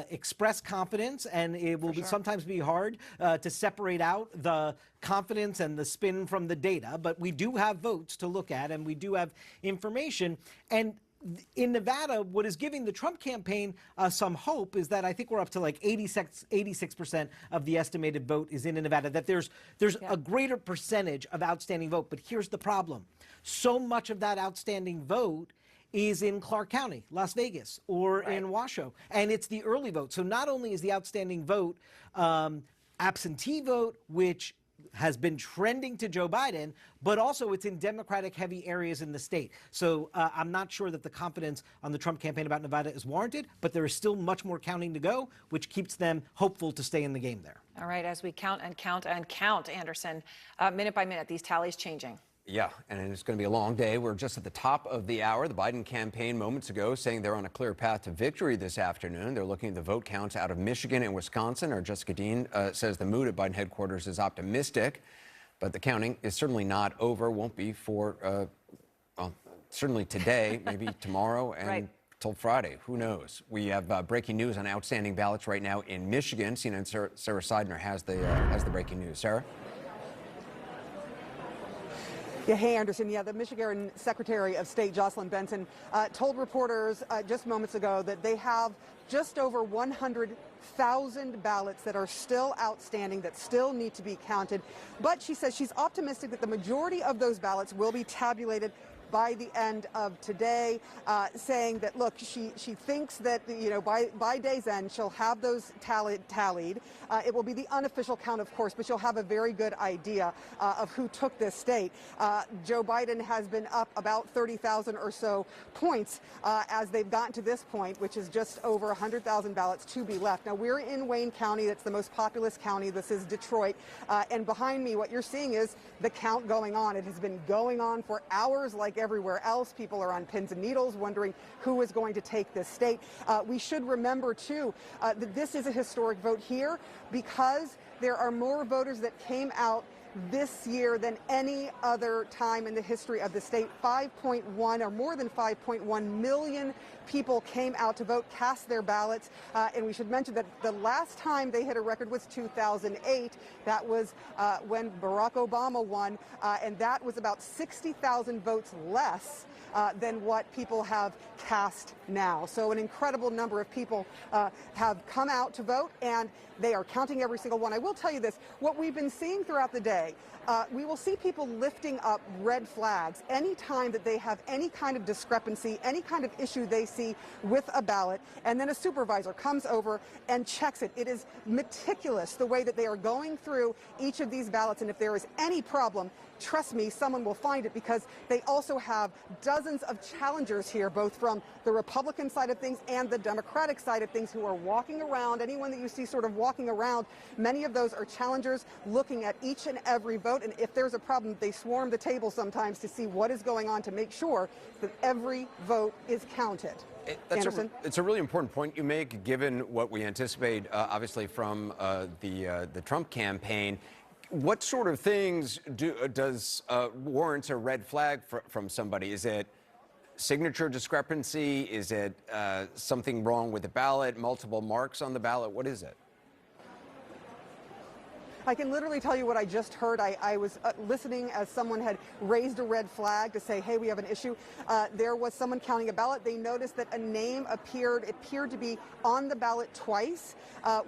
express confidence, and it will sometimes be hard to separate out the confidence and the spin from the data. But we do have votes to look at, and we do have information. And in Nevada, what is giving the Trump campaign some hope is that I think we're up to like 86% of the estimated vote is in Nevada, that there's a greater percentage of outstanding vote. But here's the problem. So much of that outstanding vote is in Clark County, Las Vegas, or in Washoe. And it's the early vote. So not only is the outstanding vote absentee vote, which has been trending to Joe Biden, but also it's in Democratic-heavy areas in the state. So I'm not sure that the confidence on the Trump campaign about Nevada is warranted, but there is still much more counting to go, which keeps them hopeful to stay in the game there. All right, as we count and count and count, Anderson, minute by minute, these tallies changing. Yeah, and it's going to be a long day. We're just at the top of the hour. The Biden campaign moments ago saying they're on a clear path to victory this afternoon. They're looking at the vote counts out of Michigan and Wisconsin. Our Sara Gideon says the mood at Biden headquarters is optimistic, but the counting is certainly not over. Won't be for certainly today, maybe tomorrow, and till Friday. Who knows? We have breaking news on outstanding ballots right now in Michigan. CNN Sarah Seidner has the breaking news. Sarah? Yeah, hey, Anderson. Yeah, the Michigan Secretary of State, Jocelyn Benson, told reporters just moments ago that they have just over 100,000 ballots that are still outstanding, that still need to be counted. But she says she's optimistic that the majority of those ballots will be tabulated by the end of today, saying that, look, she thinks that, you know, by day's end, she'll have those tallied. It will be the unofficial count, of course, but she'll have a very good idea of who took this state. Joe Biden has been up about 30,000 or so points as they've gotten to this point, which is just over 100,000 ballots to be left. Now, we're in Wayne County. That's the most populous county. This is Detroit. And behind me, what you're seeing is the count going on. It has been going on for hours like everywhere else. People are on pins and needles wondering who is going to take this state. We should remember, too, that this is a historic vote here because there are more voters that came out this year than any other time in the history of the state. 5.1 or more than 5.1 million people came out to vote, cast their ballots. And we should mention that the last time they hit a record was 2008. That was when Barack Obama won. And that was about 60,000 votes less than what people have cast now. So an incredible number of people have come out to vote, and they are counting every single one. I will tell you this, what we've been seeing throughout the day, we will see people lifting up red flags anytime that they have any kind of discrepancy, any kind of issue they see with a ballot, and then a supervisor comes over and checks it. It is meticulous the way that they are going through each of these ballots, and if there is any problem, trust me, someone will find it, because they also have dozens of challengers here, both from the Republican side of things and the Democratic side of things, who are walking around. Anyone that you see sort of walking around, many of those are challengers looking at each and every vote. And if there's a problem, they swarm the table sometimes to see what is going on to make sure that every vote is counted. It's a really important point you make, given what we anticipate, obviously, from the Trump campaign. What sort of things does warrants a red flag from somebody? Is it signature discrepancy? Is it something wrong with the ballot, multiple marks on the ballot? What is it? I can literally tell you what I just heard. I was listening as someone had raised a red flag to say, hey, we have an issue. There was someone counting a ballot. They noticed that a name appeared to be on the ballot twice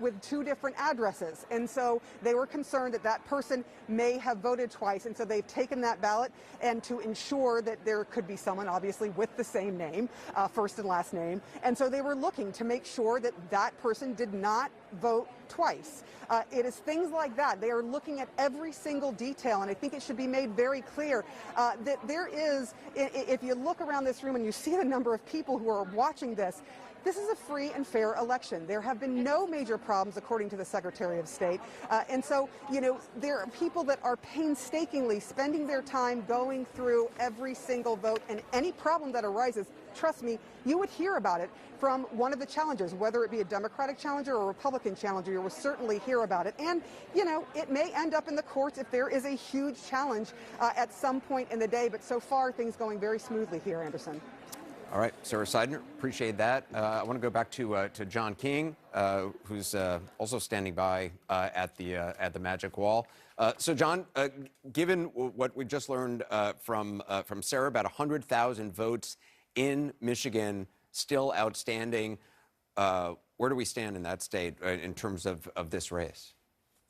with two different addresses. And so they were concerned that that person may have voted twice. And so they've taken that ballot, and to ensure that there could be someone, obviously, with the same name, first and last name. And so they were looking to make sure that that person did not vote twice. It is things like that. They are looking at every single detail, and I think it should be made very clear that there is, if you look around this room and you see the number of people who are watching this, this is a free and fair election. There have been no major problems, according to the Secretary of State. And so, you know, there are people that are painstakingly spending their time going through every single vote, and any problem that arises, trust me, you would hear about it from one of the challengers, whether it be a Democratic challenger or a Republican challenger. You will certainly hear about it. And, you know, it may end up in the courts if there is a huge challenge at some point in the day. But so far, things going very smoothly here, Anderson. All right, Sarah Seidner, appreciate that. I want to go back to John King, who's also standing by at the Magic Wall. So, John, given what we just learned from Sarah, about 100,000 votes in Michigan still outstanding, where do we stand in that state in terms of this race?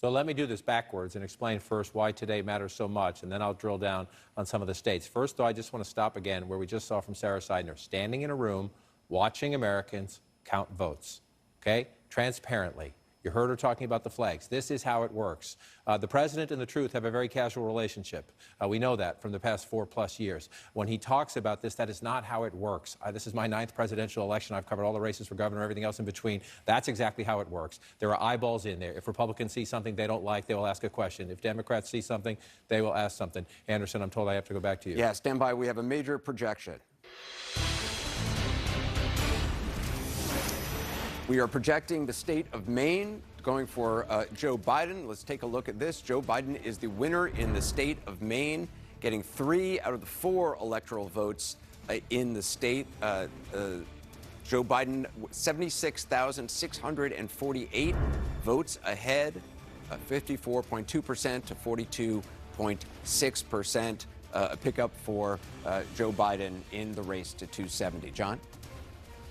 So let me do this backwards and explain first why today matters so much, and then I'll drill down on some of the states. First, though, I just want to stop again where we just saw from Sara Seidner, standing in a room, watching Americans count votes, okay, transparently. You heard her talking about the flags. This is how it works. The president and the truth have a very casual relationship. We know that from the past 4+ years. When he talks about this, that is not how it works. This is my 9th presidential election. I've covered all the races for governor, everything else in between. That's exactly how it works. There are eyeballs in there. If Republicans see something they don't like, they will ask a question. If Democrats see something, they will ask something. Anderson, I'm told I have to go back to you. Yeah, stand by. We have a major projection. We are projecting the state of Maine, going for Joe Biden. Let's take a look at this. Joe Biden is the winner in the state of Maine, getting 3 out of the 4 electoral votes in the state. Joe Biden, 76,648 votes ahead, 54.2% to 42.6%, a pickup for Joe Biden in the race to 270. John?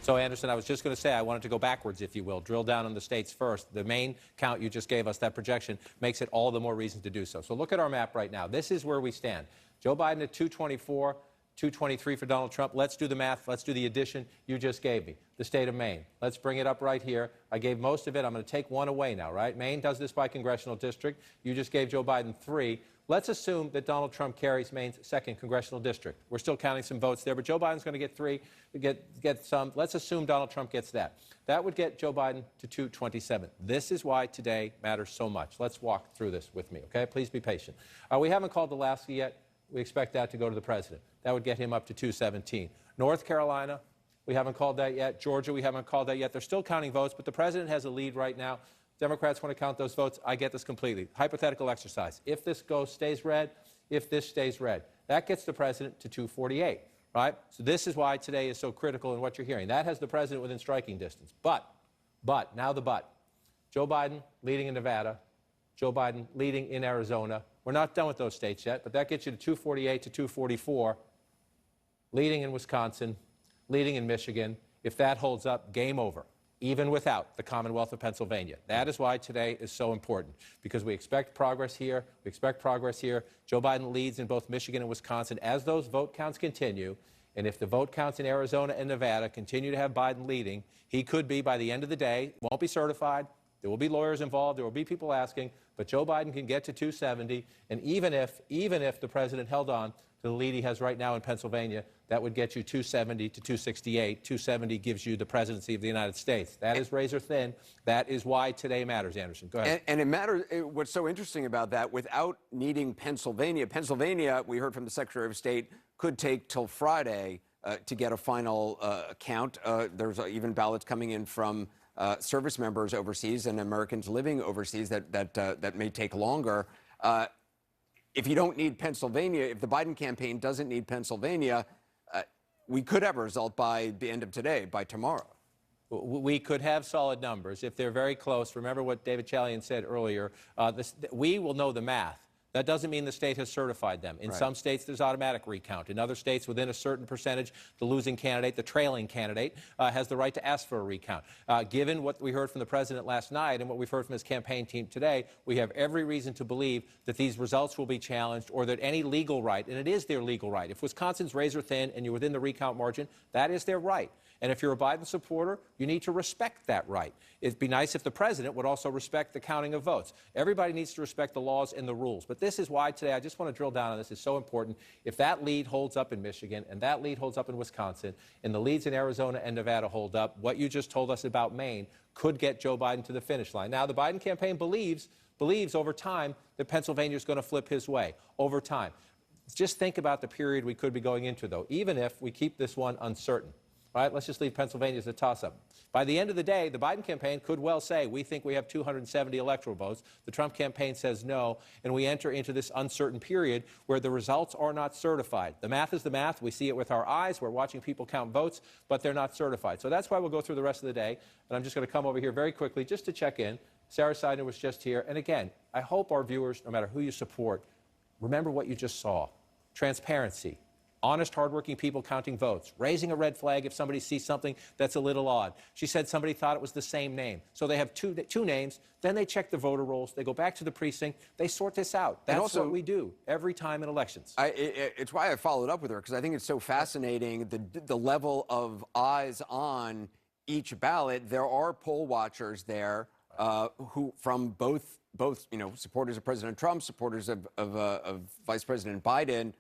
So, Anderson, I was just going to say I wanted to go backwards, if you will, drill down on the states first. The Maine count you just gave us, that projection, makes it all the more reason to do so. So look at our map right now. This is where we stand. Joe Biden at 224, 223 for Donald Trump. Let's do the math. Let's do the addition you just gave me. The state of Maine. Let's bring it up right here. I gave most of it. I'm going to take one away now, right? Maine does this by congressional district. You just gave Joe Biden 3. Let's assume that Donald Trump carries Maine's 2nd congressional district. We're still counting some votes there, but Joe Biden's going to get 3, get some. Let's assume Donald Trump gets that. That would get Joe Biden to 227. This is why today matters so much. Let's walk through this with me, okay? Please be patient. We haven't called Alaska yet. We expect that to go to the president. That would get him up to 217. North Carolina, we haven't called that yet. Georgia, we haven't called that yet. They're still counting votes, but the president has a lead right now. Democrats want to count those votes. I get this completely. Hypothetical exercise. If this stays red, if this stays red, that gets the president to 248, right? So this is why today is so critical in what you're hearing. That has the president within striking distance. But, now the but. Joe Biden leading in Nevada. Joe Biden leading in Arizona. We're not done with those states yet, but that gets you to 248 to 244. Leading in Wisconsin, leading in Michigan. If that holds up, game over, even without the Commonwealth of Pennsylvania. That is why today is so important, because we expect progress here. We expect progress here. Joe Biden leads in both Michigan and Wisconsin as those vote counts continue. And if the vote counts in Arizona and Nevada continue to have Biden leading, he could be, by the end of the day, won't be certified. There will be lawyers involved. There will be people asking. But Joe Biden can get to 270. And even if the president held on to the lead he has right now in Pennsylvania, that would get you 270 to 268. 270 gives you the presidency of the United States. That is razor thin. That is why today matters, Anderson. Go ahead. And it matters. What's so interesting about that, without needing Pennsylvania, we heard from the Secretary of State, could take till Friday to get a final count. There's even ballots coming in from service members overseas and Americans living overseas that may take longer. If you don't need Pennsylvania, if the Biden campaign doesn't need Pennsylvania, we could have a result by the end of today, by tomorrow. We could have solid numbers if they're very close. Remember what David Chalian said earlier. We will know the math. That doesn't mean the state has certified them. In some states, there's automatic recount. In other states, within a certain percentage, the losing candidate, the trailing candidate, has the right to ask for a recount. Given what we heard from the president last night and what we've heard from his campaign team today, we have every reason to believe that these results will be challenged, or that any legal right, and it is their legal right. If Wisconsin's razor thin and you're within the recount margin, that is their right. And if you're a Biden supporter, you need to respect that right. It'd be nice if the president would also respect the counting of votes. Everybody needs to respect the laws and the rules. But this is why today, I just want to drill down on this. It's so important. If that lead holds up in Michigan and that lead holds up in Wisconsin and the leads in Arizona and Nevada hold up, what you just told us about Maine could get Joe Biden to the finish line. Now, the Biden campaign believes over time that Pennsylvania is going to flip his way over time. Just think about the period we could be going into, though. Even if we keep this one uncertain, right? Let's just leave Pennsylvania as a toss-up. By the end of the day, the Biden campaign could well say, we think we have 270 electoral votes. The Trump campaign says no, and we enter into this uncertain period where the results are not certified. The math is the math. We see it with our eyes. We're watching people count votes, but they're not certified. So that's why we'll go through the rest of the day, and I'm just going to come over here very quickly just to check in. Sara Gideon was just here, and again, I hope our viewers, no matter who you support, remember what you just saw. Transparency. Honest, hardworking people counting votes, raising a red flag if somebody sees something that's a little odd. She said somebody thought it was the same name. So they have two names, then they check the voter rolls, they go back to the precinct, they sort this out. That's also what we do every time in elections. It's why I followed up with her, because I think it's so fascinating, the level of eyes on each ballot. There are poll watchers there who from both supporters of President Trump, supporters of Vice President Biden,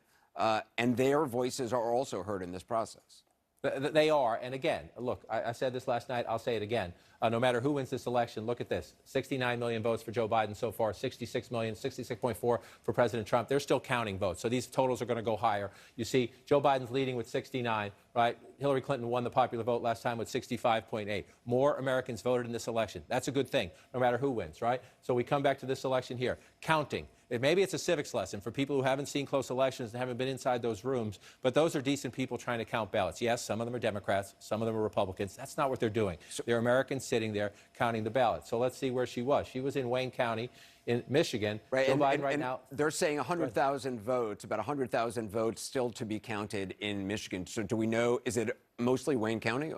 and their voices are also heard in this process. They are. And again, look, I said this last night. I'll say it again. No matter who wins this election, look at this. 69 million votes for Joe Biden so far, 66 million, 66.4 for President Trump. They're still counting votes. So these totals are going to go higher. You see, Joe Biden's leading with 69, right? Hillary Clinton won the popular vote last time with 65.8. More Americans voted in this election. That's a good thing, no matter who wins, right? So we come back to this election here. Counting. Maybe it's a civics lesson for people who haven't seen close elections and haven't been inside those rooms, but those are decent people trying to count ballots. Yes, some of them are Democrats, some of them are Republicans. That's not what they're doing. They're Americans sitting there counting the ballots. So let's see where she was. She was in Wayne County in Michigan. Right, Joe Biden right now. They're saying 100,000 votes, about 100,000 votes still to be counted in Michigan. So do we know, is it mostly Wayne County?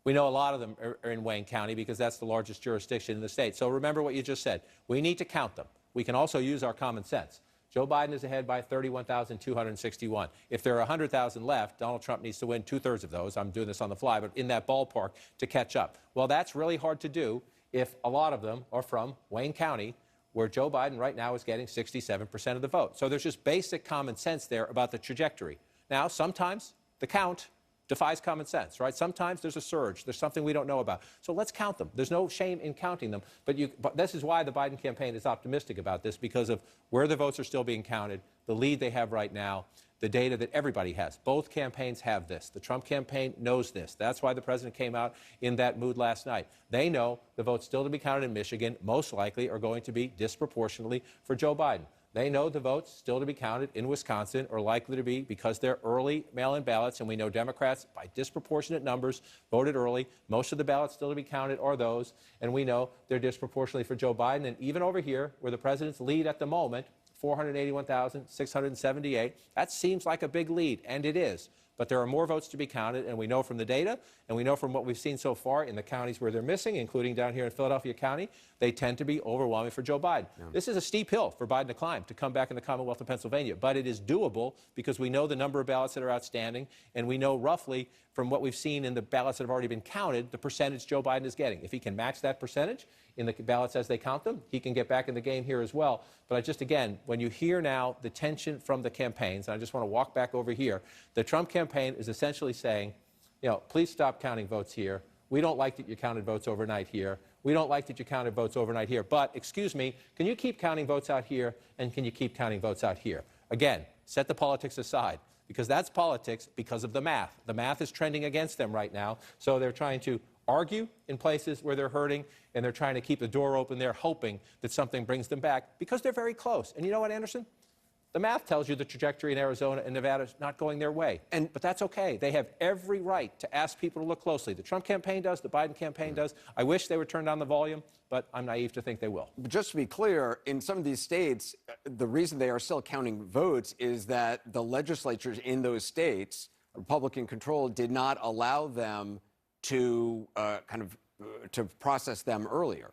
We know a lot of them are in Wayne County because that's the largest jurisdiction in the state. So remember what you just said. We need to count them. We can also use our common sense. Joe Biden is ahead by 31,261. If there are 100,000 left, Donald Trump needs to win 2/3 of those. I'm doing this on the fly, but in that ballpark to catch up. Well, that's really hard to do if a lot of them are from Wayne County, where Joe Biden right now is getting 67% of the vote. So there's just basic common sense there about the trajectory. Now, sometimes the count defies common sense, right? Sometimes there's a surge. There's something we don't know about. So let's count them. There's no shame in counting them. But this is why the Biden campaign is optimistic about this, because of where the votes are still being counted, the lead they have right now, the data that everybody has. Both campaigns have this. The Trump campaign knows this. That's why the president came out in that mood last night. They know the votes still to be counted in Michigan most likely are going to be disproportionately for Joe Biden. They know the votes still to be counted in Wisconsin are likely to be because they're early mail-in ballots, and we know Democrats, by disproportionate numbers, voted early. Most of the ballots still to be counted are those, and we know they're disproportionately for Joe Biden. And even over here, where the president's lead at the moment, 481,678, that seems like a big lead, and it is. But there are more votes to be counted, and we know from the data, and we know from what we've seen so far in the counties where they're missing, including down here in Philadelphia County, they tend to be overwhelming for Joe Biden. Yeah. This is a steep hill for Biden to climb to come back in the Commonwealth of Pennsylvania, but it is doable because we know the number of ballots that are outstanding, and we know roughly from what we've seen in the ballots that have already been counted, the percentage Joe Biden is getting. If he can match that percentage in the ballots as they count them, he can get back in the game here as well. But again, when you hear now the tension from the campaigns, and I just want to walk back over here, the Trump campaign is essentially saying, please stop counting votes here. We don't like that you counted votes overnight here. We don't like that you counted votes overnight here. But, excuse me, can you keep counting votes out here, and can you keep counting votes out here? Again, set the politics aside, because that's politics because of the math. The math is trending against them right now, so they're trying to argue in places where they're hurting, and they're trying to keep the door open there, hoping that something brings them back, because they're very close. And you know what, Anderson? The math tells you the trajectory in Arizona and Nevada is not going their way. But that's okay. They have every right to ask people to look closely. The Trump campaign does. The Biden campaign does. I wish they would turn down the volume, but I'm naive to think they will. But just to be clear, in some of these states, the reason they are still counting votes is that the legislatures in those states, Republican-controlled, did not allow them to to process them earlier.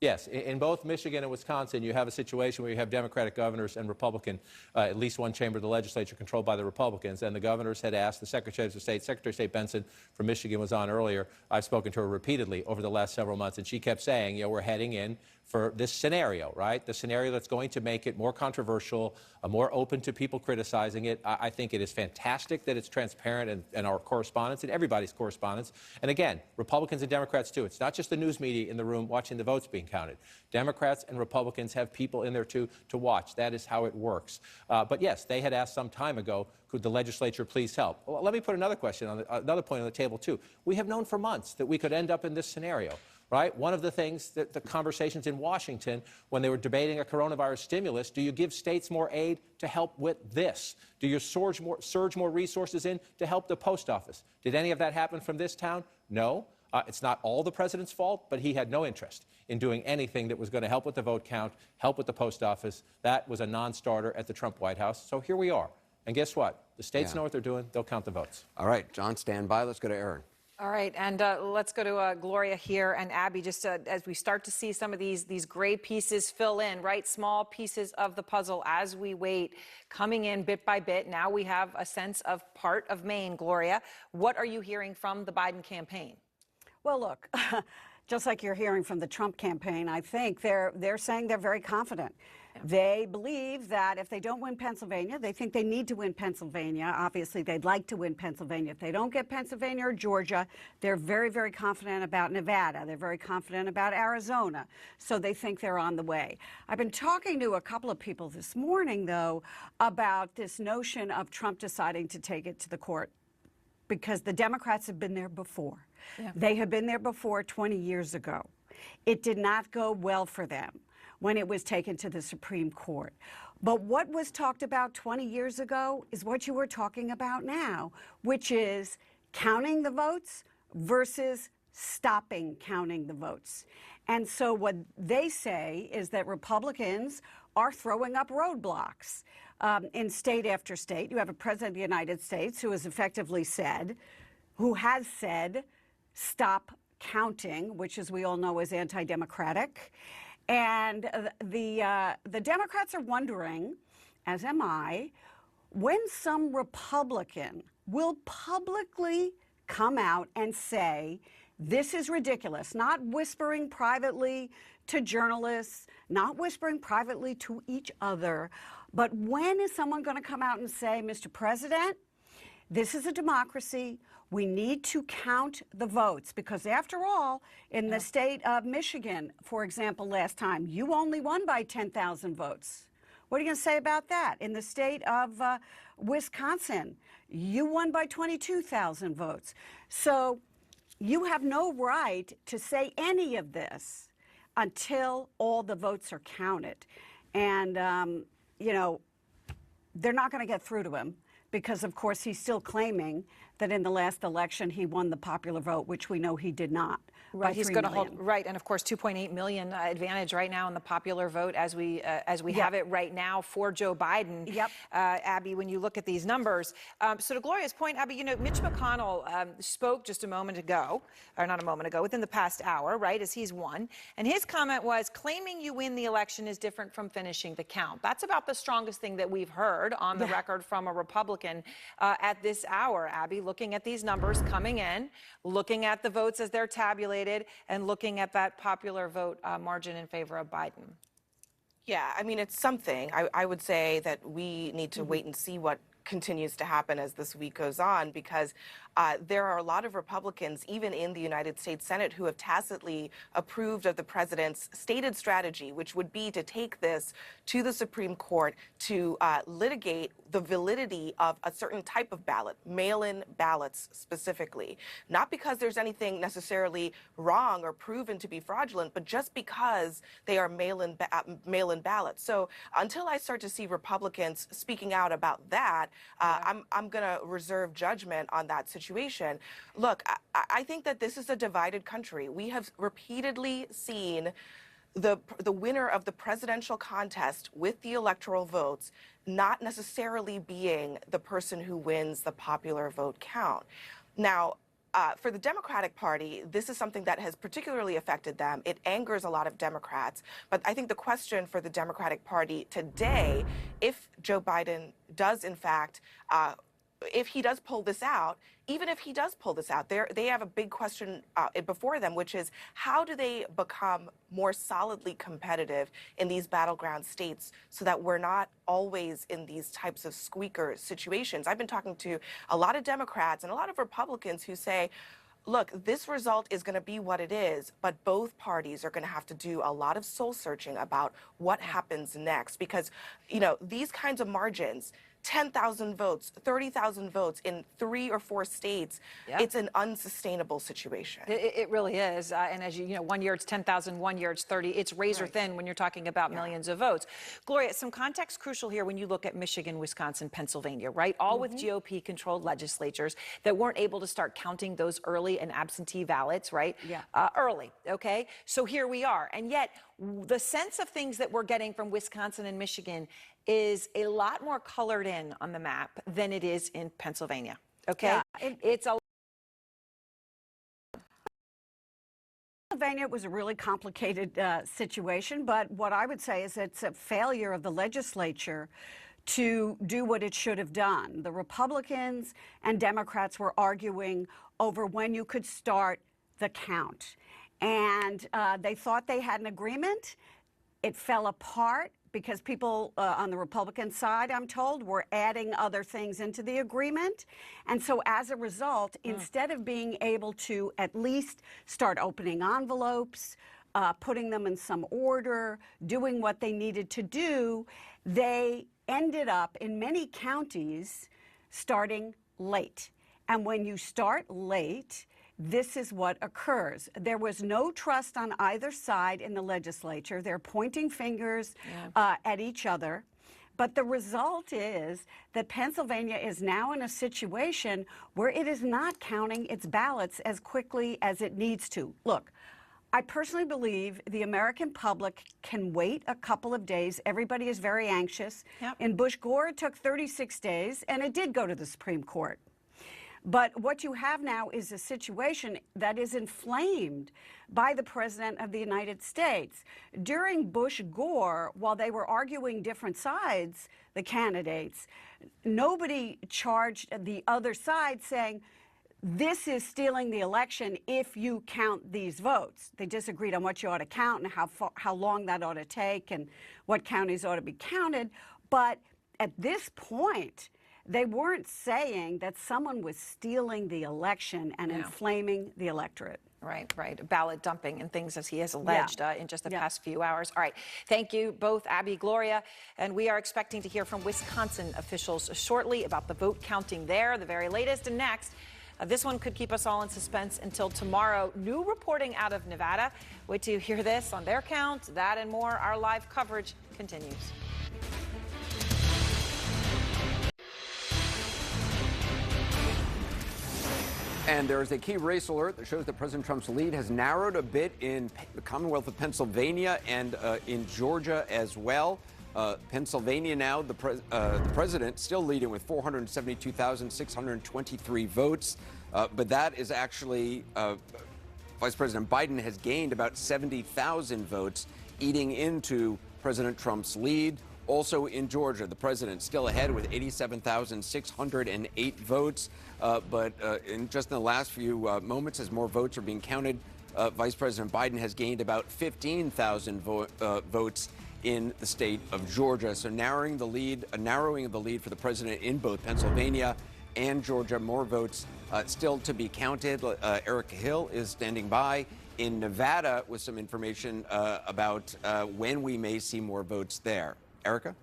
Yes, in both Michigan and Wisconsin, you have a situation where you have Democratic governors and Republican, at least one chamber of the legislature controlled by the Republicans, and the governors had asked the secretaries of state. Secretary of State Benson from Michigan was on earlier. I've spoken to her repeatedly over the last several months, and she kept saying, we're heading in for this scenario, right? The scenario that's going to make it more controversial, more open to people criticizing it. I think it is fantastic that it's transparent and our correspondence and everybody's correspondence. And again, Republicans and Democrats too. It's not just the news media in the room watching the votes being counted. Democrats and Republicans have people in there too to watch. That is how it works. But yes, they had asked some time ago, could the legislature please help? Well, let me put another question on another point on the table too. We have known for months that we could end up in this scenario. Right? One of the things that the conversations in Washington when they were debating a coronavirus stimulus, do you give states more aid to help with this? Do you surge more resources in to help the post office? Did any of that happen from this town? No. It's not all the president's fault, but he had no interest in doing anything that was going to help with the vote count, help with the post office. That was a non-starter at the Trump White House. So here we are. And guess what? The states know what they're doing. They'll count the votes. All right, John, stand by. Let's go to Aaron. All right, and let's go to Gloria here and Abby, just as we start to see some of these gray pieces fill in, right? Small pieces of the puzzle as we wait, coming in bit by bit. Now we have a sense of part of Maine. Gloria, what are you hearing from the Biden campaign? Well, look, just like you're hearing from the Trump campaign, I think they're saying they're very confident. They believe that if they don't win Pennsylvania, they think they need to win Pennsylvania. Obviously, they'd like to win Pennsylvania. If they don't get Pennsylvania or Georgia, they're very, very confident about Nevada. They're very confident about Arizona. So they think they're on the way. I've been talking to a couple of people this morning, though, about this notion of Trump deciding to take it to the court, because the Democrats have been there before. Yeah. They have been there before 20 years ago. It did not go well for them when it was taken to the Supreme Court. But what was talked about 20 years ago is what you were talking about now, which is counting the votes versus stopping counting the votes. And so what they say is that Republicans are throwing up roadblocks in state after state. You have a president of the United States who has effectively said, stop counting, which, as we all know, is anti-democratic. And the Democrats are wondering, as am I, when some Republican will publicly come out and say, this is ridiculous, not whispering privately to journalists, not whispering privately to each other, but when is someone going to come out and say, Mr. President, this is a democracy. We need to count the votes, because after all, in the state of Michigan, for example, last time, you only won by 10,000 votes. What are you going to say about that? In the state of Wisconsin, you won by 22,000 votes. So you have no right to say any of this until all the votes are counted. And, you know, they're not going to get through to him, because, of course, he's still claiming that in the last election he won the popular vote, which we know he did not. Right, he's going to hold, right, and of course 2.8 million advantage right now in the popular vote as we have it right now for Joe Biden. Yep. Abby, when you look at these numbers, so to Gloria's point, Abby, you know, Mitch McConnell spoke just a moment ago, or not a moment ago, within the past hour, right, as he's won, and his comment was, claiming you win the election is different from finishing the count. That's about the strongest thing that we've heard on the record from a Republican at this hour, Abby, looking at these numbers coming in, looking at the votes as they're tabulated, and looking at that popular vote margin in favor of Biden. Yeah, I mean, it's something. I would say that we need to wait and see what continues to happen as this week goes on, because there are a lot of Republicans, even in the United States Senate, who have tacitly approved of the president's stated strategy, which would be to take this to the Supreme Court to litigate the validity of a certain type of ballot, mail-in ballots specifically. Not because there's anything necessarily wrong or proven to be fraudulent, but just because they are mail-in ballots. So until I start to see Republicans speaking out about that, I'm going to reserve judgment on that situation. Look, I think that this is a divided country. We have repeatedly seen the winner of the presidential contest with the electoral votes not necessarily being the person who wins the popular vote count. Now, for the Democratic Party, this is something that has particularly affected them. It angers a lot of Democrats. But I think the question for the Democratic Party today, if Joe Biden does, in fact, if he does pull this out, even if he does pull this out, they have a big question before them, which is how do they become more solidly competitive in these battleground states so that we're not always in these types of squeaker situations? I've been talking to a lot of Democrats and a lot of Republicans who say, look, this result is going to be what it is, but both parties are going to have to do a lot of soul searching about what happens next because, you know, these kinds of margins, 10,000 votes, 30,000 votes in 3 or 4 states, it's an unsustainable situation. It really is. And as you know, 1 year it's 10,000, 1 year it's 30. It's razor thin when you're talking about millions of votes. Gloria, some context crucial here when you look at Michigan, Wisconsin, Pennsylvania, right? All with GOP-controlled legislatures that weren't able to start counting those early and absentee ballots, right? Early, okay? So here we are. And yet, the sense of things that we're getting from Wisconsin and Michigan is a lot more colored in on the map than it is in Pennsylvania, okay? It's a Pennsylvania was a really complicated situation, but what I would say is it's a failure of the legislature to do what it should have done. The Republicans and Democrats were arguing over when you could start the count. And they thought they had an agreement. It fell apart because people on the Republican side, I'm told, were adding other things into the agreement. And so as a result, instead of being able to at least start opening envelopes, putting them in some order, doing what they needed to do, they ended up in many counties starting late. And when you start late, this is what occurs. There was no trust on either side in the legislature. They're pointing fingers at each other. But the result is that Pennsylvania is now in a situation where it is not counting its ballots as quickly as it needs to. Look, I personally believe the American public can wait a couple of days. Everybody is very anxious. In Bush-Gore, it took 36 days, and it did go to the Supreme Court. But what you have now is a situation that is inflamed by the President of the United States. During Bush-Gore, while they were arguing different sides, the candidates, nobody charged the other side saying, this is stealing the election if you count these votes. They disagreed on what you ought to count and how long that ought to take and what counties ought to be counted. But at this point, they weren't saying that someone was stealing the election and inflaming the electorate. Right. Ballot dumping and things as he has alleged in just the past few hours. All right. Thank you both, Abby, Gloria. And we are expecting to hear from Wisconsin officials shortly about the vote counting there, the very latest. And next, this one could keep us all in suspense until tomorrow. New reporting out of Nevada. Wait till you hear this on their count. That and more. Our live coverage continues. And there is a key race alert that shows that President Trump's lead has narrowed a bit in the Commonwealth of Pennsylvania and in Georgia as well. Pennsylvania now, the president still leading with 472,623 votes. But that is actually, Vice President Biden has gained about 70,000 votes, eating into President Trump's lead. Also in Georgia, the president still ahead with 87,608 votes. But in the last few moments, as more votes are being counted, Vice President Biden has gained about 15,000 votes in the state of Georgia. So narrowing of the lead for the president in both Pennsylvania and Georgia. More votes still to be counted. Erica Hill is standing by in Nevada with some information about when we may see more votes there. Erica?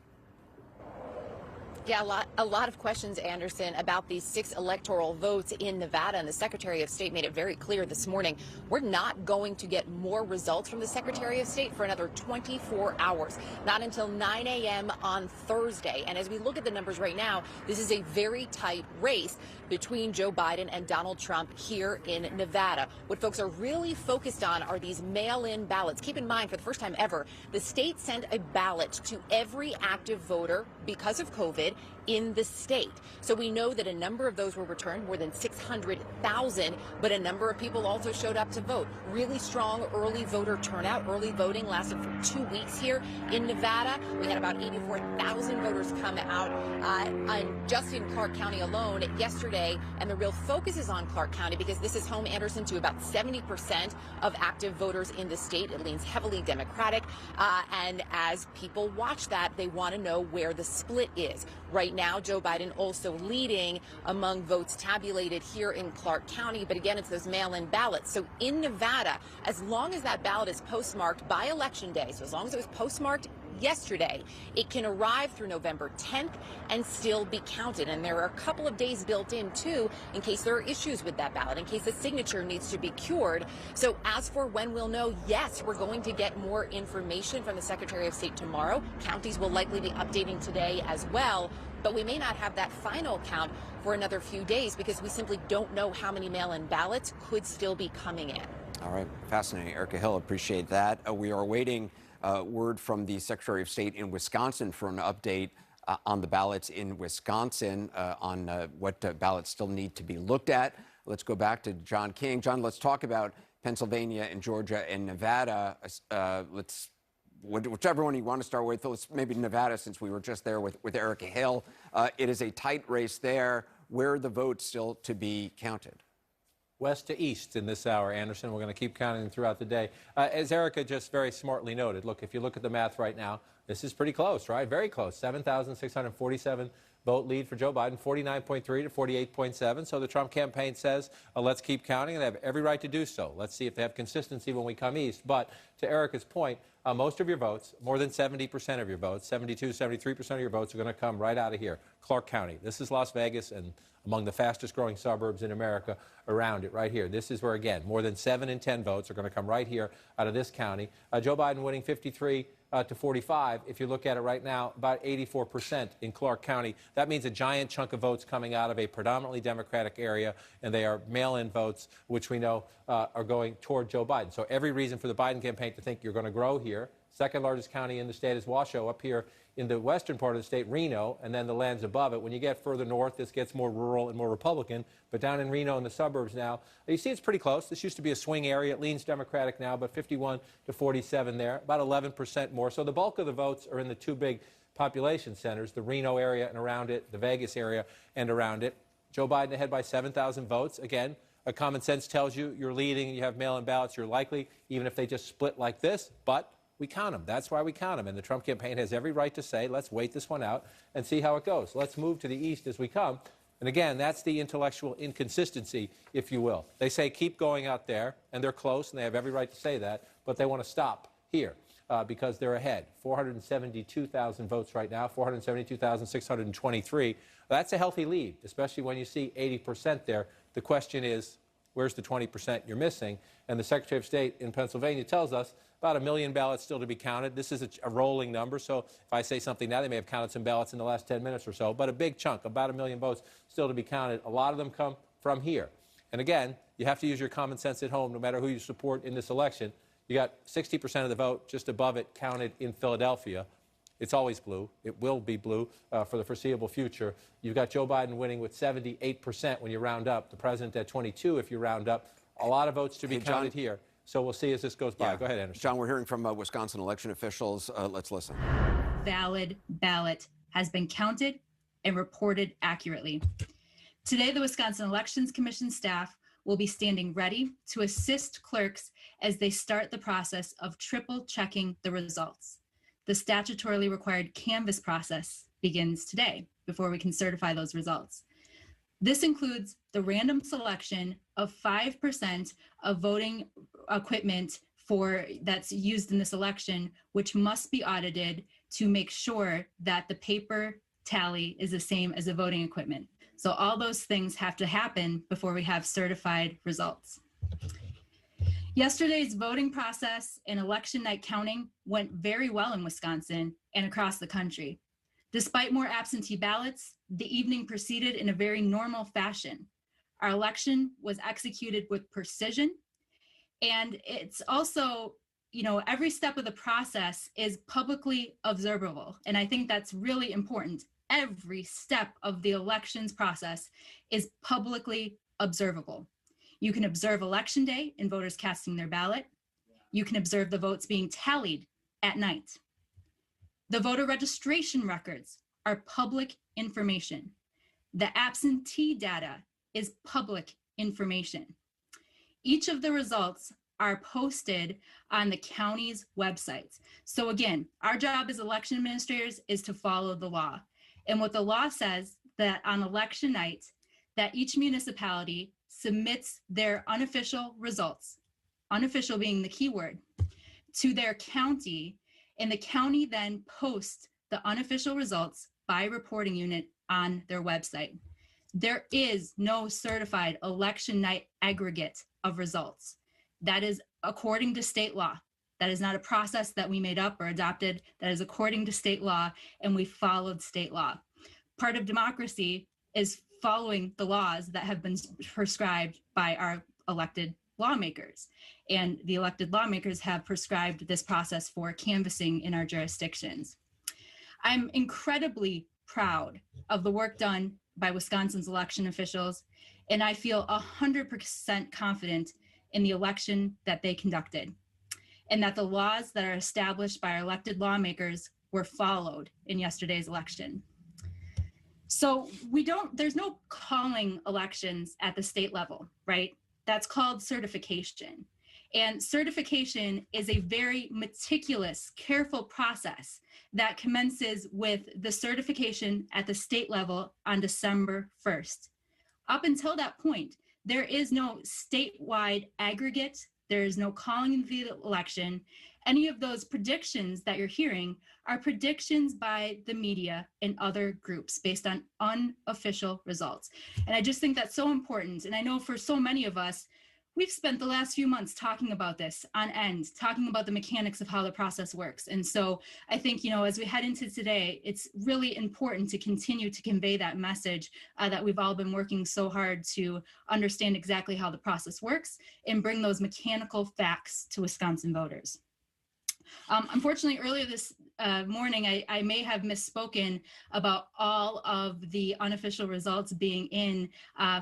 Yeah, a lot of questions, Anderson, about these 6 electoral votes in Nevada. And the Secretary of State made it very clear this morning, we're not going to get more results from the Secretary of State for another 24 hours, not until 9 a.m. on Thursday. And as we look at the numbers right now, this is a very tight race between Joe Biden and Donald Trump here in Nevada. What folks are really focused on are these mail-in ballots. Keep in mind, for the first time ever, the state sent a ballot to every active voter because of COVID in the state. So we know that a number of those were returned, more than 600,000, but a number of people also showed up to vote. Really strong early voter turnout. Early voting lasted for 2 weeks here in Nevada. We had about 84,000 voters come out just in Clark County alone yesterday, and the real focus is on Clark County because this is home, Anderson, to about 70% of active voters in the state. It leans heavily Democratic, and as people watch that, they want to know where the split is. Right now, Joe Biden also leading among votes tabulated here in Clark County, but again, it's those mail-in ballots. So in Nevada, as long as that ballot is postmarked by Election Day, so as long as it was postmarked yesterday, it can arrive through November 10th and still be counted. And there are a couple of days built in, too, in case there are issues with that ballot, in case the signature needs to be cured. So as for when we'll know, yes, we're going to get more information from the Secretary of State tomorrow. Counties will likely be updating today as well. But we may not have that final count for another few days because we simply don't know how many mail-in ballots could still be coming in. All right. Fascinating. Erica Hill, appreciate that. We are waiting word from the Secretary of State in Wisconsin for an update on the ballots in Wisconsin, on what ballots still need to be looked at. Let's go back to John King. John, let's talk about Pennsylvania and Georgia and Nevada. Whichever one you want to start with, let's maybe Nevada, since we were just there with Erica Hill. It is a tight race there. Where are the votes still to be counted? West to east in this hour, Anderson. We're going to keep counting them throughout the day. As Erica just very smartly noted, look, if you look at the math right now, this is pretty close, right? Very close. 7,647 vote lead for Joe Biden, 49.3 to 48.7. So the Trump campaign says, let's keep counting, and they have every right to do so. Let's see if they have consistency when we come east. But to Erica's point, most of your votes, more than 70% of your votes, 72, 73% of your votes are going to come right out of here, Clark County. This is Las Vegas and among the fastest growing suburbs in America around it right here. This is where, again, more than 7 in 10 votes are going to come right here out of this county. Joe Biden winning 53 to 45. If you look at it right now, about 84% in Clark County. That means a giant chunk of votes coming out of a predominantly Democratic area, and they are mail-in votes, which we know are going toward Joe Biden. So every reason for the Biden campaign to think you're going to grow here. Second largest county in the state is Washoe, up here in the western part of the state, Reno, and then the lands above it. When you get further north, this gets more rural and more Republican. But down in Reno in the suburbs now, you see it's pretty close. This used to be a swing area. It leans Democratic now, but 51 to 47 there, about 11% more. So the bulk of the votes are in the two big population centers, the Reno area and around it, the Vegas area and around it. Joe Biden ahead by 7,000 votes. Again, common sense tells you you're leading, you have mail-in ballots, you're likely, even if they just split like this, but we count them. That's why we count them. And the Trump campaign has every right to say, let's wait this one out and see how it goes. Let's move to the east as we come. And again, that's the intellectual inconsistency, if you will. They say keep going out there, and they're close, and they have every right to say that, but they want to stop here because they're ahead. 472,000 votes right now, 472,623. That's a healthy lead, especially when you see 80% there. The question is, where's the 20% you're missing? And the Secretary of State in Pennsylvania tells us about 1 million ballots still to be counted. This is a rolling number, so if I say something now, they may have counted some ballots in the last 10 minutes or so, but a big chunk, about 1 million votes still to be counted. A lot of them come from here. And again, you have to use your common sense at home, no matter who you support in this election. You got 60% of the vote just above it counted in Philadelphia. It's always blue. It will be blue for the foreseeable future. You've got Joe Biden winning with 78% when you round up. The president at 22 if you round up. A lot of votes to be counted here. So we'll see as this goes by. Go ahead, Anderson. John, we're hearing from Wisconsin election officials. Let's listen. Valid ballot has been counted and reported accurately. Today, the Wisconsin Elections Commission staff will be standing ready to assist clerks as they start the process of triple checking the results. The statutorily required canvass process begins today before we can certify those results. This includes the random selection of 5% of voting equipment that's used in this election, which must be audited to make sure that the paper tally is the same as the voting equipment. So all those things have to happen before we have certified results. Yesterday's voting process and election night counting went very well in Wisconsin and across the country. Despite more absentee ballots, the evening proceeded in a very normal fashion. Our election was executed with precision, and it's also, every step of the process is publicly observable, and I think that's really important. every step of the elections process is publicly observable. You can observe Election Day and voters casting their ballot. You can observe the votes being tallied at night. The voter registration records are public information. The absentee data is public information. Each of the results are posted on the county's websites. So again, our job as election administrators is to follow the law. And what the law says that on election night, that each municipality submits their unofficial results, unofficial being the key word, to their county, and the county then posts the unofficial results by reporting unit on their website. There is no certified election night aggregate of results. That is according to state law. That is not a process that we made up or adopted. That is according to state law, and we followed state law. Part of democracy is following the laws that have been prescribed by our elected lawmakers. And the elected lawmakers have prescribed this process for canvassing in our jurisdictions. I'm incredibly proud of the work done by Wisconsin's election officials, and I feel 100% confident in the election that they conducted, and that the laws that are established by our elected lawmakers were followed in yesterday's election. So there's no calling elections at the state level, right? That's called certification. And certification is a very meticulous, careful process that commences with the certification at the state level on December 1st. Up until that point, there is no statewide aggregate. There is no calling of the election. Any of those predictions that you're hearing are predictions by the media and other groups based on unofficial results. And I just think that's so important. And I know for so many of us, we've spent the last few months talking about this on end, talking about the mechanics of how the process works. And so I think, as we head into today, it's really important to continue to convey that message that we've all been working so hard to understand exactly how the process works and bring those mechanical facts to Wisconsin voters. Unfortunately, earlier this morning, I may have misspoken about all of the unofficial results being in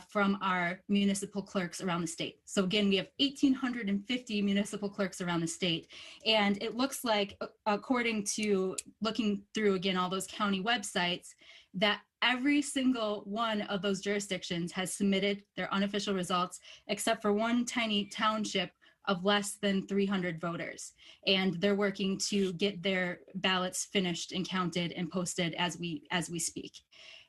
from our municipal clerks around the state. So again, we have 1,850 municipal clerks around the state. And it looks like, according to looking through, again, all those county websites, that every single one of those jurisdictions has submitted their unofficial results, except for one tiny township of less than 300 voters. And they're working to get their ballots finished and counted and posted as we speak.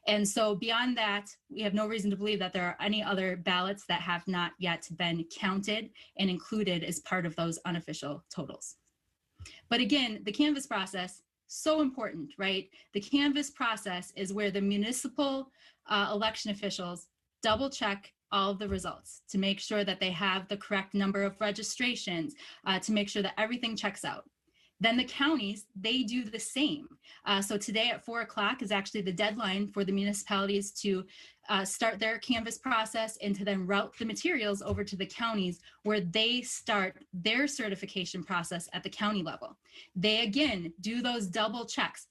And so beyond that, we have no reason to believe that there are any other ballots that have not yet been counted and included as part of those unofficial totals. But again, the canvass process, so important, right? The canvass process is where the municipal election officials double check all of the results to make sure that they have the correct number of registrations, to make sure that everything checks out. Then the counties, they do the same. So today at 4 o'clock is actually the deadline for the municipalities to start their canvass process and to then route the materials over to the counties, where they start their certification process at the county level. They again do those double checks.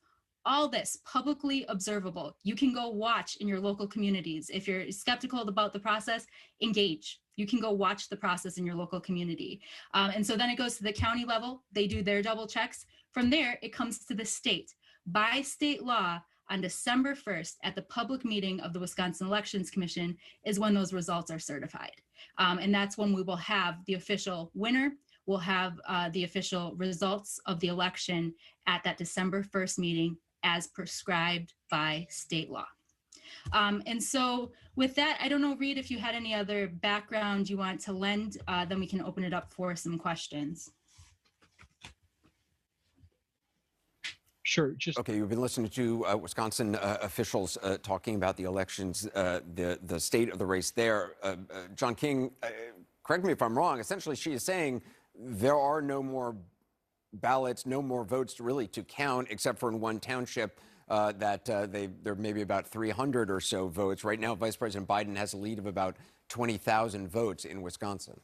All this publicly observable. You can go watch in your local communities. If you're skeptical about the process, engage. You can go watch the process in your local community. And so then it goes to the county level. They do their double checks. From there, it comes to the state. By state law, on December 1st, at the public meeting of the Wisconsin Elections Commission, is when those results are certified. And that's when we will have the official winner. We'll have the official results of the election at that December 1st meeting, as prescribed by state law. And so with that, I don't know, Reed, if you had any other background you want to lend, then we can open it up for some questions. Sure. Okay, you've been listening to Wisconsin officials talking about the elections, the state of the race there. John King, correct me if I'm wrong, essentially she is saying there are no more ballots, no more votes to count, except for in one township that there may be about 300 or so votes. Right now, Vice President Biden has a lead of about 20,000 votes in Wisconsin.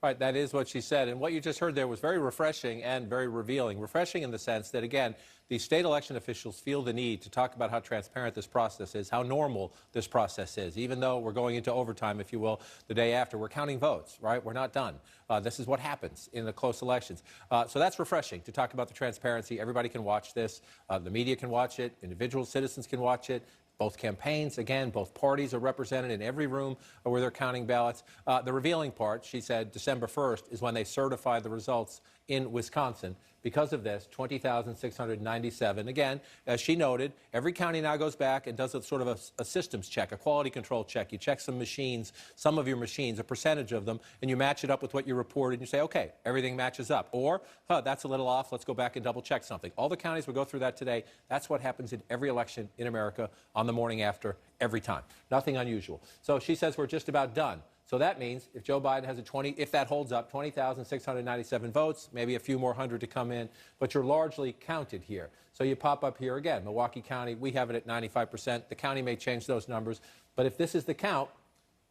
Right, that is what she said. And what you just heard there was very refreshing and very revealing. Refreshing in the sense that, again, the state election officials feel the need to talk about how transparent this process is, how normal this process is. Even though we're going into overtime, if you will, the day after, we're counting votes, right? We're not done. This is what happens in the close elections. So that's refreshing to talk about the transparency. Everybody can watch this. The media can watch it. Individual citizens can watch it. Both campaigns, again, both parties are represented in every room where they're counting ballots. The revealing part, she said, December 1st is when they certify the results in Wisconsin. Because of this, 20,697. Again, as she noted, every county now goes back and does a sort of a systems check, a quality control check. You check some machines, some of your machines, a percentage of them, and you match it up with what you reported, and you say, okay, everything matches up. Or, that's a little off, let's go back and double check something. All the counties will go through that today. That's what happens in every election in America on the morning after, every time. Nothing unusual. So she says we're just about done. So that means if Joe Biden has if that holds up, 20,697 votes, maybe a few more hundred to come in, but you're largely counted here. So you pop up here again, Milwaukee County, we have it at 95%. The county may change those numbers, but if this is the count,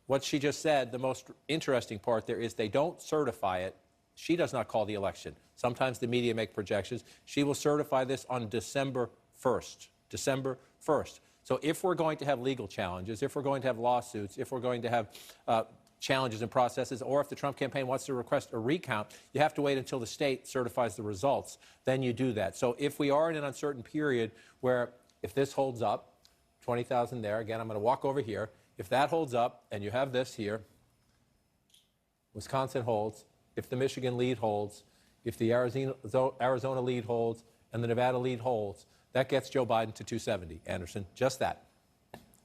what she just said, the most interesting part there is they don't certify it. She does not call the election. Sometimes the media make projections. She will certify this on December 1st. December 1st. So if we're going to have legal challenges, if we're going to have lawsuits, if we're going to have challenges and processes, or if the Trump campaign wants to request a recount, you have to wait until the state certifies the results. Then you do that. So if we are in an uncertain period where if this holds up, 20,000 there, again, I'm going to walk over here. If that holds up and you have this here, Wisconsin holds, if the Michigan lead holds, if the Arizona lead holds, and the Nevada lead holds, that gets Joe Biden to 270, Anderson, just that.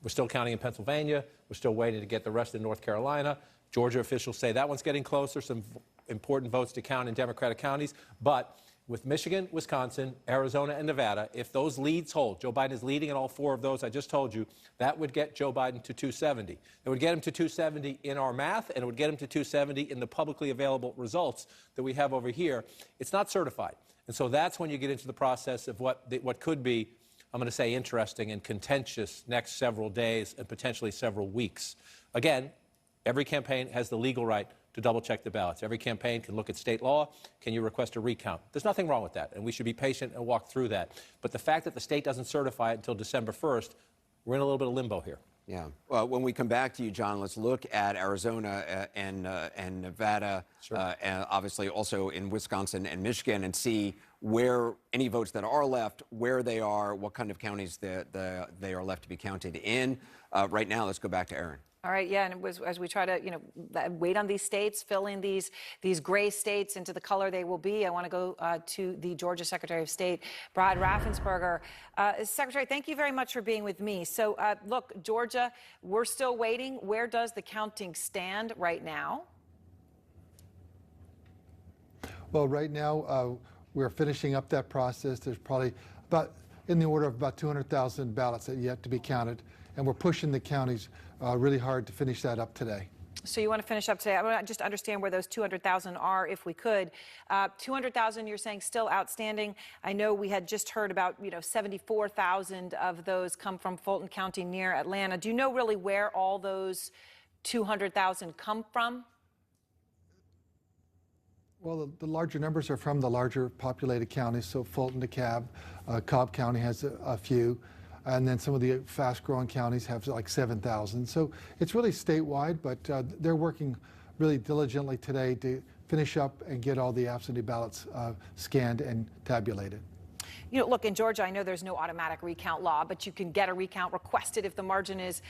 We're still counting in Pennsylvania. We're still waiting to get the rest in North Carolina. Georgia officials say that one's getting closer, some important votes to count in Democratic counties. But with Michigan, Wisconsin, Arizona, and Nevada, if those leads hold, Joe Biden is leading in all four of those I just told you, that would get Joe Biden to 270. It would get him to 270 in our math, and it would get him to 270 in the publicly available results that we have over here. It's not certified. And so that's when you get into the process of what could be, I'm going to say, interesting and contentious next several days and potentially several weeks. Again, every campaign has the legal right to double-check the ballots. Every campaign can look at state law. Can you request a recount? There's nothing wrong with that, and we should be patient and walk through that. But the fact that the state doesn't certify it until December 1st, we're in a little bit of limbo here. Yeah. Well, when we come back to you, John, let's look at Arizona and Nevada, sure. And obviously also in Wisconsin and Michigan, and see where any votes that are left, where they are, what kind of counties they are left to be counted in. Right now, let's go back to Aaron. All right, yeah, and it was, as we try to, wait on these states, fill in these gray states into the color they will be. I want to go to the Georgia Secretary of State, Brad Raffensperger. Secretary, thank you very much for being with me. So, look, Georgia, we're still waiting. Where does the counting stand right now? Well, right now, we're finishing up that process. There's probably in the order of about 200,000 ballots that yet to be counted, and we're pushing the counties really hard to finish that up today. So you want to finish up today. I want to just understand where those 200,000 are, if we could. 200,000, you're saying still outstanding. I know we had just heard about, 74,000 of those come from Fulton County near Atlanta. Do you know really where all those 200,000 come from? Well, the larger numbers are from the larger populated counties, so Fulton, DeKalb, Cobb County has a few. And then some of the fast-growing counties have like 7,000. So it's really statewide, but they're working really diligently today to finish up and get all the absentee ballots scanned and tabulated. Look, in Georgia, I know there's no automatic recount law, but you can get a recount requested if the margin is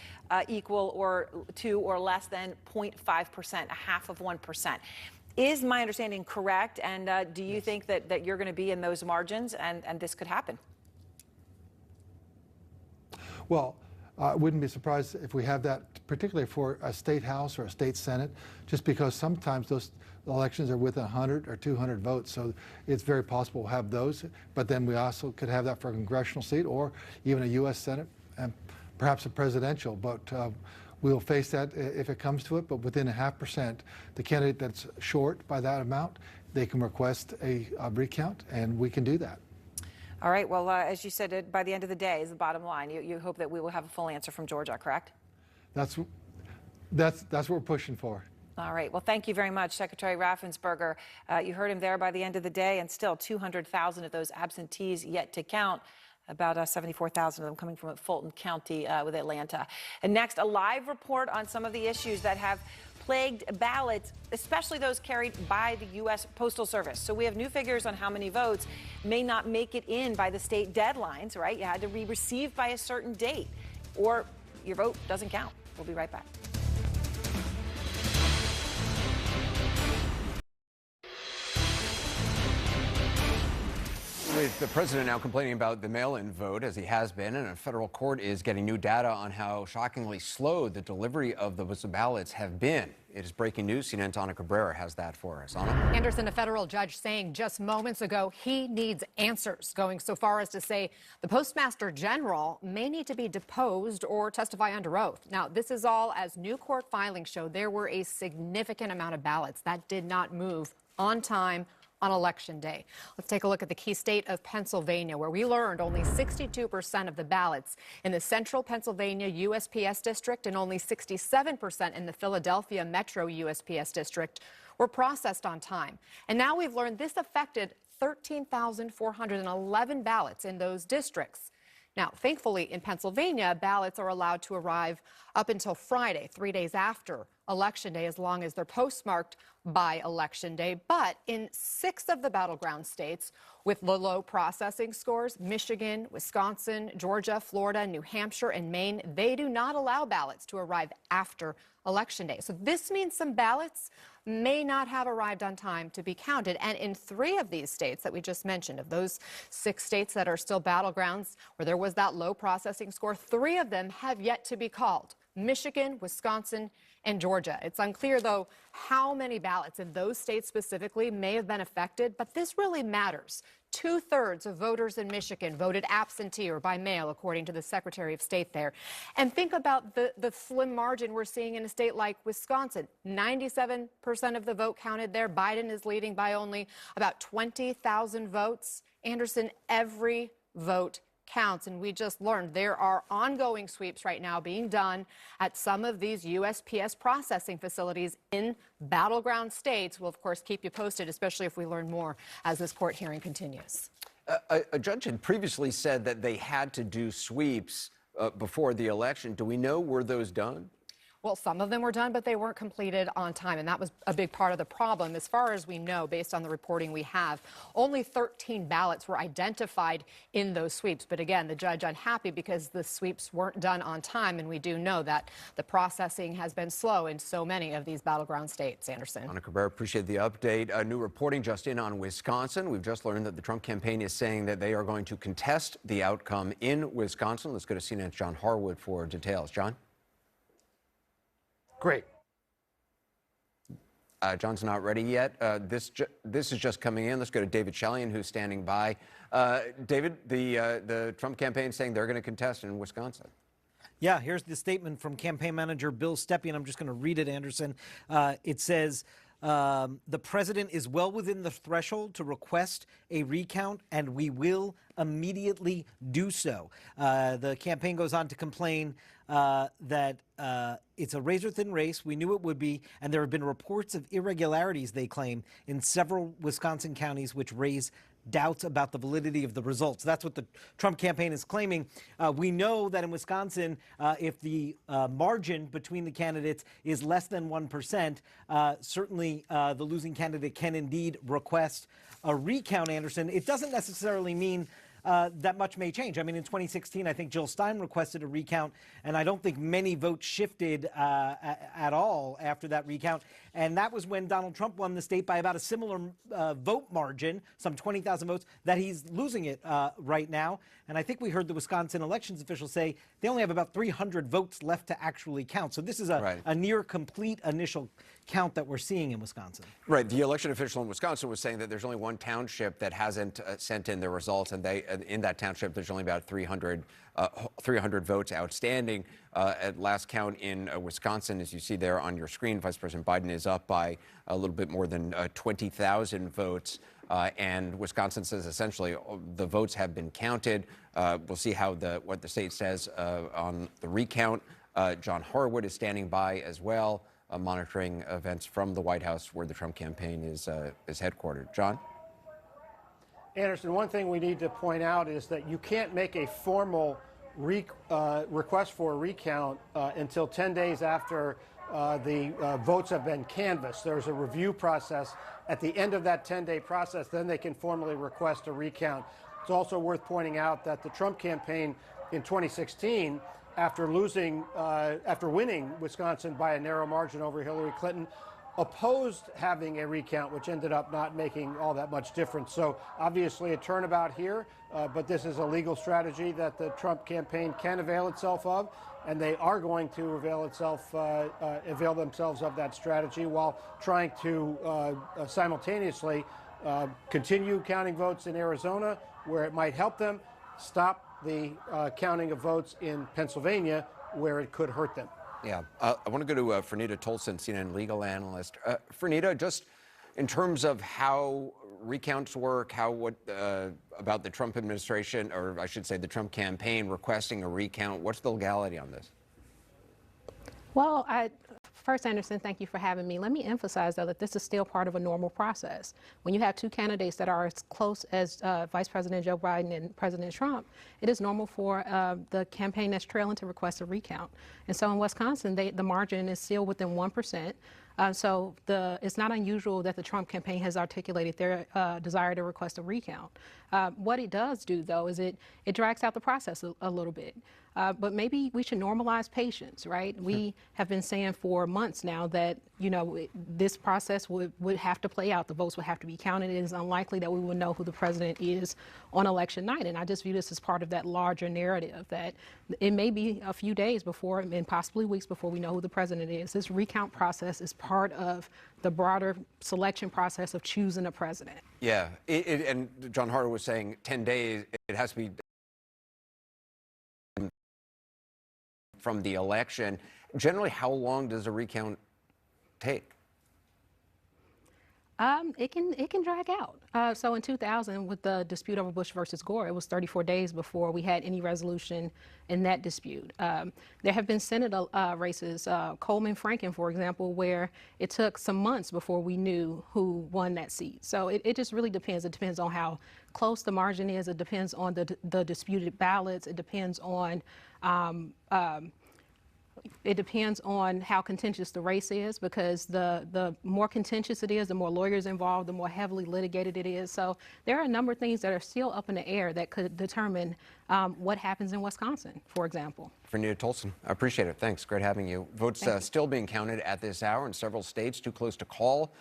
equal to or less than 0.5%, a half of 1%. Is my understanding correct? And do you think that you're going to be in those margins and this could happen? Well, I wouldn't be surprised if we have that, particularly for a state house or a state senate, just because sometimes those elections are within 100 or 200 votes. So it's very possible we'll have those. But then we also could have that for a congressional seat or even a U.S. Senate and perhaps a presidential. But we'll face that if it comes to it. But within 0.5%, the candidate that's short by that amount, they can request a recount, and we can do that. All right. Well, as you said, by the end of the day is the bottom line. You hope that we will have a full answer from Georgia, correct? That's what we're pushing for. All right. Well, thank you very much, Secretary Raffensperger. You heard him there by the end of the day, and still 200,000 of those absentees yet to count. About 74,000 of them coming from Fulton County with Atlanta. And next, a live report on some of the issues that have plagued ballots, especially those carried by the U.S. Postal Service. So we have new figures on how many votes may not make it in by the state deadlines, right? You had to be received by a certain date, or your vote doesn't count. We'll be right back. With the president now complaining about the mail-in vote, as he has been, and a federal court is getting new data on how shockingly slow the delivery of those ballots have been. It is breaking news. CNN's Ana Cabrera has that for us. Ana? Anderson, a federal judge saying just moments ago he needs answers, going so far as to say the Postmaster General may need to be deposed or testify under oath. Now, this is all as new court filings show there were a significant amount of ballots that did not move on time on Election Day. Let's take a look at the key state of Pennsylvania, where we learned only 62% of the ballots in the central Pennsylvania USPS district and only 67% in the Philadelphia Metro USPS district were processed on time. And now we've learned this affected 13,411 ballots in those districts. Now, thankfully, in Pennsylvania, ballots are allowed to arrive up until Friday, 3 days after Election Day, as long as they're postmarked by Election Day. But in 6 of the battleground states with low processing scores, Michigan, Wisconsin, Georgia, Florida, New Hampshire, and Maine, they do not allow ballots to arrive after Election Day. So this means some ballots may not have arrived on time to be counted. And in 3 of these states that we just mentioned, of those 6 states that are still battlegrounds where there was that low processing score, 3 of them have yet to be called: Michigan, Wisconsin, and Georgia. It's unclear, though, how many ballots in those states specifically may have been affected, but this really matters. 2/3 of voters in Michigan voted absentee or by mail, according to the Secretary of State there. And think about the slim margin we're seeing in a state like Wisconsin. 97% of the vote counted there. Biden is leading by only about 20,000 votes. Anderson, every vote counts, and we just learned there are ongoing sweeps right now being done at some of these USPS processing facilities in battleground states. We'll, of course, keep you posted, especially if we learn more as this court hearing continues. A judge had previously said that they had to do sweeps before the election. Do we know, were those done? Well, some of them were done, but they weren't completed on time, and that was a big part of the problem. As far as we know, based on the reporting we have, only 13 ballots were identified in those sweeps. But again, the judge unhappy because the sweeps weren't done on time, and we do know that the processing has been slow in so many of these battleground states. Anderson. Ana Cabrera, appreciate the update. New reporting just in on Wisconsin. We've just learned that the Trump campaign is saying that they are going to contest the outcome in Wisconsin. Let's go to CNN's John Harwood for details. John? Great. John's not ready yet. This is just coming in. Let's go to David Shellyan, who's standing by. David, the Trump campaign saying they're going to contest in Wisconsin. Yeah, here's the statement from campaign manager Bill Stepien. I'm just going to read it, Anderson. It says, the president is well within the threshold to request a recount, and we will immediately do so. The campaign goes on to complain that it's a razor-thin race. We knew it would be, and there have been reports of irregularities, they claim, in several Wisconsin counties, which raise doubts about the validity of the results. That's what the Trump campaign is claiming. We know that in Wisconsin, if the margin between the candidates is less than 1%, certainly the losing candidate can indeed request a recount, Anderson. It doesn't necessarily mean that much may change. I mean, in 2016, I think Jill Stein requested a recount, and I don't think many votes shifted at all after that recount. And that was when Donald Trump won the state by about a similar vote margin, some 20,000 votes, that he's losing it right now. And I think we heard the Wisconsin elections officials say they only have about 300 votes left to actually count. So this is a near complete initial count that we're seeing in Wisconsin. Right. The election official in Wisconsin was saying that there's only one township that hasn't sent in their results, and in that township there's only about 300 votes outstanding. At last count in Wisconsin, as you see there on your screen, Vice President Biden is up by a little bit more than 20,000 votes. And Wisconsin says essentially the votes have been counted. We'll see how what the state says on the recount. John Harwood is standing by as well. monitoring events from the White House, where the Trump campaign is headquartered. John? Anderson, one thing we need to point out is that you can't make a formal request for a recount until 10 days after the votes have been canvassed. There's a review process. At the end of that 10-day process, then they can formally request a recount. It's also worth pointing out that the Trump campaign in 2016, after winning Wisconsin by a narrow margin over Hillary Clinton, opposed having a recount, which ended up not making all that much difference. So obviously a turnabout here, but this is a legal strategy that the Trump campaign can avail itself of, and they are going to avail themselves of that strategy while trying to simultaneously continue counting votes in Arizona, where it might help them, stop the counting of votes in Pennsylvania, where it could hurt them. Yeah, I want to go to Fernita Tolson, CNN legal analyst. Fernita, just in terms of how recounts work, about the Trump administration, or I should say the Trump campaign requesting a recount, what's the legality on this? Well, first, Anderson, thank you for having me. Let me emphasize, though, that this is still part of a normal process. When you have two candidates that are as close as Vice President Joe Biden and President Trump, it is normal for the campaign that's trailing to request a recount. And so in Wisconsin, the margin is still within 1%. So it's not unusual that the Trump campaign has articulated their desire to request a recount. What it does do, though, is it drags out the process a little bit. But maybe we should normalize patience, right? We have been saying for months now that, this process would have to play out. The votes would have to be counted. It is unlikely that we will know who the president is on election night. And I just view this as part of that larger narrative that it may be a few days before and possibly weeks before we know who the president is. This recount process is part of the broader selection process of choosing a president. Yeah, and John Harder was saying 10 days, it has to be from the election. Generally, how long does a recount take? It can drag out. So in 2000, with the dispute over Bush versus Gore, it was 34 days before we had any resolution in that dispute. There have been Senate races, Coleman-Franken, for example, where it took some months before we knew who won that seat. So it just really depends. It depends on how close the margin is. It depends on the disputed ballots. It depends on how contentious the race is, because the more contentious it is, the more lawyers involved, the more heavily litigated it is. So there are a number of things that are still up in the air that could determine what happens in Wisconsin, for example. Fernita Tolson, I appreciate it. Thanks. Great having you. Votes still being counted at this hour in several states, too close to call.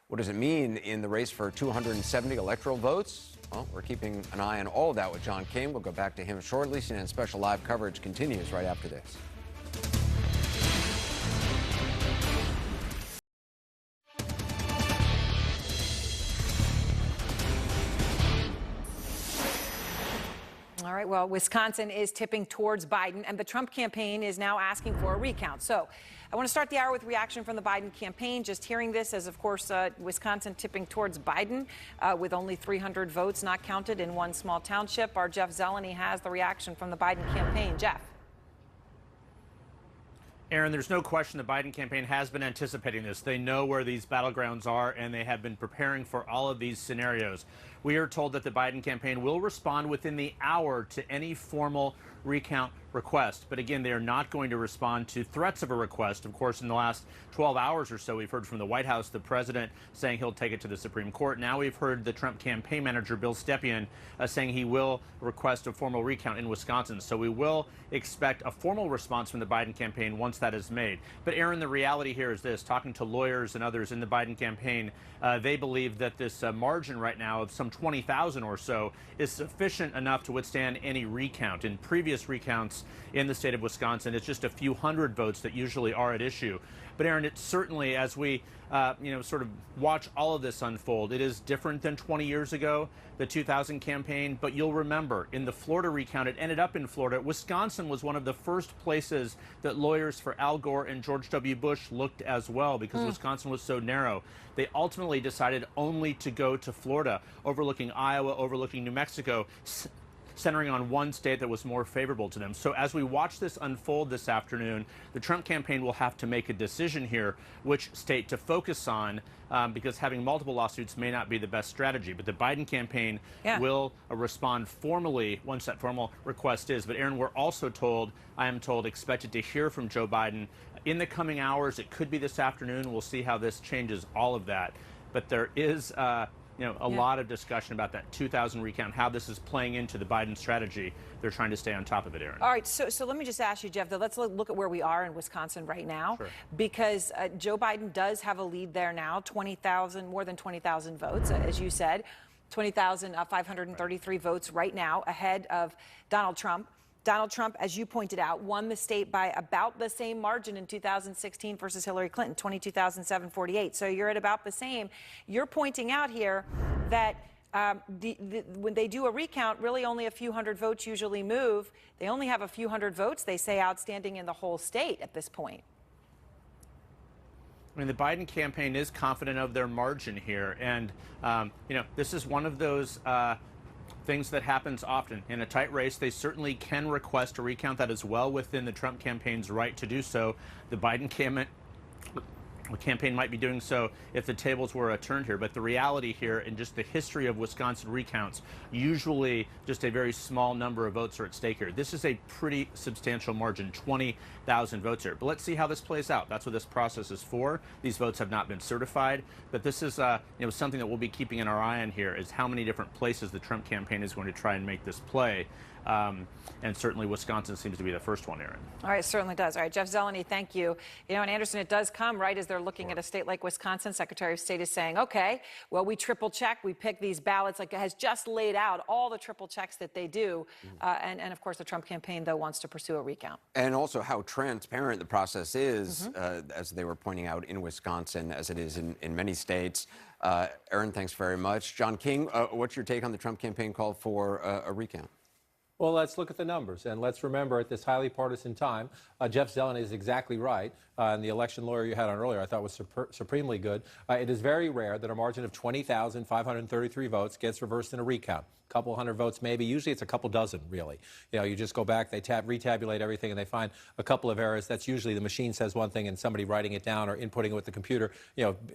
What does it mean in the race for 270 electoral votes? Well, we're keeping an eye on all of that with John King. We'll go back to him shortly. CNN Special Live coverage continues right after this. All right, well, Wisconsin is tipping towards Biden, and the Trump campaign is now asking for a recount. So I want to start the hour with reaction from the Biden campaign. Just hearing this as, of course, Wisconsin tipping towards Biden with only 300 votes not counted in one small township. Our Jeff Zeleny has the reaction from the Biden campaign. Jeff. Aaron, there's no question the Biden campaign has been anticipating this. They know where these battlegrounds are, and they have been preparing for all of these scenarios. We are told that the Biden campaign will respond within the hour to any formal recount request. But again, they are not going to respond to threats of a request. Of course, in the last 12 hours or so, we've heard from the White House, the president saying he'll take it to the Supreme Court. Now we've heard the Trump campaign manager, Bill Stepien, saying he will request a formal recount in Wisconsin. So we will expect a formal response from the Biden campaign once that is made. But Aaron, the reality here is this: talking to lawyers and others in the Biden campaign, they believe that this margin right now of some 20,000 or so is sufficient enough to withstand any recount. In previous recounts in the state of Wisconsin, it's just a few hundred votes that usually are at issue. But Aaron, it's certainly, as we sort of watch all of this unfold, it is different than 20 years ago, the 2000 campaign. But you'll remember, in the Florida recount, it ended up in Florida. Wisconsin was one of the first places that lawyers for Al Gore and George W. Bush looked as well, because Wisconsin was so narrow. They ultimately decided only to go to Florida, overlooking Iowa, overlooking New Mexico. centering on one state that was more favorable to them. So as we watch this unfold this afternoon, the Trump campaign will have to make a decision here which state to focus on, because having multiple lawsuits may not be the best strategy. But the Biden campaign will respond formally once that formal request is. But Aaron, we're also told, I am told, expected to hear from Joe Biden in the coming hours. It could be this afternoon. We'll see how this changes all of that. But there is a lot of discussion about that 2000 recount, how this is playing into the Biden strategy. They're trying to stay on top of it, Aaron. All right, so let me just ask you, Jeff, though, let's look at where we are in Wisconsin right now. Sure. Because Joe Biden does have a lead there now, 20,000, more than 20,000 votes, as you said, 20,533 votes right now ahead of Donald Trump. Donald Trump, as you pointed out, won the state by about the same margin in 2016 versus Hillary Clinton, 22,748. So you're at about the same. You're pointing out here that when they do a recount, really only a few hundred votes usually move. They only have a few hundred votes, they say, outstanding in the whole state at this point. I mean, the Biden campaign is confident of their margin here. And, this is one of those things that happens often. In a tight race, they certainly can request a recount. That is well within the Trump campaign's right to do so. The Biden campaign might be doing so if the tables were turned here. But the reality here, and just the history of Wisconsin recounts, usually just a very small number of votes are at stake here. This is a pretty substantial margin, 20,000 votes here. But let's see how this plays out. That's what this process is for. These votes have not been certified. But this is something that we'll be keeping our eye on here, is how many different places the Trump campaign is going to try and make this play. And certainly Wisconsin seems to be the first one, Aaron. All right, it certainly does. All right, Jeff Zeleny, thank you. And Anderson, it does come right as they're looking at a state like Wisconsin. Secretary of State is saying, okay, well, we triple check, we pick these ballots, like it has just laid out all the triple checks that they do. And of course, the Trump campaign, though, wants to pursue a recount. And also how transparent the process is, as they were pointing out in Wisconsin, as it is in many states. Aaron, thanks very much. John King, what's your take on the Trump campaign call for a recount? Well, let's look at the numbers, and let's remember at this highly partisan time, Jeff Zeleny is exactly right, and the election lawyer you had on earlier I thought was supremely good. It is very rare that a margin of 20,533 votes gets reversed in a recount. A couple hundred votes maybe. Usually it's a couple dozen, really. You just go back, they retabulate everything, and they find a couple of errors. That's usually the machine says one thing and somebody writing it down or inputting it with the computer,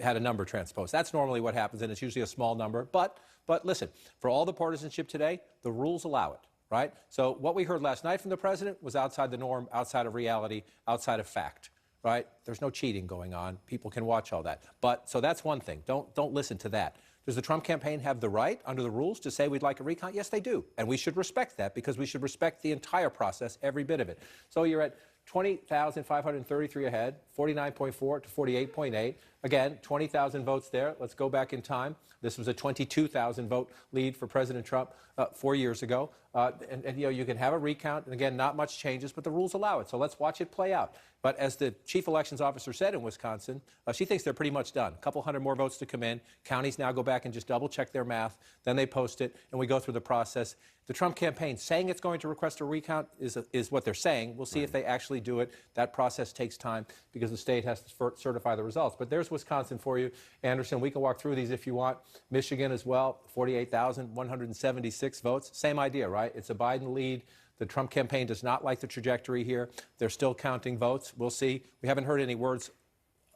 had a number transposed. That's normally what happens, and it's usually a small number. But listen, for all the partisanship today, the rules allow it. Right? So what we heard last night from the president was outside the norm, outside of reality, outside of fact. Right? There's no cheating going on. People can watch all that. So that's one thing. Don't listen to that. Does the Trump campaign have the right under the rules to say we'd like a recount? Yes, they do. And we should respect that, because we should respect the entire process, every bit of it. So you're at 20,533 ahead, 49.4 to 48.8. Again, 20,000 votes there. Let's go back in time. This was a 22,000 vote lead for President Trump 4 years ago. And you can have a recount. And again, not much changes, but the rules allow it. So let's watch it play out. But as the chief elections officer said in Wisconsin, she thinks they're pretty much done. A couple hundred more votes to come in. Counties now go back and just double check their math. Then they post it, and we go through the process. The Trump campaign saying it's going to request a recount is what they're saying. We'll see if they actually do it. That process takes time because the state has to certify the results. But there's Wisconsin for you, Anderson. We can walk through these if you want. Michigan as well, 48,176 votes. Same idea, right? It's a Biden lead. The Trump campaign does not like the trajectory here. They're still counting votes. We'll see. We haven't heard any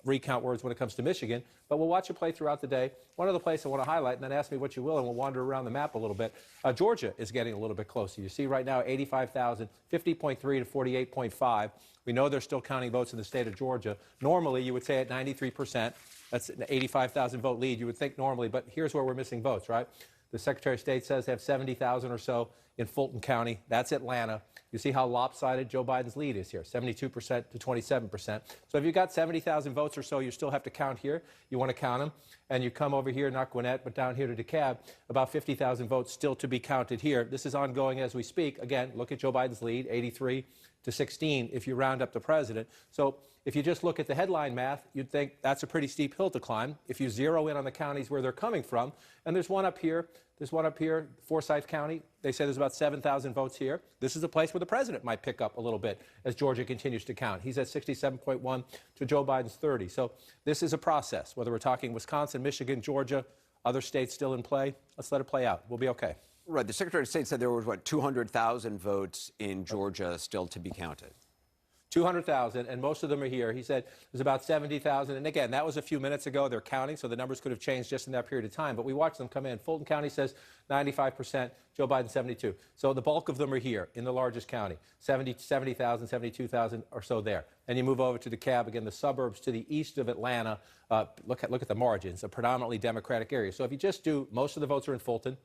recount words when it comes to Michigan, but we'll watch it play throughout the day. One other place I want to highlight, and then ask me what you will, and we'll wander around the map a little bit. Georgia is getting a little bit closer. You see right now 85,000, 50.3 to 48.5. We know they're still counting votes in the state of Georgia. Normally, you would say at 93%, that's an 85,000 vote lead. You would think normally, but here's where we're missing votes, right? The Secretary of State says they have 70,000 or so in Fulton County. That's Atlanta. You see how lopsided Joe Biden's lead is here, 72% to 27%. So if you've got 70,000 votes or so, you still have to count here. You want to count them. And you come over here, not Gwinnett, but down here to DeKalb, about 50,000 votes still to be counted here. This is ongoing as we speak. Again, look at Joe Biden's lead, 83 to 16 if you round up the president. So if you just look at the headline math, you'd think that's a pretty steep hill to climb. If you zero in on the counties where they're coming from, and there's one up here, Forsyth County. They say there's about 7,000 votes here. This is a place where the president might pick up a little bit as Georgia continues to count. He's at 67.1 to Joe Biden's 30. So this is a process, whether we're talking Wisconsin, Michigan, Georgia, other states still in play. Let's let it play out. We'll be okay. Right. The Secretary of State said there was, what, 200,000 votes in Georgia still to be counted. 200,000, and most of them are here. He said there's about 70,000. And again, that was a few minutes ago. They're counting, so the numbers could have changed just in that period of time. But we watched them come in. Fulton County says 95%, Joe Biden 72. So the bulk of them are here in the largest county, 70,000, 72,000 or so there. And you move over to DeKalb, again, the suburbs to the east of Atlanta. Look at the margins, a predominantly Democratic area. So if you just do, most of the votes are in Fulton,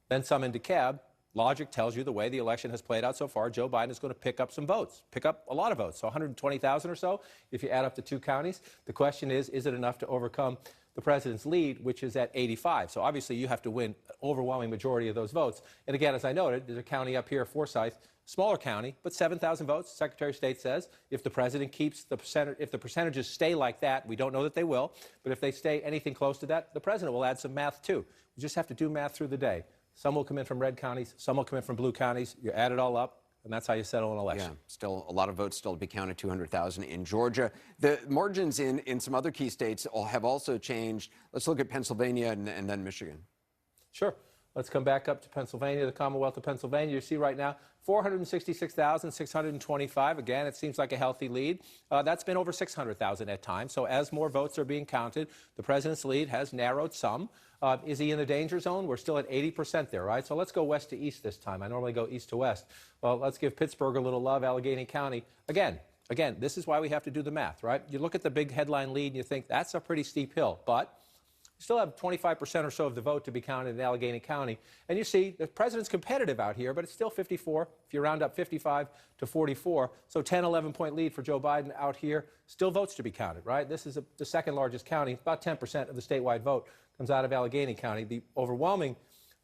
then some in DeKalb. Logic tells you the way the election has played out so far, Joe Biden is going to pick up some votes, pick up a lot of votes, so 120,000 or so if you add up the two counties. The question is it enough to overcome the president's lead, which is at 85? So obviously you have to win an overwhelming majority of those votes. And again, as I noted, there's a county up here, Forsyth, smaller county, but 7,000 votes. Secretary of State says if the president keeps the percentage, if the percentages stay like that, we don't know that they will, but if they stay anything close to that, the president will add some math too. We just have to do math through the day. Some will come in from red counties, some will come in from blue counties. You add it all up, and that's how you settle an election. Yeah, still a lot of votes still to be counted, 200,000 in Georgia. The margins in some other key states have also changed. Let's look at Pennsylvania and then Michigan. Sure. Let's come back up to Pennsylvania, the Commonwealth of Pennsylvania. You see right now, 466,625. Again, it seems like a healthy lead. That's been over 600,000 at times. So as more votes are being counted, the president's lead has narrowed some. Is he in the danger zone? We're still at 80% there, right? So let's go west to east this time. I normally go east to west. Well, let's give Pittsburgh a little love, Allegheny County. Again, this is why we have to do the math, right? You look at the big headline lead and you think that's a pretty steep hill, but you still have 25% or so of the vote to be counted in Allegheny County. And you see the president's competitive out here, but it's still 54. If you round up 55 to 44, so 10, 11-point lead for Joe Biden out here. Still votes to be counted, right? This is the second largest county. About 10% of the statewide vote comes out of Allegheny County. The overwhelming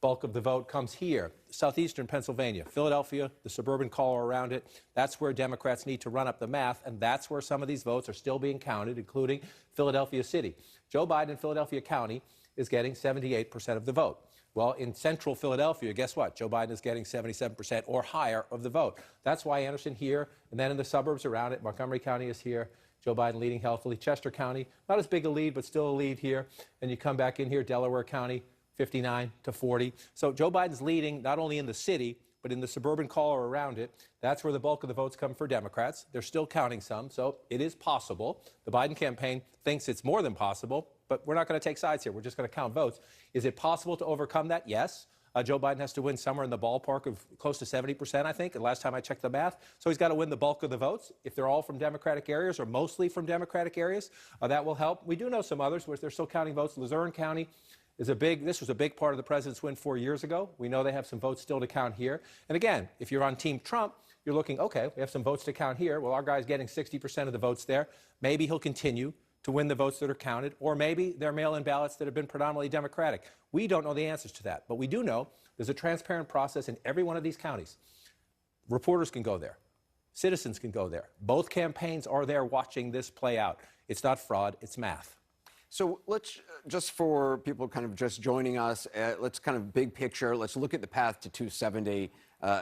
bulk of the vote comes here, southeastern Pennsylvania, Philadelphia, the suburban core around it. That's where Democrats need to run up the math, and that's where some of these votes are still being counted, including Philadelphia City. Joe Biden in Philadelphia County is getting 78% of the vote. Well, in central Philadelphia, guess what? Joe Biden is getting 77% or higher of the vote. That's why Anderson here, and then in the suburbs around it, Montgomery County is here. Joe Biden leading healthily. Chester County, not as big a lead, but still a lead here. And you come back in here, Delaware County, 59 to 40. So Joe Biden's leading not only in the city, but in the suburban core around it. That's where the bulk of the votes come for Democrats. They're still counting some, so it is possible. The Biden campaign thinks it's more than possible, but we're not going to take sides here. We're just going to count votes. Is it possible to overcome that? Yes. Joe Biden has to win somewhere in the ballpark of close to 70%, I think, and last time I checked the math. So he's got to win the bulk of the votes. If they're all from Democratic areas or mostly from Democratic areas, that will help. We do know some others where they're still counting votes. Luzerne County is this was a big part of the president's win 4 years ago. We know they have some votes still to count here. And again, if you're on Team Trump, you're looking, okay, we have some votes to count here. Well, our guy's getting 60% of the votes there. Maybe he'll continue to win the votes that are counted, or maybe they're mail-in ballots that have been predominantly Democratic. We don't know the answers to that, but we do know there's a transparent process in every one of these counties. Reporters can go there. Citizens can go there. Both campaigns are there watching this play out. It's not fraud, it's math. So let's, just for people kind of just joining us, let's kind of big picture, let's look at the path to 270,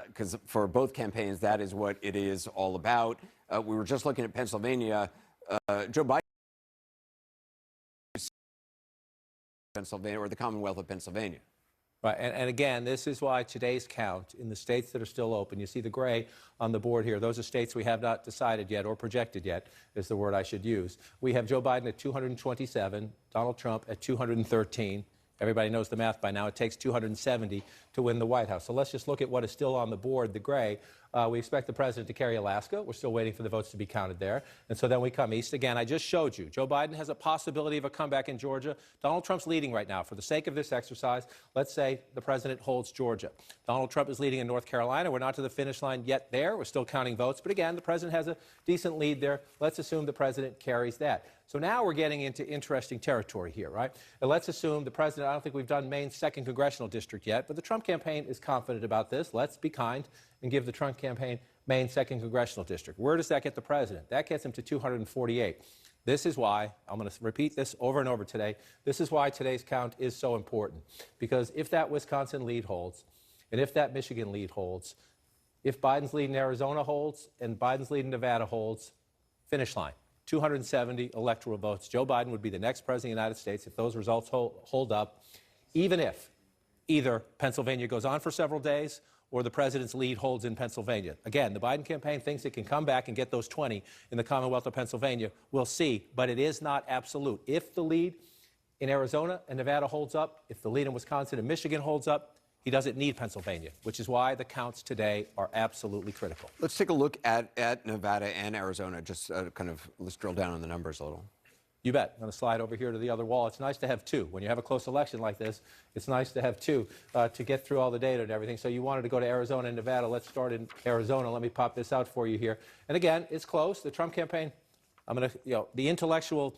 because for both campaigns, that is what it is all about. We were just looking at Pennsylvania. Joe Biden, Pennsylvania, or the Commonwealth of Pennsylvania. Right, and again, this is why today's count in the states that are still open, you see the gray on the board here, those are states we have not decided yet or projected yet, is the word I should use. We have Joe Biden at 227, Donald Trump at 213. Everybody knows the math by now. It takes 270 to win the White House. So let's just look at what is still on the board, the gray. We expect the president to carry Alaska. We're still waiting for the votes to be counted there. And so then we come east. Again, I just showed you. Joe Biden has a possibility of a comeback in Georgia. Donald Trump's leading right now. For the sake of this exercise, let's say the president holds Georgia. Donald Trump is leading in North Carolina. We're not to the finish line yet there. We're still counting votes. But again, the president has a decent lead there. Let's assume the president carries that. So now we're getting into interesting territory here, right? And let's assume the president, I don't think we've done Maine's 2nd congressional district yet, but the Trump campaign is confident about this. Let's be kind and give the Trump campaign Maine's 2nd congressional district. Where does that get the president? That gets him to 248. This is why, I'm going to repeat this over and over today, this is why today's count is so important. Because if that Wisconsin lead holds, and if that Michigan lead holds, if Biden's lead in Arizona holds, and Biden's lead in Nevada holds, finish line. 270 electoral votes. Joe Biden would be the next president of the United States if those results hold up, even if either Pennsylvania goes on for several days or the president's lead holds in Pennsylvania. Again, the Biden campaign thinks it can come back and get those 20 in the Commonwealth of Pennsylvania. We'll see, but it is not absolute. If the lead in Arizona and Nevada holds up, if the lead in Wisconsin and Michigan holds up, he doesn't need Pennsylvania, which is why the counts today are absolutely critical. Let's take a look at Nevada and Arizona. Just let's drill down on the numbers a little. You bet. I'm going to slide over here to the other wall. It's nice to have two. When you have a close election like this, it's nice to have two to get through all the data and everything. So you wanted to go to Arizona and Nevada. Let's start in Arizona. Let me pop this out for you here. And again, it's close. The Trump campaign, I'm going to, the intellectual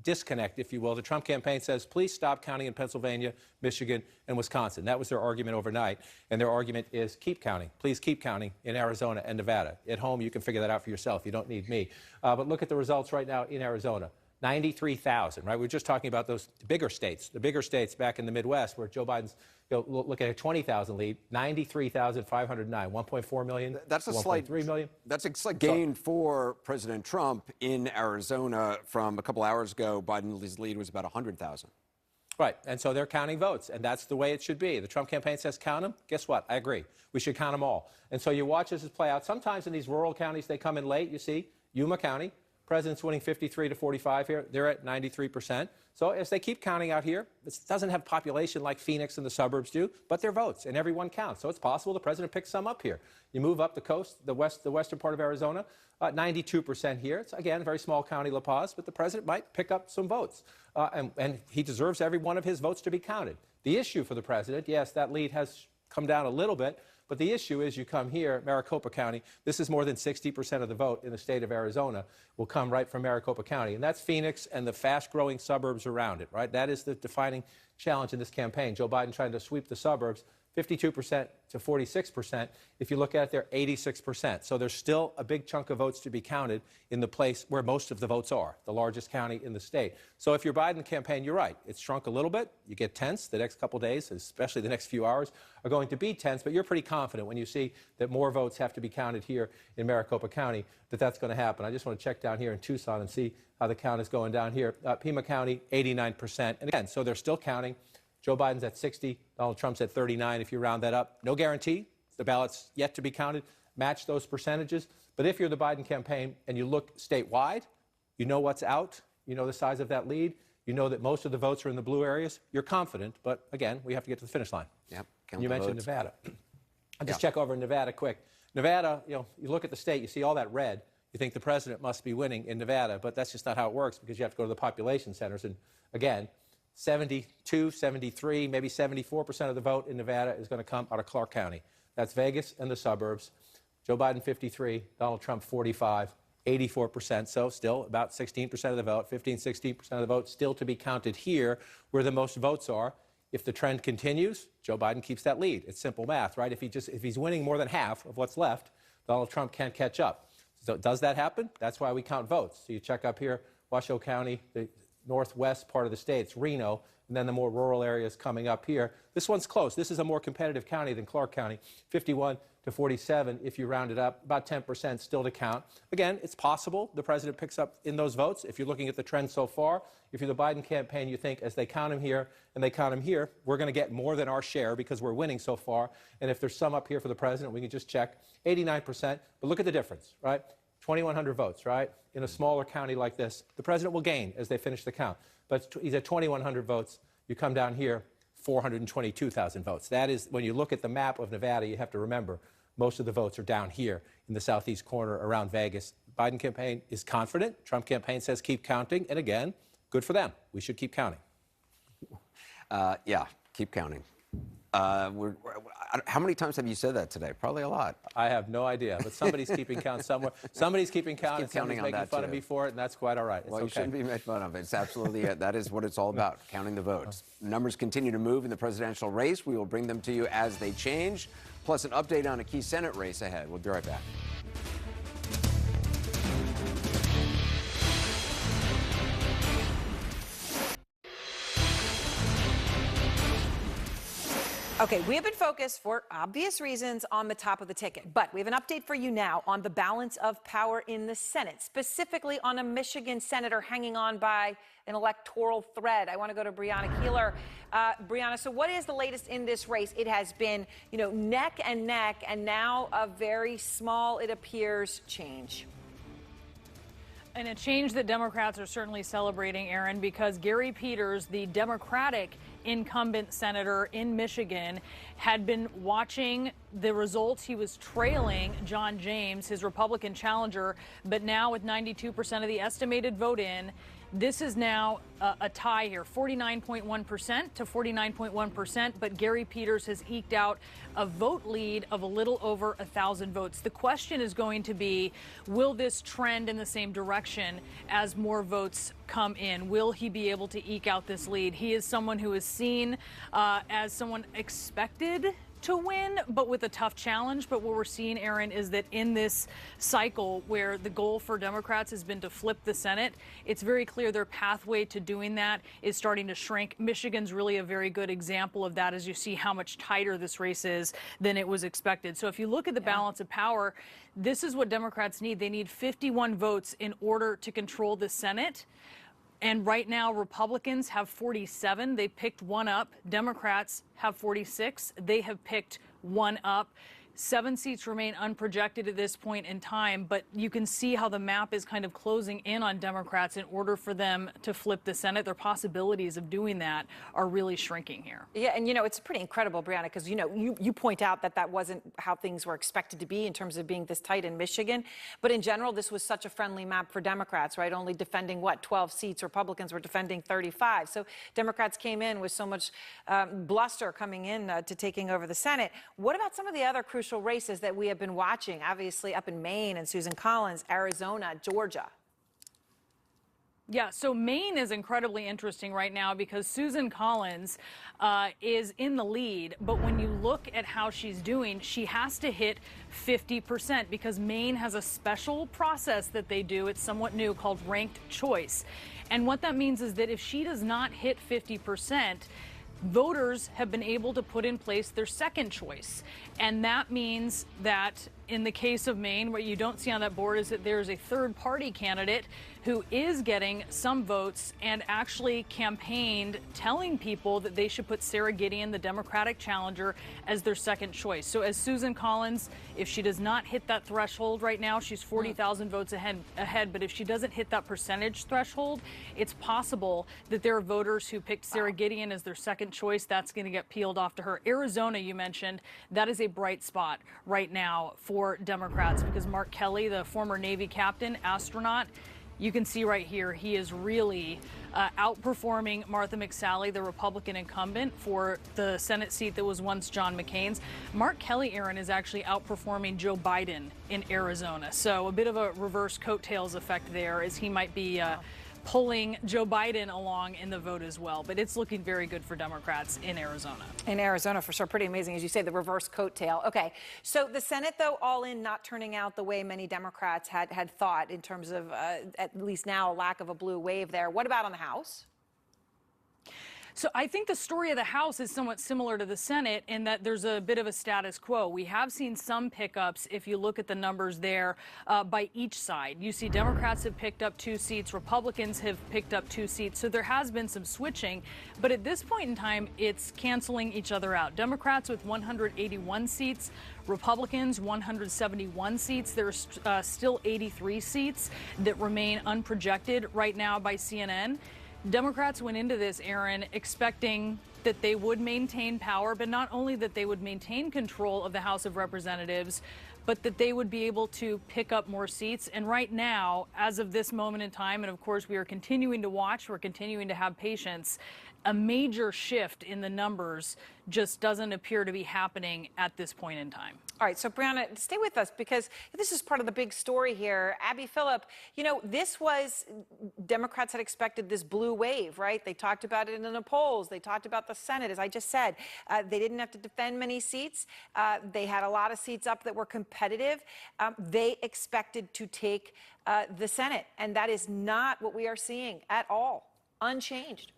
disconnect, if you will. The Trump campaign says, please stop counting in Pennsylvania, Michigan, and Wisconsin. That was their argument overnight. And their argument is keep counting. Please keep counting in Arizona and Nevada. At home, you can figure that out for yourself. You don't need me. But look at the results right now in Arizona. 93,000, right? We're just talking about those bigger states. The bigger states back in the Midwest where Joe Biden's looking at a 20,000 lead, 93,509, 1.4 million. That's a slight 3 million. That's a slight gain for President Trump in Arizona from a couple hours ago. Biden's lead was about 100,000. Right, and so they're counting votes, and that's the way it should be. The Trump campaign says count them. Guess what? I agree. We should count them all. And so you watch this play out. Sometimes in these rural counties, they come in late. You see, Yuma County. President's winning 53 to 45 here. They're at 93%. So as they keep counting out here, this doesn't have population like Phoenix and the suburbs do, but they're votes, and everyone counts. So it's possible the president picks some up here. You move up the coast, the western part of Arizona, 92% here. It's, again, a very small county, La Paz, but the president might pick up some votes. And he deserves every one of his votes to be counted. The issue for the president, yes, that lead has come down a little bit, but the issue is you come here, Maricopa County, this is more than 60% of the vote in the state of Arizona will come right from Maricopa County. And that's Phoenix and the fast-growing suburbs around it, right? That is the defining challenge in this campaign. Joe Biden trying to sweep the suburbs, 52% to 46%. If you look at it, they're 86%. So there's still a big chunk of votes to be counted in the place where most of the votes are, the largest county in the state. So if you're Biden campaign, you're right. It's shrunk a little bit. You get tense. The next couple days, especially the next few hours, are going to be tense. But you're pretty confident when you see that more votes have to be counted here in Maricopa County that that's going to happen. I just want to check down here in Tucson and see how the count is going down here. Pima County, 89%. And again, so they're still counting. Joe Biden's at 60, Donald Trump's at 39 if you round that up. No guarantee. The ballot's yet to be counted. Match those percentages. But if you're the Biden campaign and you look statewide, you know what's out. You know the size of that lead. You know that most of the votes are in the blue areas. You're confident. But again, we have to get to the finish line. Yep. You mentioned Nevada. I'll just check over in Nevada quick. Nevada, you look at the state, you see all that red. You think the president must be winning in Nevada, but that's just not how it works because you have to go to the population centers. And again, 72, 73, maybe 74% of the vote in Nevada is going to come out of Clark County. That's Vegas and the suburbs. Joe Biden, 53, Donald Trump, 45, 84%. So still about 16% of the vote, 15, 16% of the vote still to be counted here where the most votes are. If the trend continues, Joe Biden keeps that lead. It's simple math, right? If he's winning more than half of what's left, Donald Trump can't catch up. So does that happen? That's why we count votes. So you check up here, Washoe County, the northwest part of the state, it's Reno, and then the more rural areas coming up here. This one's close. This is a more competitive county than Clark County, 51 to 47 if you round it up, about 10% still to count. Again, it's possible the president picks up in those votes. If you're looking at the trend so far, if you're the Biden campaign, you think as they count him here and they count him here, we're going to get more than our share because we're winning so far. And if there's some up here for the president, we can just check 89%. But look at the difference, right? 2,100 votes, right? In a smaller county like this, the president will gain as they finish the count. But he's at 2,100 votes. You come down here, 422,000 votes. That is, when you look at the map of Nevada, you have to remember most of the votes are down here in the southeast corner around Vegas. Biden campaign is confident. Trump campaign says keep counting. And again, good for them. We should keep counting. Yeah, keep counting. How many times have you said that today? Probably a lot. I have no idea, but somebody's keeping count somewhere. Somebody's keeping count, and somebody's making fun of me for it, and that's quite all right. It's well, you shouldn't be made fun of. It's absolutely it. That is what it's all about, counting the votes. Numbers continue to move in the presidential race. We will bring them to you as they change, plus an update on a key Senate race ahead. We'll be right back. Okay, we have been focused for obvious reasons on the top of the ticket, but we have an update for you now on the balance of power in the Senate, specifically on a Michigan senator hanging on by an electoral thread. I want to go to Brianna Keeler. Brianna, so what is the latest in this race? It has been, neck and neck, and now a very small, it appears, change. And a change that Democrats are certainly celebrating, Aaron, because Gary Peters, the Democratic incumbent senator in Michigan, had been watching the results. He was trailing John James, his Republican challenger, but now with 92% of the estimated vote in, this is now a tie here, 49.1% to 49.1%, but Gary Peters has eked out a vote lead of a little over 1,000 votes. The question is going to be, will this trend in the same direction as more votes come in? Will he be able to eke out this lead? He is someone who is seen as someone expected to win, but with a tough challenge. But what we're seeing, Aaron, is that in this cycle where the goal for Democrats has been to flip the Senate, it's very clear their pathway to doing that is starting to shrink. Michigan's really a very good example of that, as you see how much tighter this race is than it was expected. So if you look at the balance of power, this is what Democrats need. They need 51 votes in order to control the Senate. And right now, Republicans have 47. They picked one up. Democrats have 46. They have picked one up. 7 seats remain unprojected at this point in time, but you can see how the map is kind of closing in on Democrats in order for them to flip the Senate. Their possibilities of doing that are really shrinking here. Yeah, and it's pretty incredible, Brianna, because you point out that that wasn't how things were expected to be in terms of being this tight in Michigan. But in general, this was such a friendly map for Democrats, right? Only defending, 12 seats. Republicans were defending 35. So Democrats came in with so much bluster coming in to taking over the Senate. What about some of the other crucial races that we have been watching, obviously up in Maine and Susan Collins, Arizona, Georgia? Yeah, so Maine is incredibly interesting right now because Susan Collins is in the lead. But when you look at how she's doing, she has to hit 50% because Maine has a special process that they do. It's somewhat new, called ranked choice. And what that means is that if she does not hit 50%, voters have been able to put in place their second choice. And that means that in the case of Maine, what you don't see on that board is that there's a third-party candidate who is getting some votes and actually campaigned telling people that they should put Sara Gideon, the Democratic challenger, as their second choice. So as Susan Collins, if she does not hit that threshold right now, she's 40,000 votes ahead. But if she doesn't hit that percentage threshold, it's possible that there are voters who picked Sara Gideon as their second choice. That's going to get peeled off to her. Arizona, you mentioned, that is a bright spot right now for Democrats because Mark Kelly, the former Navy captain, astronaut, you can see right here, he is really outperforming Martha McSally, the Republican incumbent for the Senate seat that was once John McCain's. Mark Kelly, Aaron, is actually outperforming Joe Biden in Arizona. So a bit of a reverse coattails effect there as he might be pulling Joe Biden along in the vote as well. But it's looking very good for Democrats in Arizona. In Arizona, for sure. Pretty amazing, as you say, the reverse coattail. Okay, so the Senate, though, all in, not turning out the way many Democrats had thought in terms of, at least now, a lack of a blue wave there. What about on the House? So I think the story of the House is somewhat similar to the Senate in that there's a bit of a status quo. We have seen some pickups if you look at the numbers there by each side. You see Democrats have picked up 2 seats, Republicans have picked up 2 seats. So there has been some switching. But at this point in time, it's canceling each other out. Democrats with 181 seats, Republicans 171 seats. There's still 83 seats that remain unprojected right now by CNN. Democrats went into this, Aaron, expecting that they would maintain power, but not only that they would maintain control of the House of Representatives, but that they would be able to pick up more seats. And right now, as of this moment in time, and of course we are continuing to watch, we're continuing to have patience, a major shift in the numbers just doesn't appear to be happening at this point in time. All right, so Brianna, stay with us because this is part of the big story here. Abby Phillip, this was, Democrats had expected this blue wave, right? They talked about it in the polls. They talked about the Senate, as I just said. They didn't have to defend many seats. They had a lot of seats up that were competitive. They expected to take the Senate, and that is not what we are seeing at all, unchanged.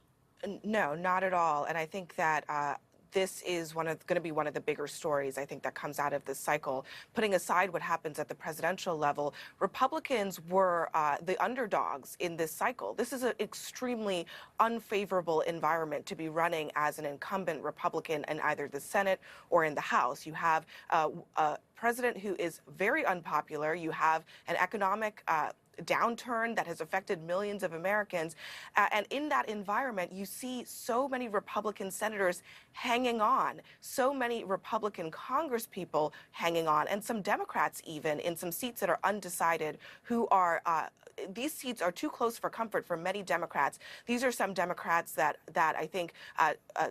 No, not at all. And I think that this is going to be one of the bigger stories, I think, that comes out of this cycle. Putting aside what happens at the presidential level, Republicans were the underdogs in this cycle. This is an extremely unfavorable environment to be running as an incumbent Republican in either the Senate or in the House. You have a president who is very unpopular. You have an economic downturn that has affected millions of Americans. And in that environment, you see so many Republican senators hanging on, so many Republican congresspeople hanging on, and some Democrats even in some seats that are undecided who are these seats are too close for comfort for many Democrats. These are some Democrats that I think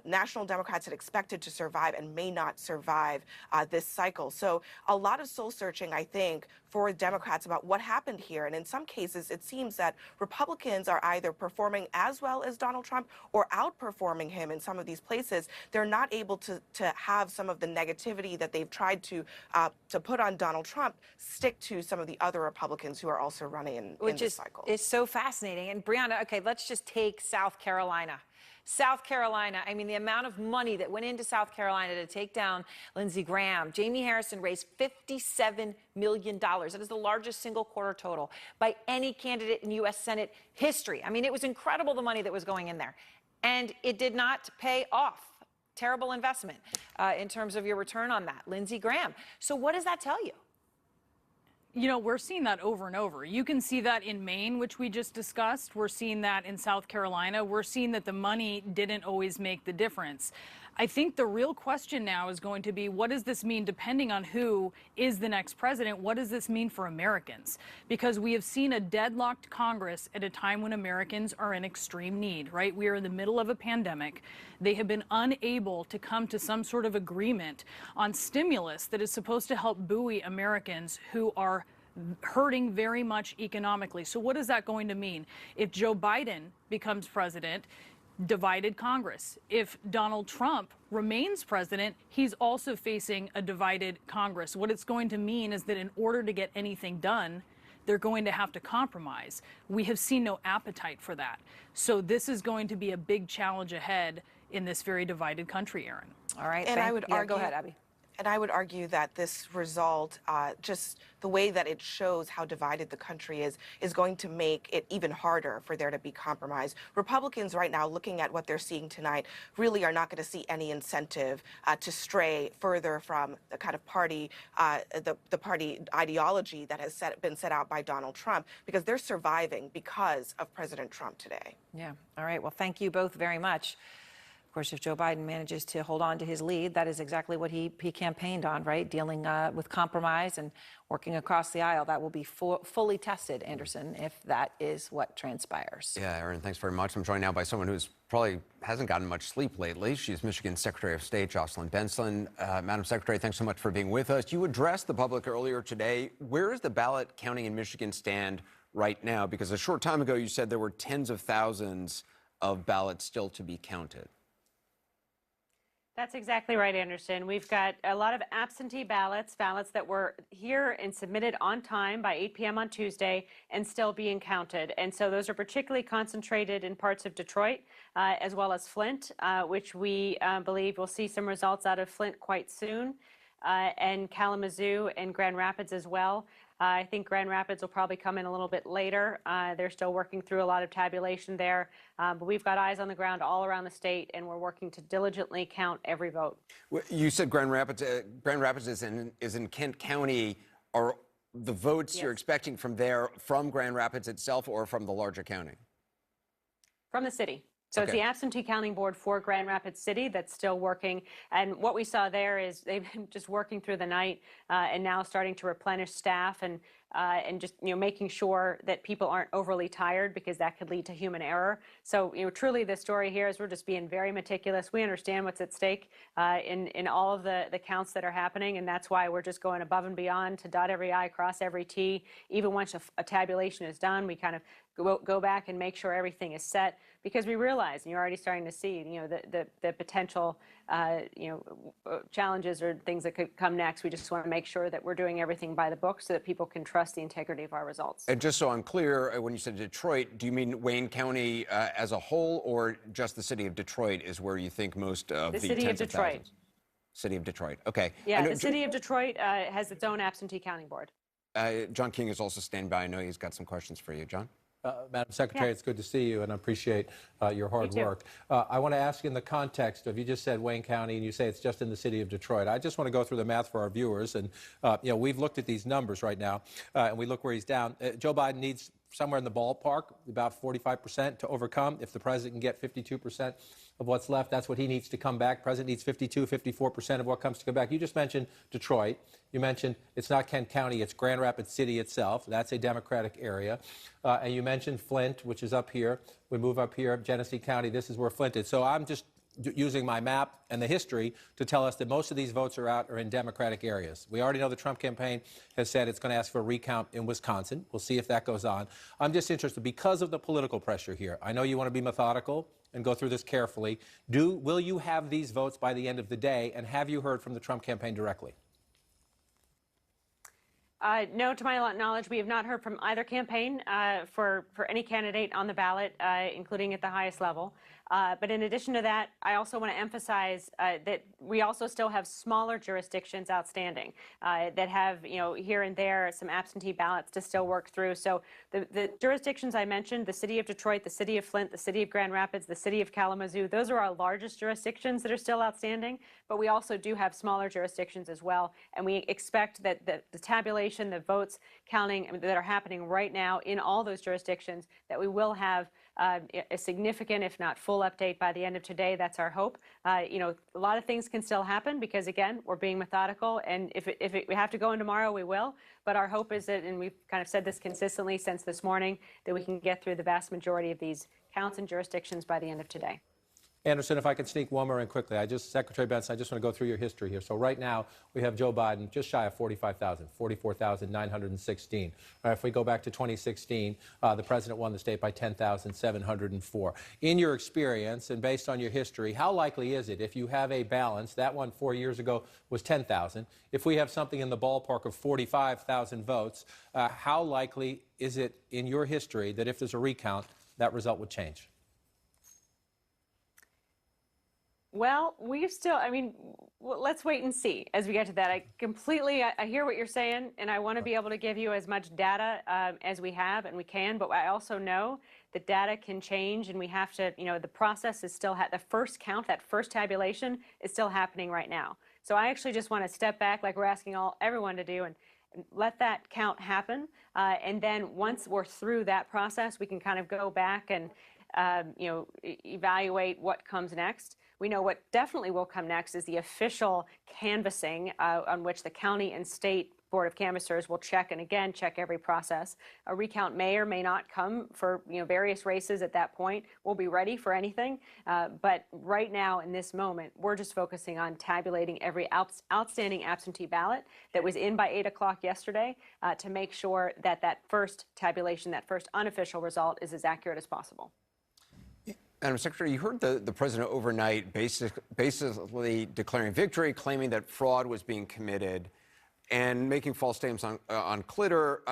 national Democrats had expected to survive and may not survive this cycle. So a lot of soul searching, I think, for Democrats about what happened here. And in some cases, it seems that Republicans are either performing as well as Donald Trump or outperforming him in some of these places. They're not able to have some of the negativity that they've tried to put on Donald Trump stick to some of the other Republicans who are also running in this cycle. Which is so fascinating. And Brianna, okay, let's just take South Carolina. South Carolina, I mean, the amount of money that went into South Carolina to take down Lindsey Graham. Jamie Harrison raised $57 million. That is the largest single quarter total by any candidate in U.S. Senate history. I mean, it was incredible, the money that was going in there. And it did not pay off. Terrible investment in terms of your return on that. Lindsey Graham. So what does that tell you? You know, we're seeing that over and over. You can see that in Maine, which we just discussed. We're seeing that in South Carolina. We're seeing that the money didn't always make the difference. I think the real question now is going to be, what does this mean depending on who is the next president? What does this mean for Americans? Because we have seen a deadlocked Congress at a time when Americans are in extreme need, right? We are in the middle of a pandemic. They have been unable to come to some sort of agreement on stimulus that is supposed to help buoy Americans who are hurting very much economically. So what is that going to mean? If Joe Biden becomes president, divided Congress. If Donald Trump remains president, he's also facing a divided Congress. What it's going to mean is that in order to get anything done, they're going to have to compromise. We have seen no appetite for that. So this is going to be a big challenge ahead in this very divided country, Aaron. All right. And I would argue, go ahead, Abby. And I would argue that this result, just the way that it shows how divided the country is going to make it even harder for there to be compromise. Republicans right now, looking at what they're seeing tonight, really are not going to see any incentive to stray further from the kind of party, the party ideology that has been set out by Donald Trump, because they're surviving because of President Trump today. Yeah. All right. Well, thank you both very much. Of course, if Joe Biden manages to hold on to his lead, that is exactly what he campaigned on, right? Dealing with compromise and working across the aisle. That will be fully tested, Anderson, if that is what transpires. Yeah, Aaron, thanks very much. I'm joined now by someone who's probably hasn't gotten much sleep lately. She's Michigan Secretary of State Jocelyn Benson. Madam Secretary, thanks so much for being with us. You addressed the public earlier today. Where is the ballot counting in Michigan stand right now? Because a short time ago, you said there were tens of thousands of ballots still to be counted. That's exactly right, Anderson. We've got a lot of absentee ballots that were here and submitted on time by 8 p.m. on Tuesday and still being counted. And so those are particularly concentrated in parts of Detroit as well as Flint, which we believe we'll see some results out of Flint quite soon, and Kalamazoo and Grand Rapids as well. I think Grand Rapids will probably come in a little bit later. They're still working through a lot of tabulation there. But we've got eyes on the ground all around the state, and we're working to diligently count every vote. You said Grand Rapids is in Kent County. Are the votes you're expecting from there from Grand Rapids itself or from the larger county? From the city. So it's the absentee counting board for Grand Rapids City that's still working. And what we saw there is they've been just working through the night and now starting to replenish staff and just making sure that people aren't overly tired, because that could lead to human error. So truly the story here is we're just being very meticulous. We understand what's at stake in all of the counts that are happening, and that's why we're just going above and beyond to dot every I, cross every T. Even once a tabulation is done, we kind of go back and make sure everything is set, because we realize, and you're already starting to see, the potential, challenges or things that could come next. We just want to make sure that we're doing everything by the book so that people can trust the integrity of our results. And just so I'm clear, when you said Detroit, do you mean Wayne County as a whole, or just the city of Detroit is where you think most of the city of Detroit. Thousands? City of Detroit. Okay. Yeah, the city of Detroit has its own absentee counting board. John King is also standing by. I know he's got some questions for you. John? Madam Secretary, It's good to see you, and I appreciate your hard work. I want to ask, in the context of, you just said Wayne County, and you say it's just in the city of Detroit. I just want to go through the math for our viewers, and we've looked at these numbers right now, and we look where he's down. Joe Biden needs somewhere in the ballpark, about 45% to overcome. If the president can get 52% of what's left, that's what he needs to come back. President needs 52, 54% of what comes to come back. You just mentioned Detroit. You mentioned it's not Kent County, it's Grand Rapids City itself. That's a Democratic area. And you mentioned Flint, which is up here. We move up here, Genesee County. This is where Flint is. So I'm just using my map and the history to tell us that most of these votes are in Democratic areas. We already know the Trump campaign has said it's going to ask for a recount in Wisconsin. We'll see if that goes on. I'm just interested, because of the political pressure here. I know you want to be methodical and go through this carefully. Will you have these votes by the end of the day, and have you heard from the Trump campaign directly? No, to my knowledge, we have not heard from either campaign for any candidate on the ballot, including at the highest level. But in addition to that, I also want to emphasize that we also still have smaller jurisdictions outstanding that have, here and there, some absentee ballots to still work through. So the jurisdictions I mentioned, the city of Detroit, the city of Flint, the city of Grand Rapids, the city of Kalamazoo, those are our largest jurisdictions that are still outstanding. But we also do have smaller jurisdictions as well. And we expect that the tabulation, the votes counting that are happening right now in all those jurisdictions, that we will have a significant, if not full, update by the end of today. That's our hope. A lot of things can still happen because, again, we're being methodical, and if we have to go in tomorrow, we will. But our hope is that, and we've kind of said this consistently since this morning, that we can get through the vast majority of these counts and jurisdictions by the end of today. Anderson, if I could sneak one more in quickly. Secretary Benson, I just want to go through your history here. So right now, we have Joe Biden just shy of 45,000, 44,916. If we go back to 2016, the president won the state by 10,704. In your experience and based on your history, how likely is it, if you have a balance, that one 4 years ago was 10,000, if we have something in the ballpark of 45,000 votes, how likely is it in your history that if there's a recount, that result would change? Well, let's wait and see as we get to that. I hear what you're saying, and I want to be able to give you as much data as we have and we can, but I also know that data can change, and we have to, the process is still, the first count, that first tabulation is still happening right now. So I actually just want to step back, like we're asking everyone to do, and let that count happen. And then once we're through that process, we can kind of go back and, evaluate what comes next. We know what definitely will come next is the official canvassing on which the county and state Board of Canvassers will check, and again, check every process. A recount may or may not come for various races at that point. We'll be ready for anything. But right now, in this moment, we're just focusing on tabulating every outstanding absentee ballot that was in by 8 o'clock yesterday to make sure that that first tabulation, that first unofficial result, is as accurate as possible. Madam Secretary, you heard the president overnight basically declaring victory, claiming that fraud was being committed, and making false statements on Twitter,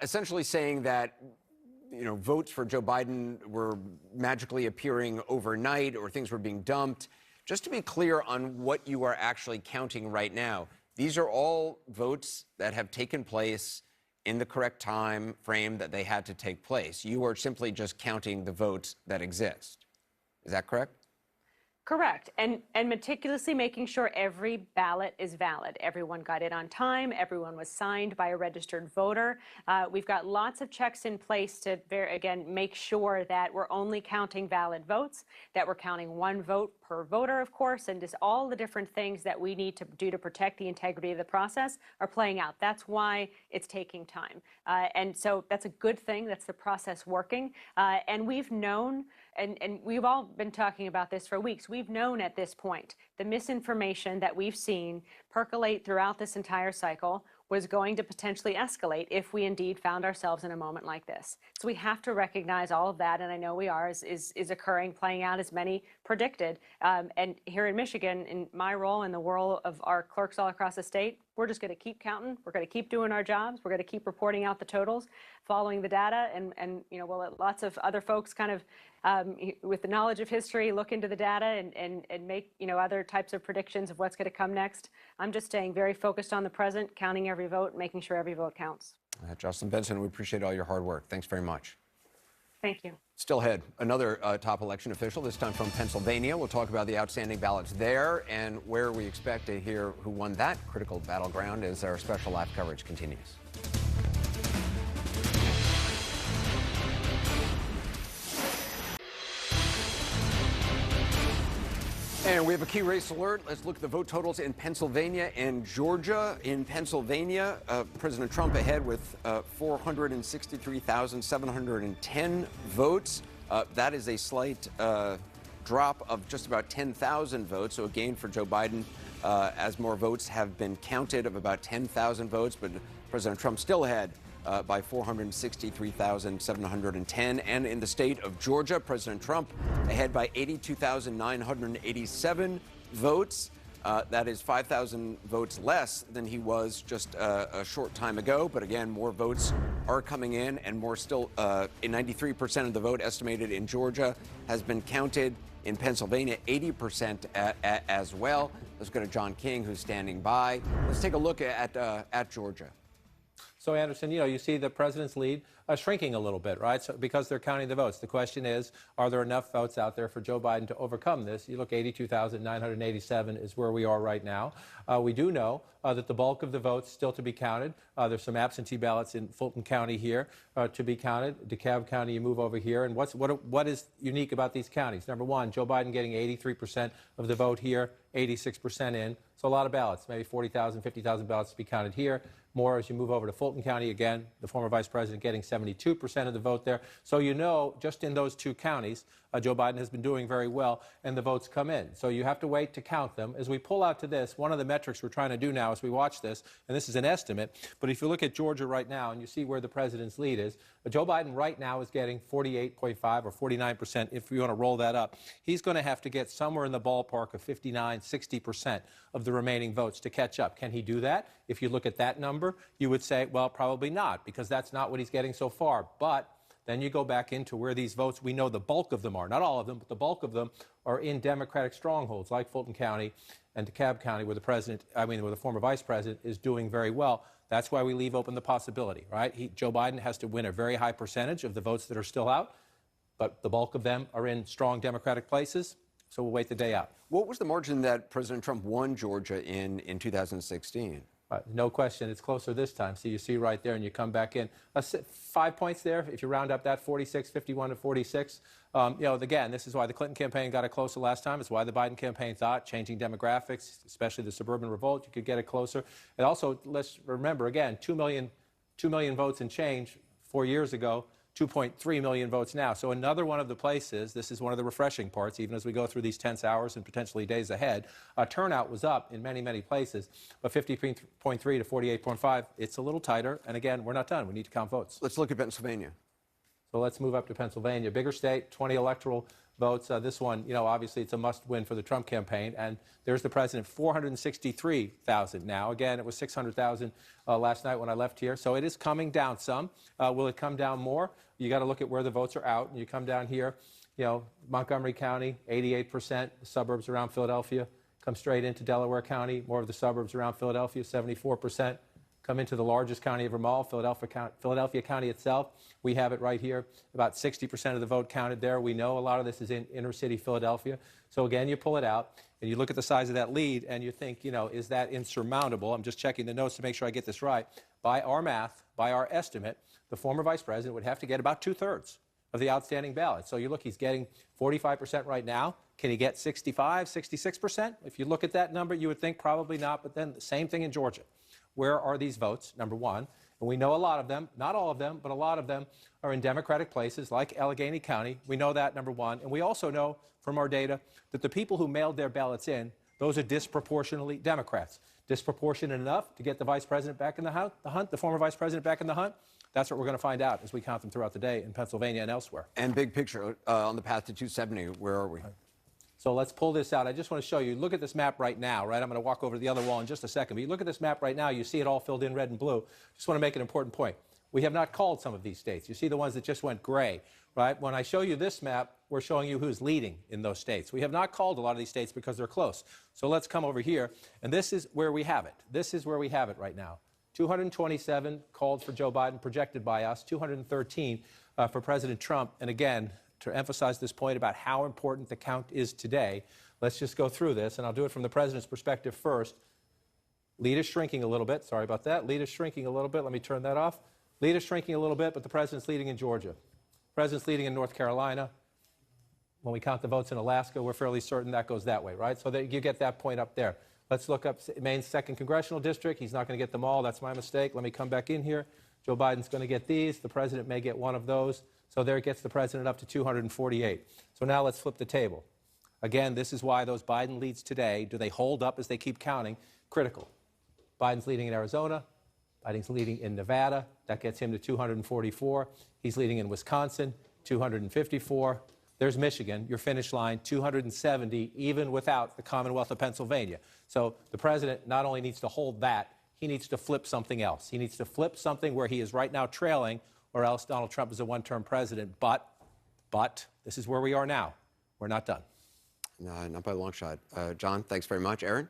essentially saying that votes for Joe Biden were magically appearing overnight, or things were being dumped. Just to be clear on what you are actually counting right now, these are all votes that have taken place in the correct time frame that they had to take place. You are simply just counting the votes that exist. Is that correct? Correct. And meticulously making sure every ballot is valid. Everyone got it on time. Everyone was signed by a registered voter. We've got lots of checks in place to, again, make sure that we're only counting valid votes, that we're counting one vote per voter, of course, and just all the different things that we need to do to protect the integrity of the process are playing out. That's why it's taking time. And so that's a good thing. That's the process working. And we've known, and we've all been talking about this for weeks, we've known at this point the misinformation that we've seen percolate throughout this entire cycle was going to potentially escalate if we indeed found ourselves in a moment like this. So we have to recognize all of that, and I know we are, is occurring, playing out as many predicted. And here in Michigan, in my role in the role of our clerks all across the state, we're just going to keep counting. We're going to keep doing our jobs. We're going to keep reporting out the totals, following the data, and we'll let lots of other folks kind of with the knowledge of history look into the data and make other types of predictions of what's going to come next. I'm just staying very focused on the present, counting every vote, making sure every vote counts. Jocelyn Benson, we appreciate all your hard work. Thanks very much. Thank you. Still ahead, another top election official, this time from Pennsylvania. We'll talk about the outstanding ballots there and where we expect to hear who won that critical battleground as our special live coverage continues. And we have a key race alert. Let's look at the vote totals in Pennsylvania and Georgia. In Pennsylvania, President Trump ahead with 463,710 votes. That is a slight drop of just about 10,000 votes, so a gain for Joe Biden as more votes have been counted of about 10,000 votes, but President Trump still ahead by 463,710. And in the state of Georgia, President Trump ahead by 82,987 votes. That is 5,000 votes less than he was just a short time ago. But again, more votes are coming in, and more still. 93% of the vote estimated in Georgia has been counted. In Pennsylvania, 80% as well. Let's go to John King, who's standing by. Let's take a look at Georgia. So, Anderson, you see the president's lead shrinking a little bit, right? So, because they're counting the votes. The question is, are there enough votes out there for Joe Biden to overcome this? You look, 82,987 is where we are right now. We do know that the bulk of the votes still to be counted. There's some absentee ballots in Fulton County here to be counted. DeKalb County, you move over here. And what is unique about these counties? Number one, Joe Biden getting 83% of the vote here, 86% in. So a lot of ballots, maybe 40,000, 50,000 ballots to be counted here. More as you move over to Fulton County. Again, the former vice president getting 72% of the vote there. So just in those two counties, Joe Biden has been doing very well, and the votes come in. So you have to wait to count them. As we pull out to this, one of the metrics we're trying to do now as we watch this, and this is an estimate, but if you look at Georgia right now and you see where the president's lead is, Joe Biden right now is getting 48.5 or 49%, if you want to roll that up. He's going to have to get somewhere in the ballpark of 59, 60% of the remaining votes to catch up. Can he do that? If you look at that number, you would say, well, probably not, because that's not what he's getting so far. But then you go back into where these votes, we know the bulk of them are, not all of them, but the bulk of them are in Democratic strongholds like Fulton County and DeKalb County, where where the former vice president is doing very well. That's why we leave open the possibility, right? Joe Biden has to win a very high percentage of the votes that are still out, but the bulk of them are in strong Democratic places. So we'll wait the day out. What was the margin that President Trump won Georgia in 2016? No question, it's closer this time. So you see right there, and you come back in. 5 points there, if you round up that, 46, 51 to 46. Again, this is why the Clinton campaign got it closer last time. It's why the Biden campaign thought changing demographics, especially the suburban revolt, you could get it closer. And also, let's remember, again, 2 million votes and change 4 years ago. 2.3 million votes now. So another one of the places, this is one of the refreshing parts, even as we go through these tense hours and potentially days ahead, turnout was up in many, many places, but 50.3 to 48.5, it's a little tighter. And again, we're not done. We need to count votes. Let's look at Pennsylvania. So let's move up to Pennsylvania. Bigger state, 20 electoral votes. This one, obviously it's a must-win for the Trump campaign. And there's the president, 463,000 now. Again, it was 600,000 last night when I left here. So it is coming down some. Will it come down more? You got to look at where the votes are out. And you come down here, Montgomery County, 88%. The suburbs around Philadelphia. Come straight into Delaware County. More of the suburbs around Philadelphia, 74%. Come into the largest county of them all, Philadelphia County itself. We have it right here. About 60% of the vote counted there. We know a lot of this is in inner city Philadelphia. So again, you pull it out and you look at the size of that lead and you think, is that insurmountable? I'm just checking the notes to make sure I get this right. By our math, by our estimate, the former vice president would have to get about 2/3 of the outstanding ballots. So you look, he's getting 45% right now. Can he get 65, 66%? If you look at that number, you would think probably not, but then the same thing in Georgia. Where are these votes, number one? And we know a lot of them, not all of them, but a lot of them are in Democratic places like Allegheny County. We know that, number one. And we also know from our data that the people who mailed their ballots in, those are disproportionately Democrats. disproportionate enough to get the vice president back in the hunt, the former vice president back in the hunt? That's what we're going to find out as we count them throughout the day in Pennsylvania and elsewhere. And big picture, on the path to 270, where are we? So let's pull this out. I just want to show you. Look at this map right now, right? I'm going to walk over to the other wall in just a second. But you look at this map right now, you see it all filled in red and blue. Just want to make an important point. We have not called some of these states. You see the ones that just went gray, right? When I show you this map, we're showing you who's leading in those states. We have not called a lot of these states because they're close. So let's come over here, and this is where we have it. This is where we have it right now. 227 called for Joe Biden, projected by us, 213 for President Trump. And again, to emphasize this point about how important the count is today, let's just go through this, and I'll do it from the president's perspective first. Lead is shrinking a little bit. Sorry about that. Lead is shrinking a little bit. Let me turn that off. Lead is shrinking a little bit, but the president's leading in Georgia. The president's leading in North Carolina. When we count the votes in Alaska, we're fairly certain that goes that way, right? So that you get that point up there. Let's look up Maine's 2nd congressional district. He's not going to get them all. That's my mistake. Let me come back in here. Joe Biden's going to get these. The president may get one of those. So there it gets the president up to 248. So now let's flip the table. Again, this is why those Biden leads today, do they hold up as they keep counting? Critical. Biden's leading in Arizona. Biden's leading in Nevada. That gets him to 244. He's leading in Wisconsin, 254. There's Michigan, your finish line, 270, even without the Commonwealth of Pennsylvania. So the president not only needs to hold that, he needs to flip something else. He needs to flip something where he is right now trailing, or else Donald Trump is a one-term president. But this is where we are now. We're not done. No, not by a long shot. John, thanks very much. Aaron?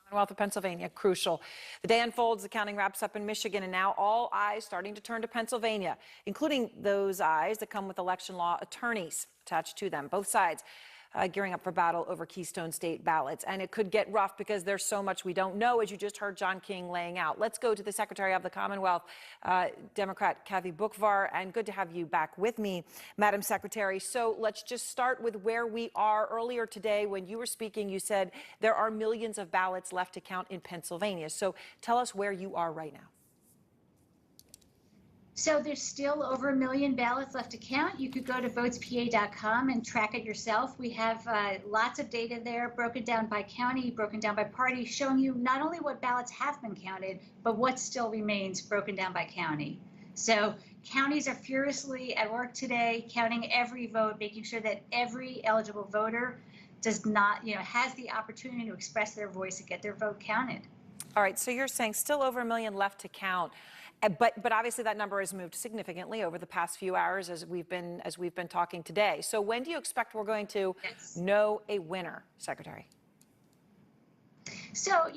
Commonwealth of Pennsylvania, crucial. The day unfolds, the counting wraps up in Michigan, and now all eyes starting to turn to Pennsylvania, including those eyes that come with election law attorneys attached to them. Both sides gearing up for battle over Keystone State ballots. And it could get rough because there's so much we don't know, as you just heard John King laying out. Let's go to the Secretary of the Commonwealth, Democrat Kathy Boockvar, and good to have you back with me, Madam Secretary. So let's just start with where we are. Earlier today, when you were speaking, you said there are millions of ballots left to count in Pennsylvania. So tell us where you are right now. So there's still over 1 million ballots left to count. You could go to votespa.com and track it yourself. We have lots of data there, broken down by county, broken down by party, showing you not only what ballots have been counted, but what still remains broken down by county. So counties are furiously at work today, counting every vote, making sure that every eligible voter does not, has the opportunity to express their voice and get their vote counted. All right, so you're saying still over 1 million left to count. But obviously that number has moved significantly over the past few hours as we've been talking today. So when do you expect we're going to know a winner, Secretary? So,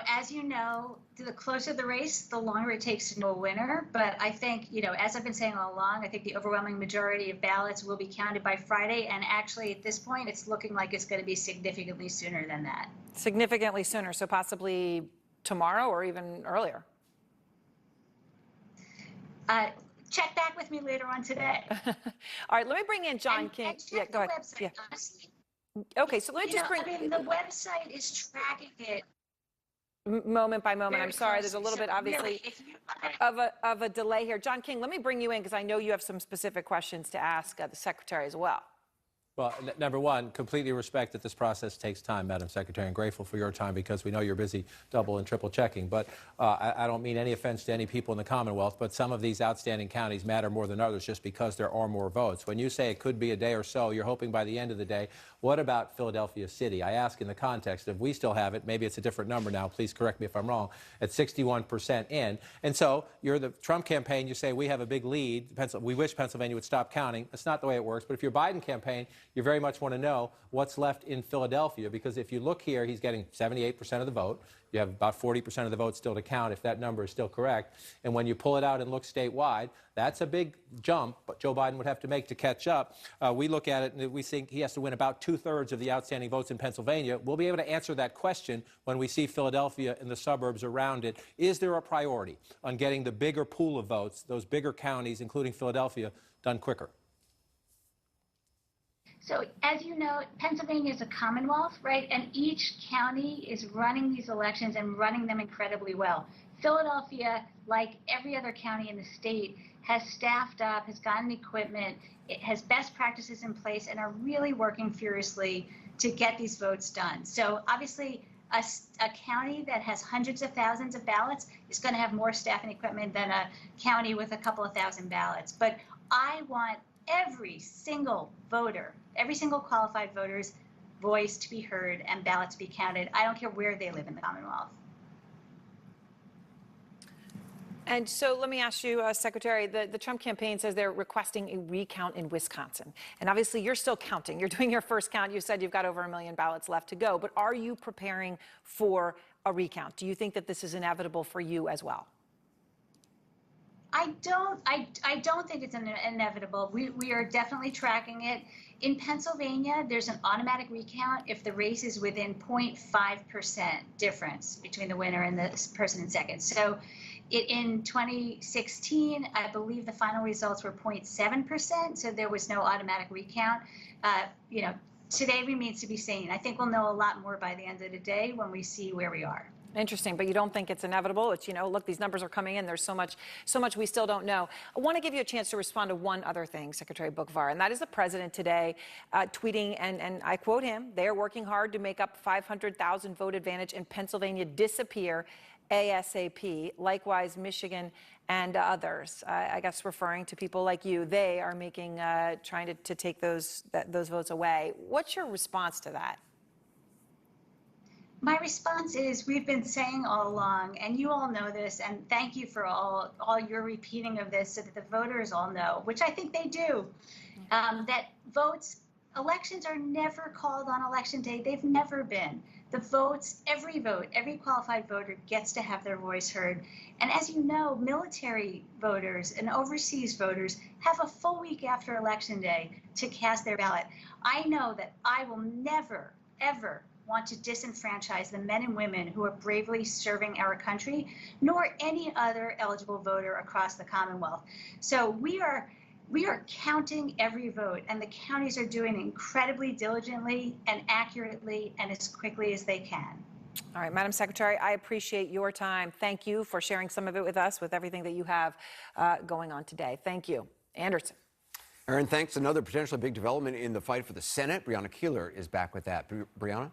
as you know, the closer the race, the longer it takes to know a winner. But I think, as I've been saying all along, I think the overwhelming majority of ballots will be counted by Friday. And actually, at this point, it's looking like it's going to be significantly sooner than that. Significantly sooner, so possibly tomorrow or even earlier. Check back with me later on today. All right, let me bring in John King. And check go the ahead. website, honestly. Okay, so let me just bring. The website is tracking it moment by moment. very I'm sorry, closely. there's a little So bit obviously really, of a delay here. John King, let me bring you in because I know you have some specific questions to ask the Secretary as well. Well, number one, completely respect that this process takes time, Madam Secretary, and grateful for your time because we know you're busy double and triple checking. But I don't mean any offense to any people in the Commonwealth, but some of these outstanding counties matter more than others just because there are more votes. When you say it could be a day or so, you're hoping by the end of the day. What about Philadelphia City? I ask in the context of we still have it, maybe it's a different number now, please correct me if I'm wrong, at 61% in. And so you're the Trump campaign, you say we have a big lead, we wish Pennsylvania would stop counting. That's not the way it works. But if you're Biden campaign, you very much want to know what's left in Philadelphia, because if you look here, he's getting 78% of the vote. You have about 40% of the vote still to count, if that number is still correct. And when you pull it out and look statewide, that's a big jump, but Joe Biden would have to make to catch up. We look at it and we think he has to win about 2/3 of the outstanding votes in Pennsylvania. We'll be able to answer that question when we see Philadelphia and the suburbs around it. Is there a priority on getting the bigger pool of votes, those bigger counties, including Philadelphia, done quicker? So as you know, Pennsylvania is a Commonwealth, right? And each county is running these elections and running them incredibly well. Philadelphia, like every other county in the state, has staffed up, has gotten equipment, it has best practices in place, and are really working furiously to get these votes done. So obviously, a county that has hundreds of thousands of ballots is going to have more staff and equipment than a county with a couple of thousand ballots. But I want every single voter, every single qualified voter's voice to be heard and ballots to be counted. I don't care where they live in the Commonwealth. And so let me ask you, Secretary, the Trump campaign says they're requesting a recount in Wisconsin. And obviously you're still counting. You're doing your first count. You said you've got over 1 million ballots left to go. But are you preparing for a recount? Do you think that this is inevitable for you as well? I don't think it's inevitable. We are definitely tracking it. In Pennsylvania, there's an automatic recount if the race is within 0.5% difference between the winner and the person in second. So in 2016, I believe the final results were 0.7%, so there was no automatic recount. Today remains to be seen. I think we'll know a lot more by the end of the day when we see where we are. Interesting, but you don't think it's inevitable? It's, look, these numbers are coming in. There's so much we still don't know. I want to give you a chance to respond to one other thing, Secretary Boockvar, and that is the president today tweeting, and I quote him, "They are working hard to make up 500,000 vote advantage in Pennsylvania disappear ASAP. Likewise, Michigan and others." I guess referring to people like you, they are trying to take those votes away. What's your response to that? My response is we've been saying all along, and you all know this, and thank you for all your repeating of this so that the voters all know, which I think they do, that elections are never called on election day. They've never been. The votes, every vote, every qualified voter gets to have their voice heard. And as you know, military voters and overseas voters have a full week after election day to cast their ballot. I know that I will never, ever want to disenfranchise the men and women who are bravely serving our country, nor any other eligible voter across the Commonwealth. So we are counting every vote, and the counties are doing it incredibly diligently and accurately and as quickly as they can. All right, Madam Secretary, I appreciate your time. Thank you for sharing some of it with us, with everything that you have going on today. Thank you. Anderson. Erin, thanks. Another potentially big development in the fight for the Senate. Brianna Keeler is back with that. Brianna?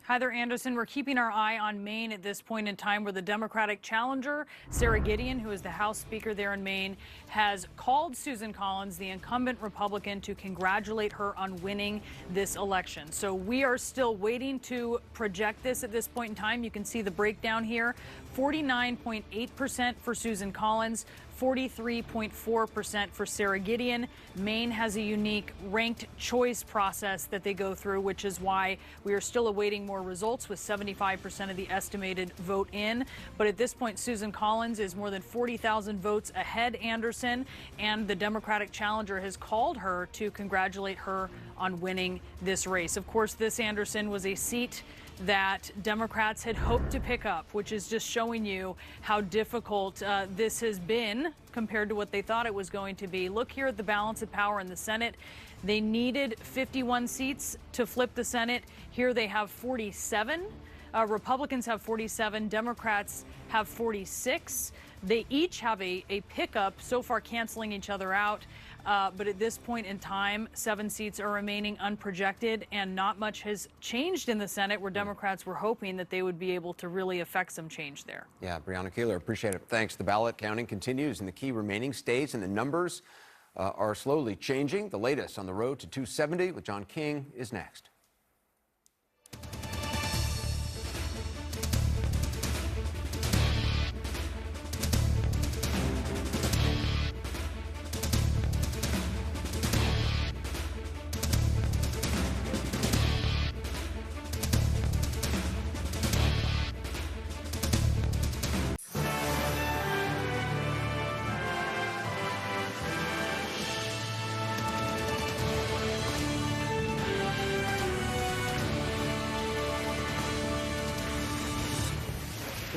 Hi there, Anderson. We're keeping our eye on Maine at this point in time, where the Democratic challenger, Sara Gideon, who is the House Speaker there in Maine, has called Susan Collins, the incumbent Republican, to congratulate her on winning this election. So we are still waiting to project this at this point in time. You can see the breakdown here. 49.8% for Susan Collins, 43.4% for Sara Gideon. Maine has a unique ranked choice process that they go through, which is why we are still awaiting more results, with 75% of the estimated vote in. But at this point, Susan Collins is more than 40,000 votes ahead, Anderson, and the Democratic challenger has called her to congratulate her on winning this race. Of course, this, Anderson, was a seat that Democrats had hoped to pick up, which is just showing you how difficult this has been compared to what they thought it was going to be. Look here at the balance of power in the Senate. They needed 51 seats to flip the Senate. Here they have 47. Republicans have 47. Democrats have 46. They each have a pickup, so far canceling each other out. But at this point in time, 7 seats are remaining unprojected, and not much has changed in the Senate, where Democrats were hoping that they would be able to really affect some change there. Yeah, Brianna Keeler, appreciate it. Thanks. The ballot counting continues in the key remaining states, and the numbers are slowly changing. The latest on the road to 270 with John King is next.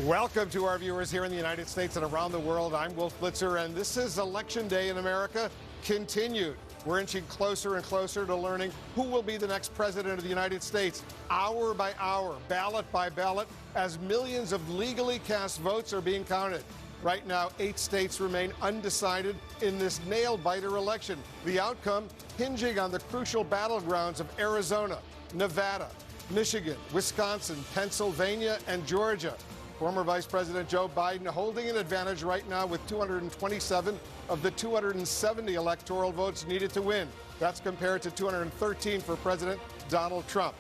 Welcome to our viewers here in the United States and around the world. I'm Wolf Blitzer, and this is Election Day in America continued. We're inching closer and closer to learning who will be the next president of the United States, hour by hour, ballot by ballot, as millions of legally cast votes are being counted. Right now, 8 states remain undecided in this nail-biter election. The outcome hinging on the crucial battlegrounds of Arizona, Nevada, Michigan, Wisconsin, Pennsylvania, and Georgia. Former Vice President Joe Biden holding an advantage right now with 227 of the 270 electoral votes needed to win. That's compared to 213 for President Donald Trump.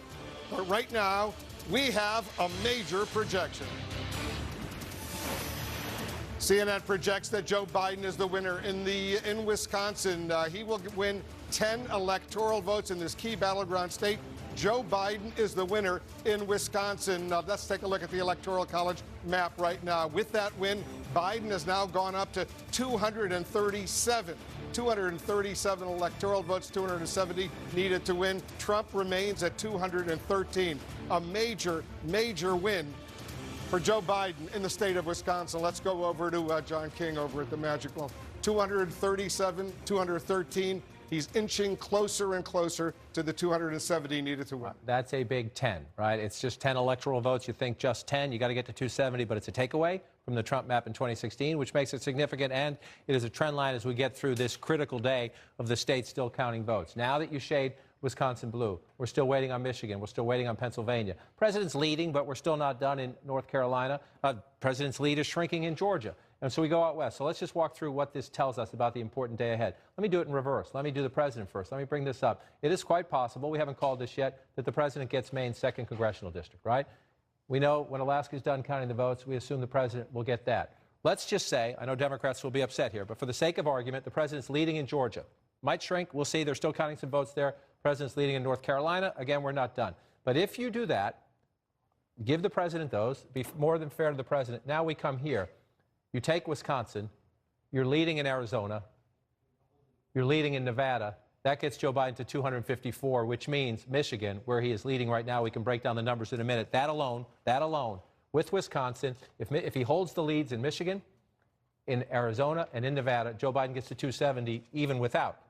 But right now, we have a major projection. CNN projects that Joe Biden is the winner in Wisconsin. He will win 10 electoral votes in this key battleground state. Joe Biden is the winner in Wisconsin. Let's take a look at the Electoral College map right now. With that win, Biden has now gone up to 237. 237 electoral votes, 270 needed to win. Trump remains at 213. A major, major win for Joe Biden in the state of Wisconsin. Let's go over to John King over at the Magic Wall. 237, 213. He's inching closer and closer to the 270 needed to win. That's a big 10, right? It's just 10 electoral votes. You think just 10, you got to get to 270, but it's a takeaway from the Trump map in 2016, which makes it significant, and it is a trend line as we get through this critical day of the state still counting votes. Now that you shade Wisconsin blue, we're still waiting on Michigan. We're still waiting on Pennsylvania. President's leading, but we're still not done in North Carolina. President's lead is shrinking in Georgia. And so we go out west. So let's just walk through what this tells us about the important day ahead. Let me do it in reverse. Let me do the president first. Let me bring this up. It is quite possible, we haven't called this yet, that the president gets Maine's 2nd congressional district, right? We know when Alaska's done counting the votes, we assume the president will get that. Let's just say, I know Democrats will be upset here, but for the sake of argument, the president's leading in Georgia. Might shrink. We'll see. They're still counting some votes there. The president's leading in North Carolina. Again, we're not done. But if you do that, give the president those, be more than fair to the president. Now we come here. You take Wisconsin, you're leading in Arizona, you're leading in Nevada. That gets Joe Biden to 254, which means Michigan, where he is leading right now, we can break down the numbers in a minute. That alone, with Wisconsin, if he holds the leads in Michigan, in Arizona, and in Nevada, Joe Biden gets to 270, even without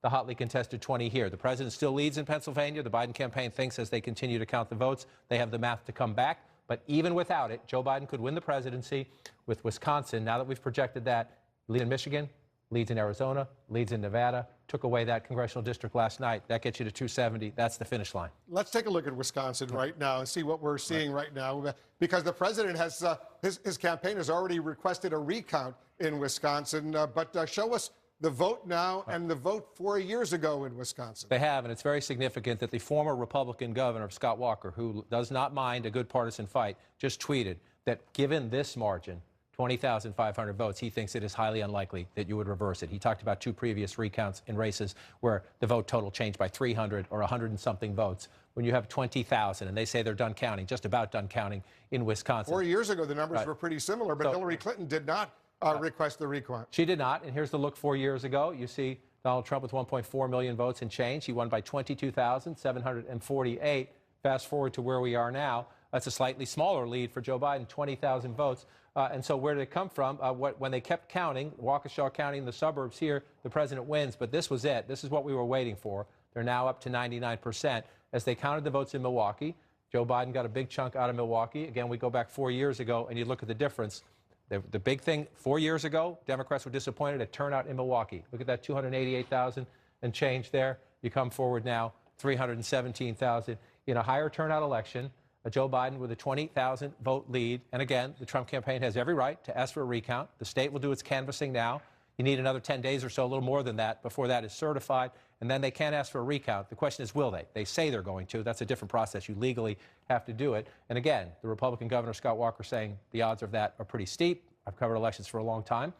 the hotly contested 20 here. The president still leads in Pennsylvania. The Biden campaign thinks as they continue to count the votes, they have the math to come back. But even without it, Joe Biden could win the presidency with Wisconsin. Now that we've projected that, lead in Michigan, leads in Arizona, leads in Nevada, took away that congressional district last night. That gets you to 270. That's the finish line. Let's take a look at Wisconsin right now and see what we're seeing right now, because the president has, his campaign has already requested a recount in Wisconsin, but show us the vote now and the vote 4 years ago in Wisconsin. They have, and it's very significant that the former Republican governor, Scott Walker, who does not mind a good partisan fight, just tweeted that given this margin, 20,500 votes, he thinks it is highly unlikely that you would reverse it. He talked about 2 previous recounts in races where the vote total changed by 300 or 100 and something votes. When you have 20,000, and they say they're done counting, just about done counting in Wisconsin. 4 years ago, the numbers were pretty similar, but Hillary Clinton did not request the recount. She did not, and here's the look 4 years ago. You see Donald Trump with 1.4 million votes and change. He won by 22,748. Fast forward to where we are now. That's a slightly smaller lead for Joe Biden, 20,000 votes. And so where did it come from? When they kept counting, Waukesha County in the suburbs here, the president wins, but this was it. This is what we were waiting for. They're now up to 99%. As they counted the votes in Milwaukee, Joe Biden got a big chunk out of Milwaukee. Again, we go back 4 years ago, and you look at the difference. The big thing, 4 years ago, Democrats were disappointed at turnout in Milwaukee. Look at that 288,000 and change there. You come forward now, 317,000. In a higher turnout election, Joe Biden with a 20,000 vote lead. And again, the Trump campaign has every right to ask for a recount. The state will do its canvassing now. You need another 10 days or so, a little more than that, before that is certified. And then they can't ask for a recount. The question is, will they? They say they're going to. That's a different process. You legally have to do it. And again, the Republican governor, Scott Walker, saying the odds of that are pretty steep. I've covered elections for a long time.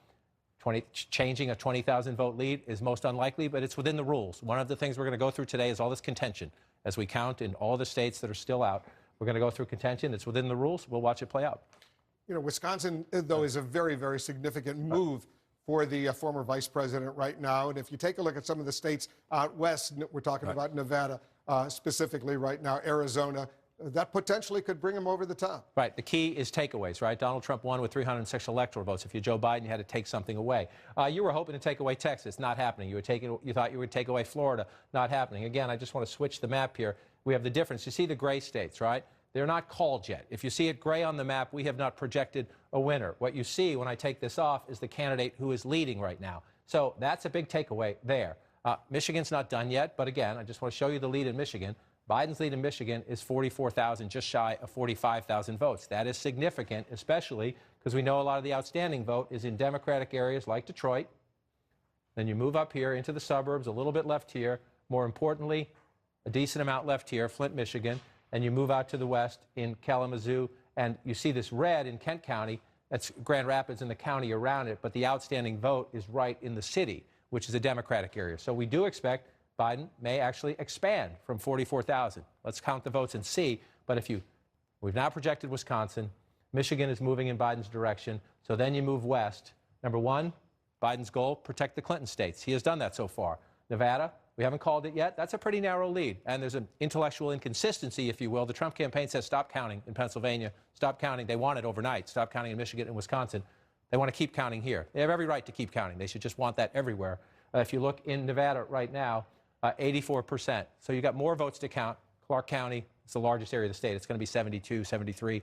Changing a 20,000 vote lead is most unlikely, but it's within the rules. One of the things we're going to go through today is all this contention. As we count in all the states that are still out, we're going to go through contention. It's within the rules. We'll watch it play out. You know, Wisconsin, though, is a very, very significant move for the former vice president right now. And if you take a look at some of the states out west, we're talking about Nevada specifically right now, Arizona, that potentially could bring him over the top. Right. The key is takeaways, right? Donald Trump won with 306 electoral votes. If you're Joe Biden, you had to take something away. You were hoping to take away Texas. Not happening. You thought you would take away Florida. Not happening. Again, I just want to switch the map here. We have the difference. You see the gray states, right? They're not called yet. If you see it gray on the map, we have not projected a winner. What you see when I take this off is the candidate who is leading right now. So that's a big takeaway there. Michigan's not done yet, but again, I just want to show you the lead in Michigan. Biden's lead in Michigan is 44,000, just shy of 45,000 votes. That is significant, especially because we know a lot of the outstanding vote is in Democratic areas like Detroit. Then you move up here into the suburbs, a little bit left here. More importantly, a decent amount left here, Flint, Michigan. And you move out to the west in Kalamazoo. And you see this red in Kent County. That's Grand Rapids and the county around it. But the outstanding vote is right in the city, which is a Democratic area. So we do expect Biden may actually expand from 44,000. Let's count the votes and see. But we've now projected Wisconsin. Michigan is moving in Biden's direction. So then you move west. Number one, Biden's goal, protect the Clinton states. He has done that so far. Nevada, we haven't called it yet. That's a pretty narrow lead. And there's an intellectual inconsistency, if you will. The Trump campaign says stop counting in Pennsylvania. Stop counting. They want it overnight. Stop counting in Michigan and Wisconsin. They want to keep counting here. They have every right to keep counting. They should just want that everywhere. If you look in Nevada right now, 84%. So you got more votes to count. Clark County is the largest area of the state. It's going to be 72, 73%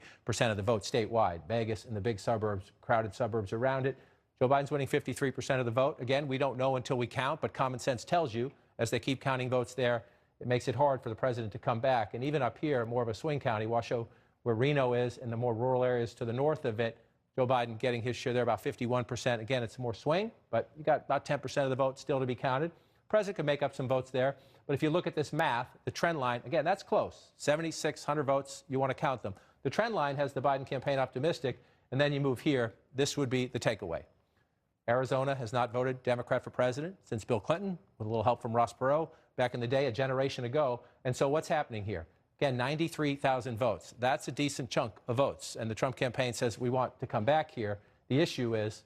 of the vote statewide. Vegas and the big suburbs, crowded suburbs around it. Joe Biden's winning 53% of the vote. Again, we don't know until we count, but common sense tells you, as they keep counting votes there, it makes it hard for the president to come back. And even up here, more of a swing county, Washoe, where Reno is, and the more rural areas to the north of it, Joe Biden getting his share there, about 51%. Again, it's more swing, but you got about 10% of the vote still to be counted. The president could make up some votes there. But if you look at this math, the trend line, again, that's close. 7,600 votes, you want to count them. The trend line has the Biden campaign optimistic, and then you move here. This would be the takeaway. Arizona has not voted Democrat for president since Bill Clinton, with a little help from Ross Perot back in the day, a generation ago. And so what's happening here? Again, 93,000 votes. That's a decent chunk of votes. And the Trump campaign says we want to come back here. The issue is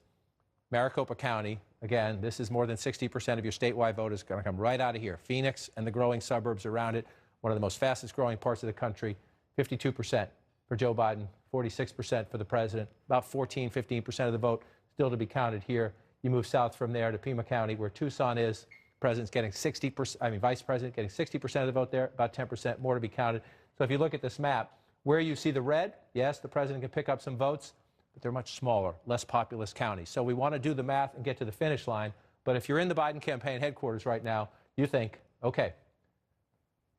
Maricopa County. Again, this is more than 60% of your statewide vote is going to come right out of here. Phoenix and the growing suburbs around it, one of the most fastest growing parts of the country, 52% for Joe Biden, 46% for the president, about 14, 15% of the vote still to be counted here. You move south from there to Pima County, where Tucson is. President's getting 60%, vice president getting 60% of the vote there, about 10% more to be counted. So if you look at this map, where you see the red, yes, the president can pick up some votes, but they're much smaller, less populous counties. So we want to do the math and get to the finish line. But if you're in the Biden campaign headquarters right now, you think, okay,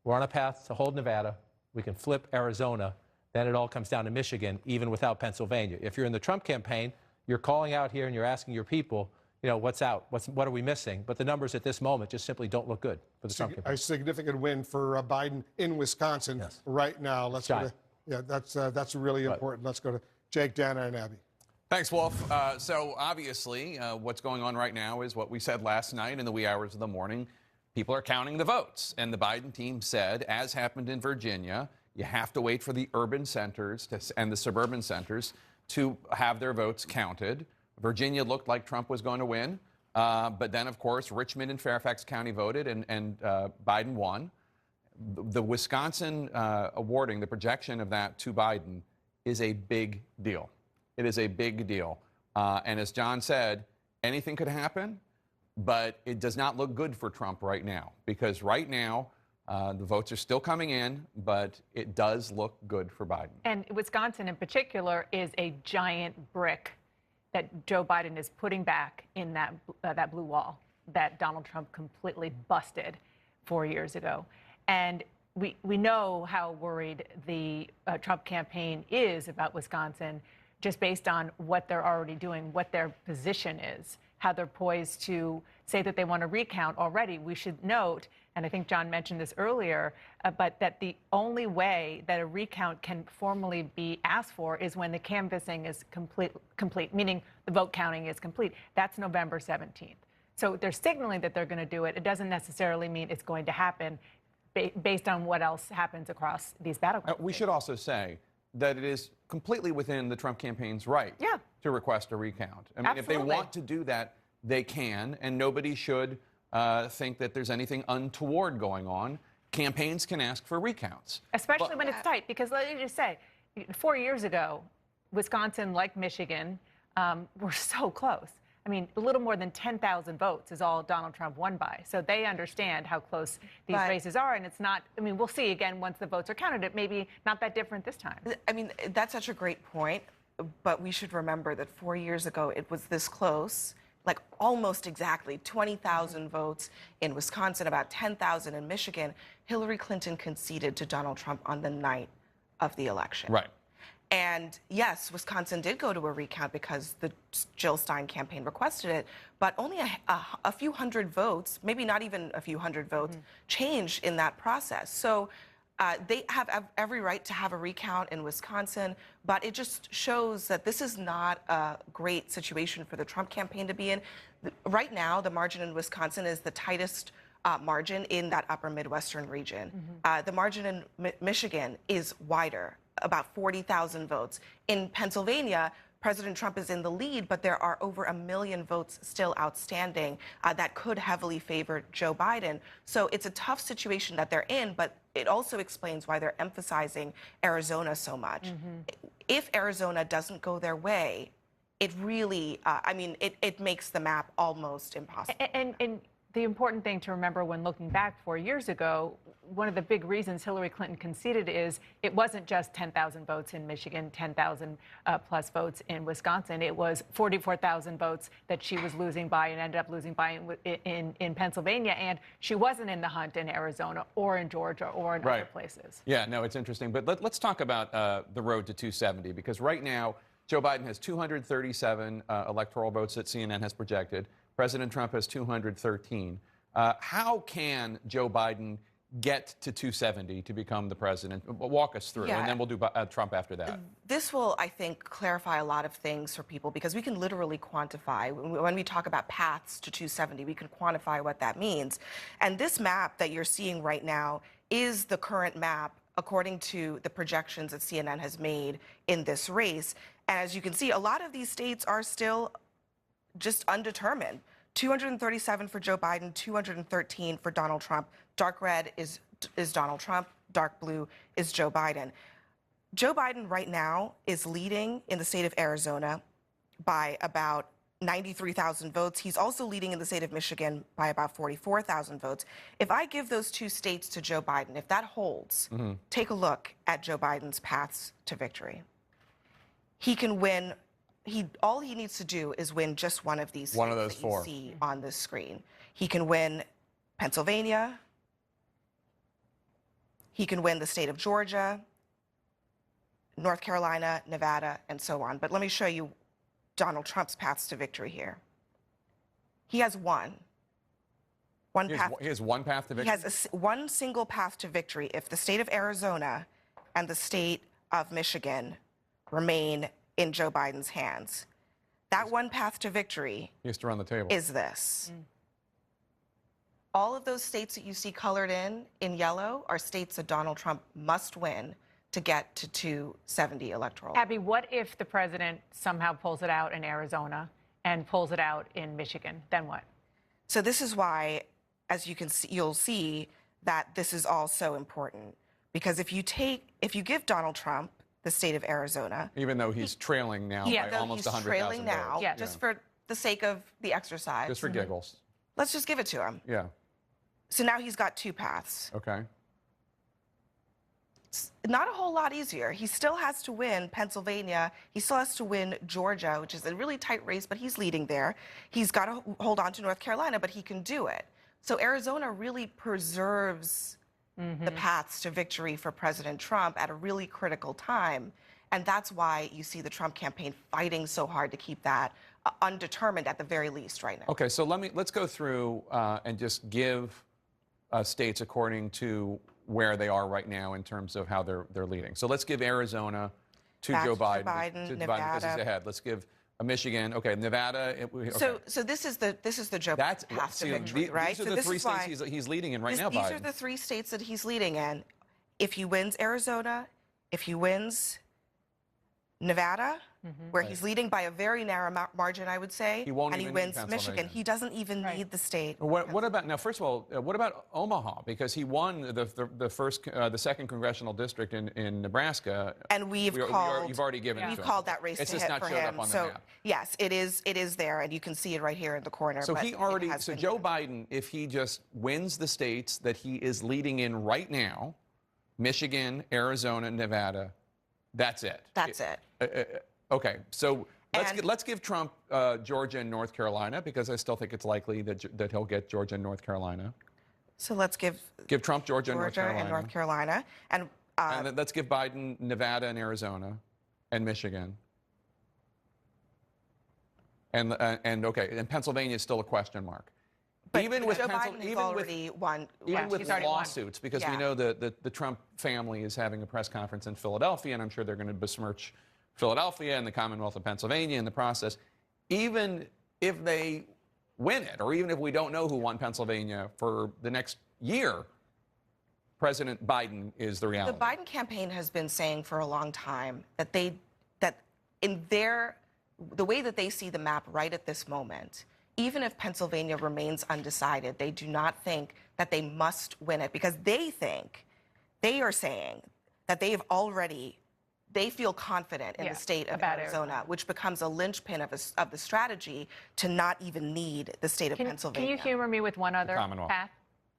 we're on a path to hold Nevada. We can flip Arizona. Then it all comes down to Michigan, even without Pennsylvania. If you're in the Trump campaign, you're calling out here and you're asking your people, what's out? What are we missing? But the numbers at this moment just simply don't look good for the Trump campaign. A significant win for Biden in Wisconsin right now. Let's go to, that's really important. Let's go to Jake, Dana, and Abby. Thanks, Wolf. So obviously, what's going on right now is what we said last night in the wee hours of the morning. People are counting the votes. And the Biden team said, as happened in Virginia, you have to wait for the urban centers and the suburban centers to have their votes counted. Virginia looked like Trump was going to win. But then, of course, Richmond and Fairfax County voted, and Biden won. The Wisconsin awarding, the projection of that to Biden is a big deal. It is a big deal. And as John said, anything could happen, but it does not look good for Trump right now. Because right now, the votes are still coming in, but it does look good for Biden. And Wisconsin in particular is a giant brick that Joe Biden is putting back in that blue wall that Donald Trump completely busted 4 years ago. And we know how worried the Trump campaign is about Wisconsin, just based on what they're already doing, what their position is, how they're poised to say that they want to recount already. We should note, and I think John mentioned this earlier, but that the only way that a recount can formally be asked for is when the canvassing is complete, meaning the vote counting is complete. That's November 17th. So they're signaling that they're going to do it. It doesn't necessarily mean it's going to happen based on what else happens across these battlegrounds. We should also say that it is completely within the Trump campaign's right to request a recount. I mean, if they want to do that, they can, and nobody should think that there's anything untoward going on. Campaigns can ask for recounts. Especially when it's tight, because let me just say, 4 years ago, Wisconsin, like Michigan, were so close. I mean, a little more than 10,000 votes is all Donald Trump won by. So they understand how close these races are. And it's not, I mean, we'll see again once the votes are counted. It may be not that different this time. I mean, that's such a great point. But we should remember that 4 years ago, it was this close. like almost exactly 20,000 votes in Wisconsin, about 10,000 in Michigan, Hillary Clinton conceded to Donald Trump on the night of the election. Right. And yes, Wisconsin did go to a recount because the Jill Stein campaign requested it, but only a few hundred votes, maybe not even a few hundred votes, changed in that process. So they have every right to have a recount in Wisconsin, but it just shows that this is not a great situation for the Trump campaign to be in. Right now, the margin in Wisconsin is the tightest margin in that upper Midwestern region. The margin in Michigan is wider, about 40,000 votes. In Pennsylvania, President Trump is in the lead, but there are over 1 million votes still outstanding that could heavily favor Joe Biden. So it's a tough situation that they're in, but it also explains why they're emphasizing Arizona so much. If Arizona doesn't go their way, it really, I mean, it makes the map almost impossible. And the important thing to remember when looking back 4 years ago, one of the big reasons Hillary Clinton conceded is it wasn't just 10,000 votes in Michigan, 10,000 plus votes in Wisconsin. It was 44,000 votes that she was losing by and ended up losing by in Pennsylvania. And she wasn't in the hunt in Arizona or in Georgia or in other places. Yeah, no, it's interesting. But let's talk about the road to 270, because right now, Joe Biden has 237 electoral votes that CNN has projected. President Trump has 213. How can Joe Biden get to 270 to become the president? Walk us through, and then we'll do Trump after that. This will, I think, clarify a lot of things for people, because we can literally quantify. When we talk about paths to 270, we can quantify what that means. And this map that you're seeing right now is the current map according to the projections that CNN has made in this race. And as you can see, a lot of these states are still just undetermined. 237 for Joe Biden, 213 for Donald Trump. Dark red is Donald Trump, dark blue is Joe Biden. Joe Biden right now is leading in the state of Arizona by about 93,000 votes. He's also leading in the state of Michigan by about 44,000 votes. If I give those two states to Joe Biden, if that holds, take a look at Joe Biden's paths to victory. He can win. All he needs to do is win just one of these states one of those that four you see on this screen. He can win Pennsylvania. He can win the state of Georgia, North Carolina, Nevada, and so on. But let me show you Donald Trump's paths to victory here. He has one. He has one path to victory? He has one single path to victory if the state of Arizona and the state of Michigan remain in Joe Biden's hands. That one path to victory he has to run the table. Is this. All of those states that you see colored in yellow are states that Donald Trump must win to get to 270 electoral. Abby, what if the president somehow pulls it out in Arizona and pulls it out in Michigan? Then what? So this is why, as you can see, you'll see that this is all so important. Because if you give Donald Trump the state of Arizona, even though he's trailing now by almost 100,000 votes. Trailing now, just for the sake of the exercise. Just for giggles. Let's just give it to him. Yeah. So now he's got two paths. Okay. It's not a whole lot easier. He still has to win Pennsylvania. He still has to win Georgia, which is a really tight race, but he's leading there. He's got to hold on to North Carolina, but he can do it. So Arizona really preserves the paths to victory for President Trump at a really critical time. And that's why you see the Trump campaign fighting so hard to keep that undetermined at the very least right now. Okay, so let's go through and just give states according to where they are right now in terms of how they're leading. So let's give Arizona to Joe Biden. Nevada. This is ahead. Let's give Michigan. Okay, Nevada. Okay. So this is the Joe path to victory, right? These are the three states he's leading in right now. These are the three states that he's leading in. If he wins Arizona, if he wins Nevada, where he's leading by a very narrow margin, I would say, and he wins Michigan, he doesn't even need the state. What about now? First of all, what about Omaha? Because he won the second congressional district in Nebraska, and you've already given it to him. We've called that race it's to just hit not for showed him. up on the So map. yes, it is there, and you can see it right here in the corner. So Joe Biden, if he just wins the states that he is leading in right now, Michigan, Arizona, Nevada, that's it. That's it. Okay, so Let's give Trump Georgia and North Carolina, because I still think it's likely that he'll get Georgia and North Carolina. So let's give Trump Georgia and North Carolina. And North Carolina. And then let's give Biden Nevada and Arizona and Michigan. And Pennsylvania is still a question mark. But even with Joe Biden has already won. Even with lawsuits, because we know the Trump family is having a press conference in Philadelphia, and I'm sure they're going to besmirch Philadelphia and the Commonwealth of Pennsylvania in the process. Even if they win it, or even if we don't know who won Pennsylvania for the next year, President Biden is the reality. The Biden campaign has been saying for a long time that the way that they see the map right at this moment, even if Pennsylvania remains undecided, they do not think that they must win it, because they are saying that they feel confident in the state of Arizona, which becomes a linchpin of the strategy to not even need the state of Pennsylvania. Can you humor me with one other path?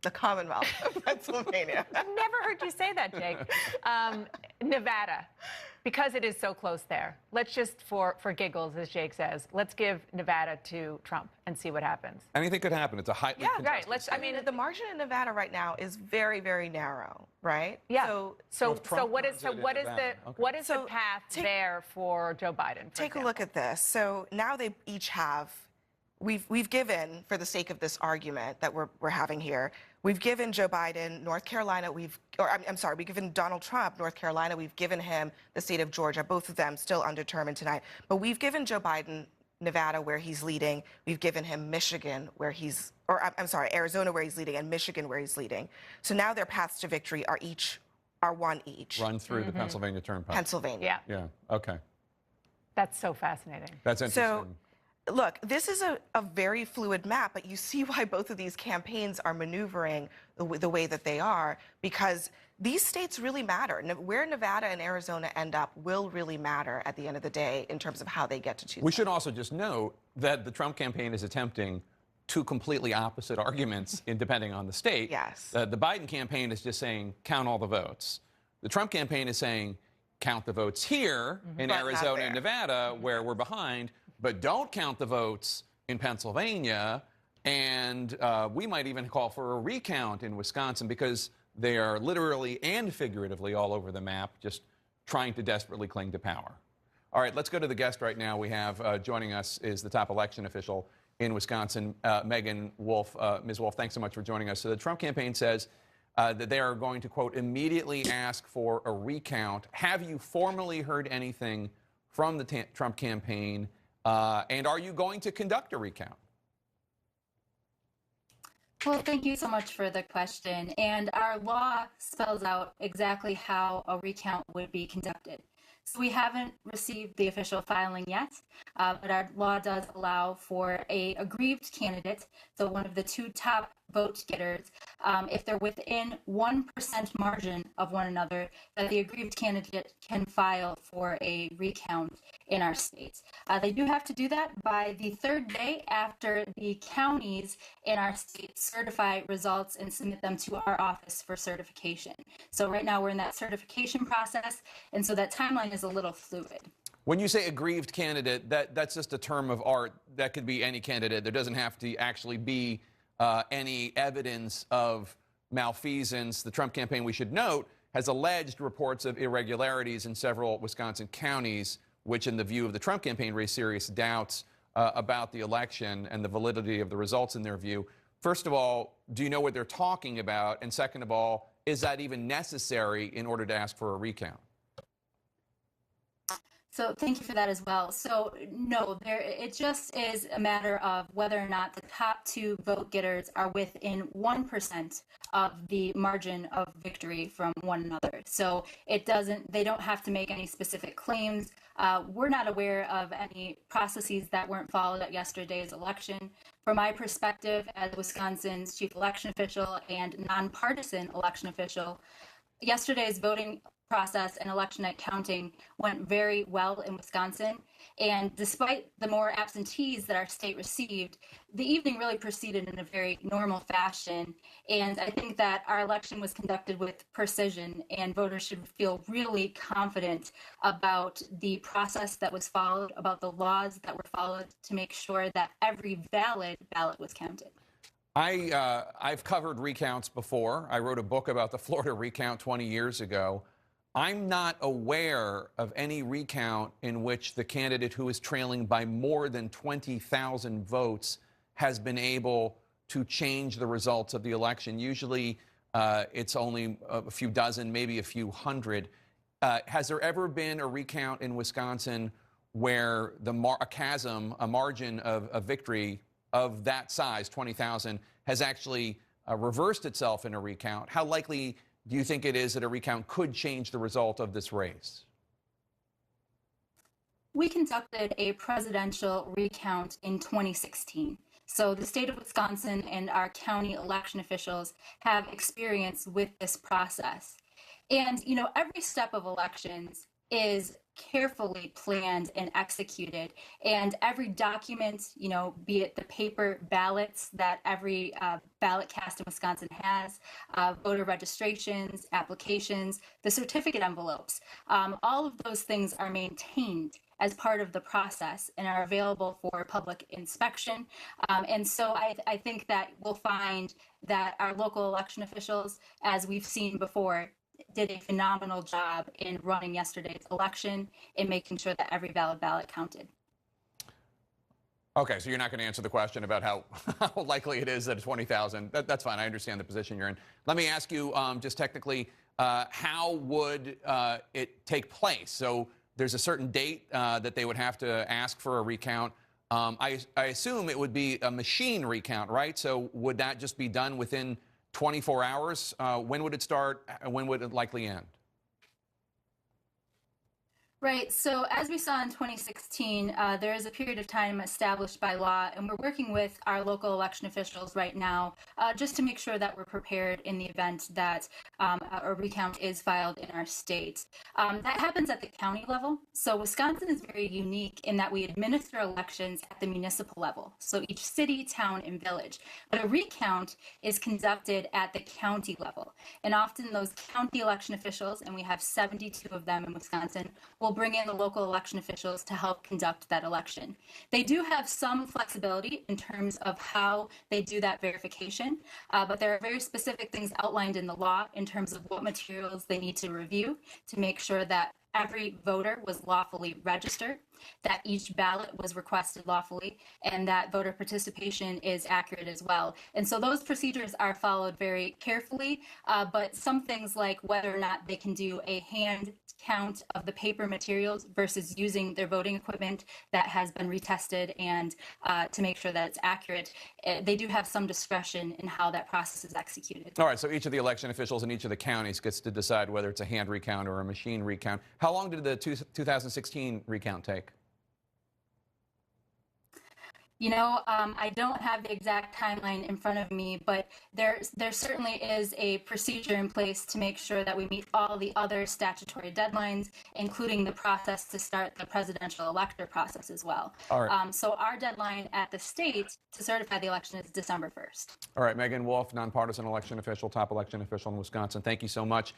The Commonwealth of Pennsylvania. I've never heard you say that, Jake. Nevada, because it is so close there. Let's just, for giggles, as Jake says, let's give Nevada to Trump and see what happens. Anything could happen. It's a highly contested state. I mean, the margin in Nevada right now is very, very narrow, right? Yeah. So what is the path there for Joe Biden? Take a look at this. So now they each have. We've given, for the sake of this argument that we're having here, we've given Joe Biden North Carolina. We've given Donald Trump North Carolina. We've given him the state of Georgia. Both of them still undetermined tonight. But we've given Joe Biden Nevada, where he's leading. We've given him Michigan, Arizona, where he's leading, and Michigan, where he's leading. So now their paths to victory are one each. Run through the Pennsylvania Turnpike. Pennsylvania. Yeah. Okay. That's so fascinating. That's interesting. So, look, this is a very fluid map, but you see why both of these campaigns are maneuvering the way that they are, because these states really matter. Where Nevada and Arizona end up will really matter at the end of the day in terms of how they get to choose. We should also just note that the Trump campaign is attempting two completely opposite arguments depending on the state. Yes. The Biden campaign is just saying, count all the votes. The Trump campaign is saying, count the votes here in Arizona and Nevada, where we're behind, but don't count the votes in Pennsylvania, and we might even call for a recount in Wisconsin, because they are literally and figuratively all over the map, just trying to desperately cling to power. All right, let's go to the guest right now. We have joining us is the top election official in Wisconsin, Megan Wolf. Ms. Wolf, thanks so much for joining us. So the Trump campaign says that they are going to, quote, immediately ask for a recount. Have you formally heard anything from the Trump campaign? And are you going to conduct a recount? Well, thank you so much for the question. And our law spells out exactly how a recount would be conducted. So we haven't received the official filing yet, but our law does allow for a aggrieved candidate, so one of the two top vote getters, if they're within 1% margin of one another, that the aggrieved candidate can file for a recount in our state. They do have to do that by the third day after the counties in our state certify results and submit them to our office for certification. So right now we're in that certification process, and so that timeline is a little fluid. When you say aggrieved candidate, that's just a term of art. That could be any candidate. There doesn't have to actually be any evidence of malfeasance. The Trump campaign, we should note, has alleged reports of irregularities in several Wisconsin counties, which in the view of the Trump campaign raised serious doubts about the election and the validity of the results in their view. First of all, do you know what they're talking about? And second of all, is that even necessary in order to ask for a recount? So thank you for that as well. So no, it just is a matter of whether or not the top two vote getters are within 1% of the margin of victory from one another. So they don't have to make any specific claims. We're not aware of any processes that weren't followed at yesterday's election. From my perspective as Wisconsin's chief election official and nonpartisan election official, yesterday's voting process and election night counting went very well in Wisconsin. And despite the more absentees that our state received, the evening really proceeded in a very normal fashion. And I think that our election was conducted with precision, and voters should feel really confident about the process that was followed, about the laws that were followed to make sure that every valid ballot was counted. I've covered recounts before. I wrote a book about the Florida recount 20 years ago. I'm not aware of any recount in which the candidate who is trailing by more than 20,000 votes has been able to change the results of the election. Usually it's only a few dozen, maybe a few hundred. Has there ever been a recount in Wisconsin where a margin of victory of that size, 20,000, has actually reversed itself in a recount? How likely do you think it is that a recount could change the result of this race? We conducted a presidential recount in 2016. So the state of Wisconsin and our county election officials have experience with this process. And, you know, every step of elections is carefully planned and executed. And every document, you know, be it the paper ballots that every ballot cast in Wisconsin has, voter registrations, applications, the certificate envelopes, all of those things are maintained as part of the process and are available for public inspection. And so I think that we'll find that our local election officials, as we've seen before, did a phenomenal job in running yesterday's election and making sure that every valid ballot counted. Okay, so you're not going to answer the question about how likely it is that it's 20,000. That's fine. I understand the position you're in. Let me ask you just technically, how would it take place? So there's a certain date that they would have to ask for a recount. I assume it would be a machine recount, right? So would that just be done within 24 hours? When would it start? When would it likely end? Right. So as we saw in 2016, there is a period of time established by law, and we're working with our local election officials right now just to make sure that we're prepared in the event that a recount is filed in our state. That happens at the county level. So Wisconsin is very unique in that we administer elections at the municipal level, so each city, town, and village. But a recount is conducted at the county level. And often those county election officials, and we have 72 of them in Wisconsin, will bring in the local election officials to help conduct that election. They do have some flexibility in terms of how they do that verification, but there are very specific things outlined in the law in terms of what materials they need to review to make sure that every voter was lawfully registered, that each ballot was requested lawfully, and that voter participation is accurate as well. And so those procedures are followed very carefully, but some things like whether or not they can do a hand count of the paper materials versus using their voting equipment that has been retested and to make sure that it's accurate, they do have some discretion in how that process is executed. All right, so each of the election officials in each of the counties gets to decide whether it's a hand recount or a machine recount. How long did the 2016 recount take? You know, I don't have the exact timeline in front of me, but there certainly is a procedure in place to make sure that we meet all the other statutory deadlines, including the process to start the presidential elector process as well. All right. So our deadline at the state to certify the election is December 1st. All right, Megan Wolf, nonpartisan election official, top election official in Wisconsin. Thank you so much.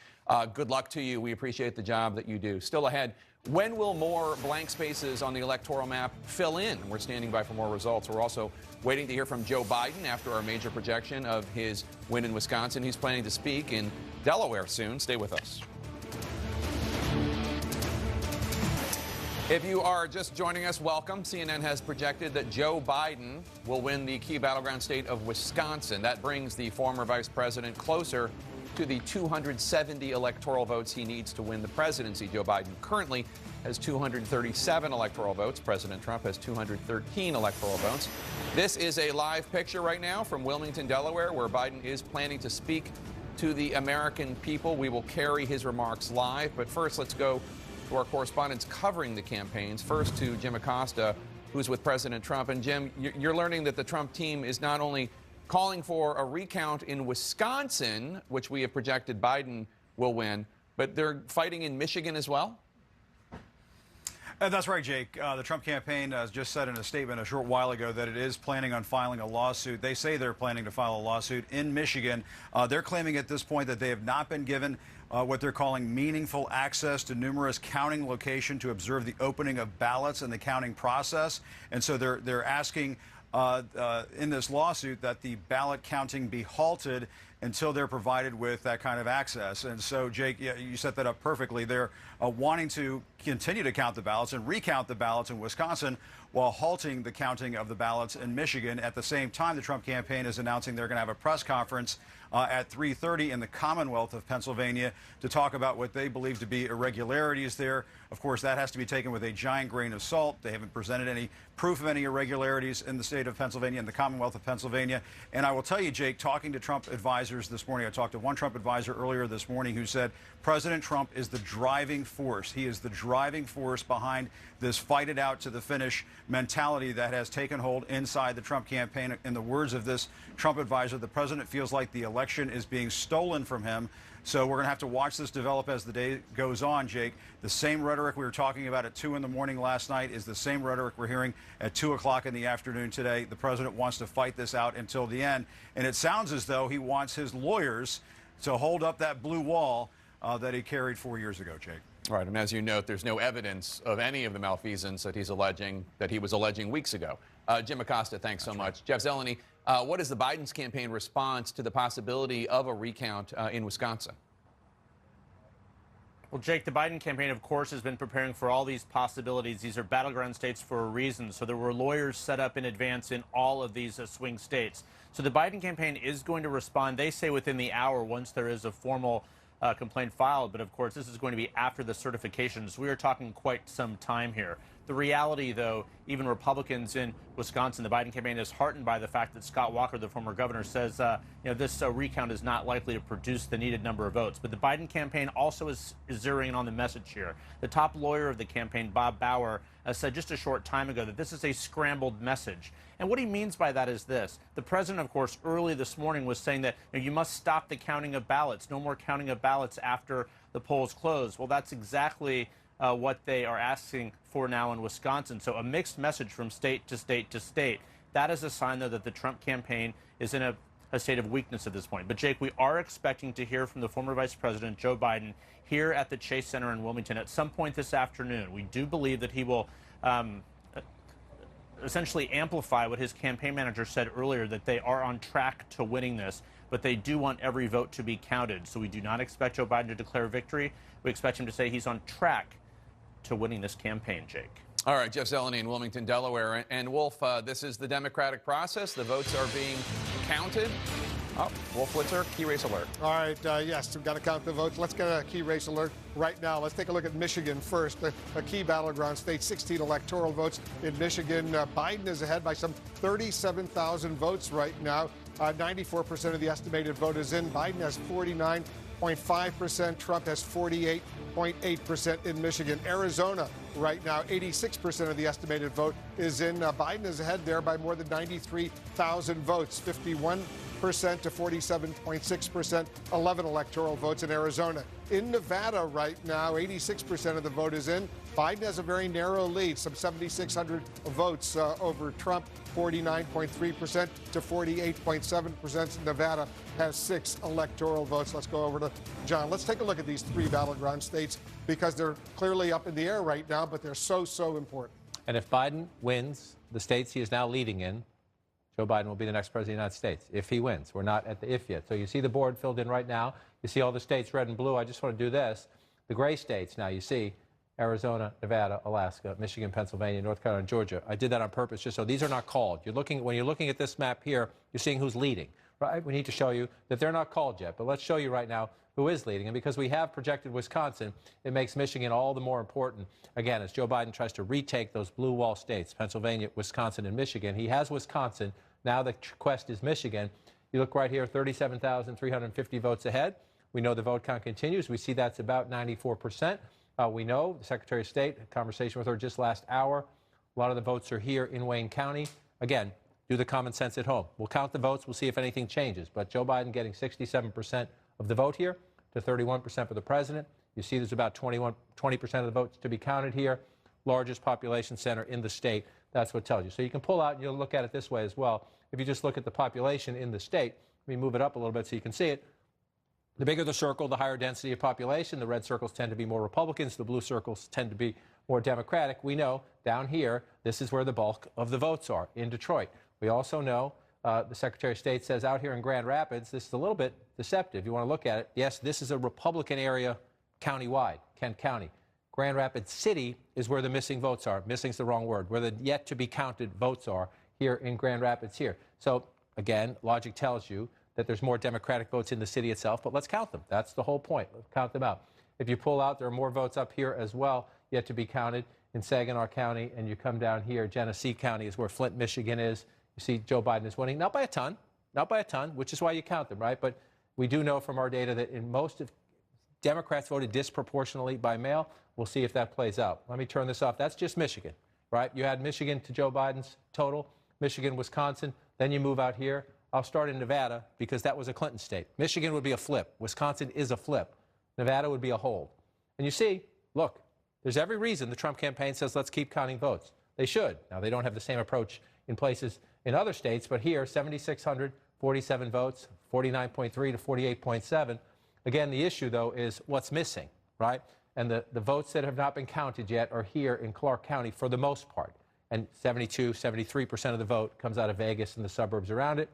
Good luck to you. We appreciate the job that you do. Still ahead, when will more blank spaces on the electoral map fill in? We're standing by for more results. We're also waiting to hear from Joe Biden after our major projection of his win in Wisconsin. He's planning to speak in Delaware soon. Stay with us. If you are just joining us, welcome. CNN has projected that Joe Biden will win the key battleground state of Wisconsin. That brings the former vice president closer to the 270 electoral votes he needs to win the presidency. Joe Biden currently has 237 electoral votes. President Trump has 213 electoral votes. This is a live picture right now from Wilmington, Delaware, where Biden is planning to speak to the American people. We will carry his remarks live, but first let's go to our correspondents covering the campaigns. First to Jim Acosta, who's with President Trump. And Jim, you're learning that the Trump team is not only calling for a recount in Wisconsin, which we have projected Biden will win, But they're fighting in Michigan as well? That's right, Jake. The Trump campaign has just said in a statement a short while ago that it is planning on filing a lawsuit. They say they're planning to file a lawsuit in Michigan. They're claiming at this point that they have not been given what they're calling meaningful access to numerous counting locations to observe the opening of ballots and the counting process. And so they're asking in this lawsuit that the ballot counting be halted until they're provided with that kind of access. And so, Jake, you set that up perfectly. They're wanting to continue to count the ballots and recount the ballots in Wisconsin while halting the counting of the ballots in Michigan. At the same time, the Trump campaign is announcing they're going to have a press conference at 3:30 in the Commonwealth of Pennsylvania to talk about what they believe to be irregularities there. Of course, that has to be taken with a giant grain of salt. They haven't presented any proof of any irregularities in the state of Pennsylvania and the Commonwealth of Pennsylvania. And I will tell you, Jake, talking to Trump advisors this morning, I talked to one Trump advisor earlier this morning who said President Trump is the driving force. He is the driving force behind this fight it out to the finish mentality that has taken hold inside the Trump campaign. In the words of this Trump advisor, the president feels like the election is being stolen from him. So we're going to have to watch this develop as the day goes on, Jake. The same rhetoric we were talking about at 2 in the morning last night is the same rhetoric we're hearing at 2 o'clock in the afternoon today. The president wants to fight this out until the end. And it sounds as though he wants his lawyers to hold up that blue wall that he carried 4 years ago, Jake. Right, and as you note, there's no evidence of any of the malfeasance that he was alleging weeks ago. Jim Acosta, thanks so much. Jeff Zeleny, what is the Biden's campaign response to the possibility of a recount in Wisconsin? Well, Jake, the Biden campaign, of course, has been preparing for all these possibilities. These are battleground states for a reason. So there were lawyers set up in advance in all of these swing states. So the Biden campaign is going to respond, they say, within the hour once there is a formal complaint filed. But of course, this is going to be after the certifications. We are talking quite some time here. The reality, though, even Republicans in Wisconsin, the Biden campaign is heartened by the fact that Scott Walker, the former governor, says this recount is not likely to produce the needed number of votes. But the Biden campaign also is zeroing in on the message here. The top lawyer of the campaign, Bob Bauer, said just a short time ago that this is a scrambled message. And what he means by that is this. The president, of course, early this morning was saying that you must stop the counting of ballots. No more counting of ballots after the polls close. Well, that's exactly what they are asking for now in Wisconsin. So a mixed message from state to state to state. That is a sign, though, that the Trump campaign is in a state of weakness at this point. But, Jake, we are expecting to hear from the former Vice President, Joe Biden, here at the Chase Center in Wilmington at some point this afternoon. We do believe that he will essentially amplify what his campaign manager said earlier, that they are on track to winning this, but they do want every vote to be counted. So we do not expect Joe Biden to declare victory. We expect him to say he's on track to winning this campaign, Jake. All right, Jeff Zeleny in Wilmington, Delaware. And Wolf, this is the democratic process. The votes are being counted. Oh, Wolf Blitzer, key race alert. All right, yes, we've got to count the votes. Let's get a key race alert right now. Let's take a look at Michigan first, a key battleground state, 16 electoral votes in Michigan. Biden is ahead by some 37,000 votes right now. 94% of the estimated vote is in. Biden has 49.5%. Trump has 48.8% in Michigan. Arizona right now, 86% of the estimated vote is in. Biden is ahead there by more than 93,000 votes, 51% to 47.6%, 11 electoral votes in Arizona. In Nevada right now, 86% of the vote is in. Biden has a very narrow lead, some 7,600 votes over Trump, 49.3% to 48.7%. Nevada has 6 electoral votes. Let's go over to John. Let's take a look at these 3 battleground states because they're clearly up in the air right now, but they're so important. And if Biden wins the states he is now leading in, Joe Biden will be the next president of the United States, if he wins. We're not at the if yet. So you see the board filled in right now. You see all the states red and blue. I just want to do this. The gray states now, you see Arizona, Nevada, Alaska, Michigan, Pennsylvania, North Carolina, and Georgia. I did that on purpose just so these are not called. When you're looking at this map here, you're seeing who's leading, right? We need to show you that they're not called yet, but let's show you right now who is leading. And because we have projected Wisconsin, it makes Michigan all the more important. Again, as Joe Biden tries to retake those blue wall states, Pennsylvania, Wisconsin, and Michigan. He has Wisconsin. Now the quest is Michigan. You look right here, 37,350 votes ahead. We know the vote count continues. We see that's about 94%. We know the Secretary of State, a conversation with her just last hour. A lot of the votes are here in Wayne County. Again, do the common sense at home. We'll count the votes. We'll see if anything changes. But Joe Biden getting 67% of the vote here to 31% for the president. You see there's about 20% of the votes to be counted here. Largest population center in the state. That's what it tells you. So you can pull out, and you'll look at it this way as well. If you just look at the population in the state, let me move it up a little bit so you can see it. The bigger the circle, the higher density of population. The red circles tend to be more Republicans. The blue circles tend to be more Democratic. We know down here, this is where the bulk of the votes are, in Detroit. We also know the Secretary of State says out here in Grand Rapids, this is a little bit deceptive. You want to look at it. Yes, this is a Republican area countywide, Kent County. Grand Rapids City is where the missing votes are. Missing's the wrong word. Where the yet to be counted votes are here in Grand Rapids here. So again, logic tells you that there's more Democratic votes in the city itself, but let's count them. That's the whole point. Let's count them out. If you pull out, there are more votes up here as well yet to be counted in Saginaw County, and you come down here, Genesee County is where Flint, Michigan is. You see Joe Biden is winning, not by a ton, which is why you count them, right? But we do know from our data that in most of Democrats voted disproportionately by mail. We'll see if that plays out. Let me turn this off. That's just Michigan, right? You had Michigan to Joe Biden's total, Michigan, Wisconsin. Then you move out here. I'll start in Nevada because that was a Clinton state. Michigan would be a flip. Wisconsin is a flip. Nevada would be a hold. And you see, look, there's every reason the Trump campaign says let's keep counting votes. They should. Now, they don't have the same approach in places in other states, but here, 7,647 votes, 49.3 to 48.7. Again, the issue, though, is what's missing, right? And the votes that have not been counted yet are here in Clark County for the most part. And 72, 73% of the vote comes out of Vegas and the suburbs around it.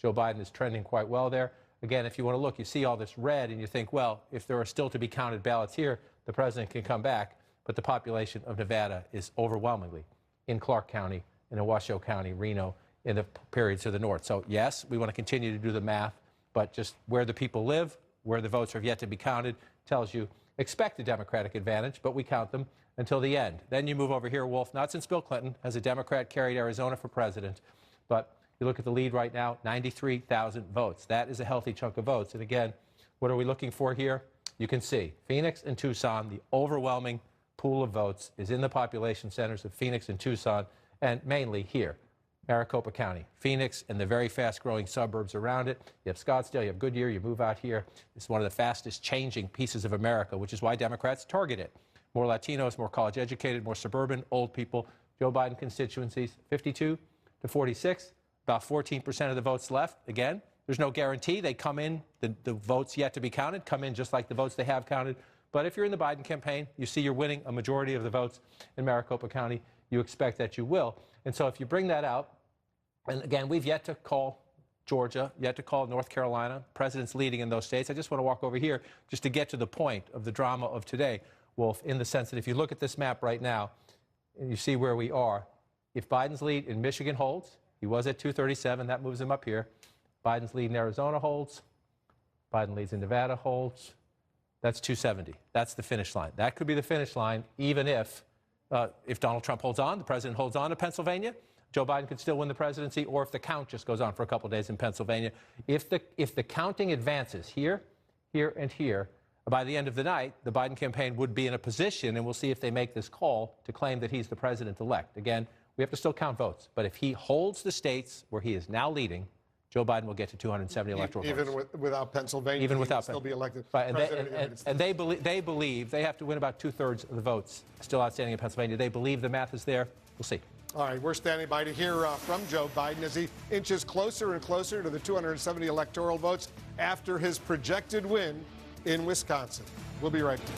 Joe Biden is trending quite well there. Again, if you want to look, you see all this red, and you think, well, if there are still to be counted ballots here, the president can come back. But the population of Nevada is overwhelmingly in Clark County, in Washoe County, Reno, in the periods to the north. So, yes, we want to continue to do the math, but just where the people live, where the votes have yet to be counted, tells you expect a Democratic advantage, but we count them until the end. Then you move over here, Wolf, not since Bill Clinton has a Democrat carried Arizona for president, but you look at the lead right now, 93,000 votes. That is a healthy chunk of votes. And again, what are we looking for here? You can see Phoenix and Tucson, the overwhelming pool of votes is in the population centers of Phoenix and Tucson, and mainly here, Maricopa County, Phoenix, and the very fast-growing suburbs around it. You have Scottsdale, you have Goodyear, you move out here. It's one of the fastest changing pieces of America, which is why Democrats target it. More Latinos, more college-educated, more suburban, old people. Joe Biden constituencies, 52 to 46, about 14% of the votes left. Again, there's no guarantee. They come in, the votes yet to be counted, come in just like the votes they have counted. But if you're in the Biden campaign, you see you're winning a majority of the votes in Maricopa County, you expect that you will. And so if you bring that out, and again, we've yet to call Georgia, yet to call North Carolina. President's leading in those states. I just want to walk over here just to get to the point of the drama of today, Wolf, in the sense that if you look at this map right now, and you see where we are, if Biden's lead in Michigan holds, he was at 237, that moves him up here. Biden's lead in Arizona holds. Biden leads in Nevada holds. That's 270. That's the finish line. That could be the finish line, even if Donald Trump holds on, the president holds on to Pennsylvania, Joe Biden could still win the presidency, or if the count just goes on for a couple of days in Pennsylvania. If the counting advances here, here, and here, by the end of the night, the Biden campaign would be in a position, and we'll see if they make this call, to claim that he's the president-elect. Again, we have to still count votes. But if he holds the states where he is now leading, Joe Biden will get to 270 electoral votes. Even without Pennsylvania, even without still be elected right, president. And they believe they have to win about 2/3 of the votes still outstanding in Pennsylvania. They believe the math is there. We'll see. All right, we're standing by to hear from Joe Biden as he inches closer and closer to the 270 electoral votes after his projected win in Wisconsin. We'll be right back.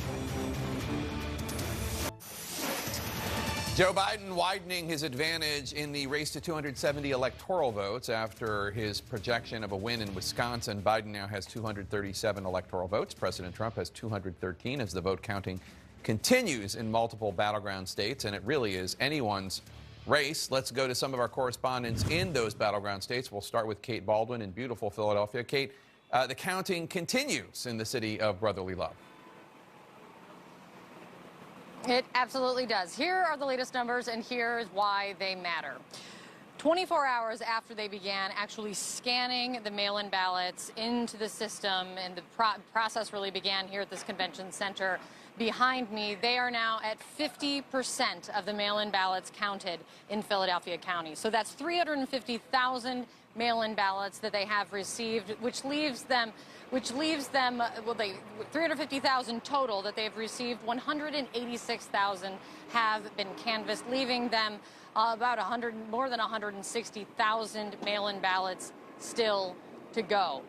Joe Biden widening his advantage in the race to 270 electoral votes after his projection of a win in Wisconsin. Biden now has 237 electoral votes. President Trump has 213 as the vote counting continues in multiple battleground states, and it really is anyone's race. Let's go to some of our correspondents in those battleground states. We'll start with Kate Baldwin in beautiful Philadelphia. Kate, the counting continues in the city of brotherly love. It absolutely does. Here are the latest numbers, and here's why they matter. 24 hours after they began actually scanning the mail-in ballots into the system, and the process really began here at this convention center, behind me, they are now at 50% of the mail-in ballots counted in Philadelphia County. So that's 350,000 mail-in ballots that they have received, which leaves them, 350,000 total that they've received. 186,000 have been canvassed, leaving them about more than 160,000 mail-in ballots still to go.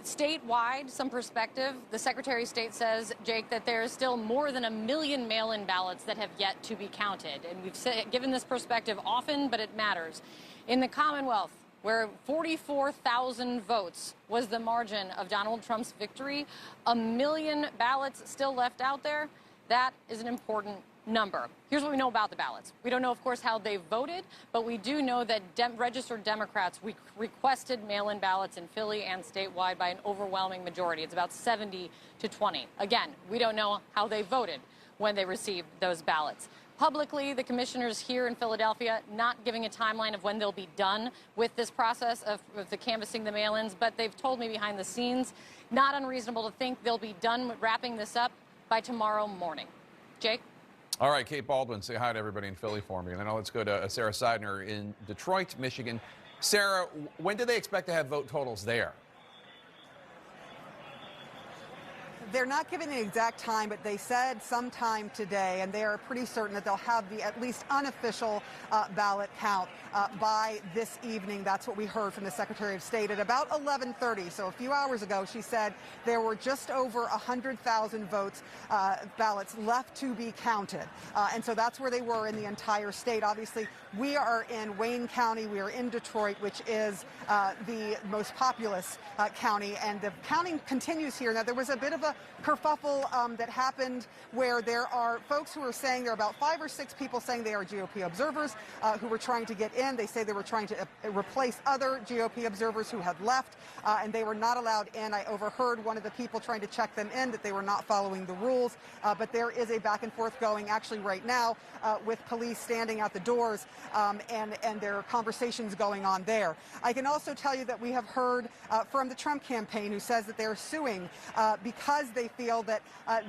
Statewide, some perspective, the Secretary of State says, Jake, that there is still more than 1 million mail-in ballots that have yet to be counted. And we've given this perspective often, but it matters. In the Commonwealth, where 44,000 votes was the margin of Donald Trump's victory, 1 million ballots still left out there. That is an important number. Here's what we know about the ballots. We don't know, of course, how they voted, but we do know that registered Democrats requested mail-in ballots in Philly and statewide by an overwhelming majority. It's about 70 to 20. Again, we don't know how they voted when they received those ballots. Publicly, the commissioners here in Philadelphia not giving a timeline of when they'll be done with this process of the canvassing the mail-ins, but they've told me behind the scenes, not unreasonable to think they'll be done with wrapping this up by tomorrow morning. Jake? All right, Kate Baldwin, say hi to everybody in Philly for me. And then let's go to Sara Seidner in Detroit, Michigan. Sarah, when do they expect to have vote totals there? They're not giving the exact time, but they said sometime today, and they are pretty certain that they'll have the at least unofficial ballot count by this evening. That's what we heard from the Secretary of State at about 11:30. So a few hours ago, she said there were just over 100,000 ballots left to be counted. And so that's where they were in the entire state. Obviously, we are in Wayne County. We are in Detroit, which is the most populous county. And the counting continues here. Now, there was a bit of a kerfuffle that happened where there are folks who are saying there are about 5 or 6 people saying they are GOP observers who were trying to get in. They say they were trying to replace other GOP observers who had left, and they were not allowed in. I overheard one of the people trying to check them in that they were not following the rules, but there is a back and forth going actually right now with police standing at the doors, and there are conversations going on there. I can also tell you that we have heard from the Trump campaign who says that they're suing because they feel that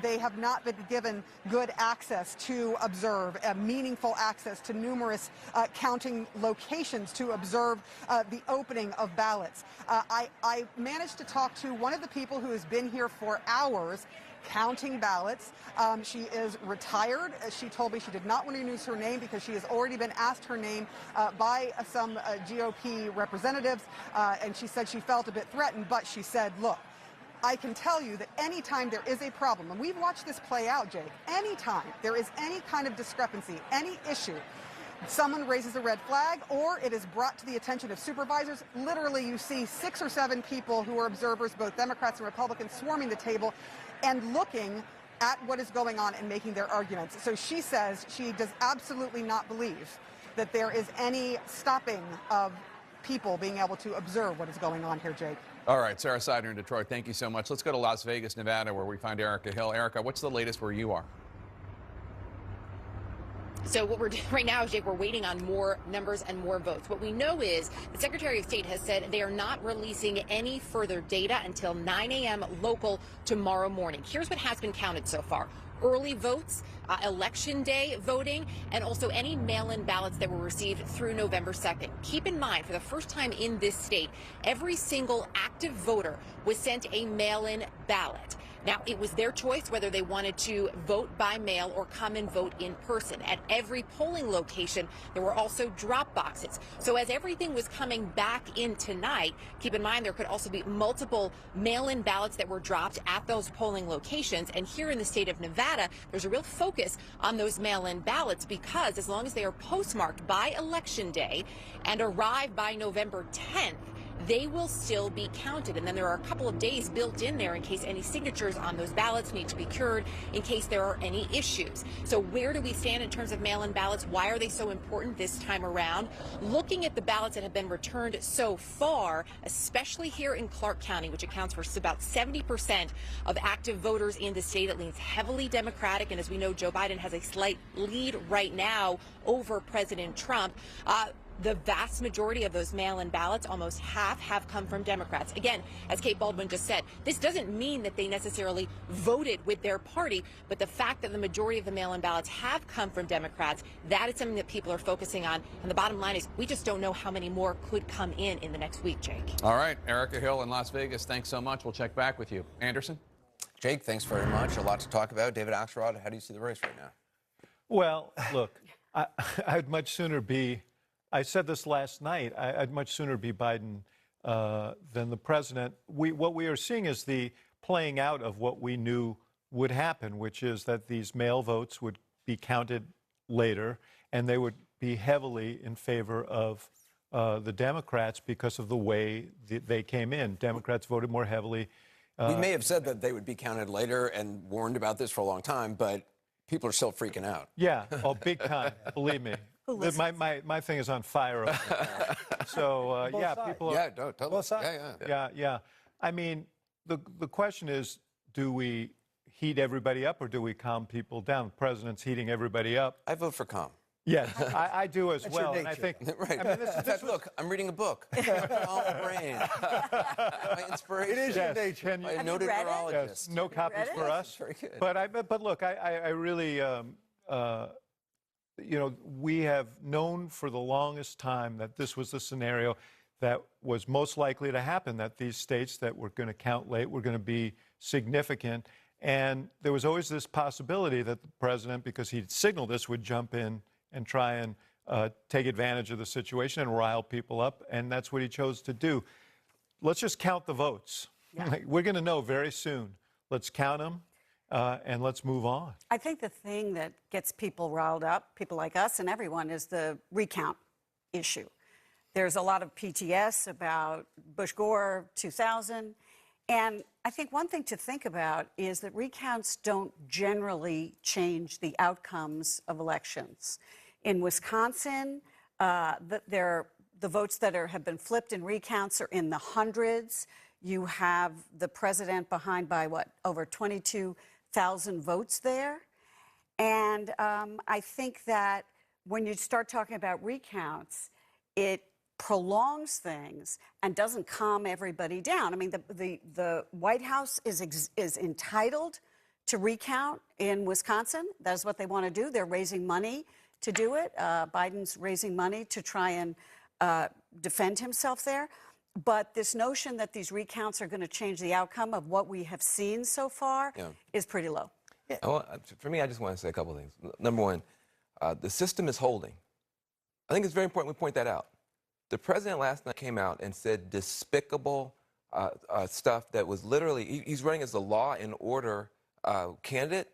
they have not been given good access to observe, meaningful access to numerous counting locations to observe the opening of ballots. I managed to talk to one of the people who has been here for hours counting ballots. She is retired. She told me she did not want to use her name because she has already been asked her name by some GOP representatives, and she said she felt a bit threatened, but she said, look, I can tell you that anytime there is a problem, and we've watched this play out, Jake, anytime there is any kind of discrepancy, any issue, someone raises a red flag or it is brought to the attention of supervisors, literally you see 6 or 7 people who are observers, both Democrats and Republicans, swarming the table and looking at what is going on and making their arguments. So she says she does absolutely not believe that there is any stopping of people being able to observe what is going on here, Jake. All right, Sara Seidner in Detroit, thank you so much. Let's go to Las Vegas, Nevada, where we find Erica Hill. Erica, what's the latest where you are? So what we're doing right now is, Jake, we're waiting on more numbers and more votes. What we know is the Secretary of State has said they are not releasing any further data until 9 a.m. local tomorrow morning. Here's what has been counted so far. Early votes, election day voting, and also any mail-in ballots that were received through November 2nd. Keep in mind, for the first time in this state, every single active voter was sent a mail-in ballot. Now, it was their choice whether they wanted to vote by mail or come and vote in person. At every polling location, there were also drop boxes. So as everything was coming back in tonight, keep in mind there could also be multiple mail-in ballots that were dropped at those polling locations. And here in the state of Nevada, there's a real focus on those mail-in ballots because as long as they are postmarked by Election Day and arrive by November 10th, they will still be counted. And then there are a couple of days built in there in case any signatures on those ballots need to be cured, in case there are any issues. So where do we stand in terms of mail-in ballots? Why are they so important this time around? Looking at the ballots that have been returned so far, especially here in Clark County, which accounts for about 70% of active voters in the state, it leans heavily Democratic. And as we know, Joe Biden has a slight lead right now over President Trump. the vast majority of those mail-in ballots, almost half, have come from Democrats. Again, as Kate Baldwin just said, this doesn't mean that they necessarily voted with their party, but the fact that the majority of the mail-in ballots have come from Democrats, that is something that people are focusing on. And the bottom line is we just don't know how many more could come in the next week, Jake. All right, Erica Hill in Las Vegas, thanks so much. We'll check back with you. Anderson? Jake, thanks very much. A lot to talk about. David Axelrod, how do you see the race right now? Well, look, I'd much sooner be, I said this last night, I'd much sooner be Biden than the president. What we are seeing is the playing out of what we knew would happen, which is that these mail votes would be counted later, and they would be heavily in favor of the Democrats because of the way they came in. Democrats voted more heavily. We may have said that they would be counted later and warned about this for a long time, but people are still freaking out. Yeah, oh, big time, believe me. My thing is on fire over there. So, yeah, people are... Yeah, no, totally. Yeah. I mean, the question is, do we heat everybody up or do we calm people down? The president's heating everybody up. I vote for calm. Yes, I do as That's well. your And I nature. think, Right. I mean, this Look, I'm reading a book. Calm brain. My inspiration. It is your nature. By a noted neurologist. Yes, no copies for us. Very good. But look, I really, you know, we have known for the longest time that this was the scenario that was most likely to happen, that these states that were going to count late were going to be significant. And there was always this possibility that the president, because he'd signaled this, would jump in and try and take advantage of the situation and rile people up. And that's what he chose to do. Let's just count the votes. Yeah. We're going to know very soon. Let's count them and let's move on. I think the thing that gets people riled up, people like us and everyone, is the recount issue. There's a lot of PTS about Bush-Gore 2000. And I think one thing to think about is that recounts don't generally change the outcomes of elections. In Wisconsin, the votes that have been flipped in recounts are in the hundreds. You have the president behind by, what, over 22,000 votes there. And I think that when you start talking about recounts, it prolongs things and doesn't calm everybody down. I mean, the White House is entitled to recount in Wisconsin. That is what they want to do. They're raising money to do it. Biden's raising money to try and defend himself there. But this notion that these recounts are going to change the outcome of what we have seen so far is pretty low. Yeah. For me, I just want to say a couple of things. Number one, the system is holding. I think it's very important we point that out. The president last night came out and said despicable stuff that was literally, he's running as a law and order candidate,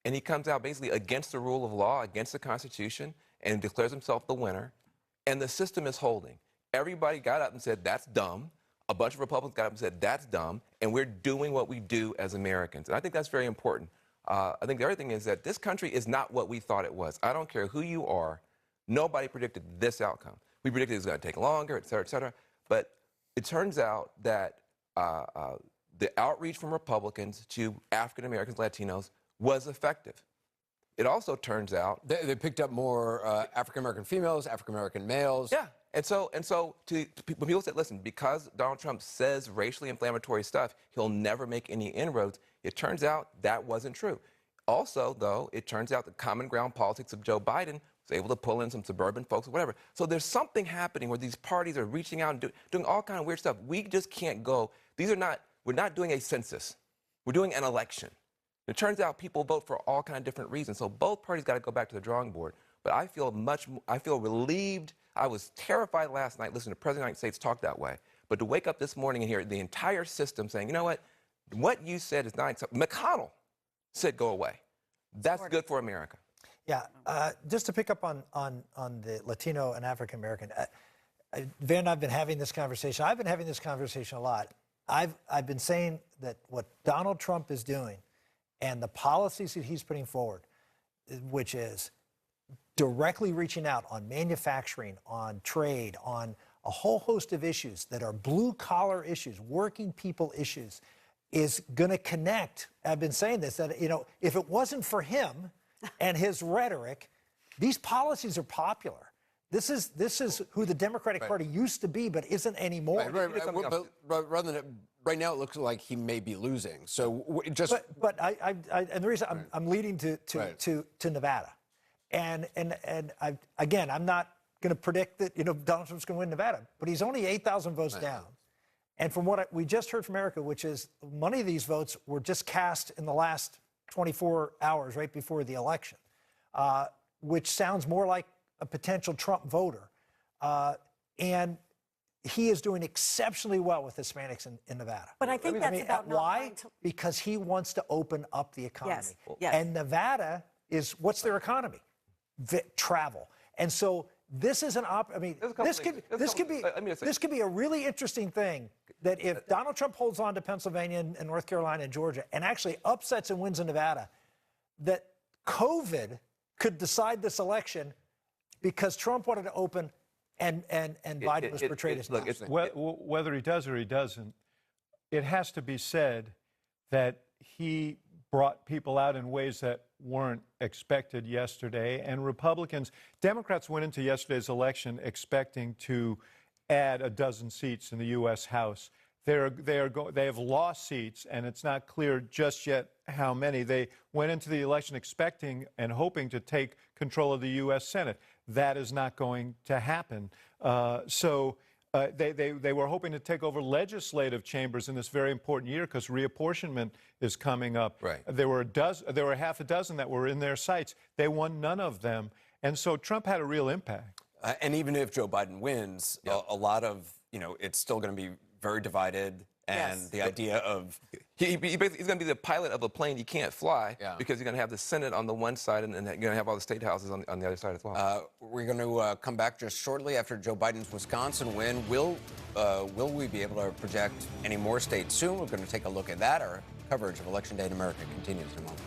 and he comes out basically against the rule of law, against the Constitution, and declares himself the winner. And the system is holding. Everybody got up and said, that's dumb. A bunch of Republicans got up and said, that's dumb. And we're doing what we do as Americans. And I think that's very important. I think the other thing is that this country is not what we thought it was. I don't care who you are. Nobody predicted this outcome. We predicted it was going to take longer, et cetera, et cetera. But it turns out that the outreach from Republicans to African Americans, Latinos, was effective. It also turns out they picked up more African American females, African American males. Yeah, and so when people say, listen, because Donald Trump says racially inflammatory stuff, he'll never make any inroads. It turns out that wasn't true. Also, though, it turns out the common ground politics of Joe Biden was able to pull in some suburban folks or whatever. So there's something happening where these parties are reaching out and doing all kind of weird stuff. We just can't go. We're not doing a census. We're doing an election. It turns out people vote for all kind of different reasons. So both parties got to go back to the drawing board. But I feel relieved. I was terrified last night listening to the President of the United States talk that way. But to wake up this morning and hear the entire system saying, you know what you said is not acceptable. McConnell said go away. That's good for America. Yeah, just to pick up on the Latino and African American, Van and I have been having this conversation. I've been having this conversation a lot. I've been saying that what Donald Trump is doing and the policies that he's putting forward, which is directly reaching out on manufacturing, on trade, on a whole host of issues that are blue-collar issues, working people issues, is going to connect. I've been saying this, that, you know, if it wasn't for him and his rhetoric, these policies are popular. This is who the Democratic Party used to be, but isn't anymore. But rather than right now, it looks like he may be losing. So just. But and the reason I'm leading to Nevada, and I'm not going to predict that Donald Trump's going to win Nevada, but he's only 8,000 votes down. And from what we just heard from Erica, which is many of these votes were just cast in the last 24 hours right before the election, which sounds more like a potential Trump voter. And he is doing exceptionally well with Hispanics in Nevada. But I think that's about why? Because he wants to open up the economy. Yes. And Nevada is, what's their economy? Travel. And so this is this could be a really interesting thing, that if Donald Trump holds on to Pennsylvania and North Carolina and Georgia and actually upsets and wins in Nevada, that COVID could decide this election because Trump wanted to open and Biden was portrayed as not. Whether he does or he doesn't, it has to be said that he brought people out in ways that weren't expected yesterday. And Democrats went into yesterday's election expecting to add a dozen seats in the U.S. House. They have lost seats, and it's not clear just yet how many. They went into the election expecting and hoping to take control of the U.S. Senate. That is not going to happen. They were hoping to take over legislative chambers in this very important year because reapportionment is coming up. Right. There were half a dozen that were in their sights. They won none of them, and so Trump had a real impact. And even if Joe Biden wins, a lot of it's still going to be very divided. And the idea of he's going to be the pilot of a plane you can't fly because you're going to have the Senate on the one side and you're going to have all the state houses on the other side as well. We're going to come back just shortly after Joe Biden's Wisconsin win. Will we be able to project any more states soon? We're going to take a look at that. Our coverage of Election Day in America continues in a moment.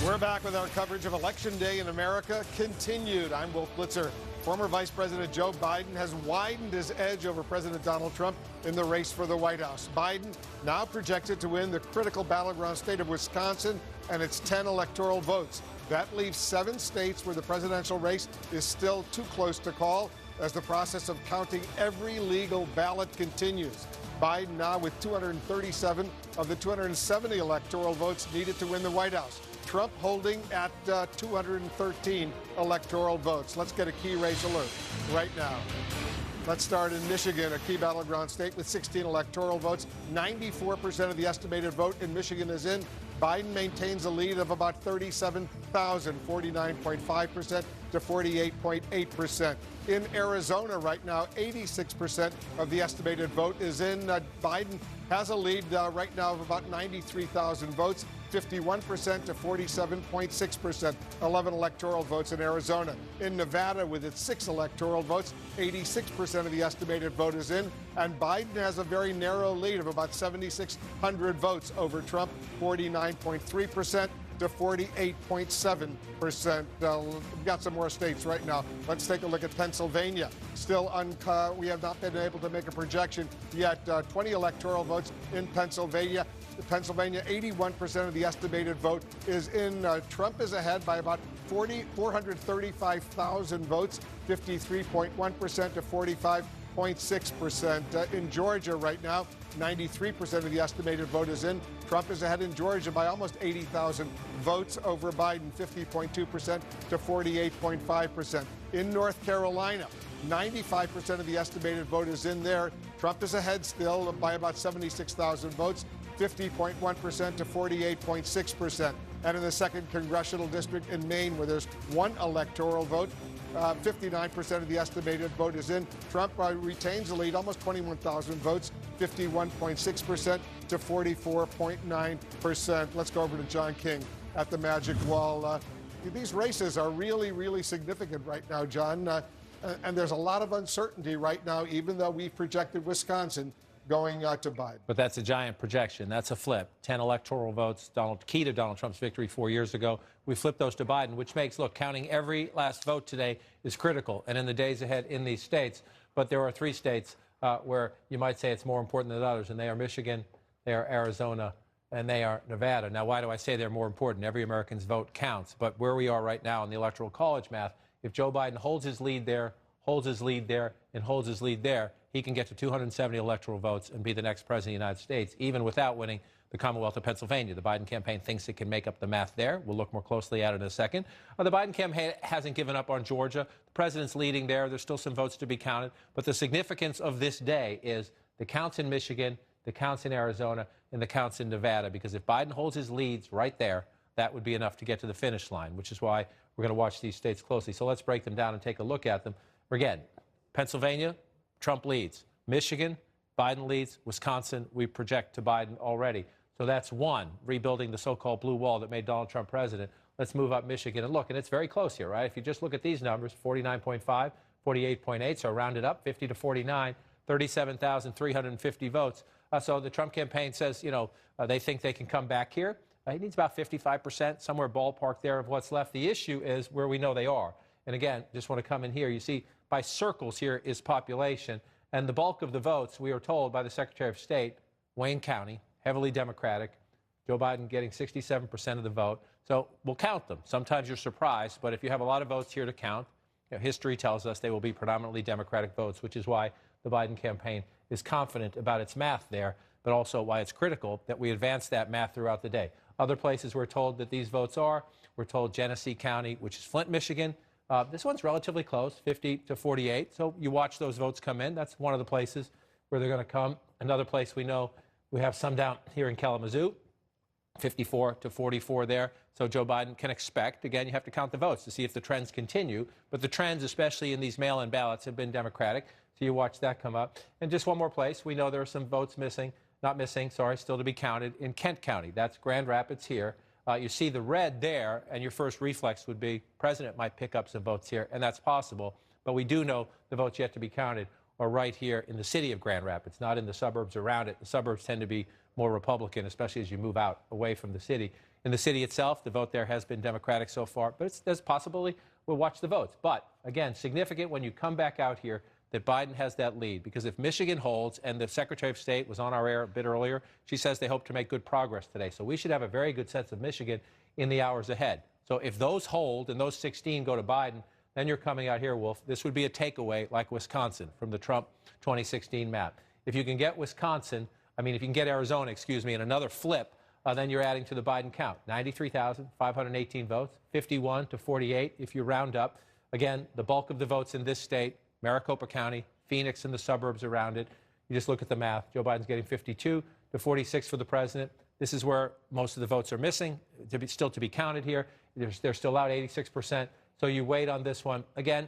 We're back with our coverage of Election Day in America continued. I'm Wolf Blitzer. Former Vice President Joe Biden has widened his edge over President Donald Trump in the race for the White House. Biden now projected to win the critical battleground state of Wisconsin and its 10 electoral votes. That leaves 7 states where the presidential race is still too close to call as the process of counting every legal ballot continues. Biden now with 237 of the 270 electoral votes needed to win the White House. Trump holding at 213 electoral votes. Let's get a key race alert right now. Let's start in Michigan, a key battleground state with 16 electoral votes. 94% of the estimated vote in Michigan is in. Biden maintains a lead of about 37,000, 49.5% to 48.8%. In Arizona right now, 86% of the estimated vote is in. Biden has a lead right now of about 93,000 votes, 51% to 47.6%. 11 electoral votes in Arizona. In Nevada, with its 6 electoral votes, 86% of the estimated vote is in. And Biden has a very narrow lead of about 7,600 votes over Trump, 49.3% to 48.7%. We've got some more states right now. Let's take a look at Pennsylvania. Still, we have not been able to make a projection yet. 20 electoral votes in Pennsylvania. Pennsylvania, 81% of the estimated vote is in. Trump is ahead by about 435,000 votes, 53.1% to 45.6%. In Georgia right now, 93% of the estimated vote is in. Trump is ahead in Georgia by almost 80,000 votes over Biden, 50.2% to 48.5%. In North Carolina, 95% of the estimated vote is in there. Trump is ahead still by about 76,000 votes, 50.1% to 48.6%. And in the 2nd Congressional District in Maine, where there's 1 electoral vote, 59% of the estimated vote is in. Trump retains the lead, almost 21,000 votes, 51.6% to 44.9%. Let's go over to John King at the Magic Wall. These races are really, really significant right now, John. And there's a lot of uncertainty right now, even though we've projected Wisconsin. going to Biden. But that's a giant projection. That's a flip. 10 electoral votes, key to Donald Trump's victory 4 years ago. We flipped those to Biden, which makes, look, counting every last vote today is critical. And in the days ahead in these states, but there are 3 states where you might say it's more important than others, and they are Michigan, they are Arizona, and they are Nevada. Now, why do I say they're more important? Every American's vote counts. But where we are right now in the Electoral College math, if Joe Biden holds his lead there, holds his lead there, and holds his lead there, he can get to 270 electoral votes and be the next president of the United States, even without winning the Commonwealth of Pennsylvania. The Biden campaign thinks it can make up the math there. We'll look more closely at it in a second. The Biden campaign hasn't given up on Georgia. The president's leading there. There's still some votes to be counted. But the significance of this day is the counts in Michigan, the counts in Arizona, and the counts in Nevada, because if Biden holds his leads right there, that would be enough to get to the finish line, which is why we're going to watch these states closely. So let's break them down and take a look at them. Again, Pennsylvania, Trump leads. Michigan, Biden leads. Wisconsin, we project to Biden already. So that's one, rebuilding the so-called blue wall that made Donald Trump president. Let's move up Michigan and look, and it's very close here, right? If you just look at these numbers, 49.5, 48.8, so round it up, 50 to 49, 37,350 votes. So the Trump campaign says, they think they can come back here. He needs about 55%, somewhere ballpark there of what's left. The issue is where we know they are. And again, just want to come in here. You see, by circles here is population. And the bulk of the votes, we are told by the Secretary of State, Wayne County, heavily Democratic, Joe Biden getting 67% of the vote. So we'll count them. Sometimes you're surprised, but if you have a lot of votes here to count, history tells us they will be predominantly Democratic votes, which is why the Biden campaign is confident about its math there, but also why it's critical that we advance that math throughout the day. Other places we're told that these votes are, we're told Genesee County, which is Flint, Michigan. This one's relatively close, 50 to 48. So you watch those votes come in. That's one of the places where they're going to come. Another place we know we have some down here in Kalamazoo, 54 to 44 there. So Joe Biden can expect, again, you have to count the votes to see if the trends continue. But the trends, especially in these mail-in ballots, have been Democratic. So you watch that come up. And just one more place. We know there are some votes still to be counted in Kent County. That's Grand Rapids here. You see the red there, and your first reflex would be president might pick up some votes here, and that's possible. But we do know the votes yet to be counted are right here in the city of Grand Rapids, not in the suburbs around it. The suburbs tend to be more Republican, especially as you move out away from the city. In the city itself, the vote there has been Democratic so far, but there's possibly we'll watch the votes. But again, significant when you come back out here that Biden has that lead, because if Michigan holds, and the Secretary of State was on our air a bit earlier, she says they hope to make good progress today. So we should have a very good sense of Michigan in the hours ahead. So if those hold and those 16 go to Biden, then you're coming out here, Wolf. This would be a takeaway like Wisconsin from the Trump 2016 map. If you can get if you can get Arizona, in another flip, then you're adding to the Biden count. 93,518 votes, 51 to 48 if you round up. Again, the bulk of the votes in this state, Maricopa County, Phoenix and the suburbs around it. You just look at the math. Joe Biden's getting 52 to 46 for the president. This is where most of the votes are missing, still to be counted here. They're still out 86%. So you wait on this one. Again,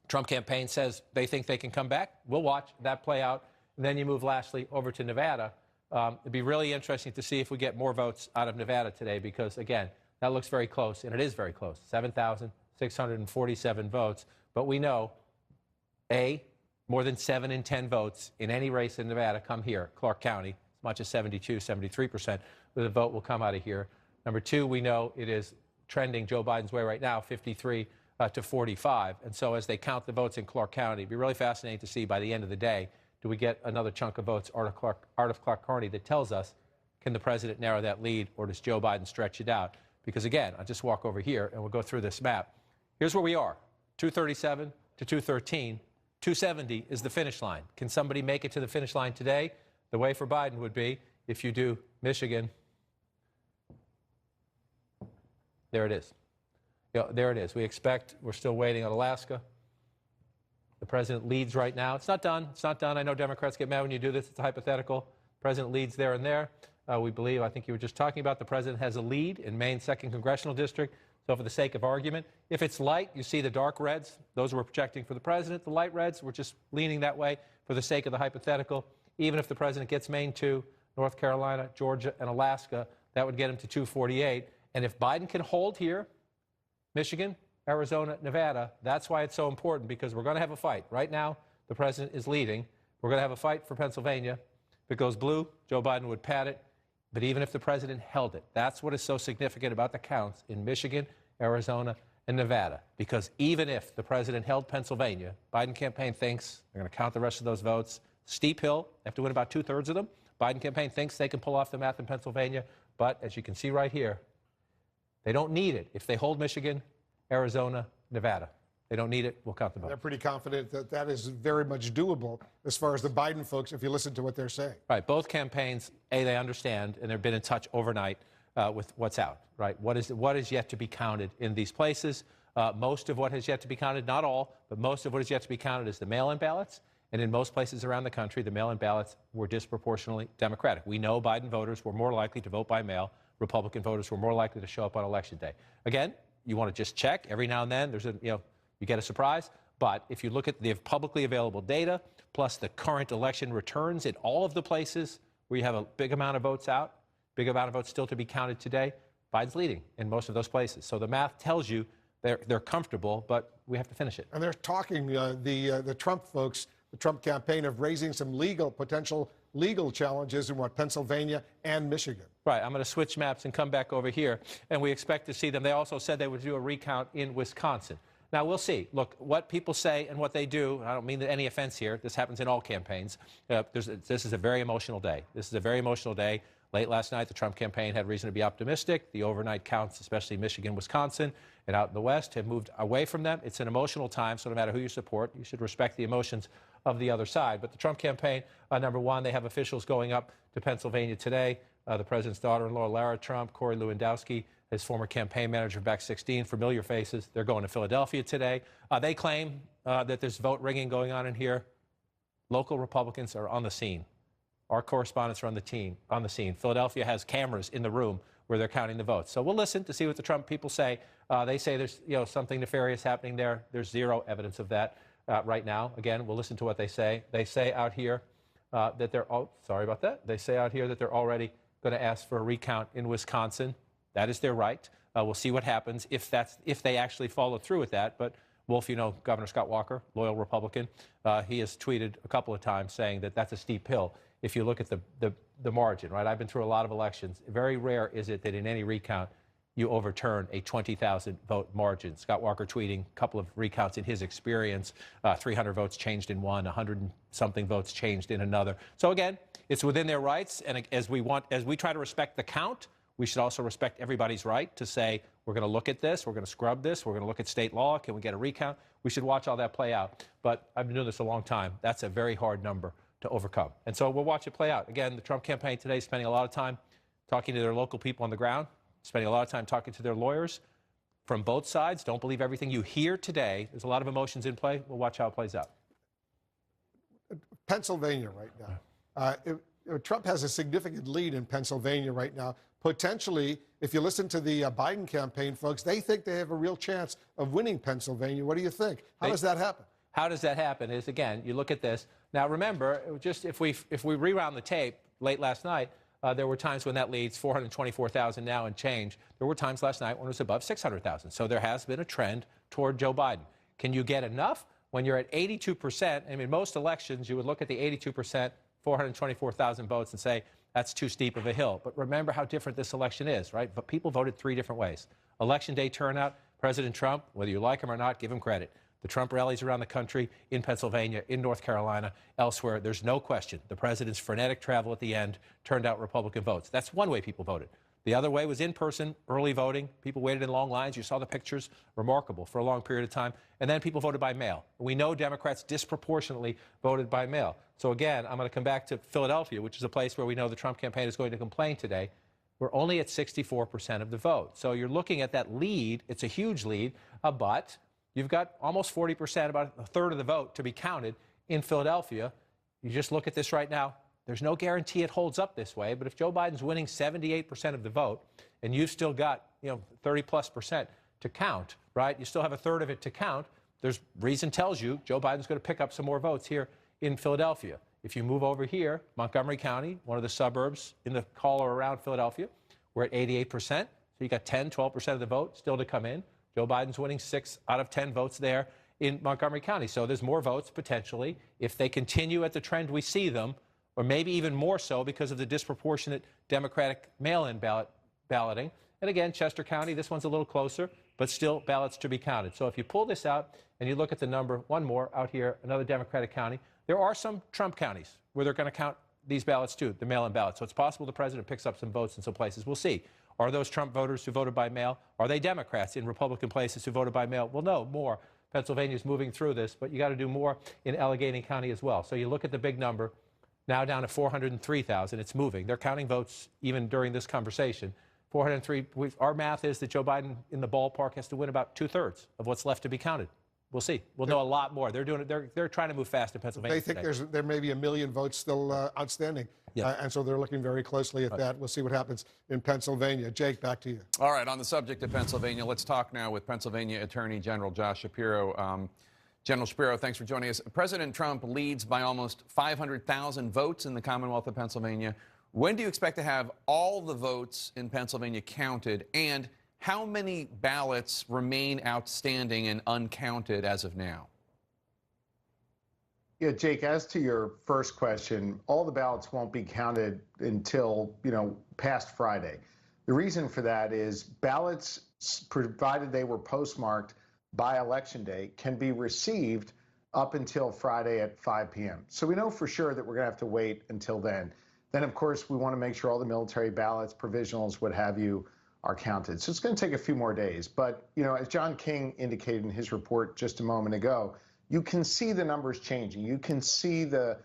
Trump campaign says they think they can come back. We'll watch that play out. And then you move lastly over to Nevada. It'd be really interesting to see if we get more votes out of Nevada today, because, again, that looks very close, and it is very close, 7,647 votes. But we know, more than 7 in 10 votes in any race in Nevada come here, Clark County, as much as 72, 73% of the vote will come out of here. Number two, we know it is trending Joe Biden's way right now, 53 to 45. And so as they count the votes in Clark County, it'd be really fascinating to see by the end of the day, do we get another chunk of votes out of Clark County that tells us, can the president narrow that lead, or does Joe Biden stretch it out? Because, again, I'll just walk over here and we'll go through this map. Here's where we are, 237 to 213. 270 is the finish line. Can somebody make it to the finish line today? The way for Biden would be if you do Michigan. There it is. There it is. We're still waiting on Alaska. The president leads right now. It's not done. It's not done. I know Democrats get mad when you do this. It's a hypothetical. The president leads there and there. We believe, I think you were just talking about, the president has a lead in Maine's 2nd Congressional District. So for the sake of argument, if it's light, you see the dark reds. Those we're projecting for the president. The light reds, we're just leaning that way for the sake of the hypothetical. Even if the president gets Maine 2, North Carolina, Georgia, and Alaska, that would get him to 248. And if Biden can hold here, Michigan, Arizona, Nevada, that's why it's so important, because we're going to have a fight. Right now, the president is leading, We're going to have a fight for Pennsylvania. If it goes blue, Joe Biden would pad it. But even if the president held it, that's what is so significant about the counts in Michigan, Arizona, and Nevada. Because even if the president held Pennsylvania, Biden campaign thinks they're going to count the rest of those votes. Steep hill. They have to win about 2/3 of them. Biden campaign thinks they can pull off the math in Pennsylvania. But as you can see right here, they don't need it. If they hold Michigan, Arizona, Nevada, they don't need it. We'll count the votes. They're pretty confident that that is very much doable as far as the Biden folks, if you listen to what they're saying. Right. Both campaigns, they understand, and they've been in touch overnight with what's out. Right. What is yet to be counted in these places? Most of what has yet to be counted, not all, but most of what is yet to be counted is the mail-in ballots. And in most places around the country, the mail-in ballots were disproportionately Democratic. We know Biden voters were more likely to vote by mail. Republican voters were more likely to show up on Election Day. Again, you want to just check every now and then. There's you get a surprise. But if you look at the publicly available data, plus the current election returns in all of the places where you have a big amount of votes out, big amount of votes still to be counted today, Biden's leading in most of those places. So the math tells you they're comfortable, but we have to finish it. And they're talking, the Trump folks, the Trump campaign, of raising some potential legal challenges in Pennsylvania and Michigan. Right. I'm going to switch maps and come back over here, and we expect to see them. They also said they would do a recount in Wisconsin. Now, we'll see. Look, what people say and what they do, I don't mean any offense here. This happens in all campaigns. This is a very emotional day. This is a very emotional day. Late last night, the Trump campaign had reason to be optimistic. The overnight counts, especially Michigan, Wisconsin, and out in the West, have moved away from them. It's an emotional time, so no matter who you support, you should respect the emotions of the other side. But the Trump campaign, number one, they have officials going up to Pennsylvania today. The president's daughter-in-law, Lara Trump, Corey Lewandowski, his former campaign manager back 16, familiar faces. They're going to Philadelphia today. They claim that there's vote rigging going on in here. Local Republicans are on the scene. Our correspondents are on the scene. Philadelphia has cameras in the room where they're counting the votes. So we'll listen to see what the Trump people say. They say there's something nefarious happening there. There's zero evidence of that right now. Again, we'll listen to what they say. They say out here that they're sorry about that. They say out here that they're already going to ask for a recount in Wisconsin. That is their right. We'll see what happens if they actually follow through with that. But Wolf, Governor Scott Walker, loyal Republican, he has tweeted a couple of times saying that that's a steep hill. If you look at the margin, right? I've been through a lot of elections. Very rare is it that in any recount you overturn a 20,000 vote margin. Scott Walker tweeting a couple of recounts in his experience, 300 votes changed in one, 100 and something votes changed in another. So again, it's within their rights. And as we try to respect the count, we should also respect everybody's right to say, we're going to look at this, we're going to scrub this, we're going to look at state law, can we get a recount? We should watch all that play out. But I've been doing this a long time. That's a very hard number to overcome. And so we'll watch it play out. Again, the Trump campaign today is spending a lot of time talking to their local people on the ground, spending a lot of time talking to their lawyers from both sides. Don't believe everything you hear today. There's a lot of emotions in play. We'll watch how it plays out. Pennsylvania right now. Trump has a significant lead in Pennsylvania right now. Potentially, if you listen to the Biden campaign folks, they think they have a real chance of winning Pennsylvania. What do you think? How does that happen? How does that happen is, again, you look at this. Now, remember, just if we rewound the tape late last night, there were times when that leads 424,000 now and change. There were times last night when it was above 600,000. So there has been a trend toward Joe Biden. Can you get enough? When you're at 82%, I mean, most elections, you would look at the 82%, 424,000 votes and say, that's too steep of a hill. But remember how different this election is, right? But people voted 3 different ways. Election day turnout, President Trump, whether you like him or not, give him credit. The Trump rallies around the country, in Pennsylvania, in North Carolina, elsewhere, there's no question. The president's frenetic travel at the end turned out Republican votes. That's one way people voted. The other way was in-person, early voting. People waited in long lines. You saw the pictures. Remarkable for a long period of time. And then people voted by mail. We know Democrats disproportionately voted by mail. So again, I'm going to come back to Philadelphia, which is a place where we know the Trump campaign is going to complain today. We're only at 64% of the vote. So you're looking at that lead. It's a huge lead, but you've got almost 40%, about a third of the vote to be counted in Philadelphia. You just look at this right now. There's no guarantee it holds up this way, but if Joe Biden's winning 78% of the vote and you've still got, 30+% to count, right? You still have a third of it to count. There's reason tells you Joe Biden's going to pick up some more votes here in Philadelphia. If you move over here, Montgomery County, one of the suburbs in the call or around Philadelphia, we're at 88%. So you got 10, 12% of the vote still to come in. Joe Biden's winning 6 out of 10 votes there. in Montgomery County. So there's more votes potentially if they continue at the trend we see them, or maybe even more so because of the disproportionate Democratic mail-in balloting. And again, Chester County, this one's a little closer, but still ballots to be counted. So if you pull this out and you look at the number, one more out here, another Democratic county, there are some Trump counties where they're going to count these ballots too, the mail-in ballots. So it's possible the president picks up some votes in some places. We'll see. Are those Trump voters who voted by mail? Are they Democrats in Republican places who voted by mail? We'll know more. Pennsylvania's moving through this, but you got to do more in Allegheny County as well. So you look at the big number, now down to 403,000. It's moving. They're counting votes even during this conversation. 403. Our math is that Joe Biden in the ballpark has to win about 2/3 of what's left to be counted. We'll see. We'll know a lot more. They're doing it. They're trying to move fast in Pennsylvania. They think there may be 1 million votes still outstanding. Yeah. And so they're looking very closely at that. We'll see what happens in Pennsylvania. Jake, back to you. All right, on the subject of Pennsylvania, let's talk now with Pennsylvania Attorney General Josh Shapiro. General Shapiro, thanks for joining us. President Trump leads by almost 500,000 votes in the Commonwealth of Pennsylvania. When do you expect to have all the votes in Pennsylvania counted, and how many ballots remain outstanding and uncounted as of now? Yeah, Jake, as to your first question, all the ballots won't be counted until, past Friday. The reason for that is ballots, provided they were postmarked by Election Day, can be received up until Friday at 5 p.m. So we know for sure that we're going to have to wait until then. Then, of course, we want to make sure all the military ballots, provisionals, what have you, are counted. So it's going to take a few more days. But, as John King indicated in his report just a moment ago, you can see the numbers changing. You can see the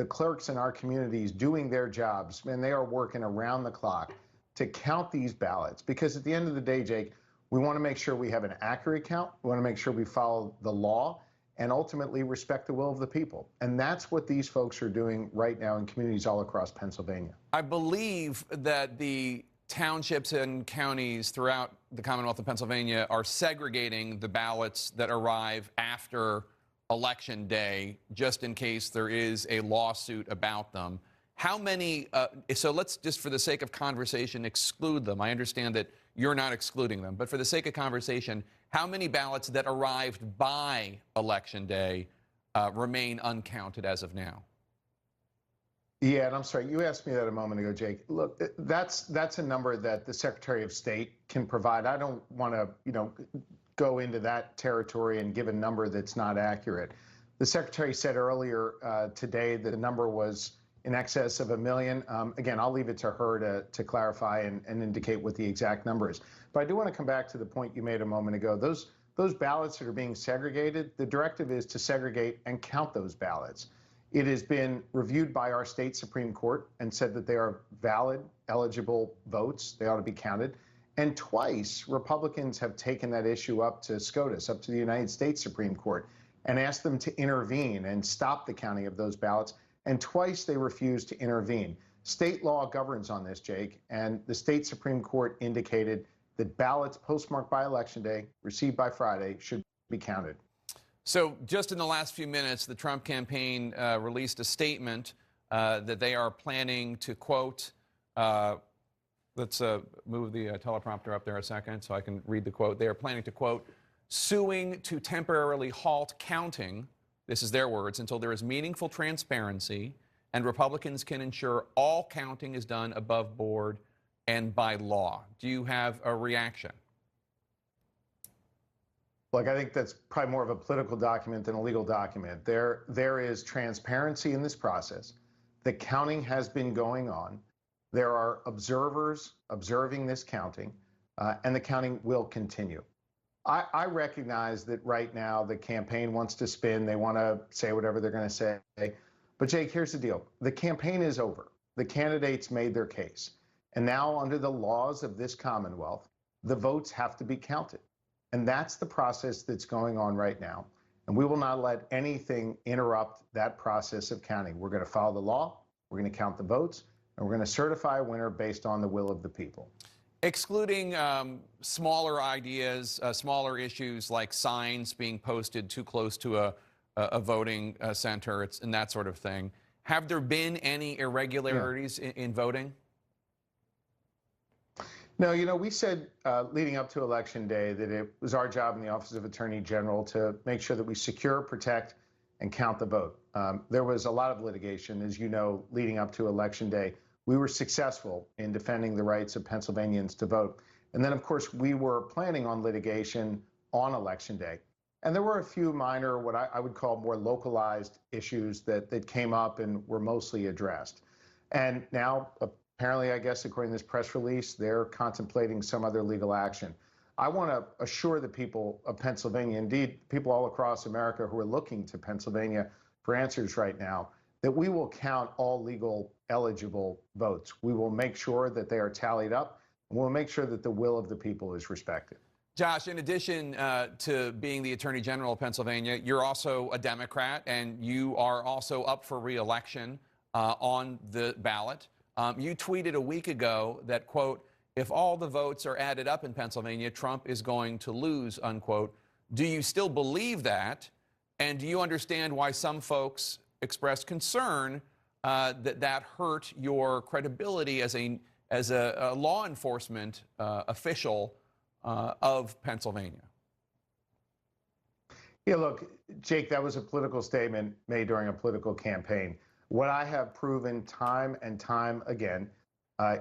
clerks in our communities doing their jobs, and they are working around the clock to count these ballots. Because at the end of the day, Jake, we want to make sure we have an accurate count. We want to make sure we follow the law and ultimately respect the will of the people. And that's what these folks are doing right now in communities all across Pennsylvania. I believe that the townships and counties throughout the Commonwealth of Pennsylvania are segregating the ballots that arrive after Election Day, just in case there is a lawsuit about them. How many, so let's just for the sake of conversation exclude them. I understand that you're not excluding them, but for the sake of conversation, how many ballots that arrived by Election Day remain uncounted as of now? Yeah, and I'm sorry, you asked me that a moment ago, Jake. Look, that's a number that the Secretary of State can provide. I don't want to, go into that territory and give a number that's not accurate. The Secretary said earlier today that the number was in excess of 1 million. Again, I'll leave it to her to clarify and indicate what the exact number is. But I do want to come back to the point you made a moment ago. Those ballots that are being segregated, the directive is to segregate and count those ballots. It has been reviewed by our state Supreme Court and said that they are valid, eligible votes. They ought to be counted. And twice, Republicans have taken that issue up to SCOTUS, up to the United States Supreme Court, and asked them to intervene and stop the counting of those ballots. And twice they refused to intervene. State law governs on this, Jake, and the state Supreme Court indicated that ballots postmarked by Election Day, received by Friday, should be counted. So just in the last few minutes, the Trump campaign released a statement that they are planning to, quote, let's move the teleprompter up there a second so I can read the quote. They are planning to, quote, suing to temporarily halt counting, this is their words, until there is meaningful transparency and Republicans can ensure all counting is done above board and by law. Do you have a reaction? Look, I think that's probably more of a political document than a legal document. There is transparency in this process. The counting has been going on. There are observers observing this counting, and the counting will continue. I recognize that right now the campaign wants to spin. They want to say whatever they're going to say. But, Jake, here's the deal. The campaign is over. The candidates made their case. And now, under the laws of this Commonwealth, the votes have to be counted. And that's the process that's going on right now. And we will not let anything interrupt that process of counting. We're going to follow the law. We're going to count the votes. And we're going to certify a winner based on the will of the people. Excluding smaller ideas, smaller issues like signs being posted too close to a voting center and that sort of thing, have there been any irregularities in voting? No, you know, we said leading up to Election Day that it was our job in the Office of Attorney General to make sure that we secure, protect, and count the vote. There was a lot of litigation, as you know, leading up to Election Day. We were successful in defending the rights of Pennsylvanians to vote. And then, of course, we were planning on litigation on Election Day. And there were a few minor, what I would call more localized issues that came up and were mostly addressed. And now, apparently, I guess, according to this press release, they're contemplating some other legal action. I want to assure the people of Pennsylvania, indeed, people all across America who are looking to Pennsylvania for answers right now, that we will count all legal eligible votes. We will make sure that they are tallied up, and we'll make sure that the will of the people is respected. Josh, in addition to being the Attorney General of Pennsylvania, you're also a Democrat, and you are also up for re-election on the ballot. You tweeted a week ago that, quote, if all the votes are added up in Pennsylvania, Trump is going to lose, unquote. Do you still believe that? And do you understand why some folks expressed concern that hurt your credibility as a law enforcement official of Pennsylvania? Yeah, look, Jake, that was a political statement made during a political campaign. What I have proven time and time again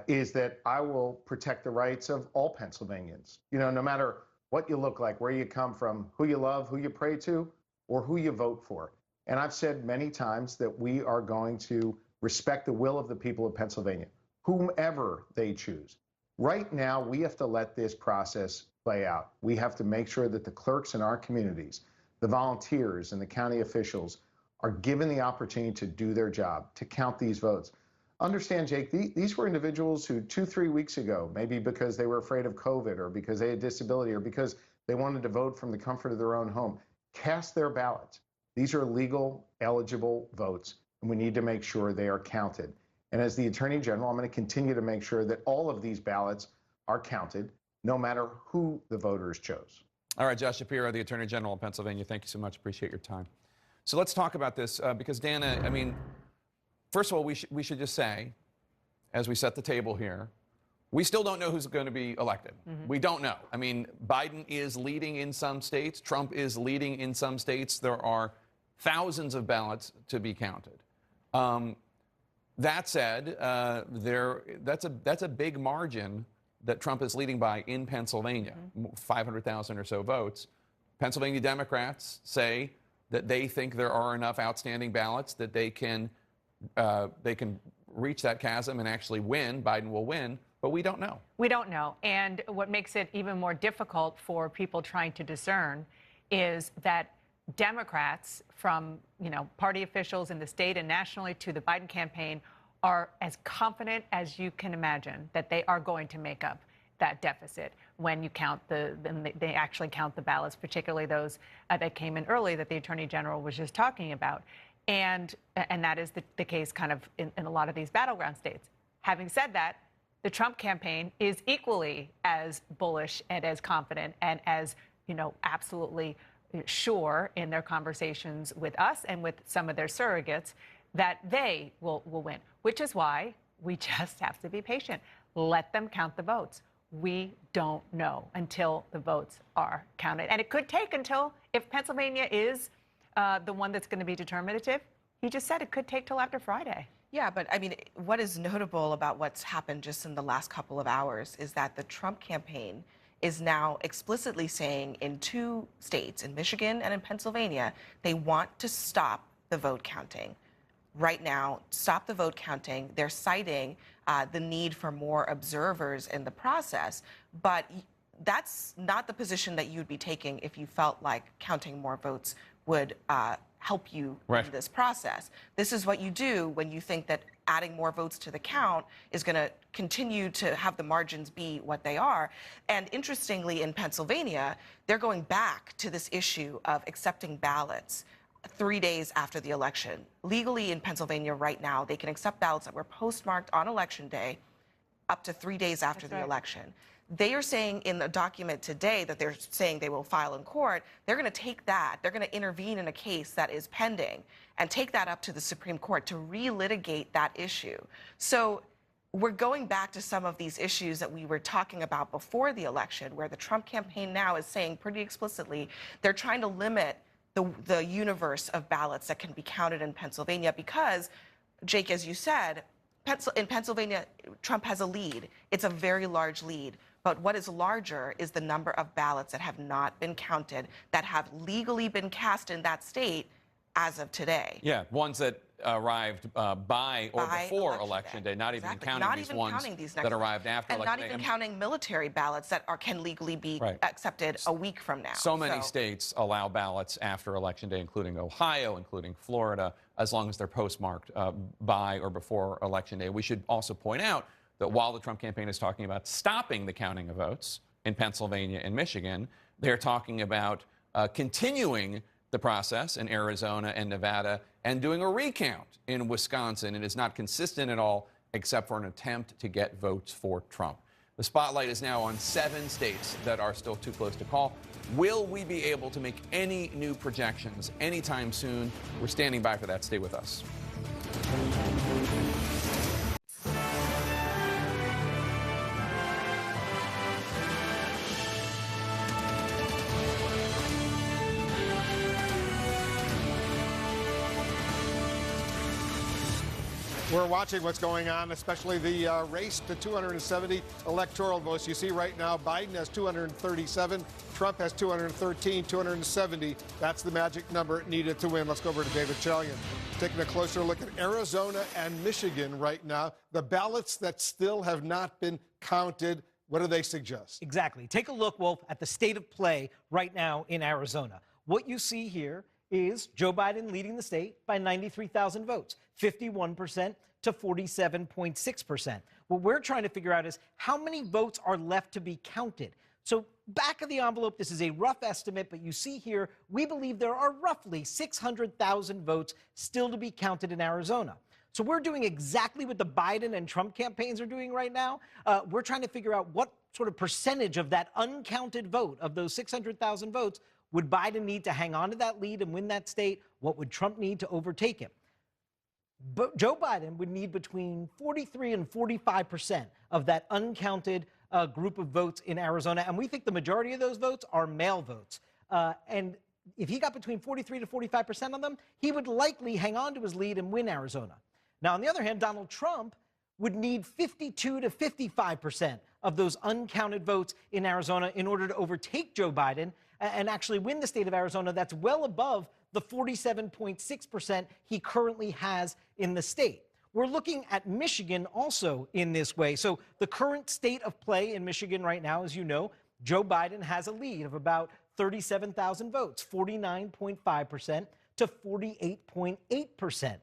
is that I will protect the rights of all Pennsylvanians. You know, no matter what you look like, where you come from, who you love, who you pray to, or who you vote for. And I've said many times that we are going to respect the will of the people of Pennsylvania, whomever they choose. Right now, we have to let this process play out. We have to make sure that the clerks in our communities, the volunteers and the county officials are given the opportunity to do their job, to count these votes. Understand, Jake, these were individuals who 2-3 weeks ago, maybe because they were afraid of COVID or because they had disability or because they wanted to vote from the comfort of their own home, cast their ballots. These are legal, eligible votes, and we need to make sure they are counted. And as the Attorney General, I'm going to continue to make sure that all of these ballots are counted, no matter who the voters chose. All right, Josh Shapiro, the Attorney General of Pennsylvania, thank you so much. Appreciate your time. So let's talk about this because, Dana, I mean, first of all, we should just say, as we set the table here, we still don't know who's going to be elected. We don't know. I mean, Biden is leading in some states. Trump is leading in some states. There are thousands of ballots to be counted. That said, that's a big margin that Trump is leading by in Pennsylvania, 500,000 or so votes. Pennsylvania Democrats say that they think there are enough outstanding ballots that they can reach that chasm and actually win. Biden will win, but we don't know. We don't know. And what makes it even more difficult for people trying to discern is that Democrats, from party officials in the state and nationally to the Biden campaign, are as confident as you can imagine that they are going to make up that deficit when you count they actually count the ballots, particularly those that came in early that the Attorney General was just talking about. And that is the case kind of in a lot of these battleground states. Having said that, the Trump campaign is equally as bullish and as confident and as, absolutely sure in their conversations with us and with some of their surrogates that they will win, which is why we just have to be patient. Let them count the votes. We don't know until the votes are counted. And it could take until, if Pennsylvania is the one that's going to be determinative, he just said it could take till after Friday. Yeah, but I mean, what is notable about what's happened just in the last couple of hours is that the Trump campaign is now explicitly saying in 2 states, in Michigan and in Pennsylvania, they want to stop the vote counting. Right now, stop the vote counting. They're citing the need for more observers in the process, but that's not the position that you'd be taking if you felt like counting more votes would help you in this process. This is what you do when you think that adding more votes to the count is going to continue to have the margins be what they are. And interestingly, in Pennsylvania, they're going back to this issue of accepting ballots 3 days after the election. Legally in Pennsylvania right now, they can accept ballots that were postmarked on Election Day up to 3 days after the election. They are saying in the document today that they're saying they will file in court. They're going to take that. They're going to intervene in a case that is pending and take that up to the Supreme Court to relitigate that issue. So we're going back to some of these issues that we were talking about before the election, where the Trump campaign now is saying pretty explicitly they're trying to limit the universe of ballots that can be counted in Pennsylvania because, Jake, as you said, in Pennsylvania, Trump has a lead. It's a very large lead. But what is larger is the number of ballots that have not been counted, that have legally been cast in that state as of today. Yeah, ones that arrived by or before election day, not even counting these ones that arrived after and election not day. even counting military ballots that can legally be accepted a week from now. So many states allow ballots after election day, including Ohio, including Florida, as long as they're postmarked by or before election day. We should also point out that while the Trump campaign is talking about stopping the counting of votes in Pennsylvania and Michigan, they're talking about continuing the process in Arizona and Nevada and doing a recount in Wisconsin. It is not consistent at all, except for an attempt to get votes for Trump. The spotlight is now on 7 states that are still too close to call. Will we be able to make any new projections anytime soon? We're standing by for that. Stay with us. We're watching what's going on, especially the race to 270 electoral votes. You see right now, Biden has 237, Trump has 213, 270. That's the magic number needed to win. Let's go over to David Chalian, taking a closer look at Arizona and Michigan right now. The ballots that still have not been counted, what do they suggest? Exactly. Take a look, Wolf, at the state of play right now in Arizona. What you see here is Joe Biden leading the state by 93,000 votes, 51% to 47.6%. What we're trying to figure out is how many votes are left to be counted. So back of the envelope, this is a rough estimate, but you see here, we believe there are roughly 600,000 votes still to be counted in Arizona. So we're doing exactly what the Biden and Trump campaigns are doing right now. We're trying to figure out what sort of percentage of that uncounted vote, of those 600,000 votes, would Biden need to hang on to that lead and win that state? What would Trump need to overtake him? But Joe Biden would need between 43 and 45% of that uncounted group of votes in Arizona. And we think the majority of those votes are mail votes. And if he got between 43 to 45% of them, he would likely hang on to his lead and win Arizona. Now, on the other hand, Donald Trump would need 52 to 55% of those uncounted votes in Arizona in order to overtake Joe Biden and actually win the state of Arizona. That's well above the 47.6% he currently has in the state. We're looking at Michigan also in this way. So the current state of play in Michigan right now, as you know, Joe Biden has a lead of about 37,000 votes, 49.5% to 48.8%.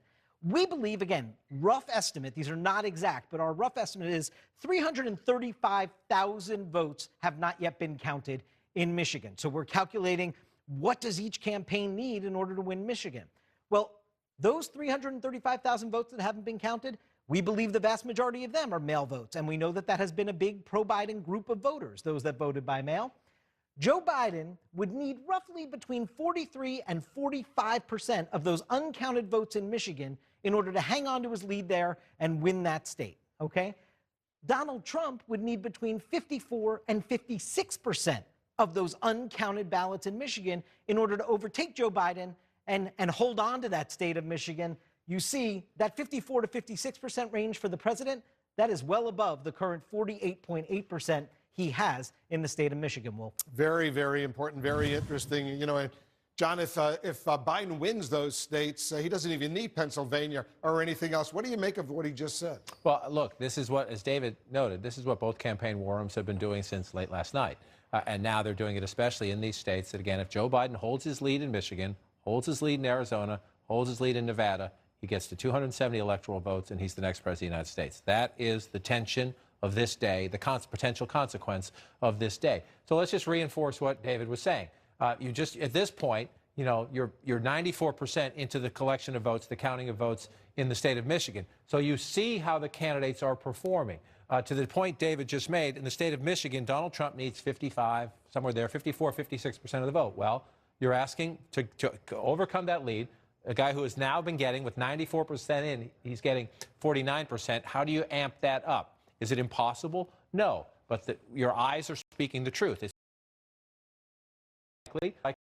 We believe, again, rough estimate, these are not exact, but our rough estimate is 335,000 votes have not yet been counted in Michigan. So we're calculating what does each campaign need in order to win Michigan? Well, those 335,000 votes that haven't been counted, we believe the vast majority of them are mail votes. And we know that that has been a big pro-Biden group of voters, those that voted by mail. Joe Biden would need roughly between 43 and 45% of those uncounted votes in Michigan in order to hang on to his lead there and win that state, okay? Donald Trump would need between 54 and 56% of those uncounted ballots in Michigan in order to overtake Joe Biden and hold on to that state of Michigan. You see that 54 to 56% range for the president, that is well above the current 48.8% he has in the state of Michigan, Wolf. Very, very important, very interesting. You know, John, if Biden wins those states, he doesn't even need Pennsylvania or anything else. What do you make of what he just said? Well, look, this is what, as David noted, this is what both campaign war rooms have been doing since late last night. And now they're doing it especially in these states that, again, if Joe Biden holds his lead in Michigan, holds his lead in Arizona, holds his lead in Nevada, he gets to 270 electoral votes, and he's the next president of the United States. That is the tension of this day, the potential consequence of this day. So let's just reinforce what David was saying. You just, at this point, you know, you're 94% into the collection of votes, the counting of votes in the state of Michigan. So you see how the candidates are performing. To the point David just made, in the state of Michigan, Donald Trump needs 55, somewhere there, 54, 56% of the vote. Well, you're asking to overcome that lead. a guy who has now been getting, with 94% in, he's getting 49%. How do you amp that up? Is it impossible? No, but your eyes are speaking the truth. It's likely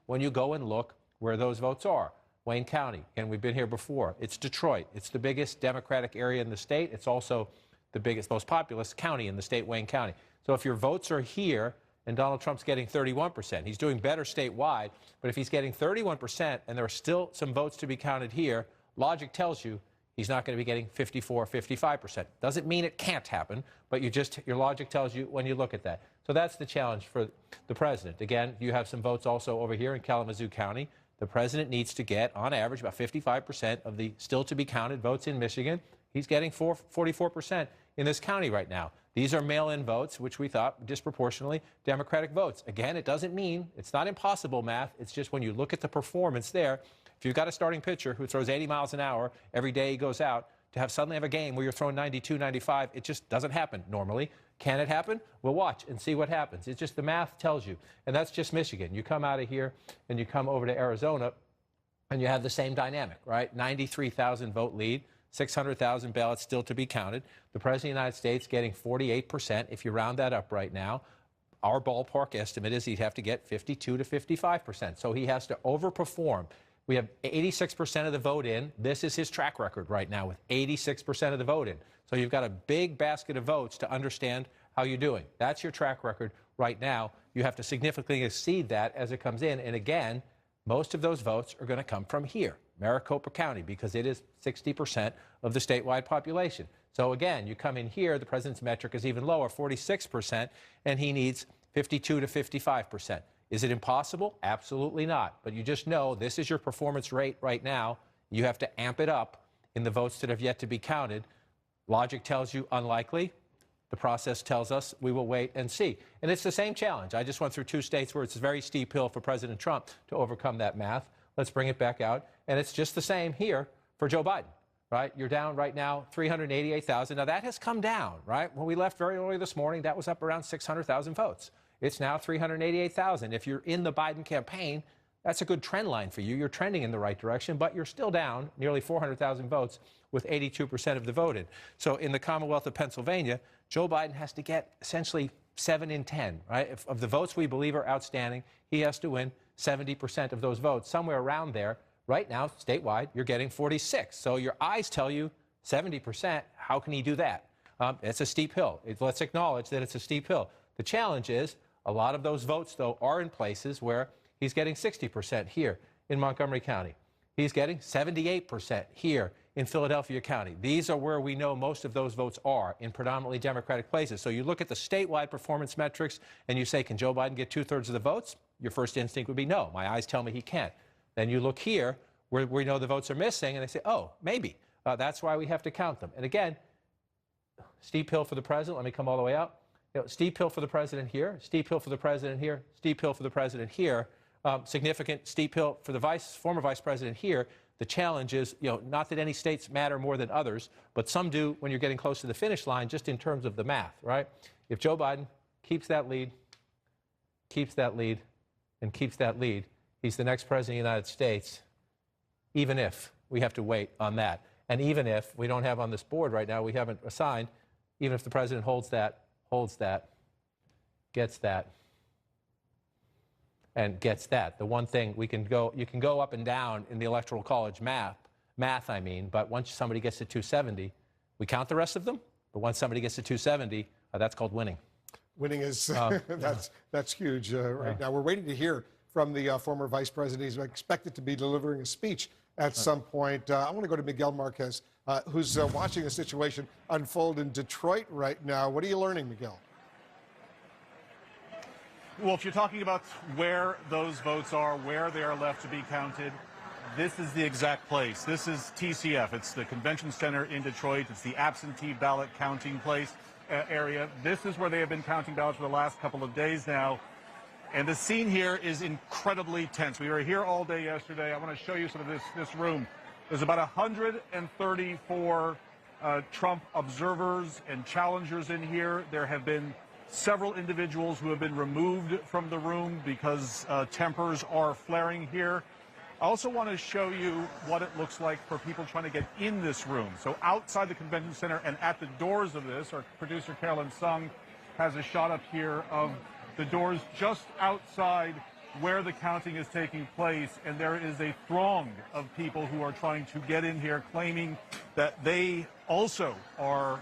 when you go and look where those votes are. Wayne County, and we've been here before. It's Detroit. It's the biggest Democratic area in the state. It's also the biggest, most populous county in the state, Wayne County. So if your votes are here and Donald Trump's getting 31%, he's doing better statewide, but if he's getting 31% and there are still some votes to be counted here, logic tells you he's not going to be getting 54, 55%. Doesn't mean it can't happen, but your logic tells you when you look at that. So that's the challenge for the president. Again, you have some votes also over here in Kalamazoo County. The president needs to get, on average, about 55% of the still-to-be-counted votes in Michigan. He's getting 44% in this county right now. These are mail-in votes, which we thought disproportionately Democratic votes. Again, it doesn't mean, it's not impossible math. It's just when you look at the performance there, if you've got a starting pitcher who throws 80 miles an hour every day he goes out, to suddenly have a game where you're throwing 92, 95, it just doesn't happen normally. Can it happen? We'll watch and see what happens. It's just the math tells you. And that's just Michigan. You come out of here and you come over to Arizona and you have the same dynamic, right? 93,000 vote lead, 600,000 ballots still to be counted. The President of the United States getting 48%. If you round that up right now, our ballpark estimate is he'd have to get 52 to 55%. So he has to overperform. We have 86% of the vote in. This is his track record right now with 86% of the vote in. So you've got a big basket of votes to understand how you're doing. That's your track record right now. You have to significantly exceed that as it comes in. And again, most of those votes are going to come from here, Maricopa County, because it is 60% of the statewide population. So again, you come in here, the president's metric is even lower, 46%, and he needs 52 to 55%. Is it impossible? Absolutely not. But you just know this is your performance rate right now. You have to amp it up in the votes that have yet to be counted. Logic tells you unlikely. The process tells us we will wait and see. And it's the same challenge. I just went through 2 states where it's a very steep hill for President Trump to overcome that math. Let's bring it back out. And it's just the same here for Joe Biden, right? You're down right now 388,000. Now, that has come down, right? When we left very early this morning, that was up around 600,000 votes. It's now 388,000. If you're in the Biden campaign, that's a good trend line for you. You're trending in the right direction, but you're still down nearly 400,000 votes with 82% of the voted. So in the Commonwealth of Pennsylvania, Joe Biden has to get essentially 7 in 10, right? If, of the votes we believe are outstanding, he has to win 70% of those votes, somewhere around there. Right now, statewide, you're getting 46. So your eyes tell you 70%. How can he do that? It's a steep hill. Let's acknowledge that it's a steep hill. The challenge is a lot of those votes, though, are in places where he's getting 60% here in Montgomery County. He's getting 78% here in Philadelphia County. These are where we know most of those votes are, in predominantly Democratic places. So you look at the statewide performance metrics and you say, can Joe Biden get 2/3 of the votes? Your first instinct would be no. My eyes tell me he can't. Then you look here where we know the votes are missing and they say, oh, maybe. That's why we have to count them. And again, steep hill for the president. Let me come all the way out. Steep hill for the president here, steep hill for the president here, steep hill for the president here, significant steep hill for the former vice president here. The challenge is, not that any states matter more than others, but some do when you're getting close to the finish line, just in terms of the math, right? If Joe Biden keeps that lead, and keeps that lead, he's the next president of the United States, even if we have to wait on that. And even if we don't have on this board right now, we haven't assigned, even if the president holds that, gets that, and gets that. The one thing you can go up and down in the Electoral College math, but once somebody gets to 270, we count the rest of them, but once somebody gets to 270, that's called winning. Winning is, that's huge right now. We're waiting to hear from the former vice president. He's expected to be delivering a speech at some point. I want to go to Miguel Marquez, who's watching the situation unfold in Detroit right now. What are you learning, Miguel? Well, if you're talking about where those votes are, where they are left to be counted, this is the exact place. This is TCF. It's the Convention Center in Detroit. It's the absentee ballot counting place area. This is where they have been counting ballots for the last couple of days now. And the scene here is incredibly tense. We were here all day yesterday. I want to show you some of this room. There's about 134 Trump observers and challengers in here. There have been several individuals who have been removed from the room because tempers are flaring here. I also want to show you what it looks like for people trying to get in this room. So outside the convention center and at the doors of this, our producer Carolyn Sung has a shot up here of the doors just outside where the counting is taking place, and there is a throng of people who are trying to get in here, claiming that they also are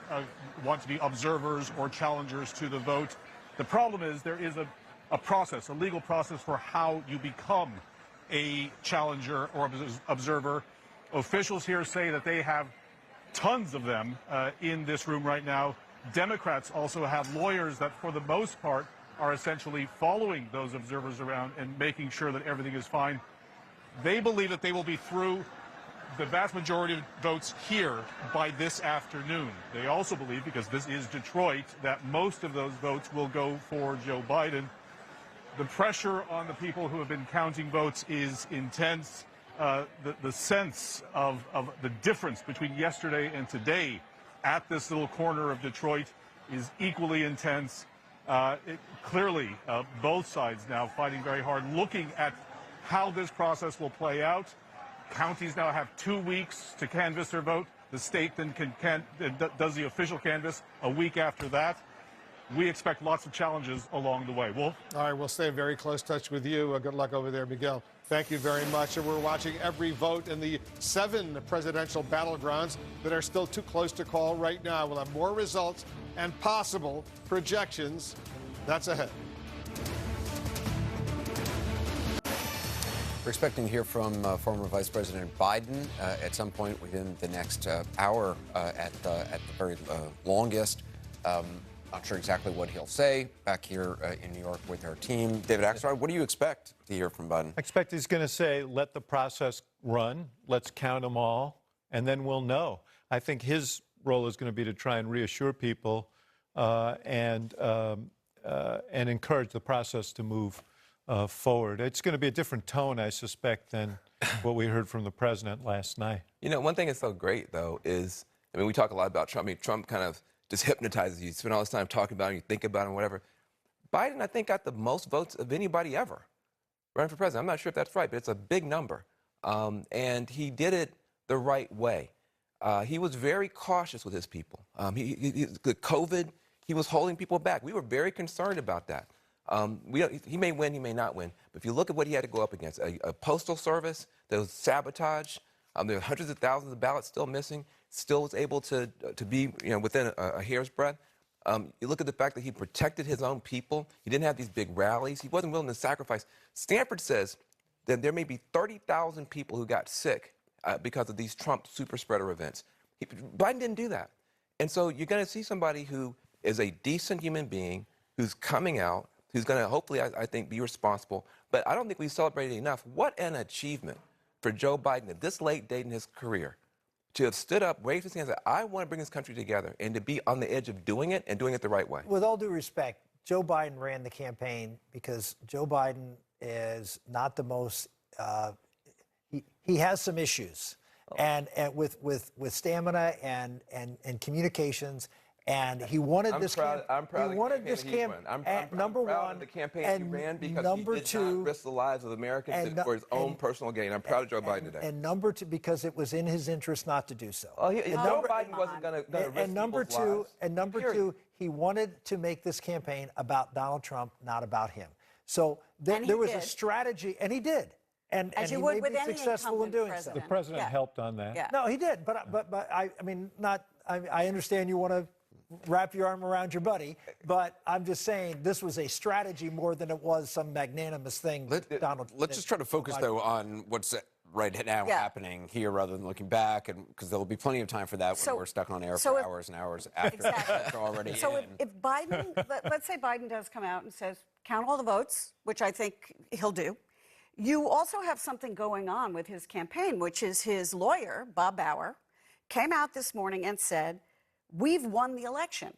want to be observers or challengers to the vote. The problem is there is a process, a legal process for how you become a challenger or observer. Officials here say that they have tons of them in this room right now. Democrats also have lawyers that, for the most part, are essentially following those observers around and making sure that everything is fine. They believe that they will be through the vast majority of votes here by this afternoon. They also believe, because this is Detroit, that most of those votes will go for Joe Biden. The pressure on the people who have been counting votes is intense. The sense of the difference between yesterday and today at this little corner of Detroit is equally intense. Clearly, both sides now fighting very hard, looking at how this process will play out. Counties now have 2 weeks to canvass their vote. The state then does the official canvass a week after that. We expect lots of challenges along the way. Wolf? All right, we'll stay in very close touch with you. Good luck over there, Miguel. Thank you very much. And we're watching every vote in the 7 presidential battlegrounds that are still too close to call right now. We'll have more results and possible projections. That's ahead. We're expecting to hear from former Vice President Biden at some point within the next hour at the very longest. Not sure exactly what he'll say back here in New York with our team. David Axelrod, what do you expect to hear from Biden? I expect he's going to say, let the process run, let's count them all, and then we'll know. I think his role is going to be to try and reassure people and encourage the process to move forward. It's going to be a different tone, I suspect, than what we heard from the president last night. You know, one thing that's so great, though, is, I mean, we talk a lot about Trump. I mean, Trump kind of just hypnotizes you. You spend all this time talking about him, you think about him, whatever. Biden, I think, got the most votes of anybody ever running for president. I'm not sure if that's right, but it's a big number. And he did it the right way. He was very cautious with his people. The COVID, he was holding people back. We were very concerned about that. He may win, he may not win. But if you look at what he had to go up against, a postal service that was sabotaged, there were hundreds of thousands of ballots still missing, still was able to be within a hair's breadth. You look at the fact that he protected his own people. He didn't have these big rallies. He wasn't willing to sacrifice. Stanford says that there may be 30,000 people who got sick because of these Trump super spreader events. Biden didn't do that. And so you're going to see somebody who is a decent human being, who's coming out, who's going to hopefully, I think, be responsible. But I don't think we celebrated enough. What an achievement for Joe Biden at this late date in his career to have stood up, raised his hand, and said, I want to bring this country together, and to be on the edge of doing it and doing it the right way. With all due respect, Joe Biden ran the campaign because Joe Biden is not the most, he has some issues, and with stamina and communications. And he wanted this campaign. I'm proud of the campaign. I'm proud of the campaign he ran because he did not risk the lives of Americans for his own personal gain. I'm proud of Joe Biden today. And number two, because it was in his interest not to do so. Joe Biden wasn't going to risk people's lives. And number two, he wanted to make this campaign about Donald Trump, not about him. So there was a strategy, and he did. And he may be successful in doing so. The president helped on that. Yeah. No, he did. But I mean, I understand you want to wrap your arm around your buddy, but I'm just saying this was a strategy more than it was some magnanimous thing. Let's just try to focus, though, on what's right now happening here rather than looking back, and because there will be plenty of time for that when we're stuck on air for hours and hours after it's already in. If Biden, let's say Biden does come out and says, count all the votes, which I think he'll do, you also have something going on with his campaign, which is his lawyer, Bob Bauer, came out this morning and said, we've won the election,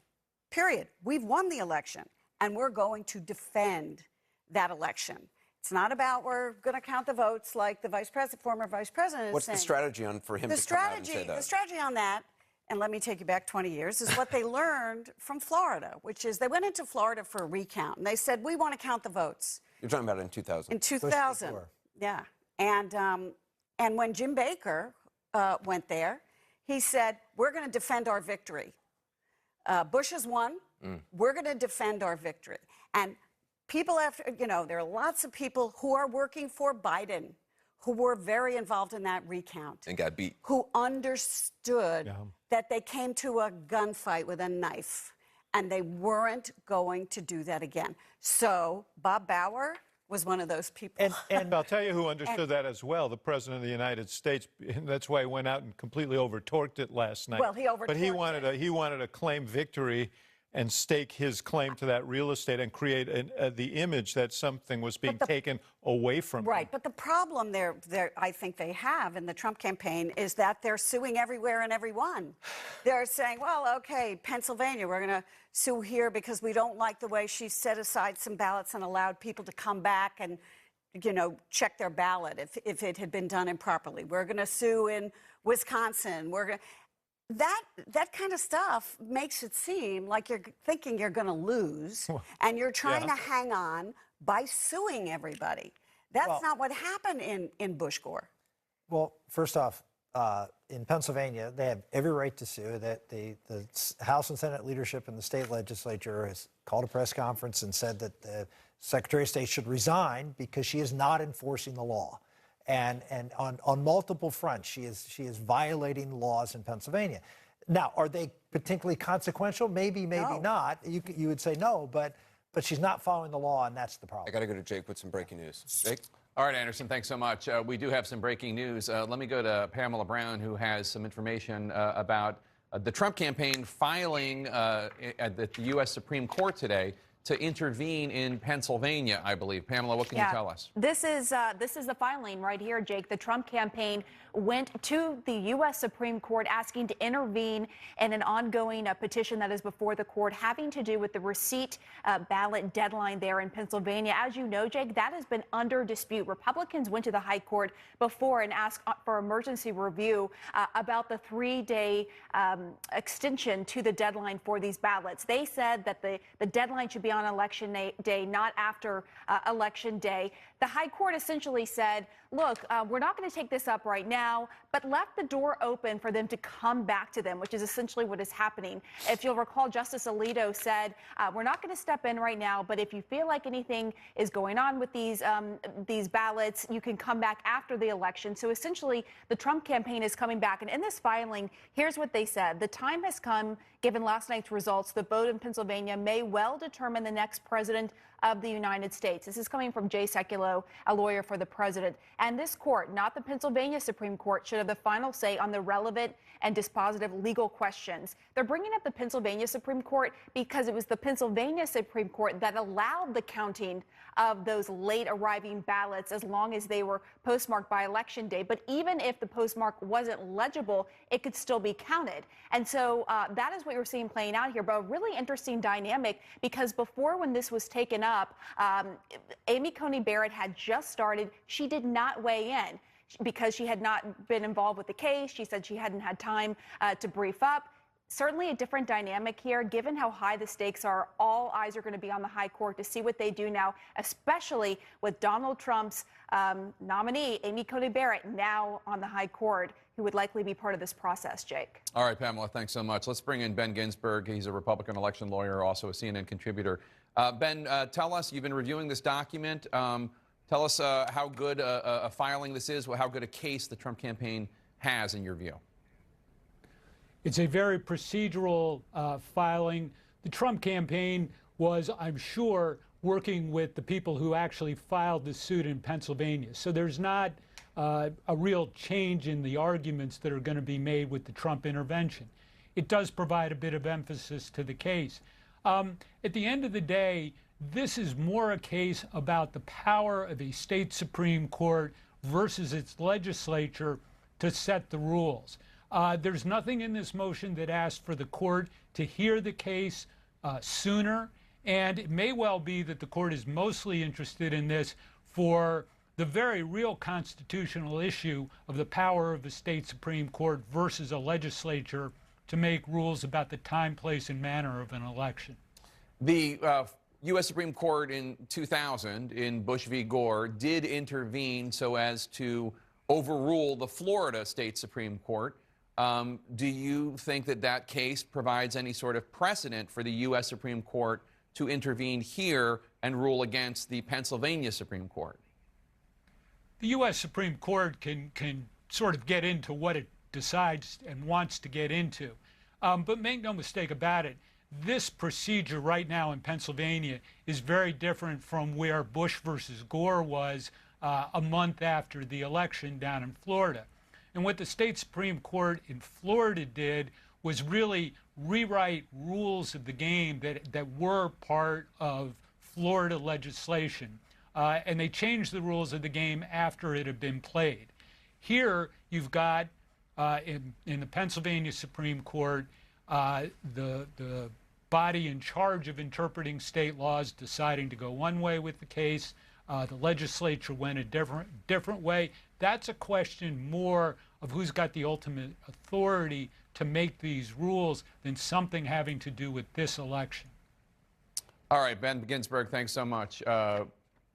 period. We've won the election, and we're going to defend that election. It's not about we're going to count the votes like the former vice president is What's saying. the strategy for him to come out and say that? The strategy on that, and let me take you back 20 years, is what they learned from Florida, which is they went into Florida for a recount, and they said, we want to count the votes. You're talking about in 2000. In 2000, yeah. And when Jim Baker went there, he said, we're going to defend our victory. Bush has won. We're going to defend our victory. And people there are lots of people who are working for Biden who were very involved in that recount. And got beat. Who understood that they came to a gunfight with a knife and they weren't going to do that again. So Bob Bauer was one of those people. And I'll tell you who understood that as well, the President of the United States. And that's why he went out and completely overtorqued it last night. Well, he overtorqued But he wanted to claim victory and stake his claim to that real estate and create the image that something was being taken away from him. Right, but the problem I think they have in the Trump campaign is that they're suing everywhere and everyone. They're saying, well, okay, Pennsylvania, we're going to sue here because we don't like the way she set aside some ballots and allowed people to come back and, check their ballot if it had been done improperly. We're going to sue in Wisconsin. That kind of stuff makes it seem like you're thinking you're going to lose, and you're trying to hang on by suing everybody. That's not what happened in Bush-Gore. Well, first off, in Pennsylvania, they have every right to sue. That the House and Senate leadership and the state legislature has called a press conference and said that the Secretary of State should resign because she is not enforcing the law. And on multiple fronts, she is violating laws in Pennsylvania. Now, are they particularly consequential? Maybe not. You would say no, but she's not following the law, and that's the problem. I got to go to Jake with some breaking news. Jake? All right, Anderson, thanks so much. We do have some breaking news. Let me go to Pamela Brown, who has some information about the Trump campaign filing at the U.S. Supreme Court today to intervene in Pennsylvania, I believe. Pamela, what can you tell us? This is the filing right here, Jake. The Trump campaign went to the U.S. Supreme Court asking to intervene in an ongoing petition that is before the court having to do with the receipt ballot deadline there in Pennsylvania. As you know, Jake, that has been under dispute. Republicans went to the high court before and asked for emergency review about the 3-day extension to the deadline for these ballots. They said that the deadline should be on election day, not after election day. The high court essentially said, look, we're not going to take this up right now, but left the door open for them to come back to them, which is essentially what is happening. If you'll recall, Justice Alito said, we're not going to step in right now, but if you feel like anything is going on with these ballots, you can come back after the election. So essentially, the Trump campaign is coming back. And in this filing, here's what they said. The time has come, given last night's results, the vote in Pennsylvania may well determine the next president of the United States. This is coming from Jay Sekulow, a lawyer for the president. And this court, not the Pennsylvania Supreme Court, should have the final say on the relevant and dispositive legal questions. They're bringing up the Pennsylvania Supreme Court because it was the Pennsylvania Supreme Court that allowed the counting of those late arriving ballots as long as they were postmarked by election day. But even if the postmark wasn't legible, it could still be counted. And so that is what you're seeing playing out here. But a really interesting dynamic, because before, when this was taken up, Amy Coney Barrett had just started. She did not weigh in because she had not been involved with the case. She said she hadn't had time to brief up. Certainly a different dynamic here, given how high the stakes are. All eyes are going to be on the high court to see what they do now, especially with Donald Trump's nominee, Amy Coney Barrett, now on the high court, who would likely be part of this process, Jake. All right, Pamela, thanks so much. Let's bring in Ben Ginsberg. He's a Republican election lawyer, also a CNN contributor. Ben, tell us, you've been reviewing this document. Tell us how good a filing this is, how good a case the Trump campaign has in your view. It's a very procedural filing. The Trump campaign was, I'm sure, working with the people who actually filed the suit in Pennsylvania. So there's not a real change in the arguments that are going to be made with the Trump intervention. It does provide a bit of emphasis to the case. At the end of the day, this is more a case about the power of a state Supreme Court versus its legislature to set the rules. There's nothing in this motion that asks for the court to hear the case sooner, and it may well be that the court is mostly interested in this for the very real constitutional issue of the power of a state Supreme Court versus a legislature to make rules about the time, place, and manner of an election. The U.S. Supreme Court in 2000 in Bush v. Gore did intervene so as to overrule the Florida State Supreme Court. Do you think that that case provides any sort of precedent for the U.S. Supreme Court to intervene here and rule against the Pennsylvania Supreme Court? The U.S. Supreme Court can sort of get into what it decides and wants to get into. But make no mistake about it, this procedure right now in Pennsylvania is very different from where Bush versus Gore was a month after the election down in Florida. And what the state Supreme Court in Florida did was really rewrite rules of the game that were part of Florida legislation. And they changed the rules of the game after it had been played. Here, you've got, in the Pennsylvania Supreme Court, the body in charge of interpreting state laws deciding to go one way with the case. The legislature went a different way. That's a question more of who's got the ultimate authority to make these rules than something having to do with this election. All right, Ben Ginsburg, thanks so much.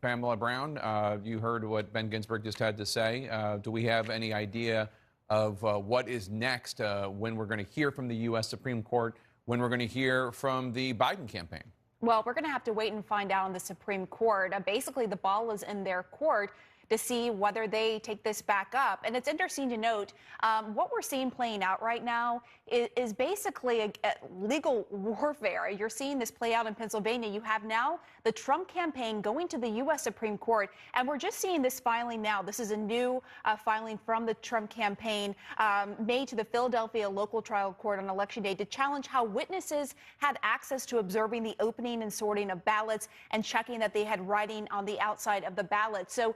Pamela Brown, you heard what Ben Ginsburg just had to say. Do we have any idea of what is next, when we're going to hear from the U.S. Supreme Court, when we're going to hear from the Biden campaign? Well, we're going to have to wait and find out on the Supreme Court. Basically, the ball is in their court to see whether they take this back up. And it's interesting to note, what we're seeing playing out right now is basically a legal warfare. You're seeing this play out in Pennsylvania. You have now the Trump campaign going to the U.S. Supreme Court, and we're just seeing this filing now. This is a new filing from the Trump campaign made to the Philadelphia local trial court on Election Day to challenge how witnesses had access to observing the opening and sorting of ballots and checking that they had writing on the outside of the ballot. So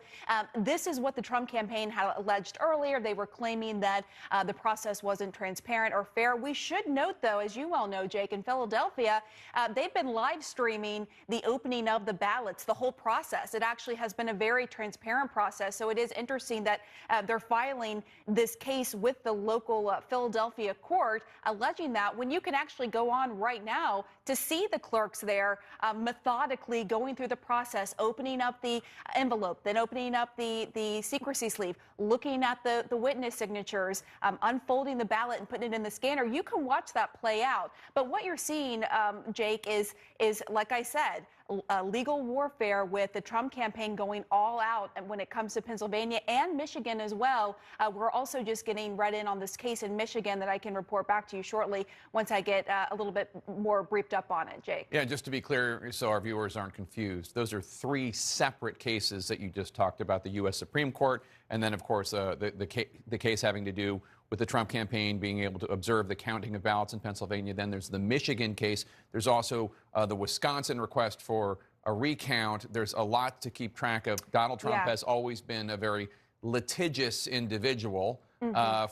this is what the Trump campaign had alleged earlier. They were claiming that the process wasn't transparent or fair. We should note, though, as you well know, Jake, in Philadelphia, they've been live streaming the opening of the ballots, the whole process. It actually has been a very transparent process. So it is interesting that they're filing this case with the local Philadelphia court, alleging that when you can actually go on right now to see the clerks there methodically going through the process, opening up the envelope, then opening up the secrecy sleeve, looking at the witness signatures, unfolding the ballot and putting it in the scanner. You can watch that play out. But what you're seeing, Jake, is like I said, legal warfare with the Trump campaign going all out. And when it comes to Pennsylvania and Michigan as well, we're also just getting read in on this case in Michigan that I can report back to you shortly once I get a little bit more briefed up on it, Jake. Yeah, just to be clear, so our viewers aren't confused, those are three separate cases that you just talked about, the U.S. Supreme Court, and then, of course, the case having to do with the Trump campaign being able to observe the counting of ballots in Pennsylvania. Then there's the Michigan case. There's also the Wisconsin request for a recount. There's a lot to keep track of. Donald Trump has always been a very litigious individual,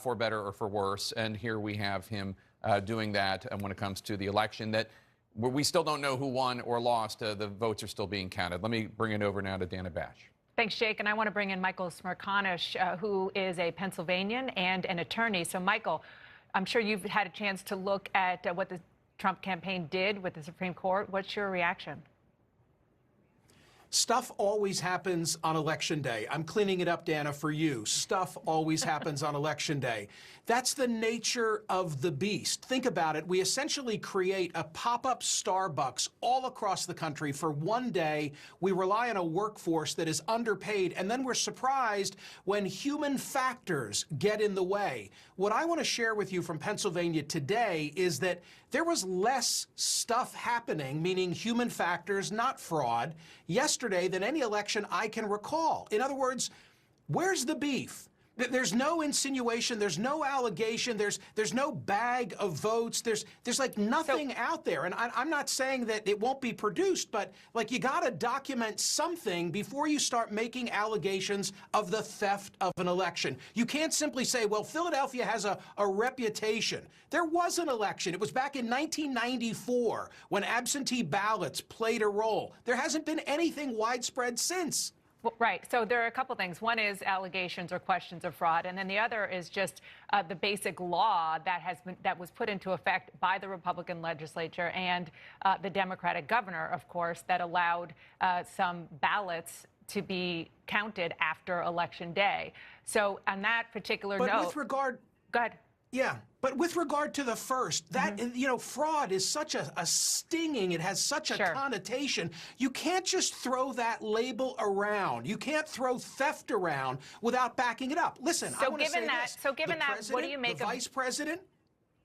for better or for worse. And here we have him doing that when it comes to the election that we still don't know who won or lost. The votes are still being counted. Let me bring it over now to Dana Bash. Thanks, Jake. And I want to bring in Michael Smerconish, who is a Pennsylvanian and an attorney. So, Michael, I'm sure you've had a chance to look at what the Trump campaign did with the Supreme Court. What's your reaction? Stuff always happens on Election Day. I'm cleaning it up, Dana, for you. Stuff always happens on Election Day. That's the nature of the beast. Think about it. We essentially create a pop-up Starbucks all across the country for one day. We rely on a workforce that is underpaid, and then we're surprised when human factors get in the way. What I want to share with you from Pennsylvania today is that there was less stuff happening, meaning human factors, not fraud, yesterday than any election I can recall. In other words, where's the beef? There's no insinuation, there's no allegation, there's no bag of votes, there's like nothing out there. And I'm not saying that it won't be produced, but like you gotta document something before you start making allegations of the theft of an election. You can't simply say, well, Philadelphia has a reputation. There was an election. It was back in 1994 when absentee ballots played a role. There hasn't been anything widespread since. Right. So there are a couple things. One is allegations or questions of fraud, and then the other is just the basic law that was put into effect by the Republican legislature and the Democratic governor, of course, that allowed some ballots to be counted after Election Day. So on that particular note, with regard, go ahead. Yeah, but with regard to the first, that, fraud is such a stinging, it has such a connotation. You can't just throw that label around. You can't throw theft around without backing it up. Listen, I want to say this. So given that, what do you make of the vice president?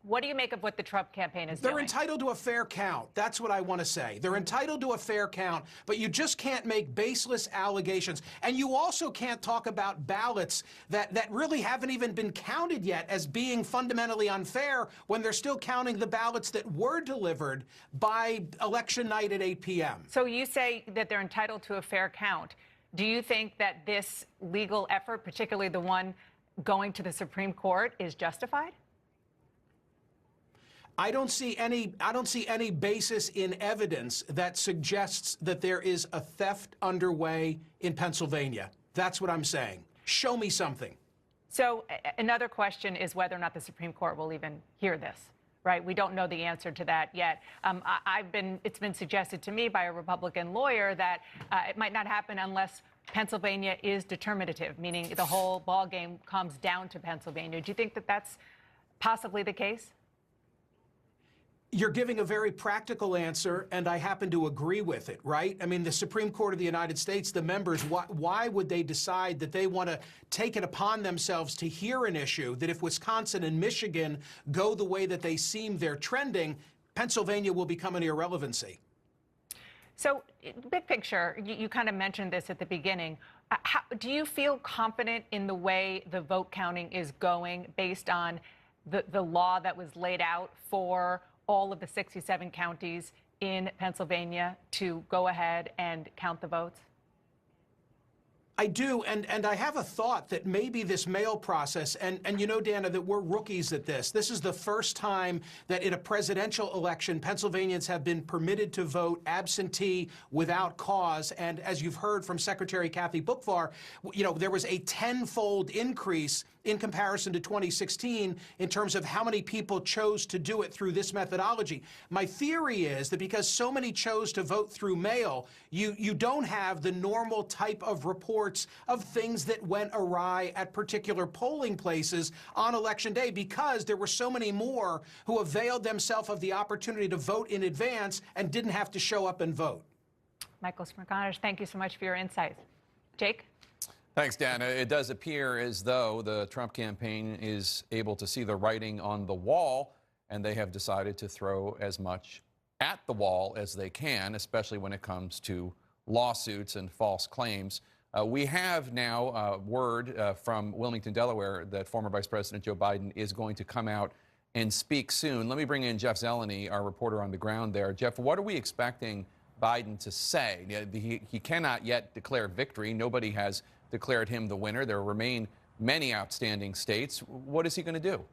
What do you make of what the Trump campaign is They're doing? entitled to a fair count. That's what I want to say. They're entitled to a fair count, but you just can't make baseless allegations. And you also can't talk about ballots that really haven't even been counted yet as being fundamentally unfair when they're still counting the ballots that were delivered by election night at 8 p.m. So you say that they're entitled to a fair count. Do you think that this legal effort, particularly the one going to the Supreme Court, is justified? I don't see any basis in evidence that suggests that there is a theft underway in Pennsylvania. That's what I'm saying. Show me something. So another question is whether or not the Supreme Court will even hear this, right? We don't know the answer to that yet. It's been suggested to me by a Republican lawyer that it might not happen unless Pennsylvania is determinative, meaning the whole ball game comes down to Pennsylvania. Do you think that that's possibly the case? You're giving a very practical answer, and I happen to agree with it, right? I mean, the Supreme Court of the United States, the members, why would they decide that they want to take it upon themselves to hear an issue that if Wisconsin and Michigan go the way that they seem they're trending, Pennsylvania will become an irrelevancy? So, big picture, you kind of mentioned this at the beginning. Do you feel confident in the way the vote counting is going based on the law that was laid out for all of the 67 counties in Pennsylvania to go ahead and count the votes? I do, and I have a thought that maybe this mail process, and you know, Dana, that we're rookies at this. This is the first time that in a presidential election, Pennsylvanians have been permitted to vote absentee without cause. And as you've heard from Secretary Kathy Boockvar, there was a tenfold increase in comparison to 2016 in terms of how many people chose to do it through this methodology. My theory is that because so many chose to vote through mail, you don't have the normal type of reports of things that went awry at particular polling places on Election Day because there were so many more who availed themselves of the opportunity to vote in advance and didn't have to show up and vote. Michael Smerconish, thank you so much for your insights. Jake? Thanks, Dana. It does appear as though the Trump campaign is able to see the writing on the wall, and they have decided to throw as much at the wall as they can, especially when it comes to lawsuits and false claims. We have now word from Wilmington, Delaware, that former Vice President Joe Biden is going to come out and speak soon. Let me bring in Jeff Zeleny, our reporter on the ground there. Jeff, what are we expecting Biden to say? He cannot yet declare victory. Nobody has declared him the winner. There remain many outstanding states. What is he going to do?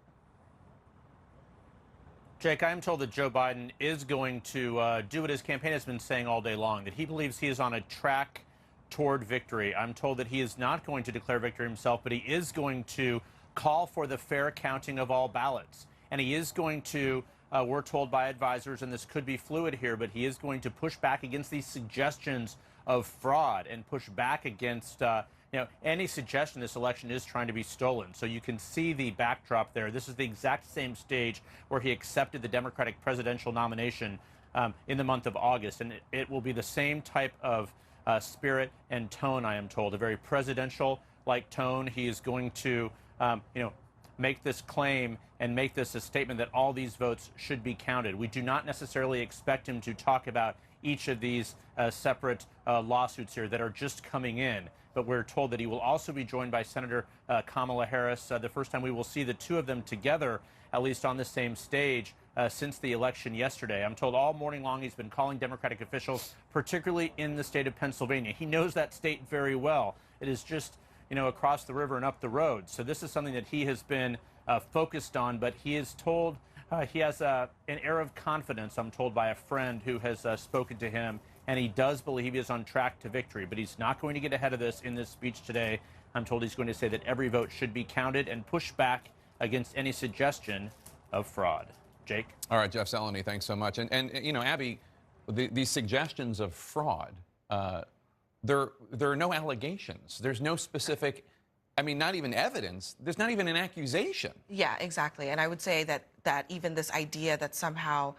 Jake, I am told that Joe Biden is going to do what his campaign has been saying all day long, that he believes he is on a track toward victory. I'm told that he is not going to declare victory himself, but he is going to call for the fair counting of all ballots. And he is going to, we're told by advisors, and this could be fluid here, but he is going to push back against these suggestions of fraud and push back against any suggestion this election is trying to be stolen. So you can see the backdrop there. This is the exact same stage where he accepted the Democratic presidential nomination in the month of August. And it will be the same type of spirit and tone, I am told, a very presidential-like tone. He is going to, make this claim and make this a statement that all these votes should be counted. We do not necessarily expect him to talk about each of these separate lawsuits here that are just coming in. But we're told that he will also be joined by Senator Kamala Harris, the first time we will see the two of them together, at least on the same stage, since the election yesterday. I'm told all morning long he's been calling Democratic officials, particularly in the state of Pennsylvania. He knows that state very well. It is just, across the river and up the road. So this is something that he has been focused on, but he is told he has an air of confidence, I'm told by a friend who has spoken to him, and he does believe he is on track to victory, but he's not going to get ahead of this in this speech today. I'm told he's going to say that every vote should be counted and push back against any suggestion of fraud. Jake? All right, Jeff Zeleny, thanks so much. And you know, Abby, these suggestions of fraud, there are no allegations. There's no specific, I mean, not even evidence. There's not even an accusation. Yeah, exactly. And I would say that even this idea that somehow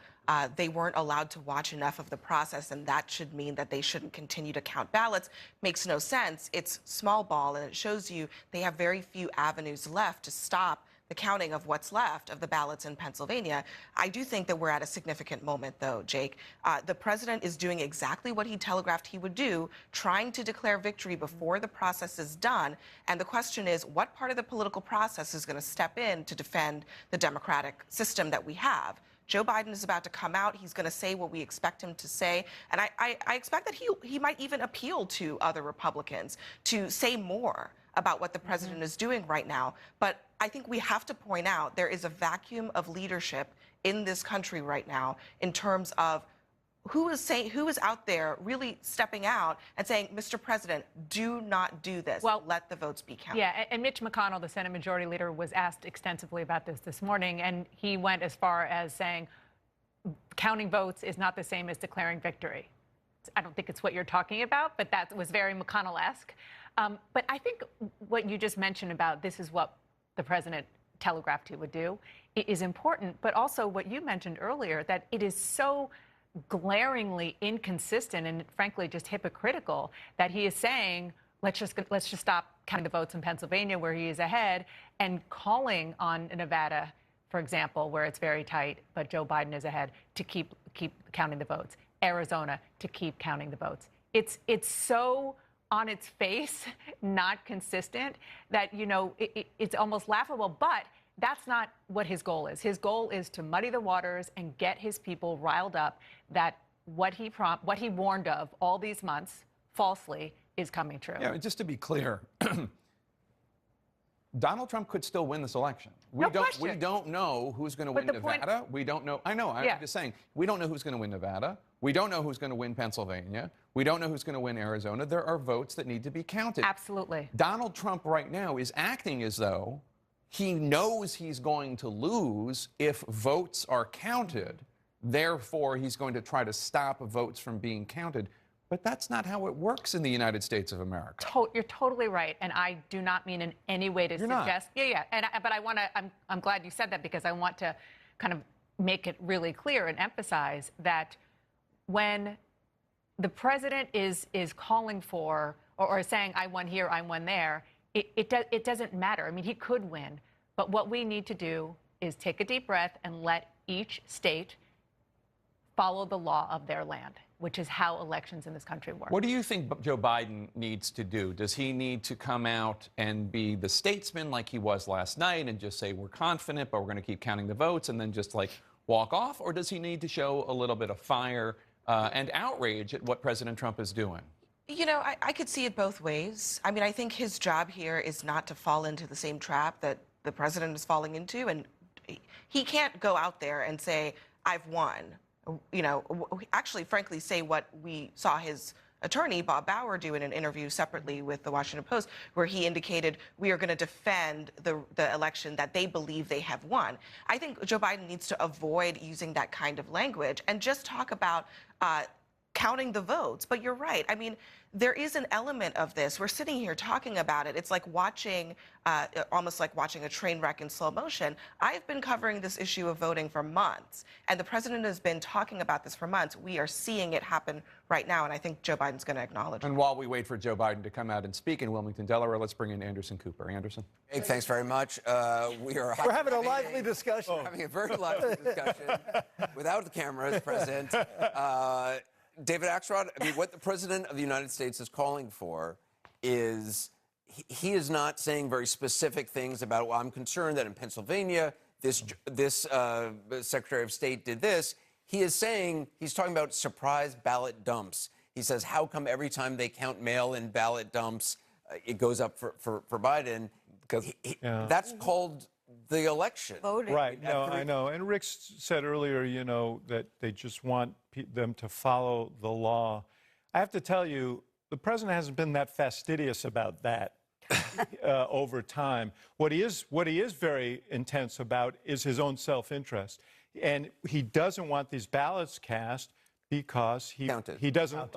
they weren't allowed to watch enough of the process and that should mean that they shouldn't continue to count ballots makes no sense. It's small ball, and it shows you they have very few avenues left to stop the counting of what's left of the ballots in Pennsylvania. I do think that we're at a significant moment, though, Jake. The president is doing exactly what he telegraphed he would do, trying to declare victory before the process is done. And the question is, what part of the political process is going to step in to defend the democratic system that we have? Joe Biden is about to come out. He's going to say what we expect him to say. And I expect that he might even appeal to other Republicans to say more about what the president is doing right now. But I think we have to point out there is a vacuum of leadership in this country right now in terms of who is out there really stepping out and saying, Mr. President, do not do this. Well, let the votes be counted. Yeah, and Mitch McConnell, the Senate Majority Leader, was asked extensively about this morning, and he went as far as saying counting votes is not the same as declaring victory. I don't think it's what you're talking about, but that was very McConnell-esque. But I think what you just mentioned about this is what the president telegraphed he would do is important, but also what you mentioned earlier, that it is so glaringly inconsistent and frankly just hypocritical that he is saying, let's just stop counting the votes in Pennsylvania where he is ahead, and calling on Nevada, for example, where it's very tight, but Joe Biden is ahead, to keep counting the votes. Arizona, to keep counting the votes. It's so on its face not consistent that, you know, it's almost laughable, but that's not what his goal is. His goal is to muddy the waters and get his people riled up that what he warned of all these months falsely is coming true. Yeah, just to be clear, Donald Trump could still win this election. We don't know who's going to win Nevada. We don't know. I'm just saying, we don't know who's going to win Nevada. We don't know who's going to win Pennsylvania. We don't know who's going to win Arizona. There are votes that need to be counted. Absolutely. Donald Trump right now is acting as though he knows he's going to lose if votes are counted. Therefore, he's going to try to stop votes from being counted. But that's not how it works in the United States of America. You're totally right, and I do not mean in any way to suggest. Yeah. But I want to. I'm glad you said that, because I want to kind of make it really clear and emphasize that when the president is calling for or saying I won here, I won there, it doesn't matter. I mean, he could win, but what we need to do is take a deep breath and let each state follow the law of their land, which is how elections in this country work. What do you think Joe Biden needs to do? Does he need to come out and be the statesman like he was last night and just say, we're confident, but we're going to keep counting the votes, and then just like walk off? Or does he need to show a little bit of fire and outrage at what President Trump is doing? You know, I could see it both ways. I mean, I think his job here is not to fall into the same trap that the president is falling into. And he can't go out there and say, I've won. You know, actually, frankly, say what we saw his attorney, Bob Bauer, do in an interview separately with the Washington Post, where he indicated we are going to defend the election that they believe they have won. I think Joe Biden needs to avoid using that kind of language and just talk about counting the votes. But you're right. I mean, there is an element of this. We're sitting here talking about it. It's like watching, almost like watching a train wreck in slow motion. I've been covering this issue of voting for months, and the president has been talking about this for months. We are seeing it happen right now, and I think Joe Biden's going to acknowledge it. And while we wait for Joe Biden to come out and speak in Wilmington, Delaware, let's bring in Anderson Cooper. Anderson? Hey, thanks very much. We're having a lively discussion. Having a very lively discussion without the cameras present. David Axelrod, I mean, what the President of the United States is calling for is, he is not saying very specific things about, well, I'm concerned that in Pennsylvania, this Secretary of State did this. He is saying, he's talking about surprise ballot dumps. He says, how come every time they count mail-in ballot dumps, it goes up for Biden? That's called the election. Voting. Right. No, I know. And Rick said earlier, you know, that they just want them to follow the law. I have to tell you, the president hasn't been that fastidious about that over time. What he is very intense about is his own self-interest. And he doesn't want these ballots cast because he doesn't,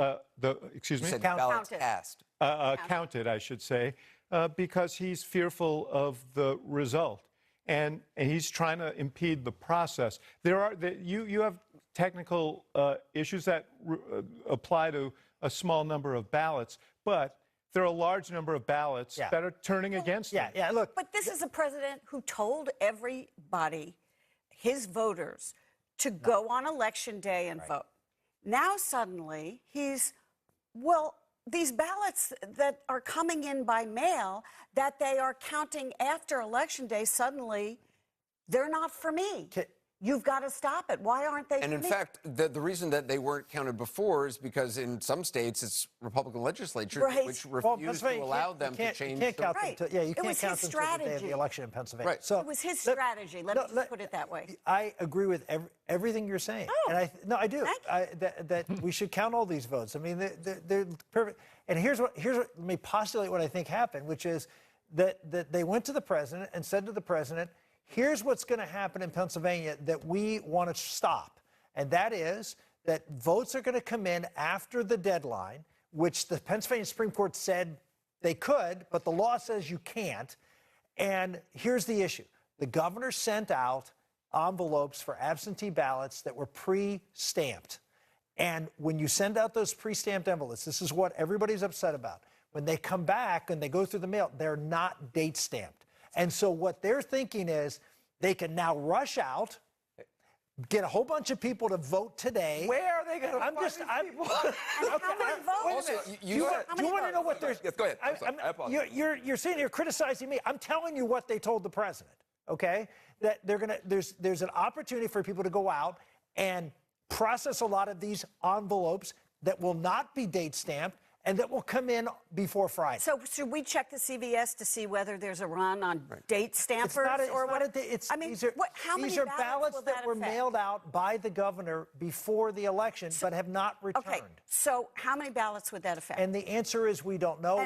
excuse me? You said ballots cast. Counted, I should say, because he's fearful of the result. And he's trying to impede the process. You have technical issues that apply to a small number of ballots, but there are a large number of ballots that are turning against him. Yeah, look. But this is a president who told everybody, his voters, to go on Election Day and vote. Now suddenly these ballots that are coming in by mail that they are counting after Election Day, suddenly they're not for me. You've got to stop it. Why aren't they? And in fact, the reason that they weren't counted before is because in some states it's Republican legislatures which refuse to allow them to change. You can't count them. You can't count them until the day of the election in Pennsylvania. Right. So it was his strategy. Let's just put it that way. I agree with everything you're saying. Oh, and I do. That we should count all these votes. I mean, they're perfect. And here's what let me postulate what I think happened, which is that they went to the president and said to the president, here's what's going to happen in Pennsylvania that we want to stop. And that is that votes are going to come in after the deadline, which the Pennsylvania Supreme Court said they could, but the law says you can't. And here's the issue. The governor sent out envelopes for absentee ballots that were pre-stamped. And when you send out those pre-stamped envelopes, this is what everybody's upset about. When they come back and they go through the mail, they're not date stamped. And so what they're thinking is they can now rush out, get a whole bunch of people to vote today. Where are they going to find these people? Do you want to know what they're... Yes, go ahead. I apologize. You're sitting here criticizing me. I'm telling you what they told the president, okay? That there's an opportunity for people to go out and process a lot of these envelopes that will not be date stamped and that will come in before Friday. So should we check the CVS to see whether there's a run on date stampers or what? How many these are ballots that were mailed out by the governor before the election, but have not returned. Okay, so how many ballots would that affect? And the answer is we don't know.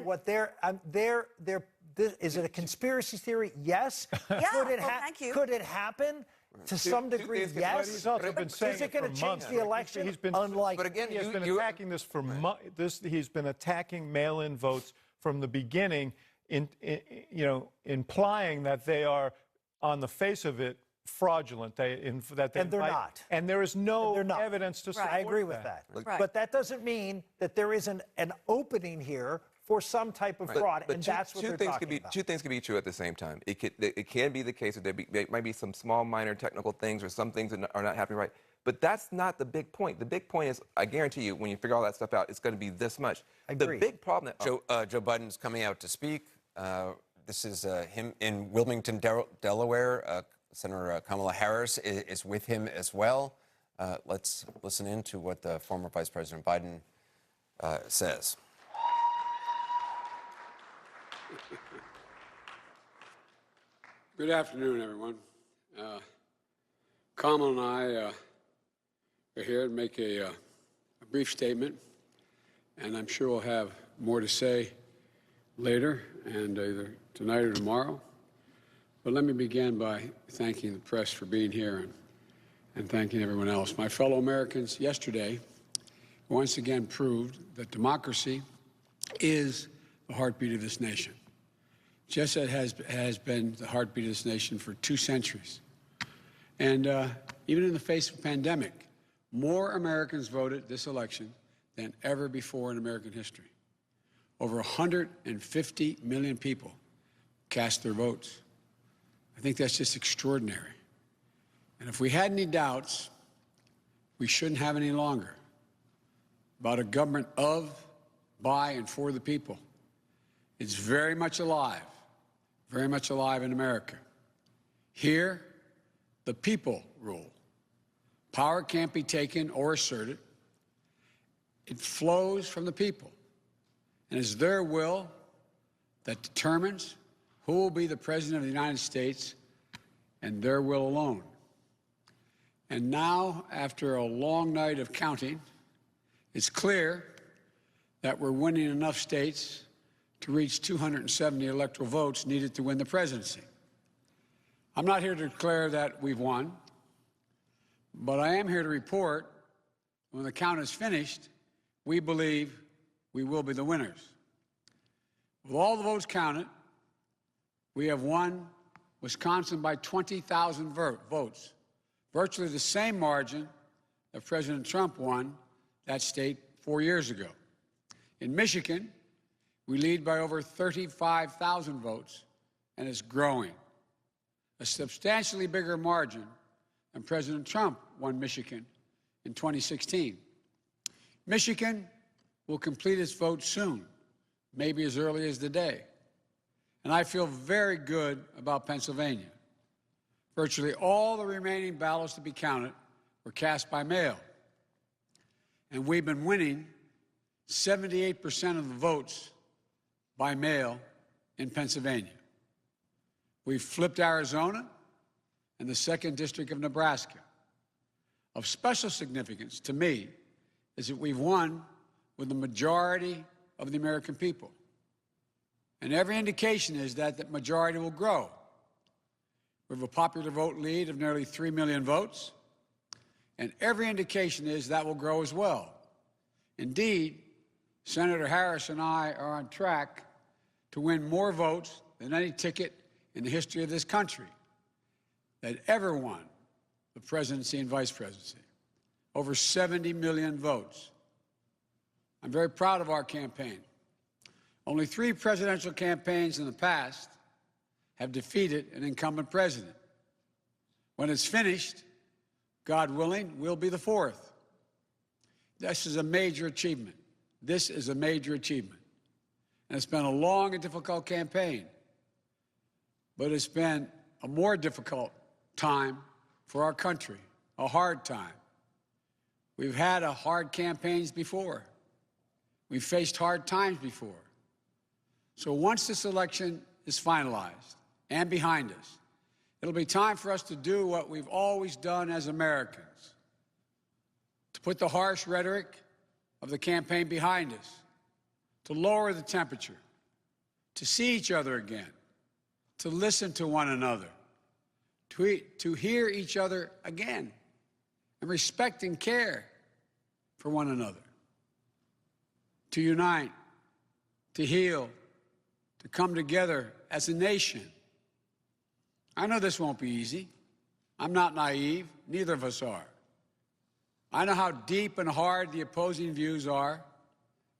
Is it a conspiracy theory? Yes. Yeah. Thank you. Could it happen? To some degree, yes. He's also been saying is it going to change the election? He's been, unlikely. But again, he has been attacking this for he's been attacking mail-in votes from the beginning, implying that they are, on the face of it, fraudulent. And they're not. And there is no evidence to support I agree with that. But that doesn't mean that there isn't an opening here for some type of fraud, and that's what they're talking about. Two things can be true at the same time. It can be the case that there might be some small, minor technical things or some things that are not happening right. But that's not the big point. The big point is, I guarantee you, when you figure all that stuff out, it's going to be this much. The big problem that Joe Biden's coming out to speak. This is him in Wilmington, Delaware. Senator Kamala Harris is with him as well. Let's listen in to what the former Vice President Biden says. Good afternoon, everyone. Kamala and I are here to make a brief statement, and I'm sure we'll have more to say later, and either tonight or tomorrow. But let me begin by thanking the press for being here and thanking everyone else. My fellow Americans, yesterday once again proved that democracy is the heartbeat of this nation. Just as it has been the heartbeat of this nation for 2 centuries. And even in the face of a pandemic, more Americans voted this election than ever before in American history. Over 150 million people cast their votes. I think that's just extraordinary. And if we had any doubts, we shouldn't have any longer about a government of, by, and for the people. It's very much alive in America. Here, the people rule. Power can't be taken or asserted. It flows from the people. And it's their will that determines who will be the President of the United States, and their will alone. And now, after a long night of counting, it's clear that we're winning enough states to reach 270 electoral votes needed to win the presidency. I'm not here to declare that we've won, but I am here to report when the count is finished, we believe we will be the winners. With all the votes counted, we have won Wisconsin by 20,000 votes, virtually the same margin that President Trump won that state 4 years ago. In Michigan, we lead by over 35,000 votes, and it's growing. A substantially bigger margin than President Trump won Michigan in 2016. Michigan will complete its vote soon, maybe as early as today. And I feel very good about Pennsylvania. Virtually all the remaining ballots to be counted were cast by mail. And we've been winning 78% of the votes by mail in Pennsylvania. We've flipped Arizona and the 2nd District of Nebraska. Of special significance to me is that we've won with the majority of the American people. And every indication is that that majority will grow. We have a popular vote lead of nearly 3 million votes, and every indication is that will grow as well. Indeed, Senator Harris and I are on track to win more votes than any ticket in the history of this country that ever won the presidency and vice presidency. Over 70 million votes. I'm very proud of our campaign. Only 3 presidential campaigns in the past have defeated an incumbent president. When it's finished, God willing, we'll be the 4th. This is a major achievement. This is a major achievement. And it's been a long and difficult campaign. But it's been a more difficult time for our country, a hard time. We've had hard campaigns before. We've faced hard times before. So once this election is finalized and behind us, it'll be time for us to do what we've always done as Americans, to put the harsh rhetoric of the campaign behind us, to lower the temperature, to see each other again, to listen to one another, to hear each other again, and respect and care for one another, to unite, to heal, to come together as a nation. I know this won't be easy. I'm not naive. Neither of us are. I know how deep and hard the opposing views are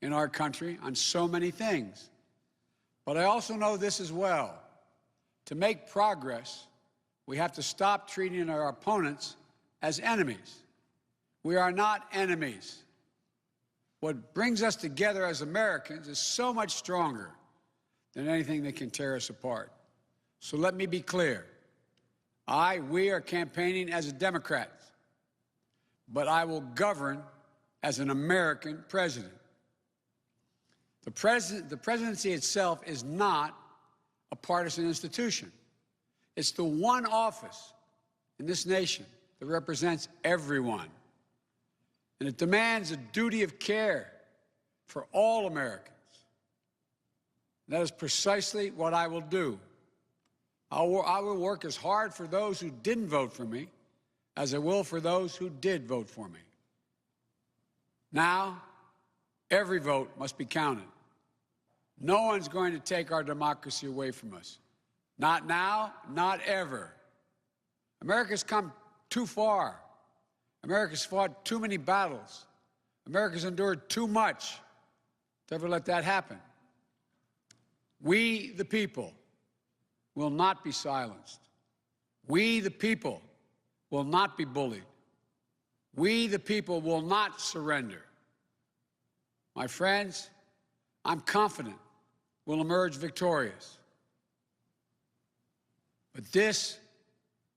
in our country on so many things. But I also know this as well. To make progress, we have to stop treating our opponents as enemies. We are not enemies. What brings us together as Americans is so much stronger than anything that can tear us apart. So let me be clear. We are campaigning as a Democrat, but I will govern as an American president. The presidency itself is not a partisan institution. It's the one office in this nation that represents everyone. And it demands a duty of care for all Americans. That is precisely what I will do. I will work as hard for those who didn't vote for me as I will for those who did vote for me. Now, every vote must be counted. No one's going to take our democracy away from us. Not now, not ever. America's come too far. America's fought too many battles. America's endured too much to ever let that happen. We, the people, will not be silenced. We, the people, will not be bullied. We, the people, will not surrender. My friends, I'm confident we'll emerge victorious. But this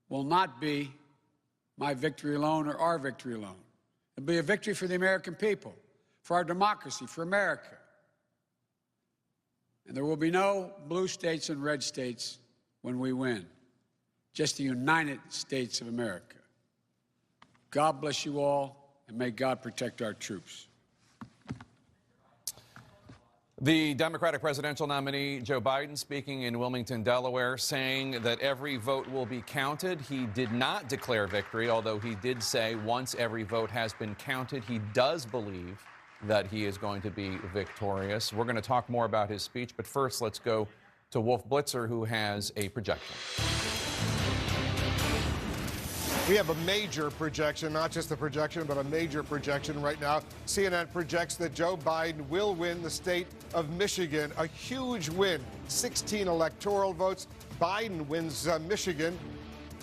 will not be my victory alone or our victory alone. It'll be a victory for the American people, for our democracy, for America. And there will be no blue states and red states when we win, just the United States of America. God bless you all, and may God protect our troops. The Democratic presidential nominee, Joe Biden, speaking in Wilmington, Delaware, saying that every vote will be counted. He did not declare victory, although he did say once every vote has been counted, he does believe that he is going to be victorious. We're going to talk more about his speech, but first let's go to Wolf Blitzer, who has a projection. We have a major projection, not just a projection, but a major projection right now. CNN projects that Joe Biden will win the state of Michigan, a huge win, 16 electoral votes. Biden wins Michigan.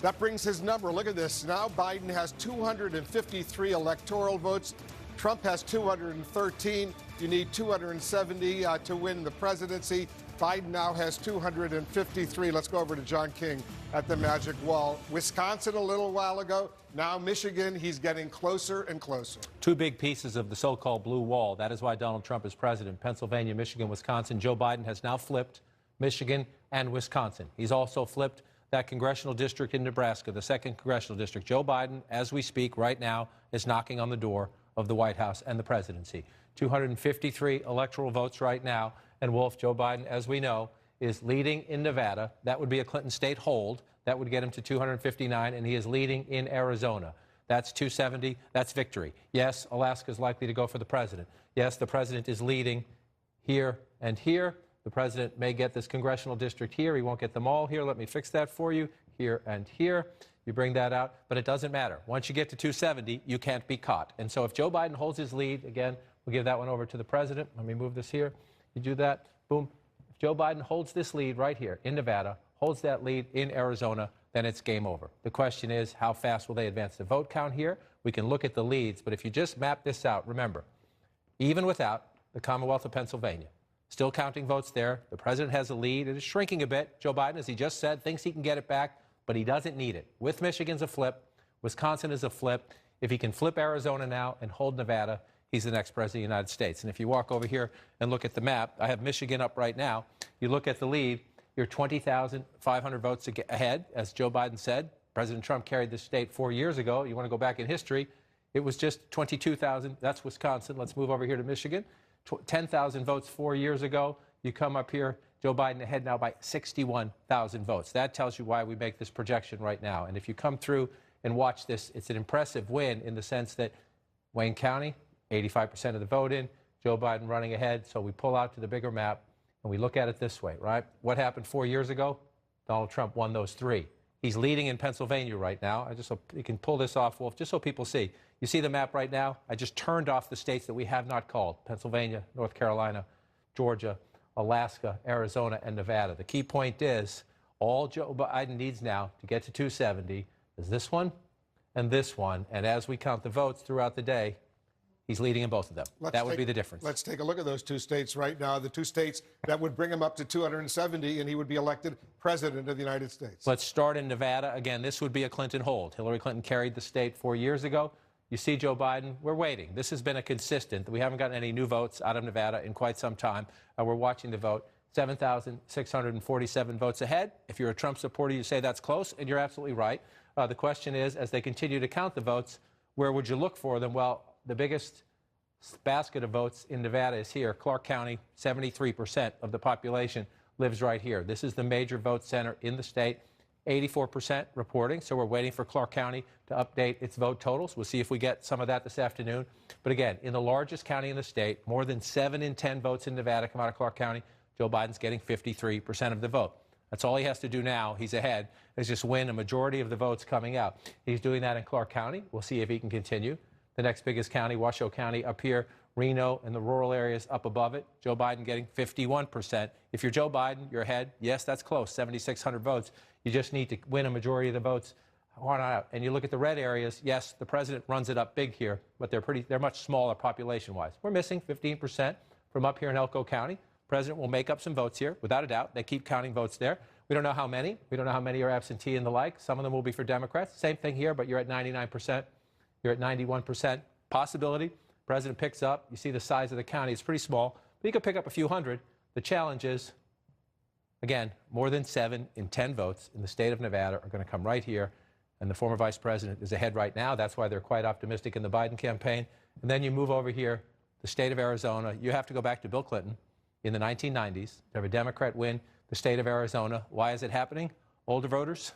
That brings his number. Look at this. Now Biden has 253 electoral votes. Trump has 213. You need 270 to win the presidency. Biden now has 253. Let's go over to John King at the Magic Wall. Wisconsin a little while ago. Now Michigan, he's getting closer and closer. Two big pieces of the so-called blue wall. That is why Donald Trump is president. Pennsylvania, Michigan, Wisconsin. Joe Biden has now flipped Michigan and Wisconsin. He's also flipped that congressional district in Nebraska, the 2nd congressional district. Joe Biden, as we speak right now, is knocking on the door of the White House and the presidency. 253 electoral votes right now. And Wolf, Joe Biden, as we know, is leading in Nevada. That would be a Clinton state hold. That would get him to 259, and he is leading in Arizona. That's 270. That's victory. Yes, Alaska is likely to go for the president. Yes, the president is leading here and here. The president may get this congressional district here. He won't get them all here. Let me fix that for you. Here and here. You bring that out, but it doesn't matter. Once you get to 270, you can't be caught. And so if Joe Biden holds his lead, again, we'll give that one over to the president. Let me move this here. You do that, boom. If Joe Biden holds this lead right here in Nevada, holds that lead in Arizona, then it's game over. The question is, how fast will they advance the vote count here? We can look at the leads, but if you just map this out, remember, even without the Commonwealth of Pennsylvania, still counting votes there, the president has a lead. It is shrinking a bit. Joe Biden, as he just said, thinks he can get it back, but he doesn't need it. With Michigan's a flip, Wisconsin is a flip. If he can flip Arizona now and hold Nevada, he's the next president of the United States. And if you walk over here and look at the map, I have Michigan up right now. You look at the lead, you're 20,500 votes ahead, as Joe Biden said. President Trump carried this state 4 years ago. You want to go back in history, it was just 22,000. That's Wisconsin. Let's move over here to Michigan. 10,000 votes 4 years ago. You come up here, Joe Biden ahead now by 61,000 votes. That tells you why we make this projection right now. And if you come through and watch this, it's an impressive win in the sense that Wayne County, 85% of the vote in, Joe Biden running ahead. So we pull out to the bigger map and we look at it this way, right? What happened 4 years ago? Donald Trump won those 3. He's leading in Pennsylvania right now. I just hope you can pull this off, Wolf, just so people see. You see the map right now? I just turned off the states that we have not called: Pennsylvania, North Carolina, Georgia, Alaska, Arizona, and Nevada. The key point is all Joe Biden needs now to get to 270 is this one and this one. And as we count the votes throughout the day, he's leading in both of them. That would be the difference. Let's take a look at those 2 states right now, the 2 states that would bring him up to 270, and he would be elected president of the United States. Let's start in Nevada. Again, this would be a Clinton hold. Hillary Clinton carried the state 4 years ago. You see Joe Biden, we're waiting. This has been a consistent. We haven't gotten any new votes out of Nevada in quite some time. We're watching the vote. 7,647 votes ahead. If you're a Trump supporter, you say that's close, and you're absolutely right. The question is, as they continue to count the votes, where would you look for them? Well, the biggest basket of votes in Nevada is here. Clark County, 73% of the population lives right here. This is the major vote center in the state. 84% reporting, so we're waiting for Clark County to update its vote totals. We'll see if we get some of that this afternoon. But again, in the largest county in the state, more than 7 in 10 votes in Nevada come out of Clark County. Joe Biden's getting 53% of the vote. That's all he has to do now. He's ahead. Is just win a majority of the votes coming out. He's doing that in Clark County. We'll see if he can continue. The next biggest county, Washoe County, up here. Reno and the rural areas up above it. Joe Biden getting 51%. If you're Joe Biden, you're ahead. Yes, that's close, 7,600 votes. You just need to win a majority of the votes on out. And you look at the red areas, yes, the president runs it up big here, but they're much smaller population-wise. We're missing 15% from up here in Elko County. President will make up some votes here, without a doubt. They keep counting votes there. We don't know how many. We don't know how many are absentee and the like. Some of them will be for Democrats. Same thing here, but you're at 99%. You're at 91%. Possibility. President picks up. You see the size of the county. It's pretty small, but he could pick up a few hundred. The challenge is, again, more than 7 in 10 votes in the state of Nevada are going to come right here, and the former vice president is ahead right now. That's why they're quite optimistic in the Biden campaign. And then you move over here, the state of Arizona. You have to go back to Bill Clinton. in the 1990s to have a Democrat win the state of Arizona. Why is it happening? Older voters.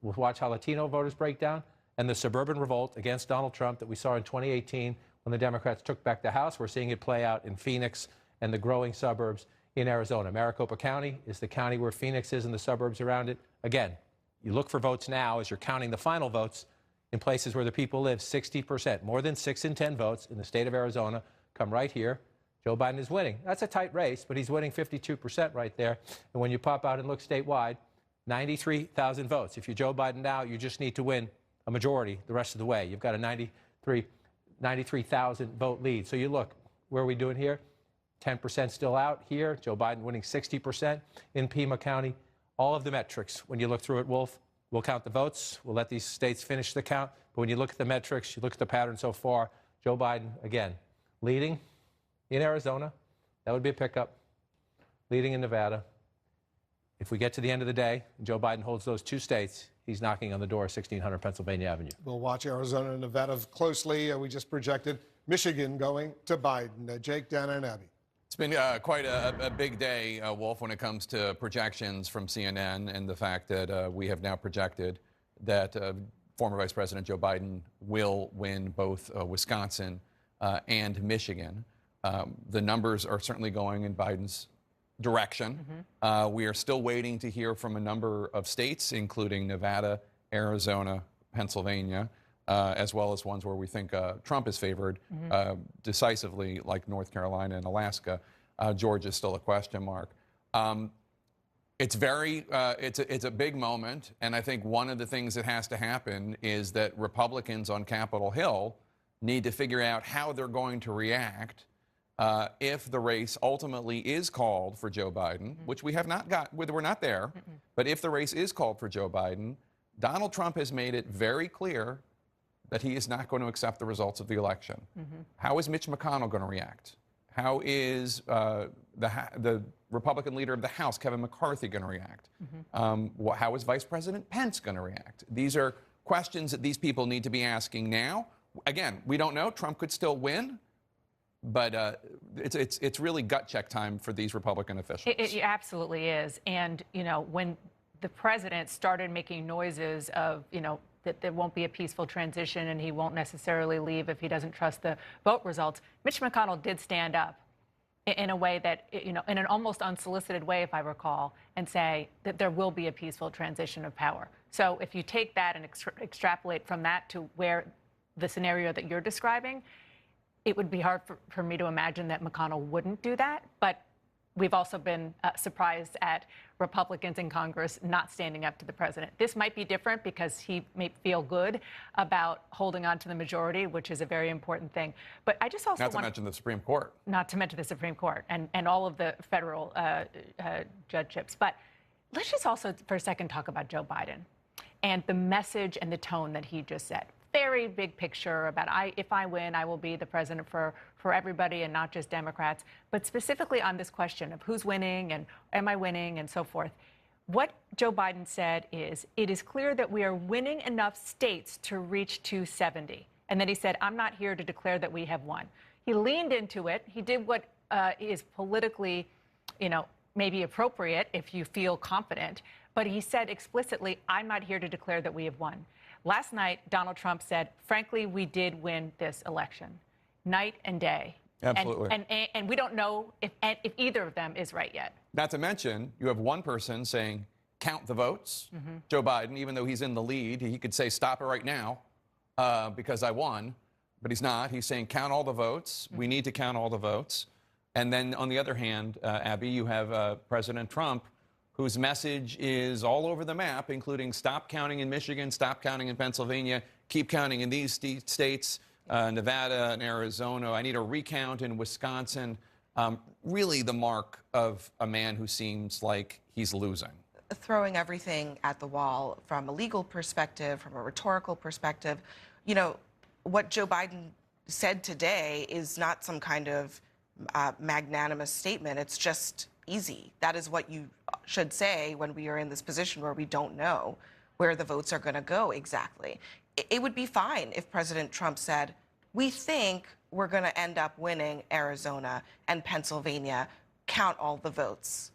We'll watch how Latino voters break down. And the suburban revolt against Donald Trump that we saw in 2018 when the Democrats took back the House. We're seeing it play out in Phoenix and the growing suburbs in Arizona. Maricopa County is the county where Phoenix is and the suburbs around it. Again, you look for votes now as you're counting the final votes in places where the people live. 60%, more than 6 in 10 votes in the state of Arizona come right here. Joe Biden is winning. That's a tight race, but he's winning 52% right there. And when you pop out and look statewide, 93,000 votes. If you're Joe Biden now, you just need to win a majority the rest of the way. You've got a 93,000 vote lead. So you look, where are we doing here? 10% still out here. Joe Biden winning 60% in Pima County. All of the metrics, when you look through it, Wolf, we'll count the votes. We'll let these states finish the count. But when you look at the metrics, you look at the pattern so far, Joe Biden, again, leading in Arizona. That would be a pickup. Leading in Nevada. If we get to the end of the day, and Joe Biden holds those 2 states, he's knocking on the door of 1600 Pennsylvania Avenue. We'll watch Arizona and Nevada closely. We just projected Michigan going to Biden. Jake, Dana, and Abby. It's been quite a big day, Wolf, when it comes to projections from CNN and the fact that we have now projected that former Vice President Joe Biden will win both Wisconsin and Michigan. The numbers are certainly going in Biden's direction. We are still waiting to hear from a number of states, including Nevada, Arizona, Pennsylvania, as well as ones where we think Trump is favored decisively, like North Carolina and Alaska. Georgia is still a question mark. It's a big moment, and I think one of the things that has to happen is that Republicans on Capitol Hill need to figure out how they're going to react if the race ultimately is called for Joe Biden, which we have not got, we're not there, but if the race is called for Joe Biden, Donald Trump has made it very clear that he is not going to accept the results of the election. How is Mitch McConnell going to react? How is the Republican leader of the House, Kevin McCarthy, going to react? How is Vice President Pence going to react? These are questions that these people need to be asking now. Again, we don't know. Trump could still win. But it's really gut check time for these Republican officials. It absolutely is. And, you know, when the president started making noises of, you know, that there won't be a peaceful transition and he won't necessarily leave if he doesn't trust the vote results, Mitch McConnell did stand up in a way that, you know, in an almost unsolicited way, if I recall, and say that there will be a peaceful transition of power. So if you take that and extrapolate from that to where the scenario that you're describing, it would be hard for me to imagine that McConnell wouldn't do that. But we've also been surprised at Republicans in Congress not standing up to the president. This might be different because he may feel good about holding on to the majority, which is a very important thing. But I just also not to mention the Supreme Court. Not to mention the Supreme Court and all of the federal judgeships. But let's just also for a second talk about Joe Biden and the message and the tone that he just set. Very big picture about if I win, I will be the president for everybody and not just Democrats, but specifically on this question of who's winning and am I winning and so forth. What Joe Biden said is, it is clear that we are winning enough states to reach 270. And then he said, I'm not here to declare that we have won. He leaned into it. He did what is politically, you know, maybe appropriate if you feel confident. But he said explicitly, I'm not here to declare that we have won. Last night, Donald Trump said, frankly, we did win this election, night and day. Absolutely. And we don't know if either of them is right yet. Not to mention, you have one person saying, count the votes. Joe Biden, even though he's in the lead, he could say, stop it right now because I won. But he's not. He's saying, count all the votes. We need to count all the votes. And then on the other hand, Abby, you have President Trump, whose message is all over the map, including stop counting in Michigan, stop counting in Pennsylvania, keep counting in these states, Nevada and Arizona. I need a recount in Wisconsin. Really the mark of a man who seems like he's losing. Throwing everything at the wall from a legal perspective, from a rhetorical perspective. You know, what Joe Biden said today is not some kind of magnanimous statement. It's just easy. That is what you should say when we are in this position where we don't know where the votes are going to go exactly. It would be fine if President Trump said, we think we're going to end up winning Arizona and Pennsylvania, count all the votes.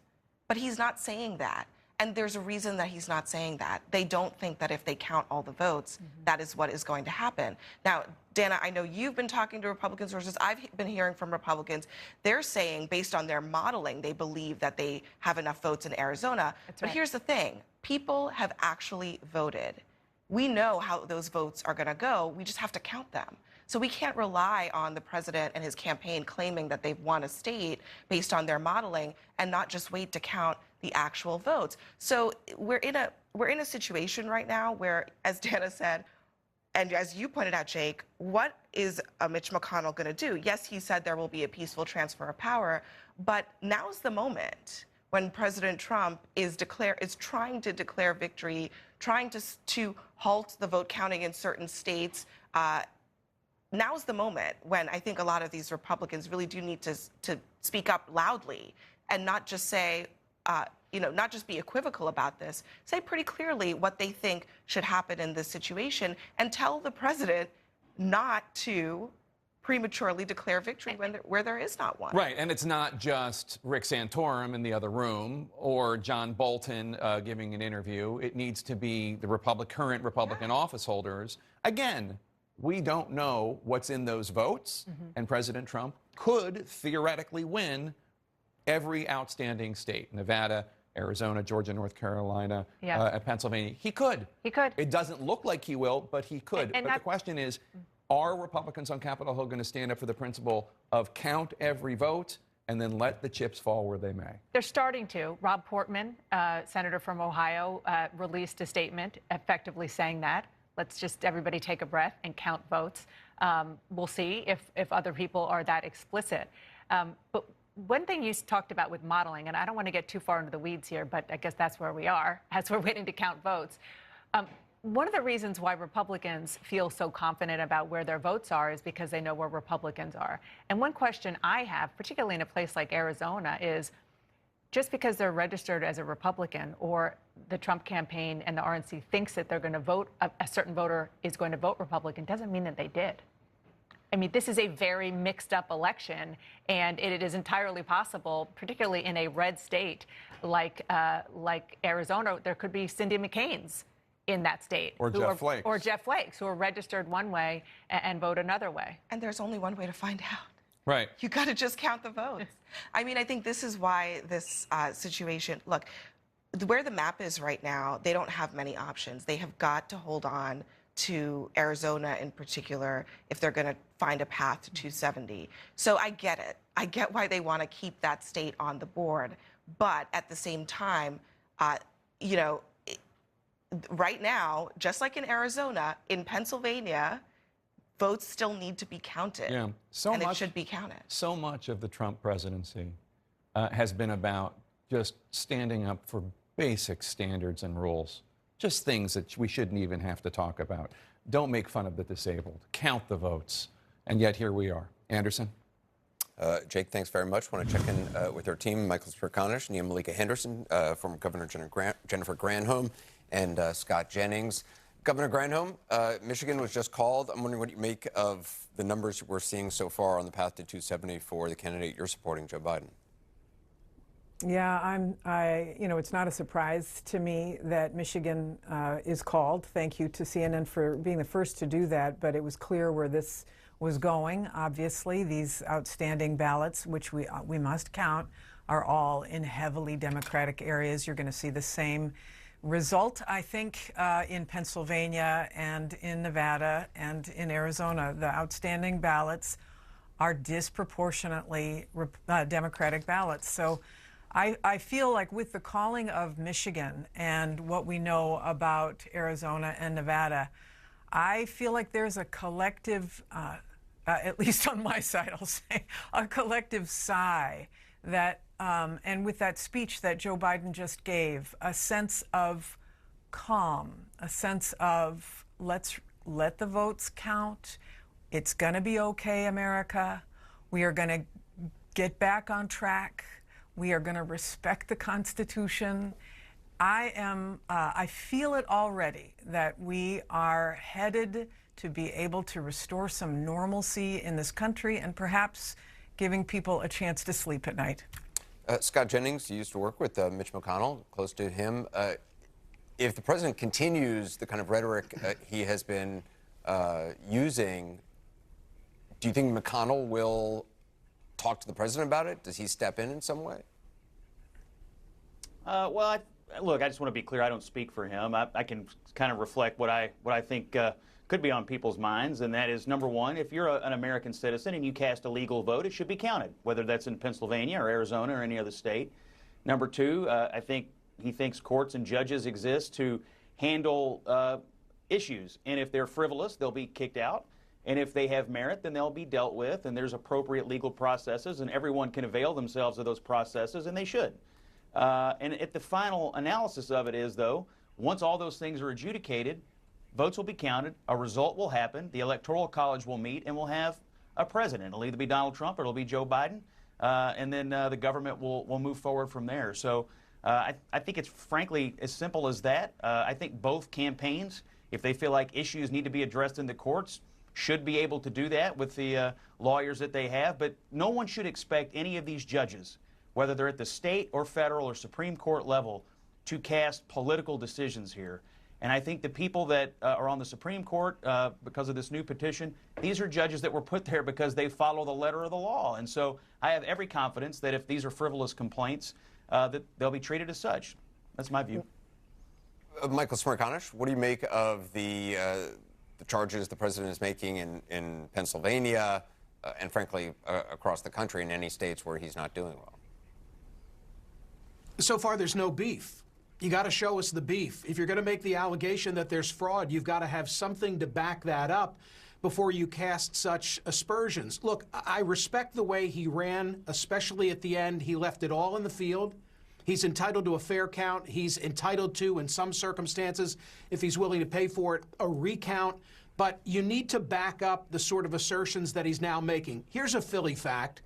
But he's not saying that. And there's a reason that he's not saying that. They don't think that if they count all the votes, that is what is going to happen. Now, Dana, I know you've been talking to Republican sources. I've been hearing from Republicans. They're saying, based on their modeling, they believe that they have enough votes in Arizona. But here's the thing. People have actually voted. We know how those votes are going to go. We just have to count them. So we can't rely on the president and his campaign claiming that they've won a state based on their modeling and not just wait to count the actual votes. So we're in a situation right now where, as Dana said, and as you pointed out, Jake, what is Mitch McConnell going to do? Yes, he said there will be a peaceful transfer of power, but now's the moment when President Trump is trying to declare victory, trying to halt the vote counting in certain states. Now's the moment when I think a lot of these Republicans really do need to speak up loudly and not just say, not just be equivocal about this, say pretty clearly what they think should happen in this situation and tell the president not to prematurely declare victory where there is not one. Right, and it's not just Rick Santorum in the other room or John Bolton giving an interview. It needs to be the current Republican office holders. Again, we don't know what's in those votes, and President Trump could theoretically win every outstanding state: Nevada, Arizona, Georgia, North Carolina, Pennsylvania. He could. He could. It doesn't look like he will, but he could. But the question is, are Republicans on Capitol Hill going to stand up for the principle of count every vote and then let the chips fall where they may? They're starting to. Rob Portman, senator from Ohio, released a statement effectively saying that. Let's just everybody take a breath and count votes. We'll see if other people are that explicit. But one thing you talked about with modeling, and I don't want to get too far into the weeds here, but I guess that's where we are as we're waiting to count votes. One of the reasons why Republicans feel so confident about where their votes are is because they know where Republicans are. And one question I have, particularly in a place like Arizona, is just because they're registered as a Republican or the Trump campaign and the RNC thinks that they're going to vote, a certain voter is going to vote Republican, doesn't mean that they did. I mean, this is a very mixed up election, and it is entirely possible, particularly in a red state like Arizona, there could be Cindy McCain's in that state. Or Jeff Flake. Or Jeff Flake, who are registered one way and vote another way. And there's only one way to find out. Right. You got to just count the votes. I mean, I think this is why this situation, look, where the map is right now, they don't have many options. They have got to hold on to Arizona in particular if they're going to find a path to 270. So I get it. I get why they want to keep that state on the board. But at the same time, right now, just like in Arizona, in Pennsylvania, votes still need to be counted. Yeah. It should be counted. So much of the Trump presidency has been about just standing up for basic standards and rules. Just things that we shouldn't even have to talk about. Don't make fun of the disabled. Count the votes. And yet here we are. Anderson? Jake, thanks very much. Want to check in with our team, Michael Smerconish, Nia Malika Henderson, former Governor Jennifer Granholm, and Scott Jennings. Governor Granholm, Michigan was just called. I'm wondering what you make of the numbers we're seeing so far on the path to 270 for the candidate you're supporting, Joe Biden. Yeah, it's not a surprise to me that Michigan is called. Thank you to CNN for being the first to do that, but it was clear where this was going. Obviously, these outstanding ballots, which we must count, are all in heavily Democratic areas. You're going to see the same result, I think, in Pennsylvania and in Nevada and in Arizona. The outstanding ballots are disproportionately Democratic ballots. So I feel like with the calling of Michigan and what we know about Arizona and Nevada, I feel like there's a collective, at least on my side, I'll say, a collective sigh that, and with that speech that Joe Biden just gave, a sense of calm, a sense of let's let the votes count. It's going to be okay, America. We are going to get back on track. We are going to respect the Constitution. I feel it already that we are headed to be able to restore some normalcy in this country and perhaps giving people a chance to sleep at night. Scott Jennings, you used to work with Mitch McConnell, close to him. If the president continues the kind of rhetoric he has been using, do you think McConnell will talk to the president about it? Does he step in some way? Well, look, I just want to be clear. I don't speak for him. I can kind of reflect what I think could be on people's minds, and that is, number one, if you're an American citizen and you cast a legal vote, it should be counted, whether that's in Pennsylvania or Arizona or any other state. Number two, I think he thinks courts and judges exist to handle issues, and if they're frivolous, they'll be kicked out. And if they have merit, then they'll be dealt with, and there's appropriate legal processes, and everyone can avail themselves of those processes, and they should. And at the final analysis of it is, though, once all those things are adjudicated, votes will be counted, a result will happen, the Electoral College will meet, and we'll have a president. It'll either be Donald Trump or it'll be Joe Biden, and then the government will move forward from there. So I think it's frankly as simple as that. I think both campaigns, if they feel like issues need to be addressed in the courts, should be able to do that with the lawyers that they have. But no one should expect any of these judges, whether they're at the state or federal or Supreme Court level, to cast political decisions here. And I think the people that are on the Supreme Court because of this new petition, these are judges that were put there because they follow the letter of the law. And so I have every confidence that if these are frivolous complaints, that they'll be treated as such. That's my view. Michael Smerconish, what do you make of the charges the president is making in Pennsylvania and, frankly, across the country in any states where he's not doing well? So far, there's no beef. You got to show us the beef. If you're going to make the allegation that there's fraud, you've got to have something to back that up before you cast such aspersions. Look, I respect the way he ran, especially at the end. He left it all in the field. He's entitled to a fair count. He's entitled to, in some circumstances, if he's willing to pay for it, a recount. But you need to back up the sort of assertions that he's now making. Here's a Philly fact.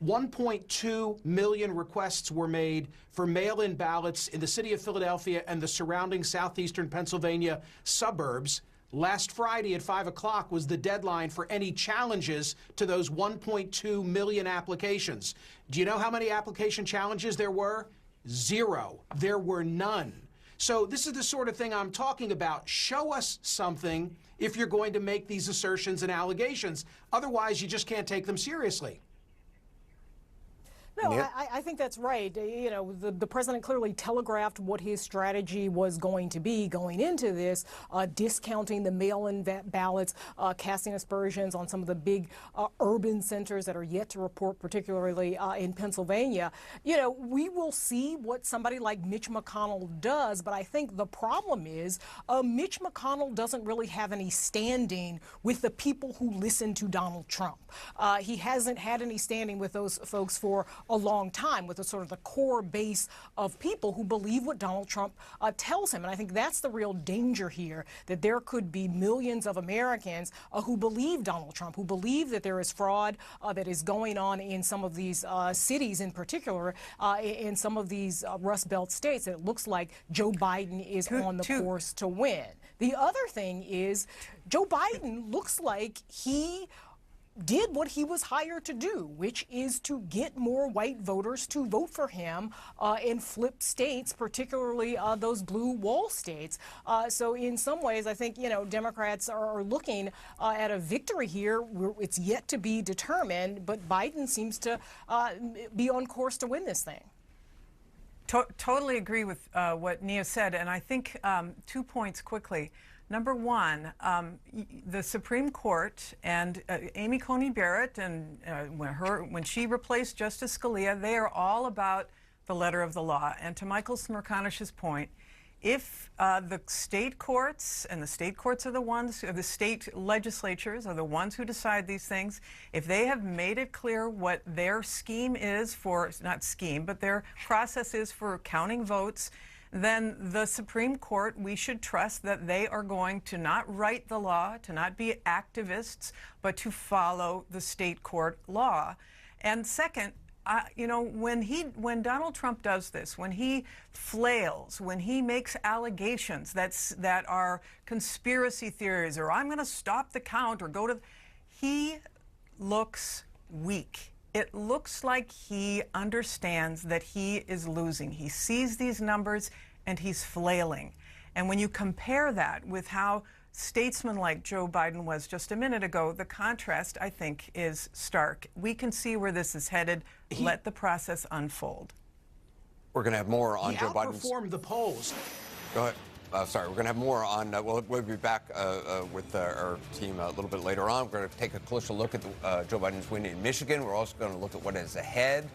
1.2 million requests were made for mail-in ballots in the city of Philadelphia and the surrounding southeastern Pennsylvania suburbs. Last Friday at 5 o'clock was the deadline for any challenges to those 1.2 million applications. Do you know how many application challenges there were? 0. There were none. So this is the sort of thing I'm talking about. Show us something if you're going to make these assertions and allegations. Otherwise, you just can't take them seriously. No, I think that's right. You know, the president clearly telegraphed what his strategy was going to be going into this, discounting the mail-in ballots, casting aspersions on some of the big urban centers that are yet to report, particularly in Pennsylvania. You know, we will see what somebody like Mitch McConnell does, but I think the problem is Mitch McConnell doesn't really have any standing with the people who listen to Donald Trump. He hasn't had any standing with those folks for a long time, with the sort of the core base of people who believe what Donald Trump tells him. And I think that's the real danger here, that there could be millions of Americans who believe Donald Trump, who believe that there is fraud that is going on in some of these cities in particular, in some of these Rust Belt states. It looks like Joe Biden is on the course to win. The other thing is Joe Biden looks like he did what he was hired to do, which is to get more white voters to vote for him in flip states, particularly those blue wall states. So in some ways, I think, you know, Democrats are looking at a victory here. It's yet to be determined, but Biden seems to be on course to win this thing. Totally agree with what Nia said, and I think 2 points quickly. Number one, the Supreme Court and Amy Coney Barrett, and when she replaced Justice Scalia, they are all about the letter of the law. And to Michael Smerconish's point, if the state courts, and the state courts are the ones, the state legislatures are the ones who decide these things, if they have made it clear what their scheme is for, not scheme, but their process is for counting votes, then the Supreme Court, we should trust that they are going to not write the law, to not be activists, but to follow the state court law. And second, you know, when Donald Trump does this, when he flails, when he makes allegations that are conspiracy theories, or I'm going to stop the count, or he looks weak. It looks like he understands that he is losing. He sees these numbers and he's flailing. And when you compare that with how statesman-like Joe Biden was just a minute ago, the contrast, I think, is stark. We can see where this is headed. Let the process unfold. We're going to have more on He Joe Biden's. outperformed the polls. Go ahead. Sorry, we're going to have more on. We'll be back with our team a little bit later on. We're going to take a closer look at Joe Biden's win in Michigan. We're also going to look at what is ahead.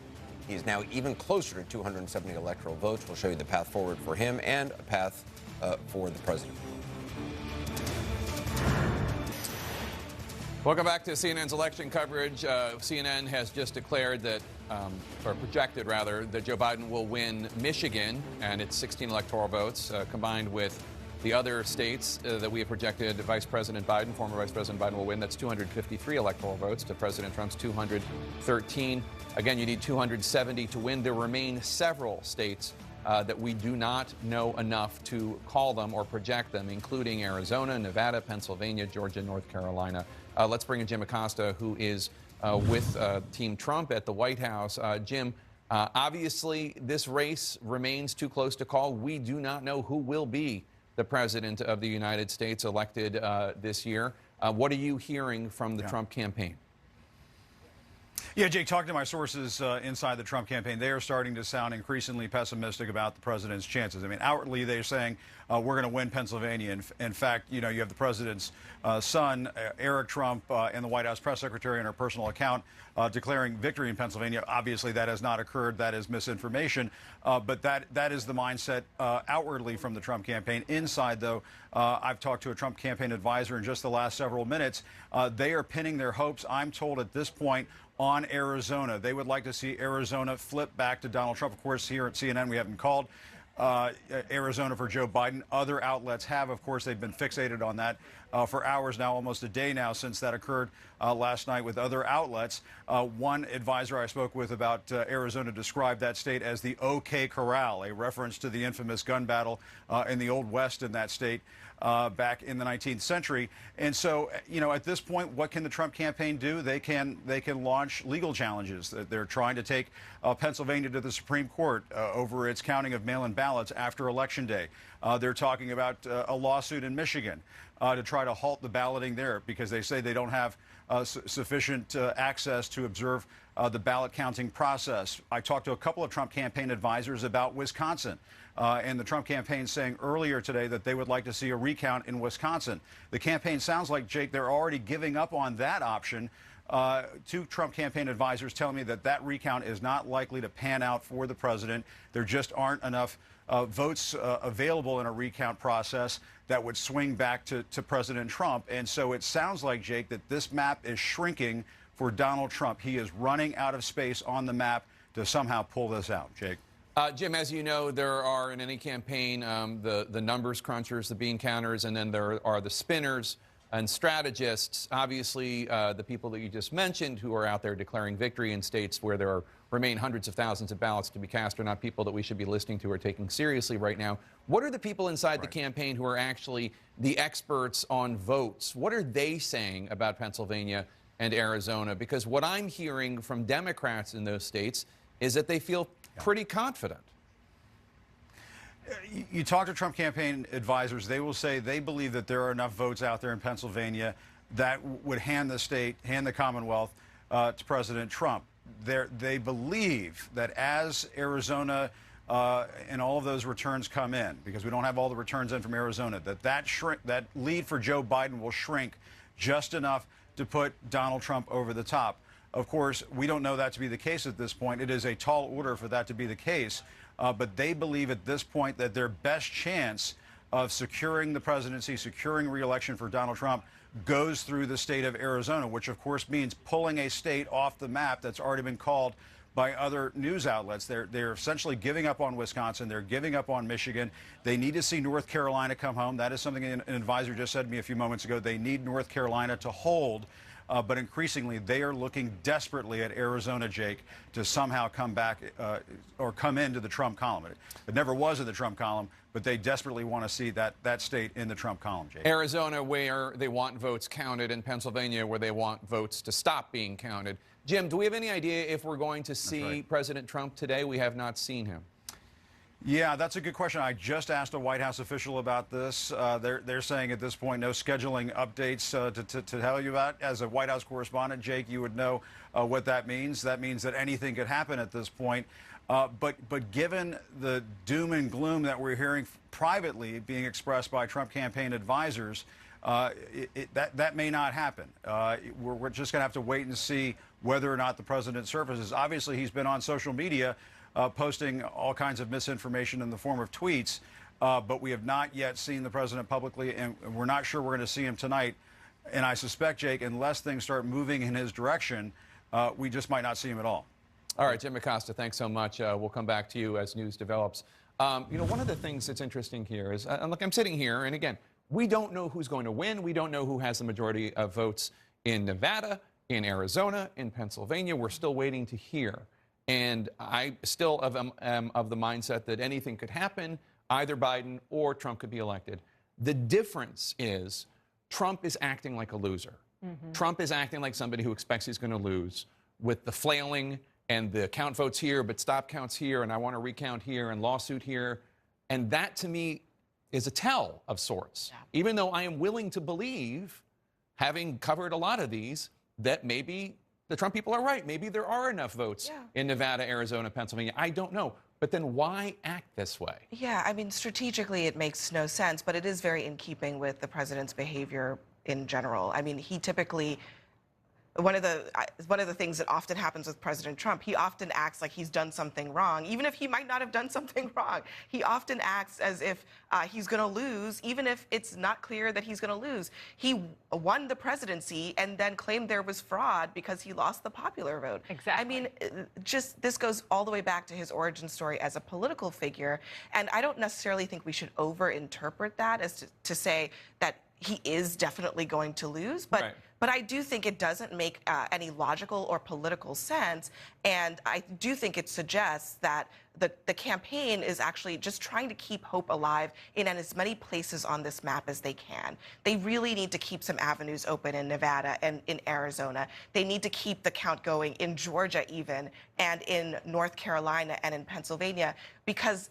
He's now even closer to 270 electoral votes. We'll show you the path forward for him and a path for the president. Welcome back to CNN's election coverage. CNN has just declared that, or projected rather, that Joe Biden will win Michigan and its 16 electoral votes, combined with the other states that we have projected Vice President Biden, former Vice President Biden, will win. That's 253 electoral votes to President Trump's 213. Again, you need 270 to win. There remain several states that we do not know enough to call them or project them, including Arizona, Nevada, Pennsylvania, Georgia, North Carolina. Let's bring in Jim Acosta, who is with Team Trump at the White House. Jim, obviously, this race remains too close to call. We do not know who will be the president of the United States elected this year. What are you hearing from the Trump campaign? Yeah, Jake, talking to my sources inside the Trump campaign, they are starting to sound increasingly pessimistic about the president's chances. I mean, outwardly, they're saying we're going to win Pennsylvania. In fact, you know, you have the president's son, Eric Trump, and the White House press secretary on her personal account declaring victory in Pennsylvania. Obviously, that has not occurred. That is misinformation. But that is the mindset outwardly from the Trump campaign. Inside, though, I've talked to a Trump campaign advisor in just the last several minutes. They are pinning their hopes, I'm told at this point, on Arizona. They would like to see Arizona flip back to Donald Trump. Of course, here at CNN, we haven't called Arizona for Joe Biden. Other outlets have. Of course, they've been fixated on that for hours now, almost a day now since that occurred last night with other outlets. One advisor I spoke with about Arizona described that state as the OK Corral, a reference to the infamous gun battle in the Old West in that state back in the 19th century. And so, you know, at this point, what can the Trump campaign do? They can launch legal challenges. They're trying to take Pennsylvania to the Supreme Court over its counting of mail-in ballots after Election Day. They're talking about a lawsuit in Michigan to try to halt the balloting there because they say they don't have sufficient access to observe the ballot counting process. I talked to a couple of Trump campaign advisors about Wisconsin. And the Trump campaign saying earlier today that they would like to see a recount in Wisconsin. The campaign sounds like, Jake, they're already giving up on that option. Two Trump campaign advisors tell me that that recount is not likely to pan out for the president. There just aren't enough votes available in a recount process that would swing back to President Trump. And so it sounds like, Jake, that this map is shrinking for Donald Trump. He is running out of space on the map to somehow pull this out, Jake. Jim, as you know, there are in any campaign the numbers crunchers, the bean counters, and then there are the spinners and strategists. Obviously, the people that you just mentioned who are out there declaring victory in states where there remain hundreds of thousands of ballots to be cast are not people that we should be listening to or taking seriously right now. What are the people inside the campaign who are actually the experts on votes? What are they saying about Pennsylvania and Arizona? Because what I'm hearing from Democrats in those states is that they feel pretty confident. You talk to Trump campaign advisors, they will say they believe that there are enough votes out there in Pennsylvania that would hand the state, hand the Commonwealth to President Trump. They believe that as Arizona and all of those returns come in, because we don't have all the returns in from Arizona, that lead for Joe Biden will shrink just enough to put Donald Trump over the top. Of course, we don't know that to be the case at this point. It is a tall order for that to be the case. But they believe at this point that their best chance of securing the presidency, securing re-election for Donald Trump goes through the state of Arizona, which of course means pulling a state off the map that's already been called by other news outlets. They're essentially giving up on Wisconsin. They're giving up on Michigan. They need to see North Carolina come home. That is something an advisor just said to me a few moments ago. They need North Carolina to hold but increasingly they are looking desperately at Arizona, Jake, to somehow come back or come into the Trump column. It never was in the Trump column, but they desperately want to see that state in the Trump column, Jake. Arizona, where they want votes counted, and Pennsylvania, where they want votes to stop being counted. Jim, do we have any idea if we're going to see President Trump today? We have not seen him. Yeah, that's a good question. I just asked a White House official about this. They're saying at this point no scheduling updates to tell you about. As a White House correspondent, Jake, you would know what that means. That means that anything could happen at this point. But given the doom and gloom that we're hearing privately being expressed by Trump campaign advisors, that may not happen. We're just going to have to wait and see whether or not the president surfaces. Obviously, he's been on social media posting all kinds of misinformation in the form of tweets, but we have not yet seen the president publicly, and we're not sure we're going to see him tonight. And I suspect, Jake, unless things start moving in his direction, we just might not see him at all. All right, Jim Acosta, thanks so much. We'll come back to you as news develops. You know, one of the things that's interesting here is, look, I'm sitting here, and again, we don't know who's going to win. We don't know who has the majority of votes in Nevada, in Arizona, in Pennsylvania. We're still waiting to hear. And I still am of the mindset that anything could happen. Either Biden or Trump could be elected. The difference is Trump is acting like a loser. Trump is acting like somebody who expects he's going to lose, with the flailing and the count votes here, but stop counts here, and I want to recount here, and lawsuit here. And that, to me, is a tell of sorts. Yeah. Even though I am willing to believe, having covered a lot of these, that maybe the Trump people are right. Maybe there are enough votes in Nevada, Arizona, Pennsylvania. I don't know. But then why act this way? Yeah, I mean, strategically, it makes no sense, but it is very in keeping with the president's behavior in general. I mean, he typically, one of the things that often happens with President Trump, he often acts like he's done something wrong, even if he might not have done something wrong. He often acts as if he's going to lose, even if it's not clear that he's going to lose. He won the presidency and then claimed there was fraud because he lost the popular vote. Exactly. I mean, this goes all the way back to his origin story as a political figure, and I don't necessarily think we should overinterpret that as to say that he is definitely going to lose, but I do think it doesn't make any logical or political sense, and I do think it suggests that the campaign is actually just trying to keep hope alive in as many places on this map as they can. They really need to keep some avenues open in Nevada and in Arizona. They need to keep the count going in Georgia even, and in North Carolina and in Pennsylvania, because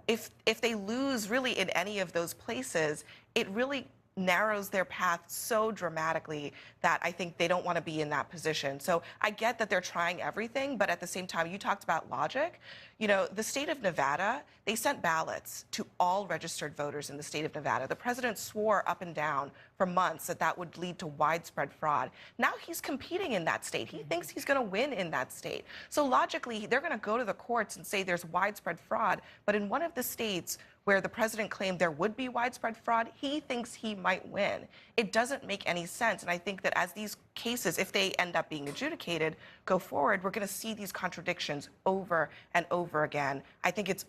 if they lose really in any of those places, it really narrows their path so dramatically that I think they don't want to be in that position. So I get that they're trying everything, but at the same time, you talked about logic. You know, the state of Nevada, they sent ballots to all registered voters in the state of Nevada. The president swore up and down for months that that would lead to widespread fraud. Now he's competing in that state. He thinks he's going to win in that state. So logically, they're going to go to the courts and say there's widespread fraud. But in one of the states where the president claimed there would be widespread fraud, he thinks he might win. It doesn't make any sense. And I think that as these cases, if they end up being adjudicated, go forward, we're going to see these contradictions over and over again. I think it's,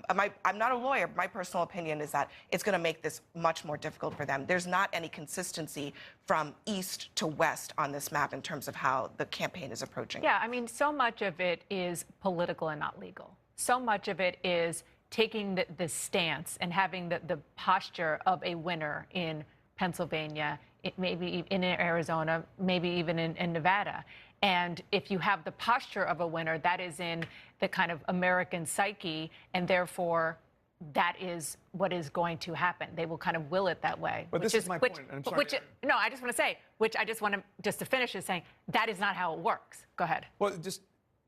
I'm not a lawyer, but my personal opinion is that it's going to make this much more difficult for them. There's not any consistency from east to west on this map in terms of how the campaign is approaching. Yeah, I mean, so much of it is political and not legal. So much of it is taking the stance and having the posture of a winner in Pennsylvania, maybe in Arizona, maybe even in Nevada. And if you have the posture of a winner, that is in the kind of American psyche, and therefore that is what is going to happen. They will kind of will it that way. But this is my point. I'm sorry. No, I just want to say, which I just want to finish is saying that is not how it works. Go ahead. Well,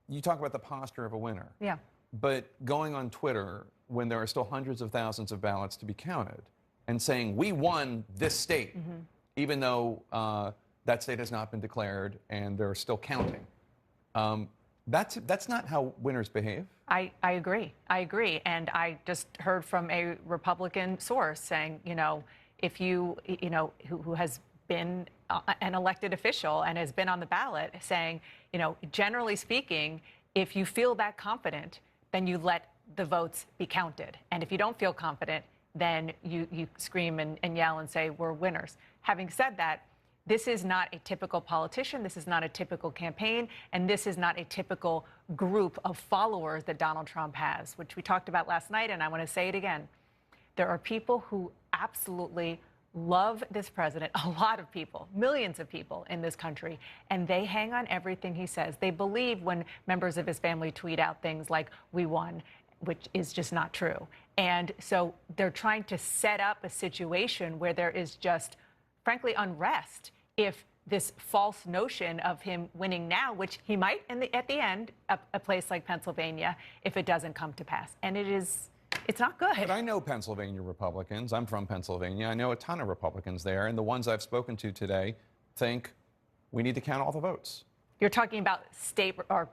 you talk about the posture of a winner. Yeah. But going on Twitter when there are still hundreds of thousands of ballots to be counted and saying, we won this state, even though that state has not been declared and they're still counting. That's not how winners behave. I agree. I agree. And I just heard from a Republican source saying, you know, if you know, who has been an elected official and has been on the ballot, saying, you know, generally speaking, if you feel that confident, then you let the votes be counted. And if you don't feel confident, then you scream and yell and say, we're winners. Having said that, this is not a typical politician, this is not a typical campaign, and this is not a typical group of followers that Donald Trump has, which we talked about last night, and I want to say it again. There are people who absolutely love this president, a lot of people, millions of people in this country, and they hang on everything he says. They believe when members of his family tweet out things like, "We won," which is just not true. And so they're trying to set up a situation where there is just, frankly, unrest if this false notion of him winning now, which he might at the end, a place like Pennsylvania, if it doesn't come to pass. And it's not good. But I know Pennsylvania Republicans. I'm from Pennsylvania. I know a ton of Republicans there, and the ones I've spoken to today think we need to count all the votes. You're talking about state or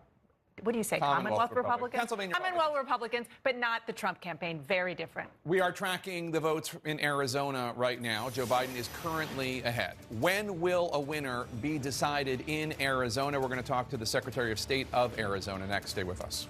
what do you say, Commonwealth Republicans? Pennsylvania Commonwealth Republicans, but not the Trump campaign. Very different. We are tracking the votes in Arizona right now. Joe Biden is currently ahead. When will a winner be decided in Arizona? We're going to talk to the Secretary of State of Arizona next. Stay with us.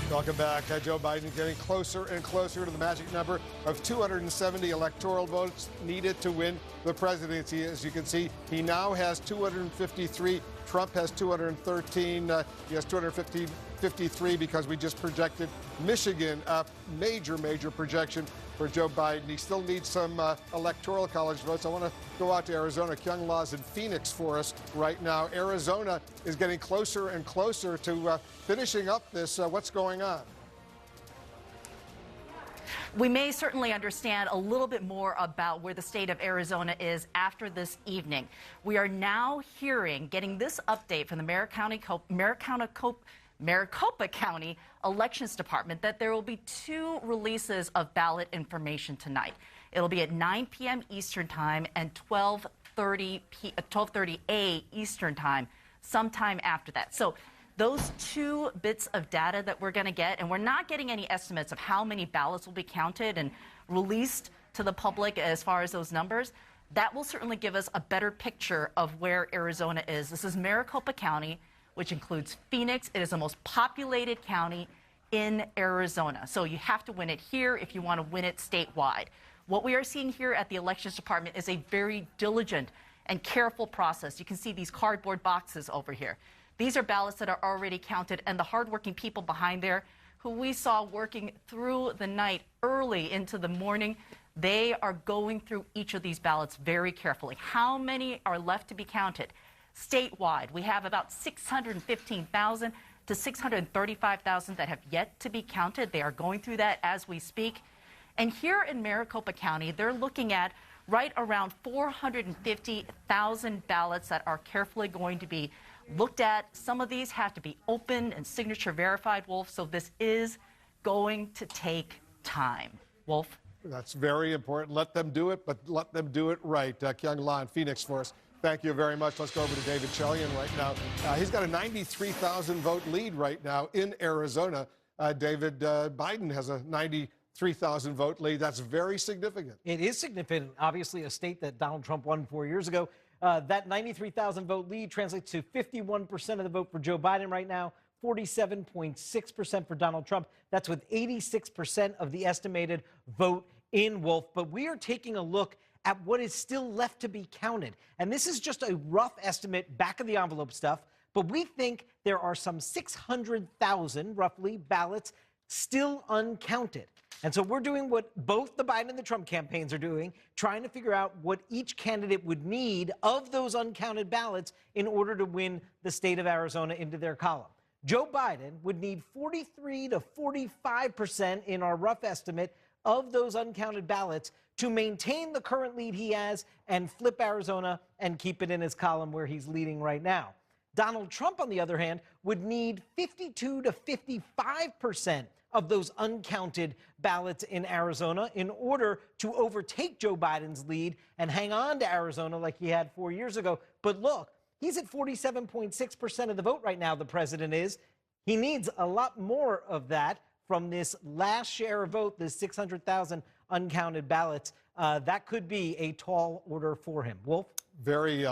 Welcome back. Joe Biden getting closer and closer to the magic number of 270 electoral votes needed to win the presidency. As you can see, he now has 253. Trump has 213. He has 253 because we just projected Michigan up. Major projection for Joe Biden. He still needs some electoral college votes. I want to go out to Arizona. Kyung La's in Phoenix for us right now. Arizona is getting closer and closer to finishing up this. What's going on? We may certainly understand a little bit more about where the state of Arizona is after this evening. We are now getting this update from the Maricopa County Elections Department that there will be 2 releases of ballot information tonight. It'll be at 9 p.m. Eastern Time and 12:30 a Eastern Time, sometime after that. So those 2 bits of data that we're going to get, and we're not getting any estimates of how many ballots will be counted and released to the public as far as those numbers, that will certainly give us a better picture of where Arizona is. This is Maricopa County, which includes Phoenix. It is the most populated county in Arizona. So you have to win it here if you want to win it statewide. What we are seeing here at the Elections Department is a very diligent and careful process. You can see these cardboard boxes over here. These are ballots that are already counted, and the hardworking people behind there who we saw working through the night, early into the morning, they are going through each of these ballots very carefully. How many are left to be counted? Statewide, we have about 615,000 to 635,000 that have yet to be counted. They are going through that as we speak. And here in Maricopa County, they're looking at right around 450,000 ballots that are carefully going to be looked at. Some of these have to be opened and signature verified, Wolf, so this is going to take time. Wolf? That's very important. Let them do it, but let them do it right. Kyung La in Phoenix for us. Thank you very much. Let's go over to David Chelian right now. He's got a 93,000 vote lead right now in Arizona. David, Biden has a 93,000 vote lead. That's very significant. It is significant. Obviously, a state that Donald Trump won 4 years ago. That 93,000 vote lead translates to 51% of the vote for Joe Biden right now, 47.6% for Donald Trump. That's with 86% of the estimated vote in, Wolf. But we are taking a look at what is still left to be counted. And this is just a rough estimate, back of the envelope stuff. But we think there are some 600,000, roughly, ballots still uncounted. And so we're doing what both the Biden and the Trump campaigns are doing, trying to figure out what each candidate would need of those uncounted ballots in order to win the state of Arizona into their column. Joe Biden would need 43 to 45% in our rough estimate of those uncounted ballots to maintain the current lead he has and flip Arizona and keep it in his column where he's leading right now. Donald Trump, on the other hand, would need 52 to 55% of those uncounted ballots in Arizona in order to overtake Joe Biden's lead and hang on to Arizona like he had 4 years ago. But look, he's at 47.6% of the vote right now, the president is. He needs a lot more of that from this last share of vote, this 600,000 uncounted ballots. That could be a tall order for him. Wolf? very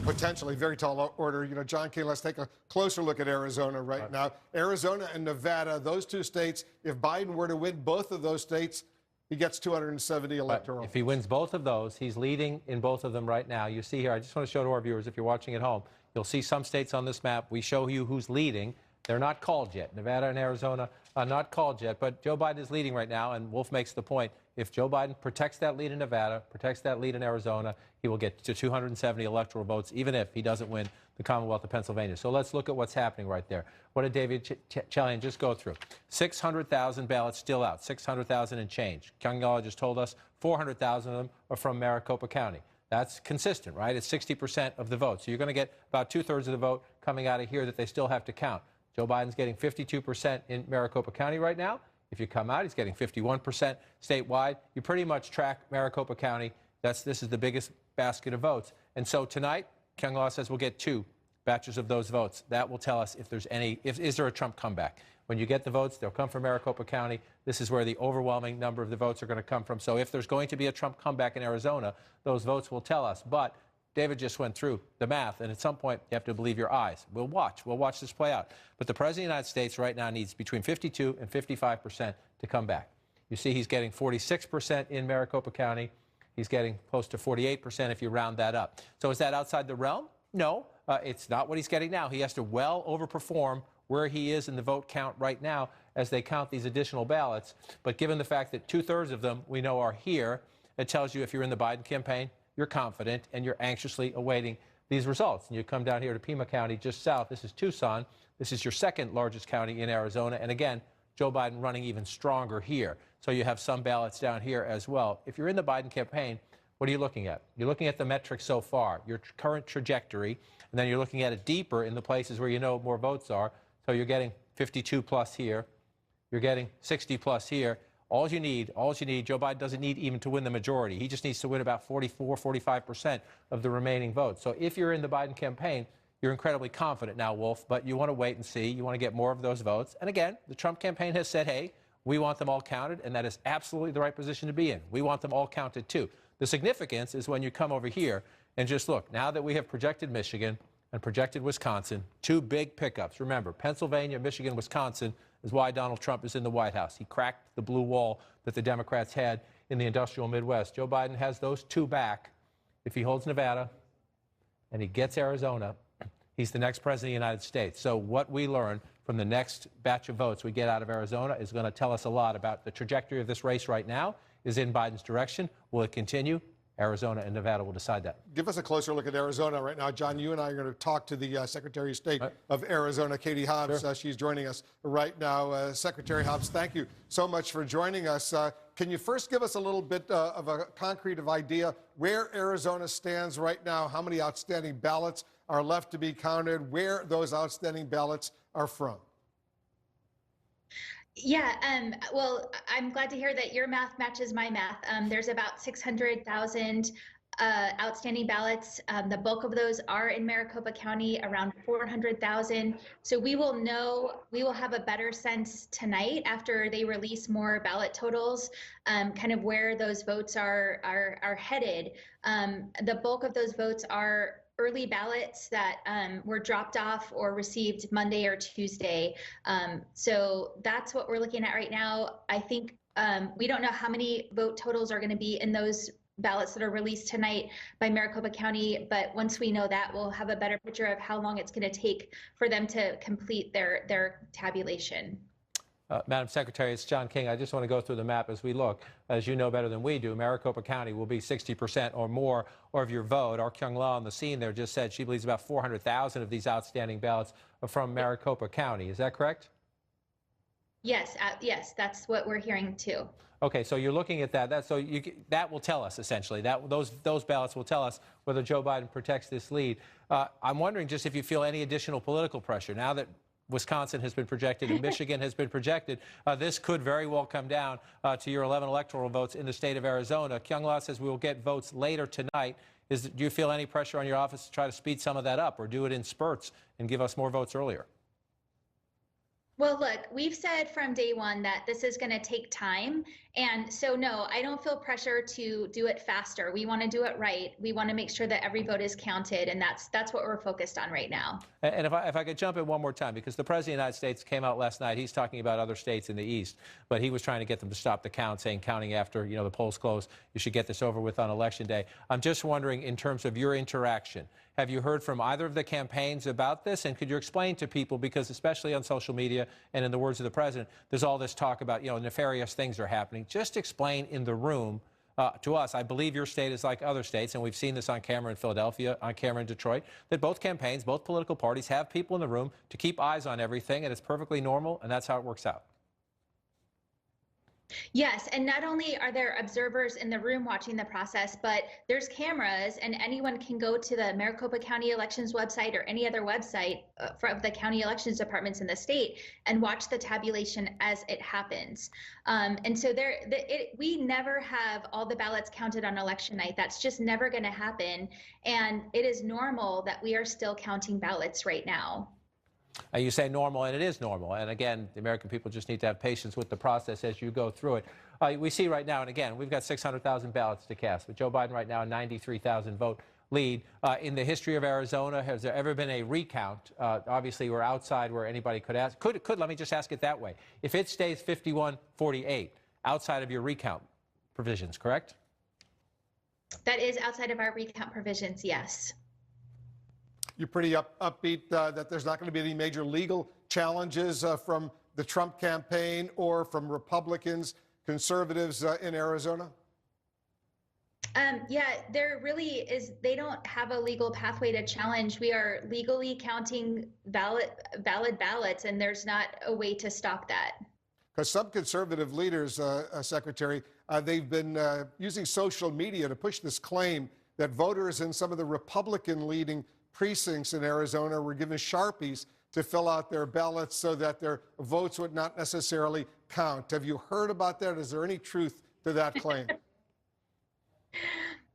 potentially very tall order. You know, John King, let's take a closer look at Arizona right now. Arizona and Nevada, those two states, if Biden were to win both of those states, he gets 270 electoral. If he wins both of those, he's leading in both of them right now. You see here, I just want to show to our viewers, if you're watching at home, you'll see some states on this map. We show you who's leading. They're not called yet. Nevada and Arizona are not called yet, but Joe Biden is leading right now, and Wolf makes the point. If Joe Biden protects that lead in Nevada, protects that lead in Arizona, he will get to 270 electoral votes, even if he doesn't win the Commonwealth of Pennsylvania. So let's look at what's happening right there. What did David Chalian just go through? 600,000 ballots still out, 600,000 and change. Kyung Yeol just told us 400,000 of them are from Maricopa County. That's consistent, right? It's 60% of the vote. So you're going to get about 2/3 of the vote coming out of here that they still have to count. Joe Biden's getting 52% in Maricopa County right now. If you come out, he's getting 51% statewide. You pretty much track Maricopa County. This is the biggest basket of votes. And so tonight, Kyung Yeol says we'll get 2 batches of those votes. That will tell us if there's is there a Trump comeback. When you get the votes, they'll come from Maricopa County. This is where the overwhelming number of the votes are going to come from. So if there's going to be a Trump comeback in Arizona, those votes will tell us. But David just went through the math, and at some point, you have to believe your eyes. We'll watch this play out. But the President of the United States right now needs between 52 and 55% to come back. You see he's getting 46% in Maricopa County. He's getting close to 48% if you round that up. So is that outside the realm? No, it's not what he's getting now. He has to well overperform where he is in the vote count right now as they count these additional ballots. But given the fact that 2/3 of them we know are here, it tells you if you're in the Biden campaign, you're confident and you're anxiously awaiting these results. And you come down here to Pima County just south. This is Tucson. This is your second largest county in Arizona. And again, Joe Biden running even stronger here. So you have some ballots down here as well. If you're in the Biden campaign, what are you looking at? You're looking at the metrics so far, your current trajectory, and then you're looking at it deeper in the places where you know more votes are. So you're getting 52 plus here. You're getting 60 plus here. All you need, Joe Biden doesn't need even to win the majority. He just needs to win about 44, 45% of the remaining votes. So if you're in the Biden campaign, you're incredibly confident now, Wolf, but you want to wait and see. You want to get more of those votes. And again, the Trump campaign has said, hey, we want them all counted, and that is absolutely the right position to be in. We want them all counted, too. The significance is when you come over here and just look. Now that we have projected Michigan and projected Wisconsin, 2 big pickups. Remember, Pennsylvania, Michigan, Wisconsin is why Donald Trump is in the White House. He cracked the blue wall that the Democrats had in the industrial Midwest. Joe Biden has those 2 back. If he holds Nevada and he gets Arizona, he's the next president of the United States. So what we learn from the next batch of votes we get out of Arizona is going to tell us a lot about the trajectory of this race right now is in Biden's direction. Will it continue? Arizona and Nevada will decide that. Give us a closer look at Arizona right now. John, you and I are going to talk to the Secretary of State of Arizona, Katie Hobbs. Sure. She's joining us right now. Secretary Hobbs, thank you so much for joining us. Can you first give us a little bit of a concrete idea where Arizona stands right now, how many outstanding ballots are left to be counted, where those outstanding ballots are from? Yeah, well, I'm glad to hear that your math matches my math. There's about 600,000 outstanding ballots. The bulk of those are in Maricopa County, around 400,000. So we will have a better sense tonight after they release more ballot totals, kind of where those votes are headed. The bulk of those votes are early ballots that were dropped off or received Monday or Tuesday. So that's what we're looking at right now. I think we don't know how many vote totals are going to be in those ballots that are released tonight by Maricopa County, but once we know that, we'll have a better picture of how long it's going to take for them to complete their tabulation. Madam Secretary, it's John King. I just want to go through the map as we look. As you know better than we do, Maricopa County will be 60% or more of your vote. Our Kyung Yeol on the scene there just said she believes about 400,000 of these outstanding ballots are from Maricopa County. Is that correct? Yes, yes, that's what we're hearing too. Okay, so you're looking at that. That will tell us, essentially. Those ballots will tell us whether Joe Biden protects this lead. I'm wondering just if you feel any additional political pressure now that Wisconsin has been projected and Michigan has been projected. This could very well come down to your 11 electoral votes in the state of Arizona. Kyung Yeol says we will get votes later tonight. Do you feel any pressure on your office to try to speed some of that up or do it in spurts and give us more votes earlier? Well, look, we've said from day one that this is going to take time. And so, no, I don't feel pressure to do it faster. We want to do it right. We want to make sure that every vote is counted. And that's what we're focused on right now. And if I could jump in one more time, because the President of the United States came out last night, he's talking about other states in the East, but he was trying to get them to stop the count, saying counting after, the polls close, you should get this over with on Election Day. I'm just wondering, in terms of your interaction, have you heard from either of the campaigns about this? And could you explain to people, because especially on social media and in the words of the President, there's all this talk about, nefarious things are happening. Just explain in the room to us. I believe your state is like other states, and we've seen this on camera in Philadelphia, on camera in Detroit, that both campaigns, both political parties have people in the room to keep eyes on everything, and it's perfectly normal, and that's how it works out. Yes, and not only are there observers in the room watching the process, but there's cameras, and anyone can go to the Maricopa County Elections website or any other website of the county elections departments in the state and watch the tabulation as it happens. And so we never have all the ballots counted on election night. That's just never going to happen. And it is normal that we are still counting ballots right now. You say normal, and it is normal. And again, the American people just need to have patience with the process as you go through it. We see right now, and again, we've got 600,000 ballots to cast. With Joe Biden right now, a 93,000 vote lead. In the history of Arizona, has there ever been a recount? Obviously, we're outside where anybody could ask. Let me just ask it that way. If it stays 51-48, outside of your recount provisions, correct? That is outside of our recount provisions, yes. You're pretty upbeat that there's not going to be any major legal challenges from the Trump campaign or from Republicans, conservatives in Arizona? Yeah, there really is. They don't have a legal pathway to challenge. We are legally counting valid ballots, and there's not a way to stop that. Because some conservative leaders, Secretary, they've been using social media to push this claim that voters in some of the Republican-leading precincts in Arizona were given Sharpies to fill out their ballots so that their votes would not necessarily count. Have you heard about that? Is there any truth to that claim?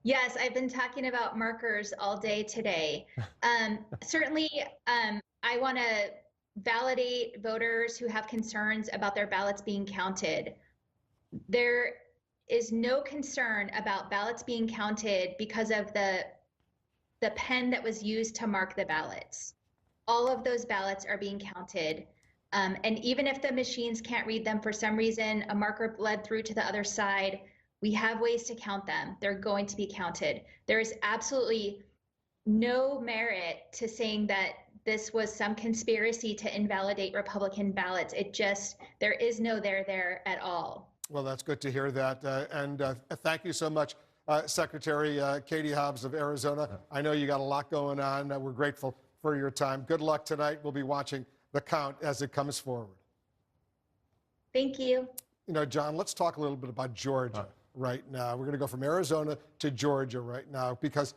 Yes, I've been talking about markers all day today. Certainly, I want to validate voters who have concerns about their ballots being counted. There is no concern about ballots being counted because of the pen that was used to mark the ballots. All of those ballots are being counted. And even if the machines can't read them for some reason, a marker bled through to the other side, we have ways to count them. They're going to be counted. There is absolutely no merit to saying that this was some conspiracy to invalidate Republican ballots. There is no there at all. Well, that's good to hear that. And thank you so much, Secretary Katie Hobbs of Arizona. I know you got a lot going on. We're grateful for your time. Good luck tonight. We'll be watching the count as it comes forward. Thank you. John, let's talk a little bit about Georgia right now. We're going to go from Arizona to Georgia right now because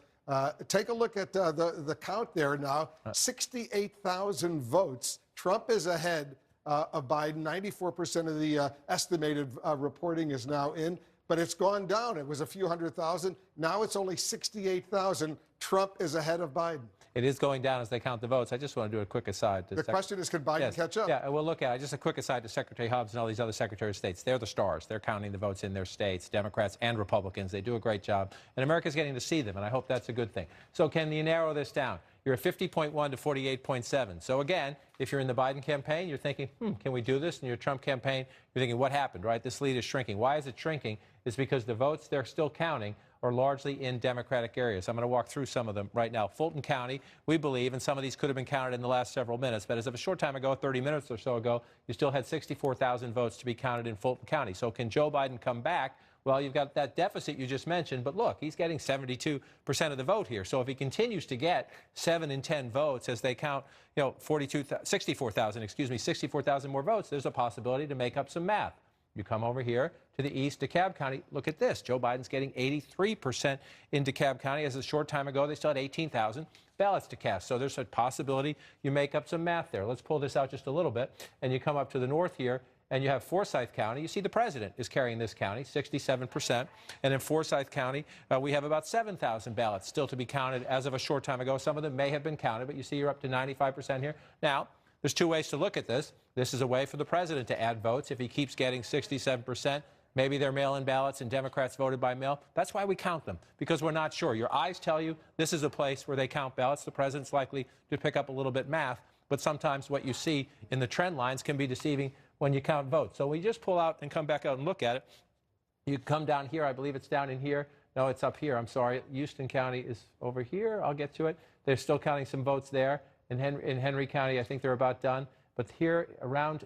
take a look at the count there now. 68,000 votes. Trump is ahead of Biden. 94% of the estimated reporting is now in. But it's gone down. It was a few 100,000. Now it's only 68,000. Trump is ahead of Biden. It is going down as they count the votes. I just want to do a quick aside. The question is, could Biden catch up? Yeah, well, look at it. Just a quick aside to Secretary Hobbs and all these other secretaries of states. They're the stars. They're counting the votes in their states, Democrats and Republicans. They do a great job. And America's getting to see them, and I hope that's a good thing. So can you narrow this down? You're at 50.1 to 48.7. So again, if you're in the Biden campaign, you're thinking, can we do this? In your Trump campaign, you're thinking, what happened, right? This lead is shrinking. Why is it shrinking? It's because the votes they're still counting are largely in Democratic areas. I'm going to walk through some of them right now. Fulton County, we believe, and some of these could have been counted in the last several minutes, but as of a short time ago, 30 minutes or so ago, you still had 64,000 votes to be counted in Fulton County. So can Joe Biden come back? Well, you've got that deficit you just mentioned, but look, he's getting 72% of the vote here. So if he continues to get 7 in 10 votes as they count, 64,000 more votes, there's a possibility to make up some math. You come over here to the east, DeKalb County. Look at this. Joe Biden's getting 83% in DeKalb County. As a short time ago, they still had 18,000 ballots to cast. So there's a possibility you make up some math there. Let's pull this out just a little bit. And you come up to the north here, and you have Forsyth County. You see the president is carrying this county, 67%. And in Forsyth County, we have about 7,000 ballots still to be counted as of a short time ago. Some of them may have been counted, but you see you're up to 95% here. Now, there's two ways to look at this. This is a way for the president to add votes. If he keeps getting 67%, maybe they're mail-in ballots and Democrats voted by mail. That's why we count them, because we're not sure. Your eyes tell you this is a place where they count ballots. The president's likely to pick up a little bit math, but sometimes what you see in the trend lines can be deceiving when you count votes. So we just pull out and come back out and look at it. You come down here. I believe it's down in here. No, it's up here. I'm sorry. Houston County is over here. I'll get to it. They're still counting some votes there. In Henry County, I think they're about done. But here, around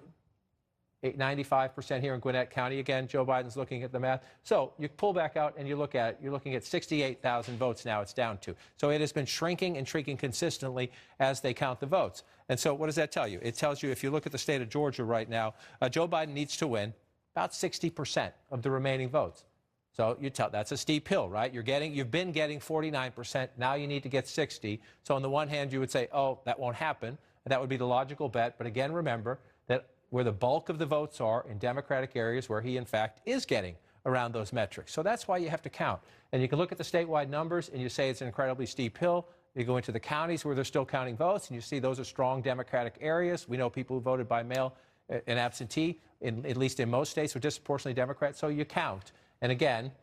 95% here in Gwinnett County. Again, Joe Biden's looking at the math. So you pull back out and you look at it. You're looking at 68,000 votes now it's down to. So it has been shrinking and shrinking consistently as they count the votes. And so what does that tell you? It tells you, if you look at the state of Georgia right now, Joe Biden needs to win about 60% of the remaining votes. So you tell that's a steep hill, right? You've been getting 49%. Now you need to get 60. So on the one hand, you would say, oh, that won't happen. And that would be the logical bet. But again, remember that where the bulk of the votes are in Democratic areas where he, in fact, is getting around those metrics. So that's why you have to count. And you can look at the statewide numbers and you say it's an incredibly steep hill. You go into the counties where they're still counting votes and you see those are strong Democratic areas. We know people who voted by mail and absentee, at least in most states, were disproportionately Democrat. So you count. And again,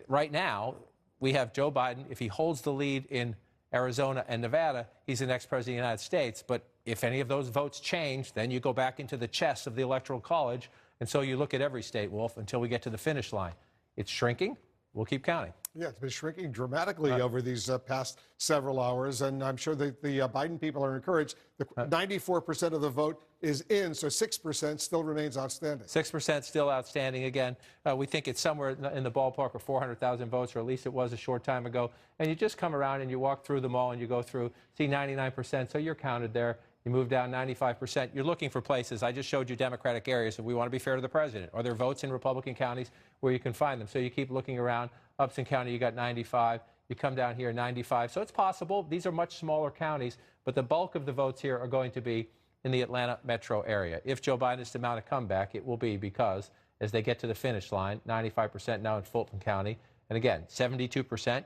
right now, we have Joe Biden. If he holds the lead in Arizona and Nevada, he's the next president of the United States. But if any of those votes change, then you go back into the chess of the Electoral College. And so you look at every state, Wolf, until we get to the finish line. It's shrinking. We'll keep counting. Yeah, it's been shrinking dramatically over these past several hours, and I'm sure the Biden people are encouraged. 94% of the vote is in, so 6% still remains outstanding. 6% still outstanding. Again, we think it's somewhere in the ballpark of 400,000 votes, or at least it was a short time ago. And you just come around and you walk through them all and you go through, see 99%, so you're counted there. You move down 95%. You're looking for places. I just showed you Democratic areas, and we want to be fair to the president. Are there votes in Republican counties where you can find them? So you keep looking around. Upson County, you got 95. You come down here, 95. So it's possible. These are much smaller counties, but the bulk of the votes here are going to be in the Atlanta metro area. If Joe Biden is to mount a comeback, it will be because as they get to the finish line, 95% now in Fulton County. And again, 72%.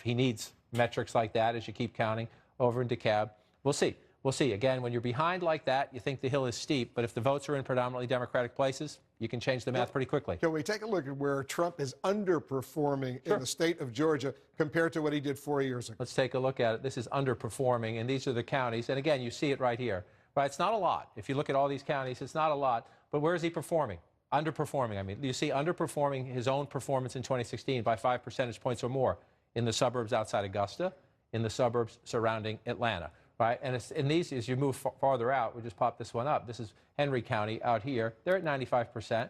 He needs metrics like that as you keep counting over in DeKalb. We'll see. We'll see. Again, when you're behind like that, you think the hill is steep. But if the votes are in predominantly Democratic places, you can change the math pretty quickly. Can we take a look at where Trump is underperforming in the state of Georgia compared to what he did 4 years ago? Let's take a look at it. This is underperforming, and these are the counties. And again, you see it right here. Right? It's not a lot. If you look at all these counties, it's not a lot. But where is he performing? Underperforming. I mean, you see underperforming his own performance in 2016 by 5 percentage points or more in the suburbs outside Augusta, in the suburbs surrounding Atlanta. Right? And in these, as you move farther out, we just pop this one up. This is Henry County out here. They're at 95%.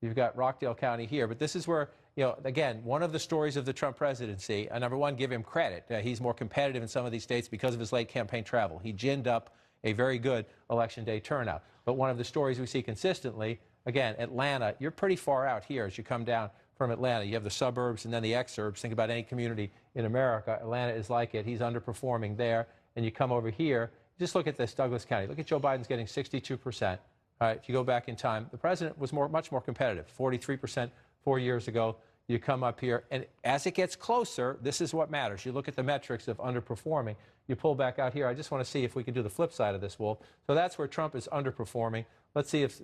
You've got Rockdale County here. But this is where, again, one of the stories of the Trump presidency, number one, give him credit. He's more competitive in some of these states because of his late campaign travel. He ginned up a very good Election Day turnout. But one of the stories we see consistently, again, Atlanta, you're pretty far out here as you come down from Atlanta. You have the suburbs and then the exurbs. Think about any community in America. Atlanta is like it. He's underperforming there. And you come over here, just look at this, Douglas County. Look at Joe Biden's getting 62%. All right, if you go back in time, the president was much more competitive, 43% 4 years ago. You come up here, and as it gets closer, this is what matters. You look at the metrics of underperforming. You pull back out here. I just want to see if we can do the flip side of this, Wolf. So that's where Trump is underperforming. Let's see if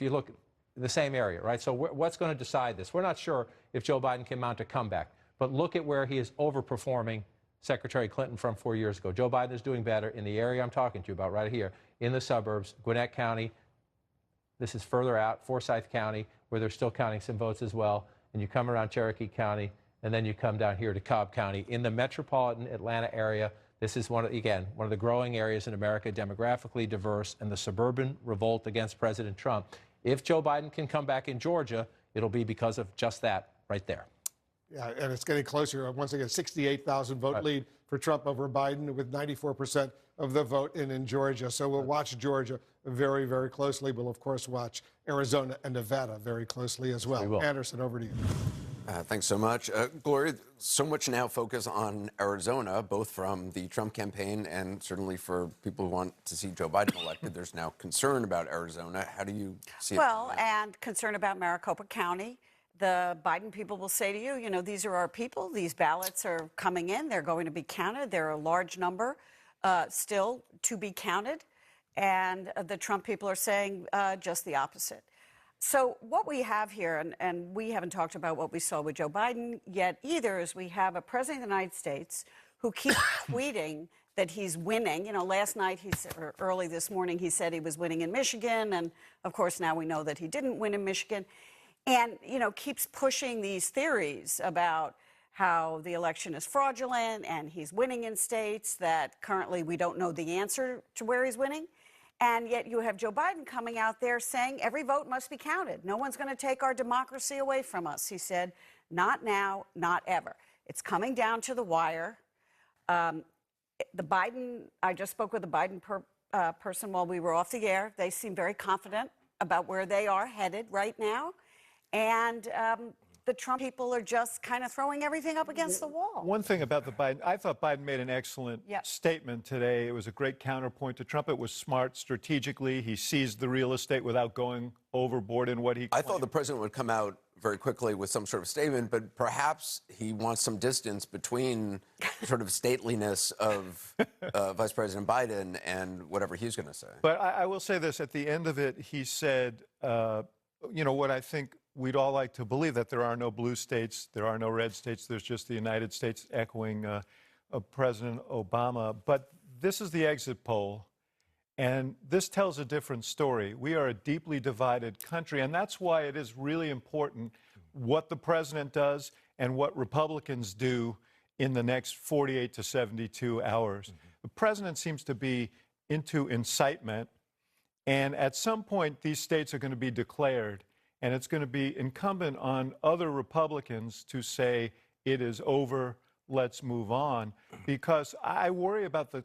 you look in the same area, right? So what's going to decide this? We're not sure if Joe Biden can mount a comeback, but look at where he is overperforming Secretary Clinton from 4 years ago. Joe Biden is doing better in the area I'm talking to you about right here, in the suburbs, Gwinnett County. This is further out, Forsyth County, where they're still counting some votes as well. And you come around Cherokee County, and then you come down here to Cobb County. In the metropolitan Atlanta area, this is one of the growing areas in America, demographically diverse, and the suburban revolt against President Trump. If Joe Biden can come back in Georgia, it'll be because of just that right there. Yeah, and it's getting closer. Once again, 68,000 vote lead for Trump over Biden with 94% of the vote in Georgia. So we'll watch Georgia very, very closely. We'll, of course, watch Arizona and Nevada very closely as well. Anderson, over to you. Thanks so much. Gloria, so much now focus on Arizona, both from the Trump campaign and certainly for people who want to see Joe Biden elected. There's now concern about Arizona. How do you see it? Well, and concern about Maricopa County. The Biden people will say to you, these are our people. These ballots are coming in. They're going to be counted. There are a large number still to be counted. And the Trump people are saying just the opposite. So what we have here, and we haven't talked about what we saw with Joe Biden yet either, is we have a president of the United States who keeps tweeting that he's winning. You know, last night, or early this morning, he said he was winning in Michigan. And, of course, now we know that he didn't win in Michigan. And, you know, keeps pushing these theories about how the election is fraudulent and he's winning in states that currently we don't know the answer to where he's winning. And yet you have Joe Biden coming out there saying every vote must be counted. No one's going to take our democracy away from us. He said, not now, not ever. It's coming down to the wire. I just spoke with the Biden person while we were off the air. They seem very confident about where they are headed right now. And the Trump people are just kind of throwing everything up against the wall. One thing about the Biden, I thought Biden made an excellent statement today. It was a great counterpoint to Trump. It was smart strategically. He seized the real estate without going overboard in what he claimed. I thought the president would come out very quickly with some sort of statement, but perhaps he wants some distance between sort of stateliness of Vice President Biden and whatever he's going to say. But I will say this, at the end of it, he said, you know, what I think we'd all like to believe, that there are no blue states, there are no red states, there's just the United States, echoing President Obama. But this is the exit poll, and this tells a different story. We are a deeply divided country, and that's why it is really important what the president does and what Republicans do in the next 48 to 72 hours. The president seems to be into incitement, and at some point, these states are going to be declared. And it's going to be incumbent on other Republicans to say, it is over, let's move on. Because I worry about the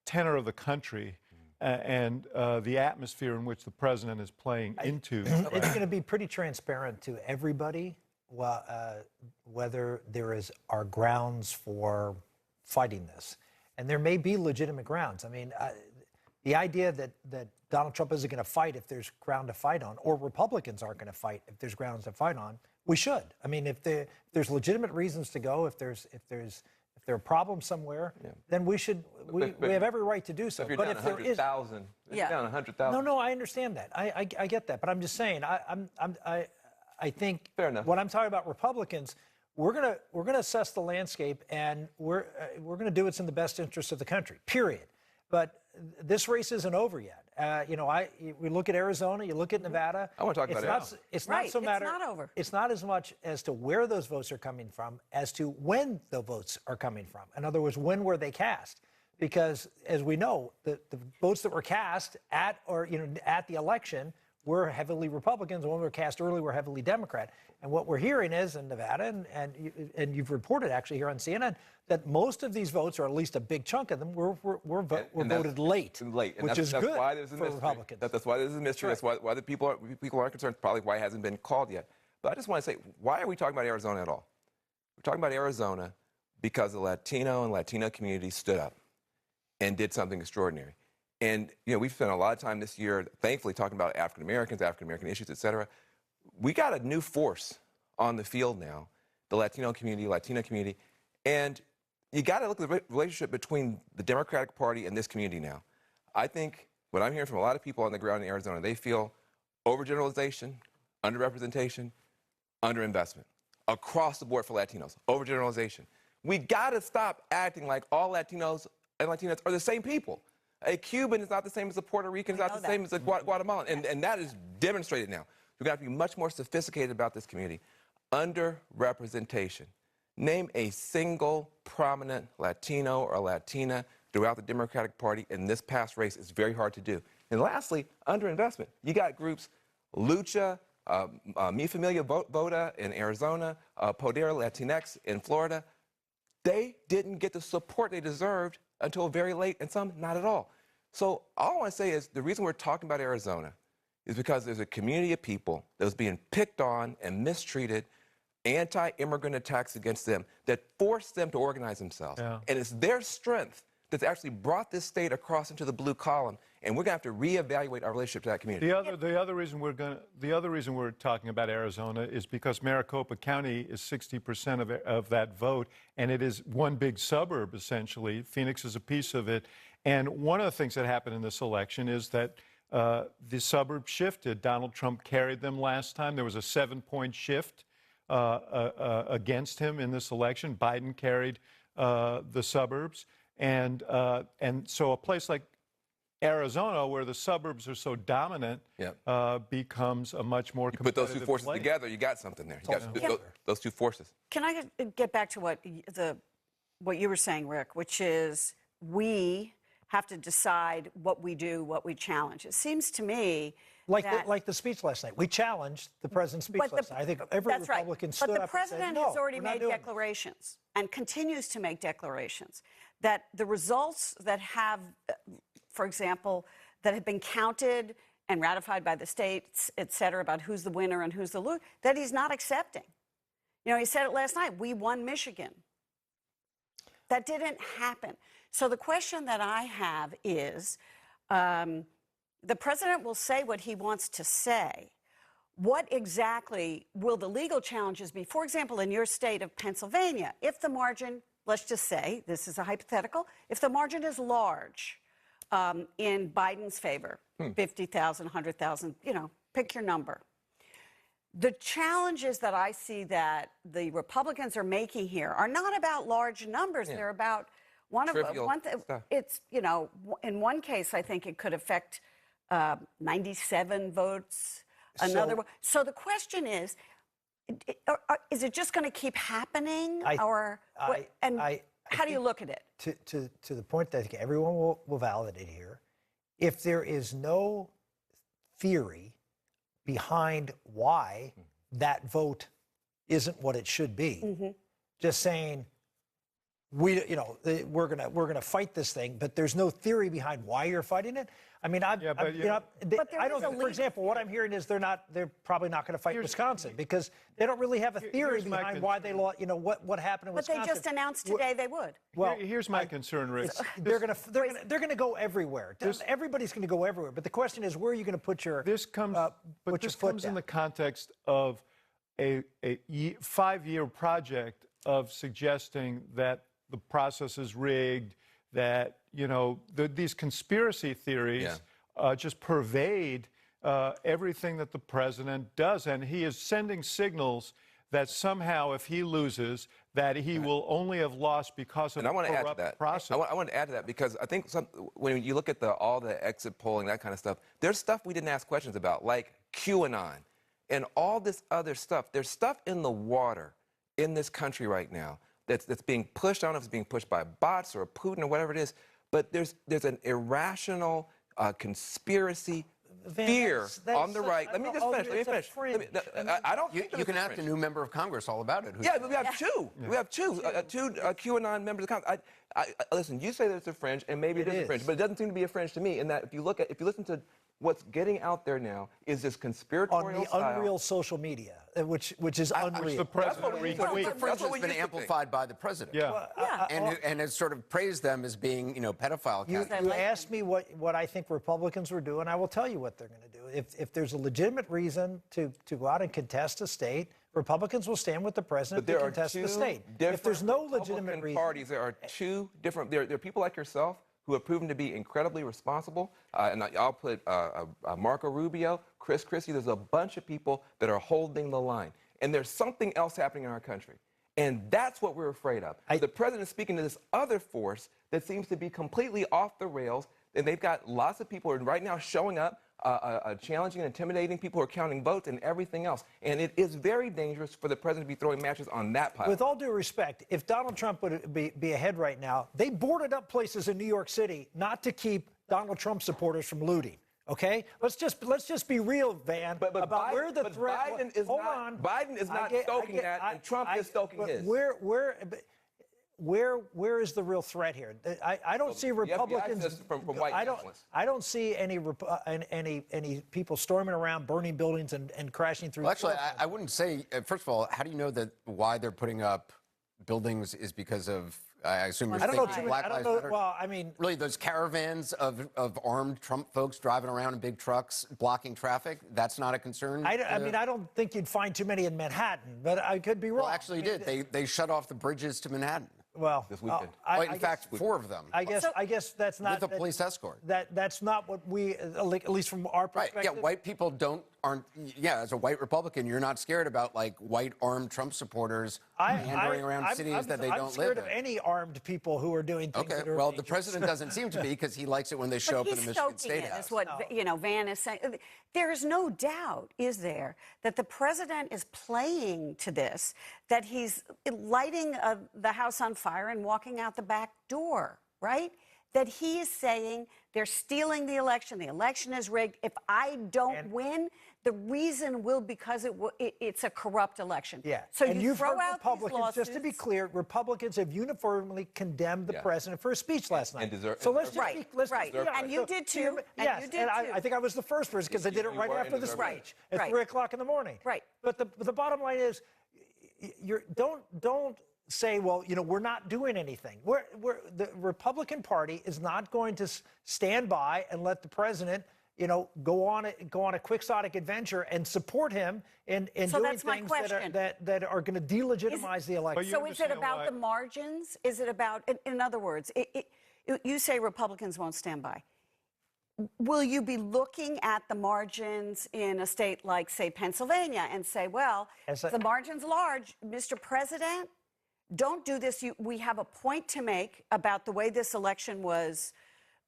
tenor of the country and the atmosphere in which the president is playing into. It's going to be pretty transparent to everybody whether there are grounds for fighting this. And there may be legitimate grounds. I mean, the idea that Donald Trump isn't going to fight if there's ground to fight on, or Republicans aren't going to fight if there's grounds to fight on, we should. I mean, if there's legitimate reasons to go, if there are problems somewhere, then we should. We have every right to do so. If you're but down if there is 100,000, down 100,000. No, I understand that. I get that. But I'm just saying. I think fair enough. When I'm talking about Republicans, we're gonna assess the landscape, and we're gonna do what's in the best interest of the country. Period. But this race isn't over yet. You know, we look at Arizona, you look at Nevada. I want to talk about Arizona. It's not so matter. It's not over. It's not as much as to where those votes are coming from as to when the votes are coming from. In other words, when were they cast? Because as we know, the votes that were cast at the election were heavily Republicans. The ones that were cast early were heavily Democrat. And what we're hearing is in Nevada, and you've reported actually here on CNN, that most of these votes, or at least a big chunk of them, were voted late, which is good for Republicans. That's why there's a mystery. That's why the people aren't concerned. Probably why it hasn't been called yet. But I just want to say, why are we talking about Arizona at all? We're talking about Arizona because the Latino and Latina community stood up and did something extraordinary. And you know, we've spent a lot of time this year, thankfully, talking about African American issues, et cetera. We got a new force on the field now, the Latino community, Latina community, and you got to look at the relationship between the Democratic Party and this community now. I think what I'm hearing from a lot of people on the ground in Arizona, they feel overgeneralization, underrepresentation, underinvestment across the board for Latinos. Overgeneralization. We got to stop acting like all Latinos and Latinas are the same people. A Cuban is not the same as a Puerto Rican, is not the same as a Guatemalan, and that is demonstrated now. We've got to be much more sophisticated about this community. Underrepresentation. Name a single prominent Latino or Latina throughout the Democratic Party in this past race. It's very hard to do. And lastly, underinvestment. You got groups, Lucha, Mi Familia Vota in Arizona, Poder Latinx in Florida. They didn't get the support they deserved until very late, and some not at all. So all I want to say is the reason we're talking about Arizona is because there's a community of people that was being picked on and mistreated, anti-immigrant attacks against them that forced them to organize themselves. Yeah. And it's their strength that's actually brought this state across into the blue column, and we're going to have to reevaluate our relationship to that community. The other reason we're talking about Arizona is because Maricopa County is 60% of that vote, and it is one big suburb essentially. Phoenix is a piece of it, And one of the things that happened in this election is that the suburbs shifted. Donald Trump carried them last time. There was a 7-point shift against him in this election. Biden carried the suburbs. And so a place like Arizona, where the suburbs are so dominant, becomes a much more competitive Put those two forces place. together, you got something there. You got those two forces. Can I get back to what you were saying, Rick, which is we have to decide what we do, what we challenge. It seems to me like the speech last night. We challenged the president's speech last night. I think every Republican stood up and said, but the president no, has already we're not made doing declarations and continues to make declarations that the results that have, for example, that have been counted and ratified by the states, et cetera, about who's the winner and who's the loser, that he's not accepting. You know, he said it last night, we won Michigan. That didn't happen. So the question that I have is, the president will say what he wants to say. What exactly will the legal challenges be? For example, in your state of Pennsylvania, if the margin, let's just say, this is a hypothetical, if the margin is large in Biden's favor, 50,000, 100,000, you know, pick your number. The challenges that I see that the Republicans are making here are not about large numbers. They're about it's, you know, in one case, I think it could affect 97 votes. Another one. So the question is it just going to keep happening, how do you look at it? To the point that I think everyone will validate here, if there is no theory behind why that vote isn't what it should be, just saying we're gonna fight this thing, but there's no theory behind why you're fighting it. I mean, I don't. For example, what I'm hearing is they're probably not going to fight Wisconsin because they don't really have a theory behind why they lost. You know what happened in Wisconsin. But they just announced today they would. Well, here's my concern, Rick. They're going to go everywhere. Everybody's going to go everywhere. But the question is, where are you going to put your this comes in the context of a 5-year project of suggesting that the process is rigged, that these conspiracy theories just pervade everything that the president does, and he is sending signals that somehow, if he loses, that he will only have lost because of a corrupt process. I want to add to that because I think when you look at all the exit polling, that kind of stuff, there's stuff we didn't ask questions about, like QAnon and all this other stuff. There's stuff in the water in this country right now that's being pushed. I don't know if it's being pushed by bots or Putin or whatever it is, but there's an irrational conspiracy fear on the right. Let me just finish. I don't. You can ask a new member of Congress all about it. Yeah, we have two. We have two QAnon members of Congress. Listen, you say that it's a fringe, and maybe it is a fringe, but it doesn't seem to be a fringe to me. In that, if you listen to what's getting out there now, is this conspiratorial on the unreal social media, which is unreal. The fringe has been amplified by the president. And has sort of praised them as being, pedophile. You asked me what I think Republicans were doing. I will tell you what they're going to do. If there's a legitimate reason to go out and contest a state, Republicans will stand with the president to contest the state. If there's no legitimate reason, parties, there are two different. There are people like yourself who have proven to be incredibly responsible, and I'll put Marco Rubio, Chris Christie. There's a bunch of people that are holding the line, and there's something else happening in our country, and that's what we're afraid of. The president is speaking to this other force that seems to be completely off the rails, and they've got lots of people right now showing up, challenging and intimidating people who are counting votes and everything else. And it is very dangerous for the president to be throwing matches on that pile. With all due respect, if Donald Trump would be ahead right now, they boarded up places in New York City not to keep Donald Trump supporters from looting. Okay, let's just be real, Van. But about where the threat. Biden is Biden is not stoking that, and Trump is stoking his. Where is the real threat here? I don't see Republicans. From white I don't see any people storming around, burning buildings, and crashing through. Well, actually, I wouldn't say. First of all, how do you know that why they're putting up buildings is because of? I assume you're thinking Black Lives Matter. Well, I mean, really, those caravans of armed Trump folks driving around in big trucks blocking traffic. That's not a concern. I mean, I don't think you'd find too many in Manhattan, but I could be wrong. Well, actually, you did. They shut off the bridges to Manhattan. Well, this weekend. In fact, 4 of them. I guess that's not with a police escort. That's not what we, at least from our perspective. Right. Yeah, white people aren't. Yeah, as a white Republican, you're not scared about like white armed Trump supporters meandering around cities that they don't live in. I'm scared of any armed people who are doing things. Okay. That are Well, the president doesn't seem to be because he likes it when they show up in the Michigan State House. Is what Van is saying. There is no doubt, is there, that the president is playing to this, that he's lighting the house on fire and walking out the back door, right? That he is saying they're stealing the election is rigged. If I don't win, the reason will because it's a corrupt election. Yeah. So and you you've throw heard out Republicans, these lawsuits. just to be clear, Republicans have uniformly condemned the president for his speech last night. And so let's just right, be, let's right. Just be And you did too. Yes, and I think I was the first person because I did it right after the speech at 3 o'clock in the morning. Right. But the bottom line is, don't say, well, we're not doing anything. The Republican Party is not going to stand by and let the president, go on a quixotic adventure and support him in doing things that are going to delegitimize the election. So is it about the margins? Is it about, in other words, you say Republicans won't stand by. Will you be looking at the margins in a state like, say, Pennsylvania and say, well, the margin's large, Mr. President, don't do this. We have a point to make about the way this election was,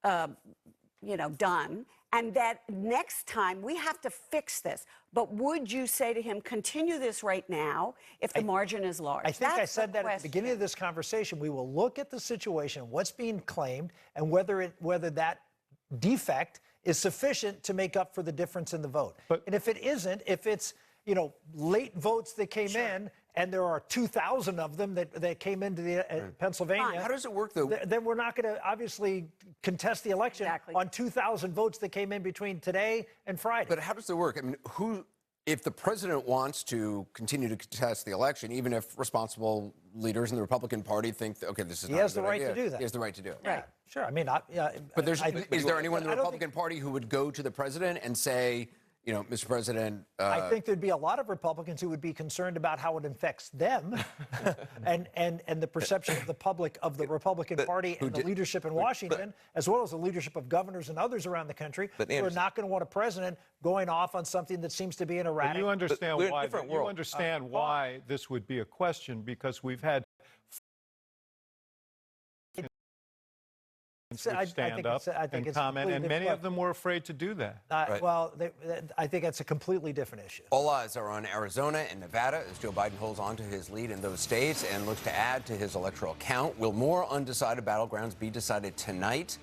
done, and that next time we have to fix this. But would you say to him, continue this right now if the margin is large? I think I said that at the beginning of this conversation. We will look at the situation, what's being claimed, and whether that defect is sufficient to make up for the difference in the vote. And if it isn't, if it's late votes that came in, and there are 2,000 of them that came into the Pennsylvania. How does it work, though? Then we're not going to obviously contest the election on 2,000 votes that came in between today and Friday. But how does it work? I mean, if the president wants to continue to contest the election, even if responsible leaders in the Republican Party think, okay, this is not a good idea. He has the right to do that. He has the right to do it. Right. Sure. I mean, but is there anyone in the Republican Party who would go to the president and say, Mr. President... I think there'd be a lot of Republicans who would be concerned about how it affects them and the perception of the public of the Republican Party and the leadership in Washington, as well as the leadership of governors and others around the country who are not going to want a president going off on something that seems to be an erratic... You understand why this would be a question, because we've had stand up and comment, and many of them were afraid to do that. Well, I think that's a completely different issue. All eyes are on Arizona and Nevada as Joe Biden holds on to his lead in those states and looks to add to his electoral count. Will more undecided battlegrounds be decided tonight?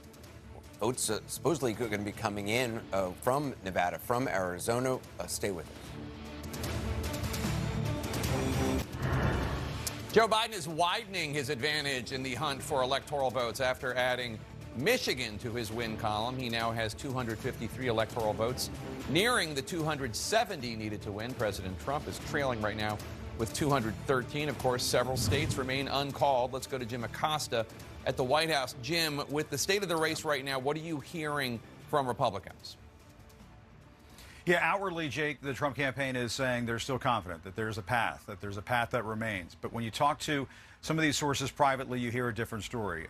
Votes supposedly going to be coming in from Nevada, from Arizona. Stay with us. Joe Biden is widening his advantage in the hunt for electoral votes after adding Michigan to his win column. He now has 253 electoral votes, nearing the 270 needed to win. President Trump is trailing right now with 213. Of course, several states remain uncalled. Let's go to Jim Acosta at the White House. Jim, with the state of the race right now, what are you hearing from Republicans? Yeah, outwardly, Jake, the Trump campaign is saying they're still confident that there's a path that remains. But when you talk to some of these sources privately, you hear a different story.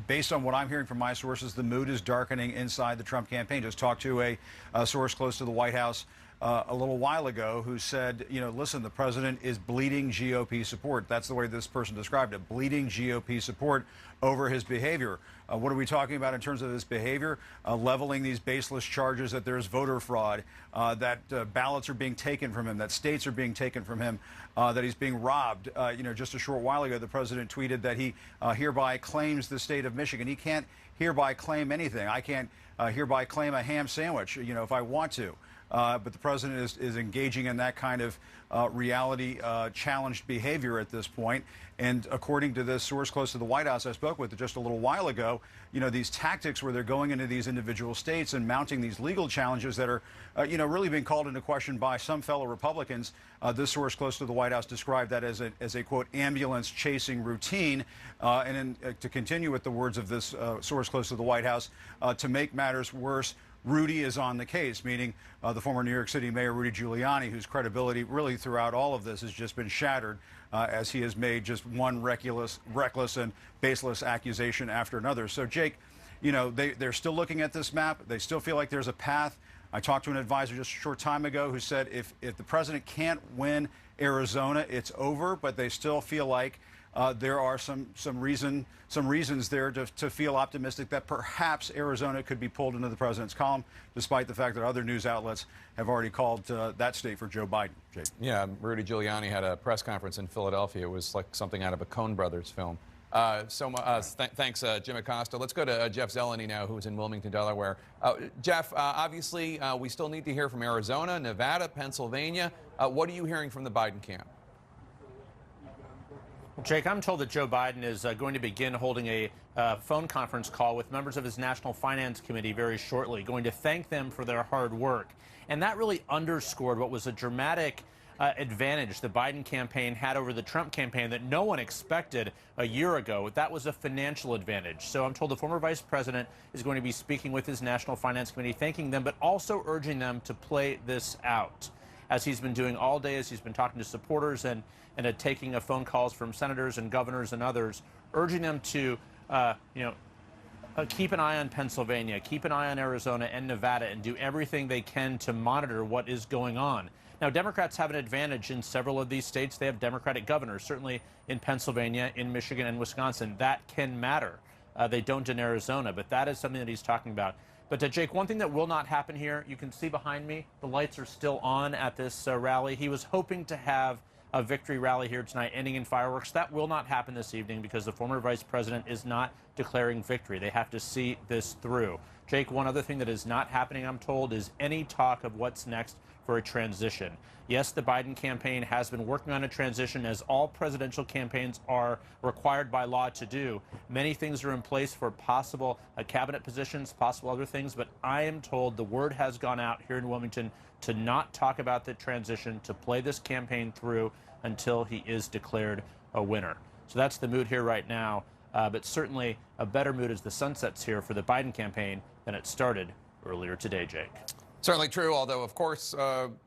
Based on what I'm hearing from my sources, the mood is darkening inside the Trump campaign. Just talked to a source close to the White House a little while ago who said, listen, the president is bleeding GOP support. That's the way this person described it, bleeding GOP support over his behavior. What are we talking about in terms of this behavior? Leveling these baseless charges that there's voter fraud, that ballots are being taken from him, that states are being taken from him, that he's being robbed. Just a short while ago, the president tweeted that he hereby claims the state of Michigan. He can't hereby claim anything. I can't hereby claim a ham sandwich, if I want to. But the president is engaging in that kind of reality challenged behavior at this point. And according to this source close to the White House I spoke with just a little while ago, these tactics where they're going into these individual states and mounting these legal challenges that are, really being called into question by some fellow Republicans. This source close to the White House described that as a quote, ambulance chasing routine. To continue with the words of this source close to the White House, to make matters worse, Rudy is on the case, meaning the former New York City Mayor Rudy Giuliani, whose credibility really throughout all of this has just been shattered as he has made just one reckless and baseless accusation after another. So, Jake, you know, they're still looking at this map. They still feel like there's a path. I talked to an advisor just a short time ago who said if the president can't win Arizona, it's over, but they still feel like there are some reasons there to feel optimistic that perhaps Arizona could be pulled into the president's column, despite the fact that other news outlets have already called that state for Joe Biden. Jake. Yeah, Rudy Giuliani had a press conference in Philadelphia. It was like something out of a Coen Brothers film. Thanks, Jim Acosta. Let's go to Jeff Zeleny now, who's in Wilmington, Delaware. Jeff, obviously, we still need to hear from Arizona, Nevada, Pennsylvania. What are you hearing from the Biden camp? Jake, I'm told that Joe Biden is going to begin holding a phone conference call with members of his National Finance Committee very shortly, going to thank them for their hard work. And that really underscored what was a dramatic advantage the Biden campaign had over the Trump campaign that no one expected a year ago. That was a financial advantage. So I'm told the former vice president is going to be speaking with his National Finance Committee, thanking them, but also urging them to play this out, as he's been doing all day, as he's been talking to supporters and taking phone calls from senators and governors and others, urging them to, keep an eye on Pennsylvania, keep an eye on Arizona and Nevada, and do everything they can to monitor what is going on. Now, Democrats have an advantage in several of these states. They have Democratic governors, certainly in Pennsylvania, in Michigan, and Wisconsin. That can matter. They don't in Arizona, but that is something that he's talking about. But, Jake, one thing that will not happen here, you can see behind me, the lights are still on at this rally. He was hoping to have a victory rally here tonight, ending in fireworks. That will not happen this evening because the former vice president is not declaring victory. They have to see this through. Jake, one other thing that is not happening, I'm told, is any talk of what's next for a transition. Yes, the Biden campaign has been working on a transition, as all presidential campaigns are required by law to do. Many things are in place for possible cabinet positions, possible other things, but I am told the word has gone out here in Wilmington to not talk about the transition, to play this campaign through until he is declared a winner. So that's the mood here right now, but certainly a better mood as the sun sets here for the Biden campaign than it started earlier today, Jake. Certainly true, although, of course,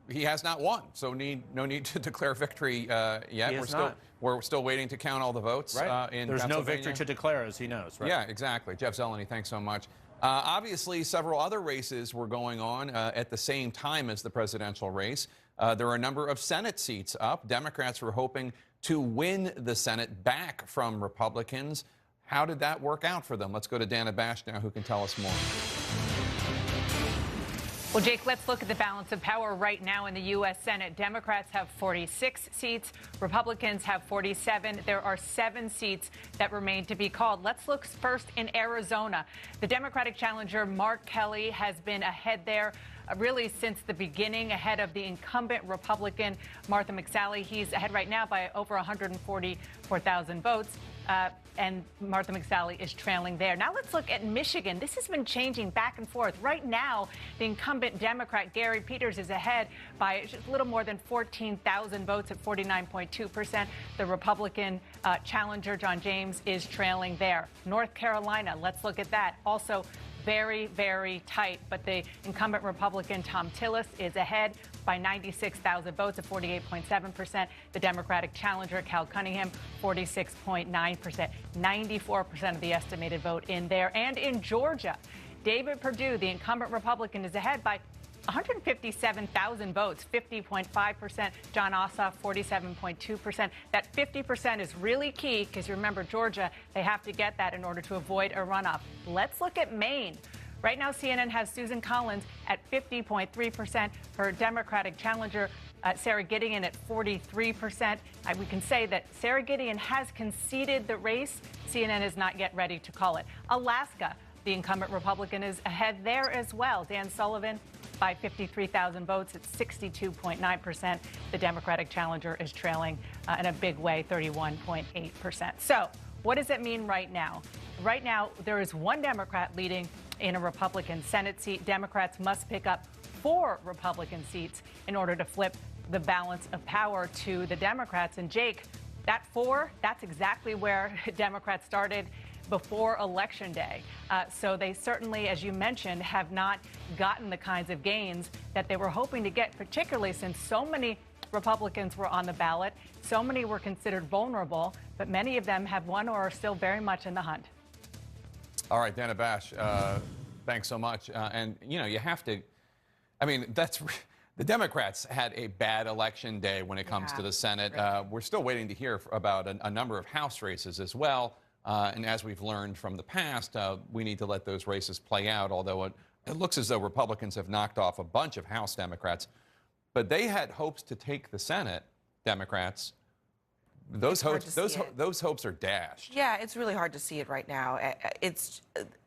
he has not won, so no need to declare victory yet. We're still waiting to count all the votes in There's no Pennsylvania. victory to declare, as he knows, right? Yeah, exactly. Jeff Zeleny, thanks so much. Obviously, several other races were going on at the same time as the presidential race. There are a number of Senate seats up. Democrats were hoping to win the Senate back from Republicans. How did that work out for them? Let's go to Dana Bash now, who can tell us more. Well, Jake, let's look at the balance of power right now in the U.S. Senate. Democrats have 46 seats. Republicans have 47. There are 7 seats that remain to be called. Let's look first in Arizona. The Democratic challenger, Mark Kelly, has been ahead there really since the beginning, ahead of the incumbent Republican, Martha McSally. He's ahead right now by over 144,000 votes. And Martha McSally is trailing there. Now let's look at Michigan. This has been changing back and forth. Right now, the incumbent Democrat, Gary Peters, is ahead by just a little more than 14,000 votes at 49.2%. The Republican challenger, John James, is trailing there. North Carolina, let's look at that. Also very, very tight, but the incumbent Republican, Tom Tillis, is ahead by 96,000 votes at 48.7%. The Democratic challenger, Cal Cunningham, 46.9%. 94% of the estimated vote in there. And in Georgia, David Perdue, the incumbent Republican, is ahead by 157,000 votes, 50.5%. John Ossoff, 47.2%. That 50% is really key because, remember, Georgia, they have to get that in order to avoid a runoff. Let's look at Maine. Right now, CNN has Susan Collins at 50.3%. Her Democratic challenger, Sara Gideon, at 43%. We can say that Sara Gideon has conceded the race. CNN is not yet ready to call it. Alaska, the incumbent Republican, is ahead there as well. Dan Sullivan, by 53,000 votes at 62.9%. The Democratic challenger is trailing in a big way, 31.8%. So what does it mean right now? Right now, there is one Democrat leading in a Republican Senate seat. Democrats must pick up 4 Republican seats in order to flip the balance of power to the Democrats. And Jake, that 4, that's exactly where Democrats started before Election Day. So they certainly, as you mentioned, have not gotten the kinds of gains that they were hoping to get, particularly since so many Republicans were on the ballot. So many were considered vulnerable, but many of them have won or are still very much in the hunt. All right, Dana Bash, thanks so much. And, you know, you have to, I mean, the Democrats had a bad election day when it comes to the Senate. We're still waiting to hear about a number of House races as well. And as we've learned from the past, we need to let those races play out, although it looks as though Republicans have knocked off a bunch of House Democrats. But they had hopes to take the Senate, Democrats. Those hopes are dashed. Yeah, it's really hard to see it right now.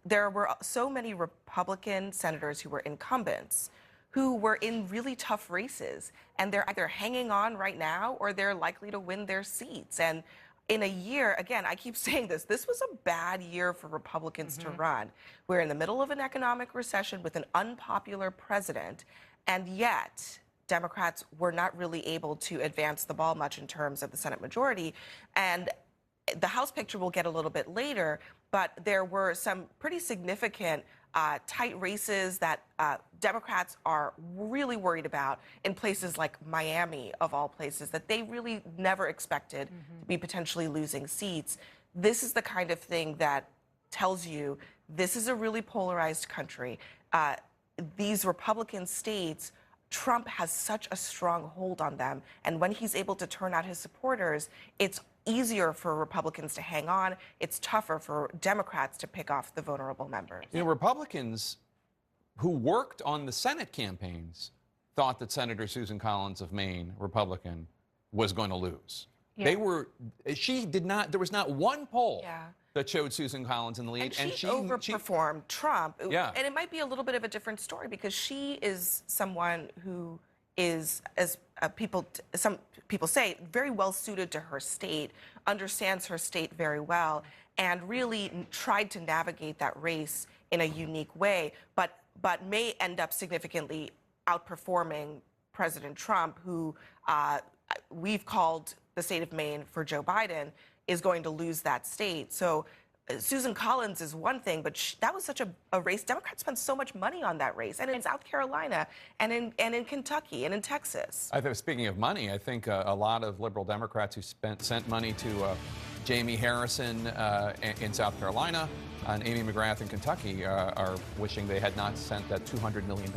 There were so many Republican senators who were incumbents who were in really tough races, and they're either hanging on right now or they're likely to win their seats. And in a year, again, I keep saying this was a bad year for Republicans to run. We're in the middle of an economic recession with an unpopular president, and yet Democrats were not really able to advance the ball much in terms of the Senate majority. And the House picture we'll get a little bit later, but there were some pretty significant tight races that Democrats are really worried about in places like Miami, of all places, that they really never expected to be potentially losing seats. This is the kind of thing that tells you this is a really polarized country. These Republican states, Trump has such a strong hold on them, and when he's able to turn out his supporters, it's easier for Republicans to hang on. It's tougher for Democrats to pick off the vulnerable members. You know, Republicans who worked on the Senate campaigns thought that Senator Susan Collins of Maine, Republican, was going to lose. Yeah. There was not one poll that showed Susan Collins in the lead. And she overperformed Trump. Yeah. And it might be a little bit of a different story because she is someone who is, as some people say, very well suited to her state, understands her state very well, and really tried to navigate that race in a unique way, but may end up significantly outperforming President Trump, who we've called the state of Maine for Joe Biden, is going to lose that state. So Susan Collins is one thing, but that was such a race. Democrats spent so much money on that race, and in South Carolina, and in Kentucky, and in Texas. Speaking of money, I think a lot of liberal Democrats who sent money to Jamie Harrison in South Carolina and Amy McGrath in Kentucky are wishing they had not sent that $200 million.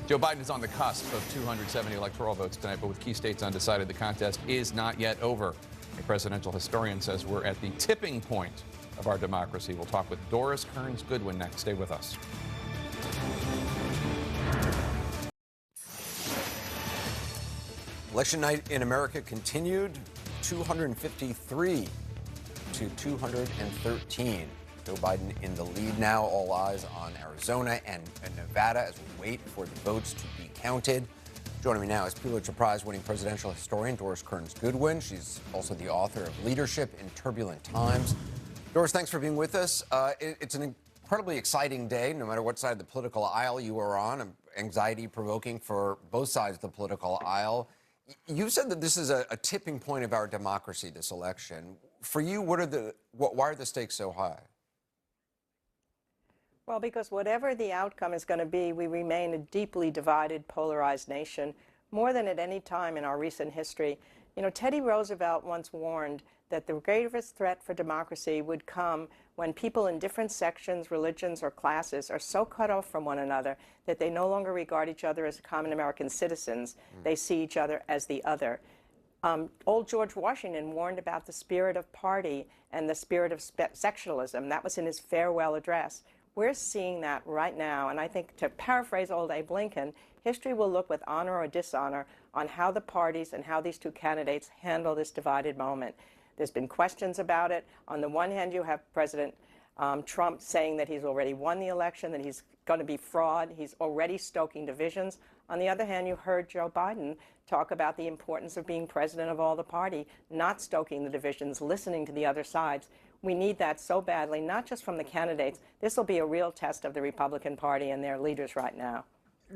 Joe Biden is on the cusp of 270 electoral votes tonight, but with key states undecided, the contest is not yet over. A presidential historian says we're at the tipping point of our democracy. We'll talk with Doris Kearns Goodwin next. Stay with us. Election night in America continued, 253 to 213. Joe Biden in the lead now. All eyes on Arizona and Nevada as we wait for the votes to be counted. Joining me now is Pulitzer Prize-winning presidential historian Doris Kearns Goodwin. She's also the author of Leadership in Turbulent Times. Doris, thanks for being with us. It's an incredibly exciting day, no matter what side of the political aisle you are on. Anxiety-provoking for both sides of the political aisle. You said that this is a tipping point of our democracy, this election. For you, why are the stakes so high? Well, because whatever the outcome is going to be, we remain a deeply divided, polarized nation, more than at any time in our recent history. You know, Teddy Roosevelt once warned that the greatest threat for democracy would come when people in different sections, religions, or classes are so cut off from one another that they no longer regard each other as common American citizens. They see each other as the other. Old George Washington warned about the spirit of party and the spirit of sectionalism. That was in his farewell address. We're seeing that right now, and I think, to paraphrase old Abe Lincoln, history will look with honor or dishonor on how the parties and how these two candidates handle this divided moment. There's been questions about it. On the one hand, you have President Trump saying that he's already won the election, that he's going to be fraud. He's already stoking divisions. On the other hand, you heard Joe Biden talk about the importance of being president of all the party, not stoking the divisions, listening to the other sides. We need that so badly, not just from the candidates. This will be a real test of the Republican Party and their leaders right now.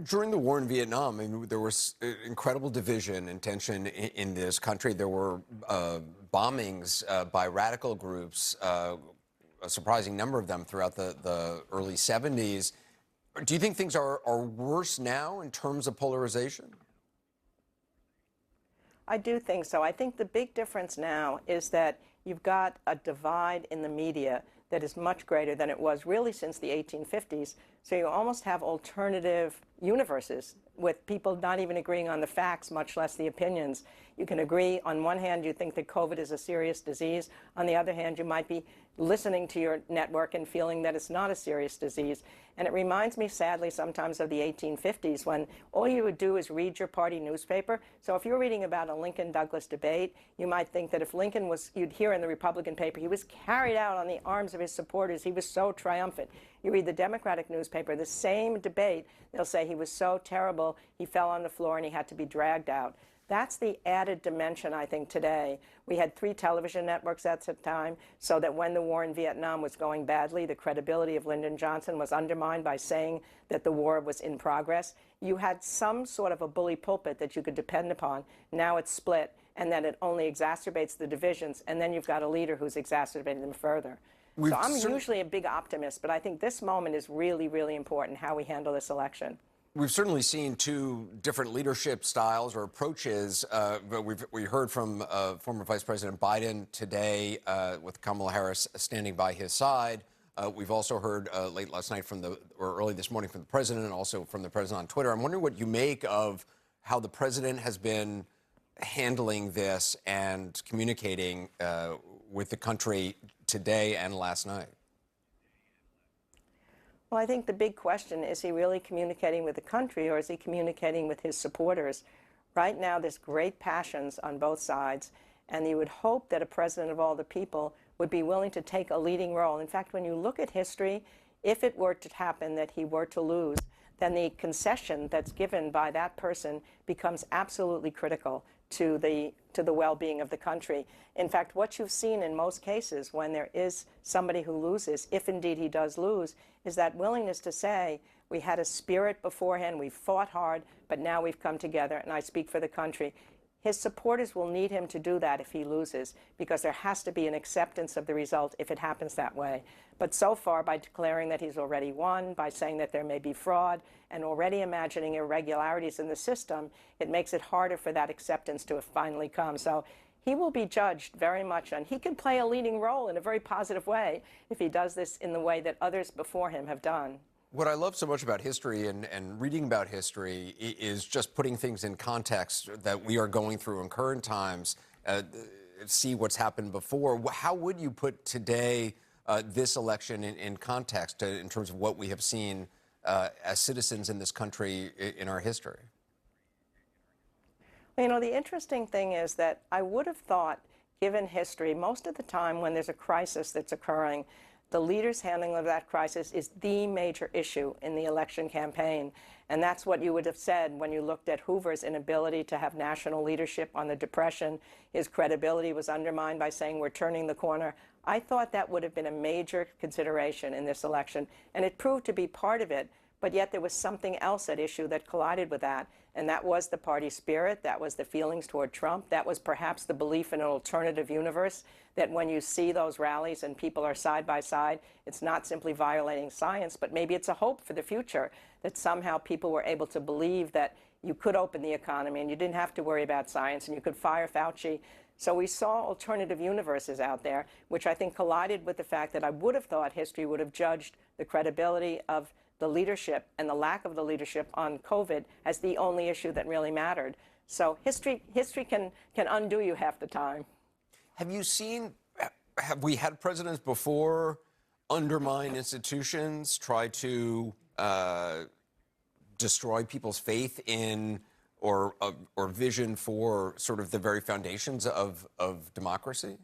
During the war in Vietnam, I mean, there was incredible division and tension in this country. There were bombings by radical groups a surprising number of them throughout the early 70s. Do you think things are worse now in terms of polarization? I do think so. I think the big difference now is that you've got a divide in the media that is much greater than it was really since the 1850s. So you almost have alternative universes with people not even agreeing on the facts, much less the opinions. You can agree, on one hand, you think that COVID is a serious disease. On the other hand, you might be listening to your network and feeling that it's not a serious disease. And it reminds me, sadly, sometimes of the 1850s when all you would do is read your party newspaper. So if you're reading about a Lincoln-Douglas debate, you might think that if Lincoln was, you'd hear in the Republican paper, he was carried out on the arms of his supporters. He was so triumphant. You read the Democratic newspaper, the same debate, they'll say he was so terrible, he fell on the floor and he had to be dragged out. That's the added dimension, I think, today. We had 3 television networks at the time, so that when the war in Vietnam was going badly, the credibility of Lyndon Johnson was undermined by saying that the war was in progress. You had some sort of a bully pulpit that you could depend upon. Now it's split, and then it only exacerbates the divisions, and then you've got a leader who's exacerbating them further. So I'm usually a big optimist, but I think this moment is really, really important, how we handle this election. We've certainly seen 2 different leadership styles or approaches. But we heard from former Vice President Biden today with Kamala Harris standing by his side. We've also heard late last night or early this morning from the president and also from the president on Twitter. I'm wondering what you make of how the president has been handling this and communicating with the country today and last night. Well, I think the big question is he really communicating with the country or is he communicating with his supporters? Right now, there's great passions on both sides, and you would hope that a president of all the people would be willing to take a leading role. In fact, when you look at history, if it were to happen that he were to lose, then the concession that's given by that person becomes absolutely critical to the well-being of the country. In fact, what you've seen in most cases when there is somebody who loses, if indeed he does lose, is that willingness to say, we had a spirit beforehand, we fought hard, but now we've come together, and I speak for the country. His supporters will need him to do that if he loses, because there has to be an acceptance of the result if it happens that way. But so far, by declaring that he's already won, by saying that there may be fraud, and already imagining irregularities in the system, it makes it harder for that acceptance to finally come. So he will be judged very much, and he can play a leading role in a very positive way if he does this in the way that others before him have done. What I love so much about history and reading about history is just putting things in context that we are going through in current times, see what's happened before. How would you put today, this election in context in terms of what we have seen as citizens in this country in our history? You know, the interesting thing is that I would have thought, given history, most of the time when there's a crisis that's occurring, the leaders' handling of that crisis is the major issue in the election campaign. And that's what you would have said when you looked at Hoover's inability to have national leadership on the Depression. His credibility was undermined by saying we're turning the corner. I thought that would have been a major consideration in this election, and it proved to be part of it. But yet there was something else at issue that collided with that, and that was the party spirit, that was the feelings toward Trump, that was perhaps the belief in an alternative universe, that when you see those rallies and people are side by side, it's not simply violating science, but maybe it's a hope for the future, that somehow people were able to believe that you could open the economy and you didn't have to worry about science and you could fire Fauci. So we saw alternative universes out there, which I think collided with the fact that I would have thought history would have judged the credibility of the leadership and the lack of the leadership on COVID as the only issue that really mattered. So history can undo you half the time. Have we had presidents before undermine institutions, try to destroy people's faith in or vision for sort of the very foundations of democracy?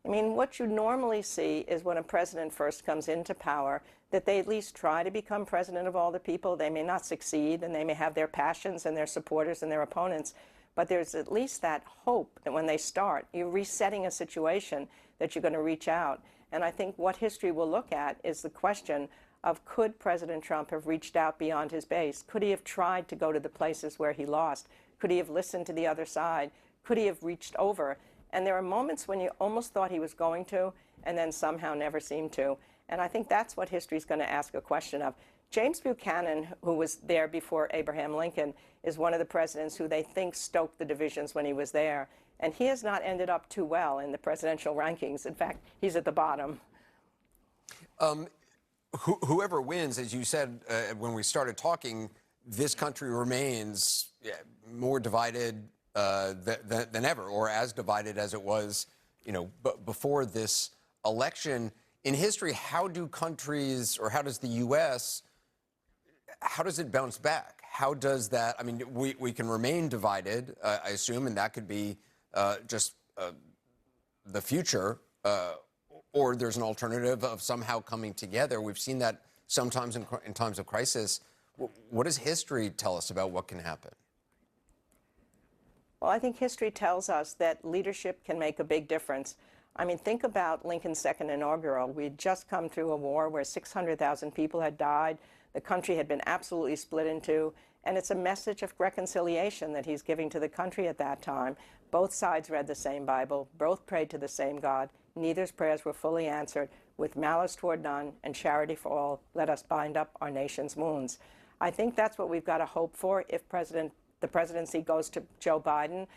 I mean, what you normally see is when a president first comes into power, that they at least try to become president of all the people. They may not succeed, and they may have their passions and their supporters and their opponents, but there's at least that hope that when they start, you're resetting a situation that you're going to reach out. And I think what history will look at is the question of, could President Trump have reached out beyond his base? Could he have tried to go to the places where he lost? Could he have listened to the other side? Could he have reached over? And there are moments when you almost thought he was going to, and then somehow never seem to. And I think that's what history is going to ask a question of. James Buchanan, who was there before Abraham Lincoln, is one of the presidents who they think stoked the divisions when he was there. And he has not ended up too well in the presidential rankings. In fact, he's at the bottom. Whoever wins, as you said when we started talking, this country remains more divided than ever, or as divided as it was, before this election. In history, how do countries, or how does the U.S., how does it bounce back? How does that, I mean, we can remain divided, I assume, and that could be just the future, or there's an alternative of somehow coming together. We've seen that sometimes in times of crisis. What does history tell us about what can happen? Well, I think history tells us that leadership can make a big difference. I mean, think about Lincoln's second inaugural. We'd just come through a war where 600,000 people had died. The country had been absolutely split in two. And it's a message of reconciliation that he's giving to the country at that time. Both sides read the same Bible. Both prayed to the same God. Neither's prayers were fully answered. With malice toward none and charity for all, let us bind up our nation's wounds. I think that's what we've got to hope for if the presidency goes to Joe Biden.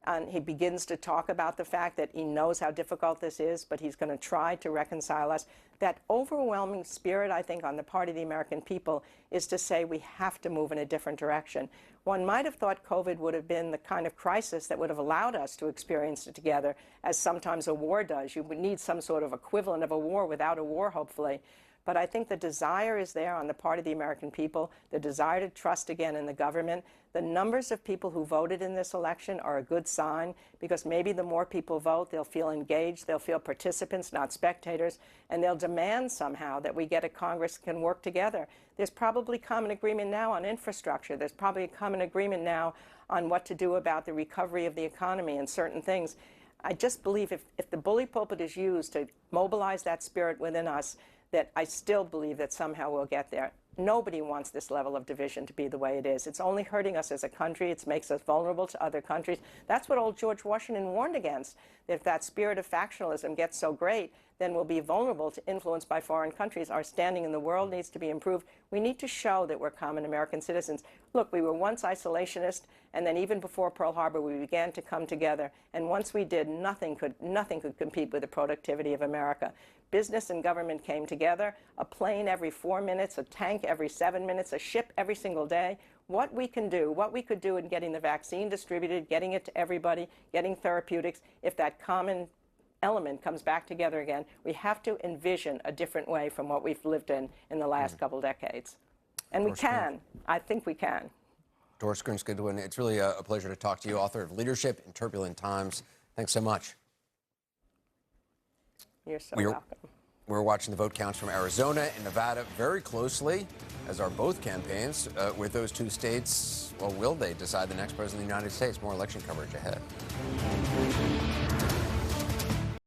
And he begins to talk about the fact that he knows how difficult this is, but he's going to try to reconcile us. That overwhelming spirit, I think, on the part of the American people is to say we have to move in a different direction. One might have thought COVID would have been the kind of crisis that would have allowed us to experience it together, as sometimes a war does. You would need some sort of equivalent of a war without a war, hopefully. But I think the desire is there on the part of the American people, the desire to trust again in the government. The numbers of people who voted in this election are a good sign, because maybe the more people vote, they'll feel engaged, they'll feel participants, not spectators, and they'll demand somehow that we get a Congress that can work together. There's probably common agreement now on infrastructure. There's probably a common agreement now on what to do about the recovery of the economy and certain things. I just believe if the bully pulpit is used to mobilize that spirit within us, that I still believe that somehow we'll get there. Nobody wants this level of division to be the way it is. It's only hurting us as a country. It makes us vulnerable to other countries. That's what old George Washington warned against. If that spirit of factionalism gets so great, then we'll be vulnerable to influence by foreign countries. Our standing in the world needs to be improved. We need to show that we're common American citizens. Look, we were once isolationist, and then even before Pearl Harbor, we began to come together. And once we did, nothing could compete with the productivity of America. Business and government came together, a plane every 4 minutes, a tank every 7 minutes, a ship every single day. What we can do, what we could do in getting the vaccine distributed, getting it to everybody, getting therapeutics, if that common element comes back together again, we have to envision a different way from what we've lived in the last couple decades. And we can. I think we can. Doris Kearns Goodwin, it's really a pleasure to talk to you, author of Leadership in Turbulent Times. Thanks so much. You're so welcome. We're watching the vote counts from Arizona and Nevada very closely, as are both campaigns. With those two states, well, will they decide the next president of the United States? More election coverage ahead.